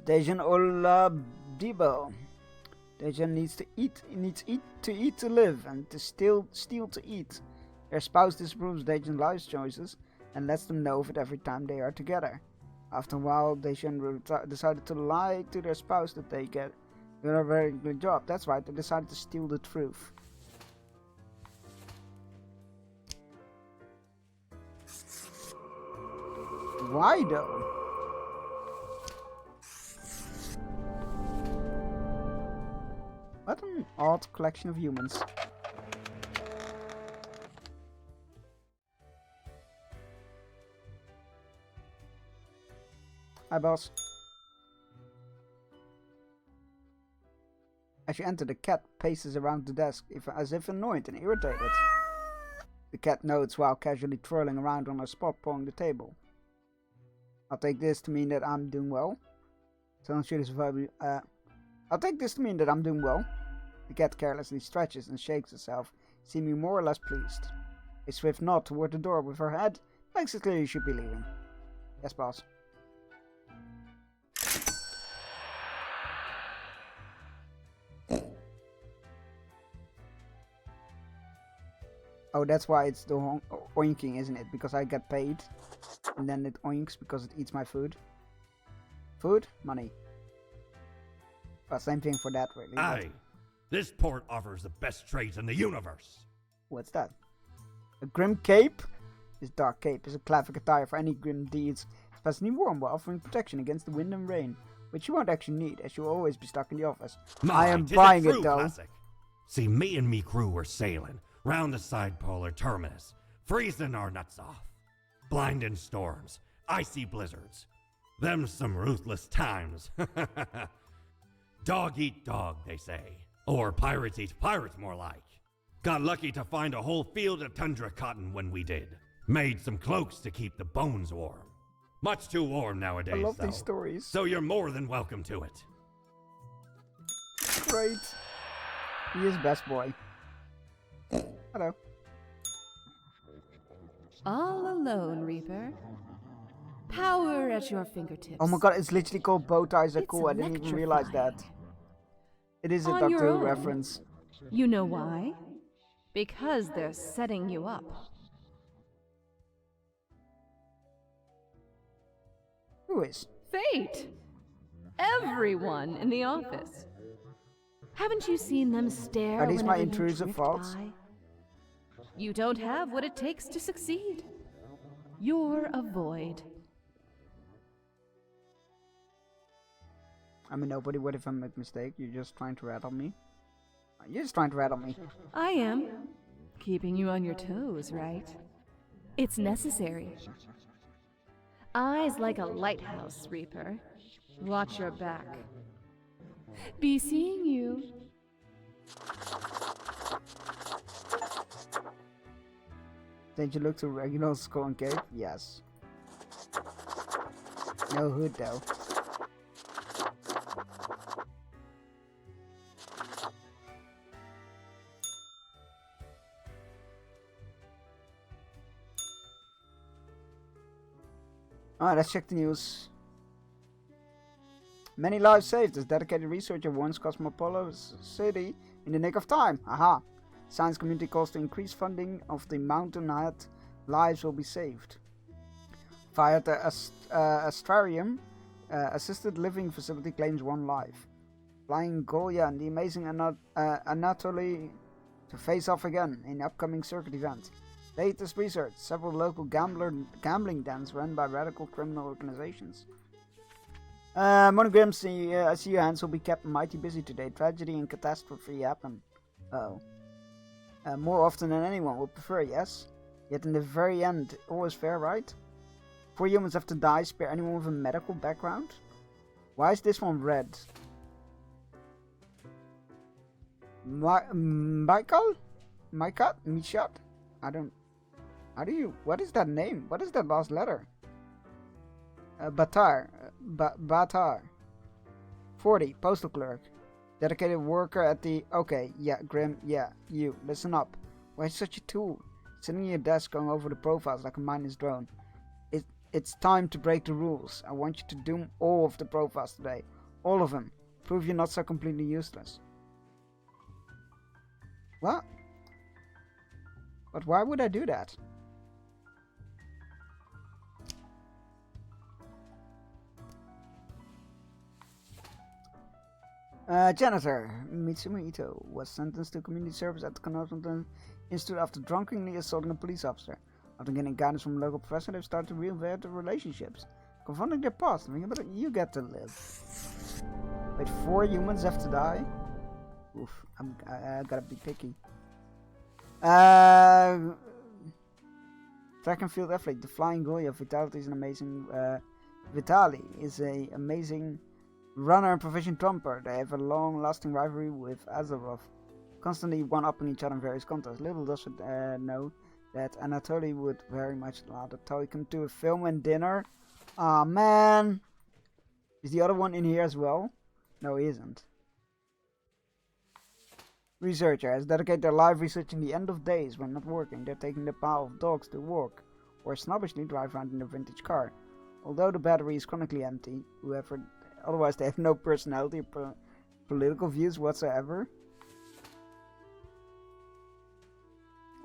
Dejan Oladipo. Dejan needs to eat to live, and to steal to eat. Their spouse disapproves Dejan's life choices and lets them know of it every time they are together. After a while, Dejan decided to lie to their spouse that they get a very good job. That's right, they decided to steal the truth. Why though? What? Odd collection of humans. Hi, boss. As you enter, the cat paces around the desk as if annoyed and irritated. The cat nods while casually twirling around on her spot, pawing the table. I'll take this to mean that I'm doing well. I'll take this to mean that I'm doing well. The cat carelessly stretches and shakes herself, seeming more or less pleased. A swift nod toward the door with her head makes it clear you should be leaving. Yes, boss. Oh, that's why it's the oinking, isn't it? Because I get paid, and then it oinks because it eats my food. Food? Money. Well, same thing for that, really. Aye. This port offers the best trades in the universe. What's that? A grim cape? This dark cape is a classic attire for any grim deeds, especially warm, while offering protection against the wind and rain, which you won't actually need, as you'll always be stuck in the office. I am buying it, though. Classic. See, me and me crew were sailing round the side polar terminus, freezing our nuts off. Blinding storms, icy blizzards. Them some ruthless times. Dog eat dog, they say. Or pirates eat pirates, more like. Got lucky to find a whole field of tundra cotton when we did. Made some cloaks to keep the bones warm. Much too warm nowadays, I love though. these stories. So you're more than welcome to it. Great. He is best boy. Hello. All alone, Reaper. Power at your fingertips. Oh my god, it's literally called Bow Ties Are Cool. I didn't even realize that. It is a Doctor Who reference. You know why? Because they're setting you up. Who is? Fate! Everyone in the office. Haven't you seen them stare? Are these my whenever you intrusive drift thoughts? by? You don't have what it takes to succeed. You're a void. I mean, nobody would if I make a mistake. You're just trying to rattle me. You're just trying to rattle me. I am. Keeping you on your toes, right? It's necessary. Eyes like a lighthouse, Reaper. Watch your back. Be seeing you. Did you look to regular skull and cape? Yes. No hood though. Alright, let's check the news. Many lives saved as dedicated researcher warns Cosmopolis City in the nick of time. Aha! Science community calls to increase funding of the Mountainhead. Lives will be saved. Via the Astrarium, assisted living facility claims 1 life. Flying Golia and the amazing Anatoly to face off again in upcoming circuit event. Latest research, several local gambling dens run by radical criminal organizations. Monogram, I see your hands will be kept mighty busy today. Tragedy and catastrophe happen. Oh. More often than anyone would prefer, yes? Yet in the very end, all is fair, right? 4 humans have to die, spare anyone with a medical background? Why is this one red? Michael? Mishat? I don't... How do you... What is that name? What is that last letter? Batar. Batar. 40. Postal clerk. Dedicated worker at the... Okay, yeah, Grim, yeah, you. Listen up. Why such a tool? Sitting at your desk going over the profiles like a mindless drone. It's time to break the rules. I want you to doom all of the profiles today. All of them. Prove you're not so completely useless. What? But why would I do that? Janitor Mitsumi Ito was sentenced to community service at the Connorton Institute after drunkenly assaulting a police officer. After getting guidance from a local professor, they've started to reinvent their relationships, confronting their past. But you get to live. Wait, 4 humans have to die? Oof, I gotta be picky. Track and field athlete, the Flying Goya. Vitality is an amazing. Vitali is an amazing runner and proficient jumper. They have a long-lasting rivalry with Azarov, constantly one-upping each other in various contests. Little does it know that Anatoly would very much rather Toy come to a film and dinner. Aw, man! Is the other one in here as well? No, he isn't. Researcher has dedicated their life researching the end of days when not working. They're taking the path of dogs to work, or snobbishly drive around in a vintage car. Although the battery is chronically empty, otherwise they have no personality or political views whatsoever.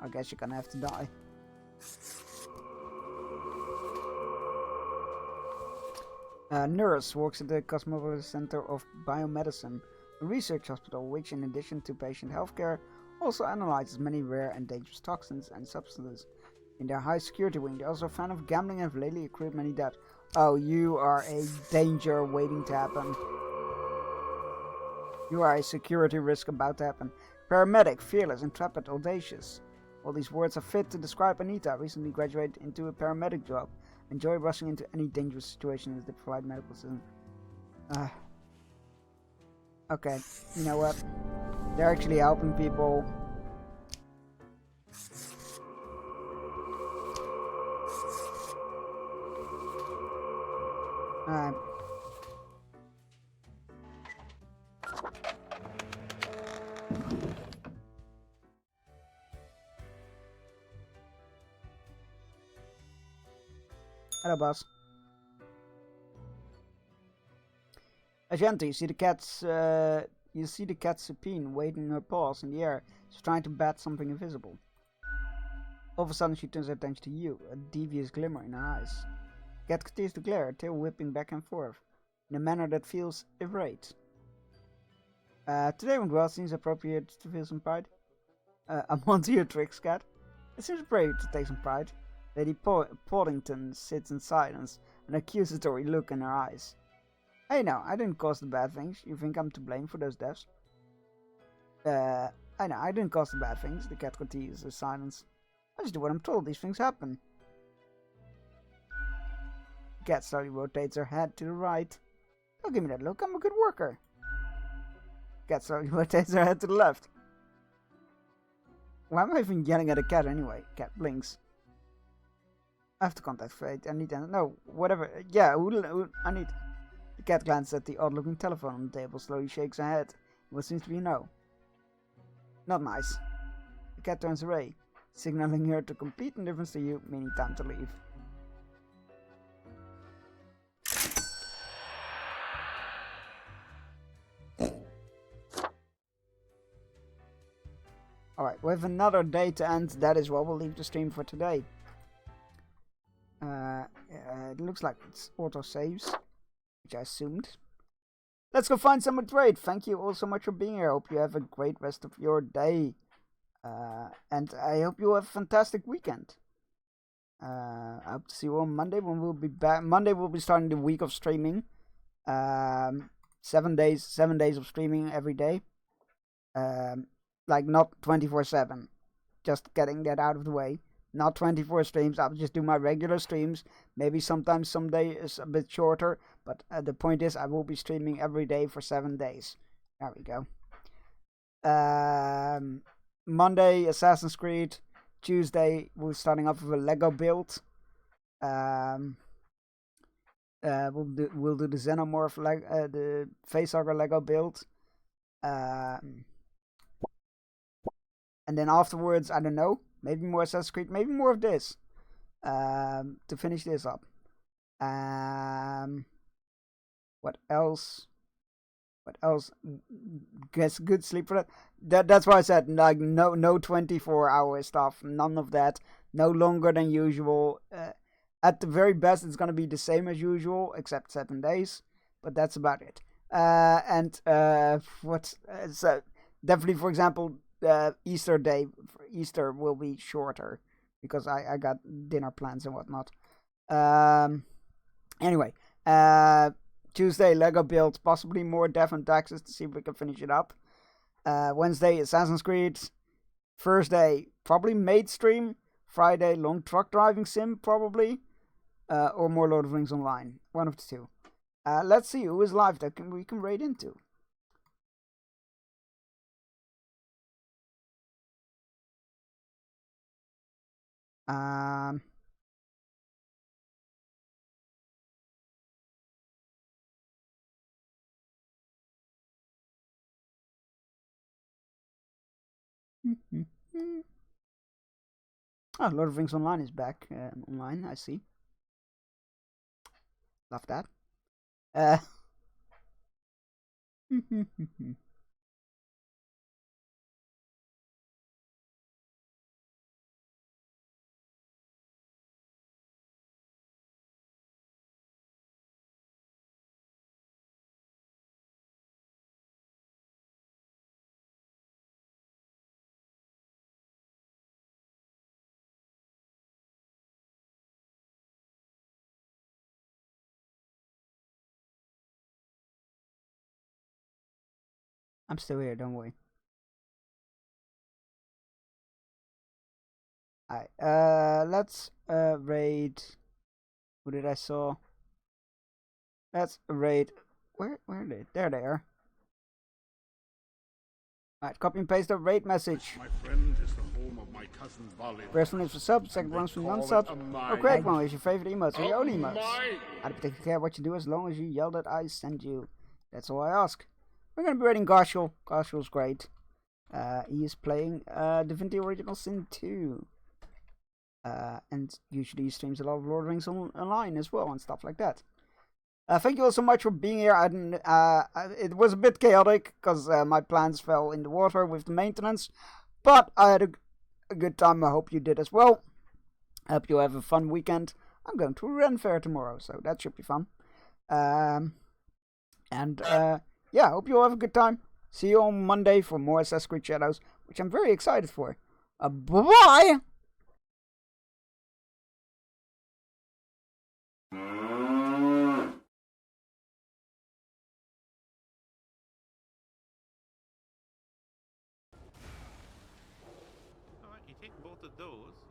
I guess you're gonna have to die. A nurse works at the Cosmopolis Center of Biomedicine, a research hospital which, in addition to patient healthcare, also analyzes many rare and dangerous toxins and substances. In their high security wing, they're also a fan of gambling and have lately accrued many debts. Oh, you are a danger waiting to happen. You are a security risk about to happen. Paramedic, fearless, intrepid, audacious. All these words are fit to describe Anita, recently graduated into a paramedic job. Enjoy rushing into any dangerous situation as they provide medical assistance. Okay, you know what? They're actually helping people. Alright. Hello, boss. Agente, you see the cat's supine waving her paws in the air. She's trying to bat something invisible. All of a sudden, she turns her attention to you, a devious glimmer in her eyes. Cat continues to glare, her tail whipping back and forth, in a manner that feels irate. Today went well, seems appropriate to feel some pride. I'm onto your tricks, Cat. It seems brave to take some pride. Lady Poddington sits in silence, an accusatory look in her eyes. Hey now, I didn't cause the bad things. You think I'm to blame for those deaths? I know, I didn't cause the bad things. The cat continues in silence. I just do what I'm told. These things happen. The cat slowly rotates her head to the right. Don't give me that look. I'm a good worker. The cat slowly rotates her head to the left. Why am I even yelling at a cat anyway? Cat blinks. I have to contact Fate. I need to... No, whatever. Yeah, I need... The cat glances at the odd-looking telephone on the table, slowly shakes her head. What seems to be a no. Not nice. The cat turns away, signaling her to complete indifference to you, meaning time to leave. Alright, we have another day to end. That is what we'll leave the stream for today. It looks like it's auto-saves, which I assumed. Let's go find someone to trade. Thank you all so much for being here. I hope you have a great rest of your day. And I hope you have a fantastic weekend. I hope to see you on Monday when we'll be back. Monday we'll be starting the week of streaming. 7 days of streaming every day. Like not 24/7. Just getting that out of the way. Not 24 streams. I'll just do my regular streams. Maybe sometimes someday is a bit shorter. But the point is I will be streaming every day for 7 days. There we go. Monday, Assassin's Creed. Tuesday, we're starting off with a Lego build. We'll do the Xenomorph, the Facehugger Lego build. And then afterwards, I don't know. Maybe more Assassin's Creed. Maybe more of this. To finish this up. What else? Guess good sleep for that. That's why I said like no 24-hour stuff. None of that. No longer than usual. At the very best, it's gonna be the same as usual, except 7 days. But that's about it. Definitely, for example, Easter Day. Easter will be shorter because I got dinner plans and whatnot. Anyway, Tuesday Lego build, possibly more Death and Taxes to see if we can finish it up. Wednesday, Assassin's Creed. Thursday, probably Maid Stream. Friday, long truck driving sim, probably. Or more Lord of the Rings Online. One of the two. Let's see who is live that we can raid into. Oh, Lord of the Rings Online is back online, I see. Love that. I'm still here, don't worry. Alright, let's raid. Who did I saw? Let's raid. Where are they? There they are. Alright, copy and paste the raid message. My friend is the home of my cousin Valid. First one is for subs, second one is for non-subs. Oh, great one is your favorite emotes or your own emotes. I don't particularly care what you do as long as you yell that I send you. That's all I ask. We're going to be raiding Garshul. Garshul's great. He is playing Divinity Original Sin 2. And usually he streams a lot of Lord of the Rings Online as well and stuff like that. Thank you all so much for being here. It was a bit chaotic because my plans fell in the water with the maintenance. But I had a good time. I hope you did as well. I hope you have a fun weekend. I'm going to a Ren Fair tomorrow, so that should be fun. Yeah, I hope you all have a good time. See you on Monday for more Assassin's Creed Shadows, which I'm very excited for. Bye-bye!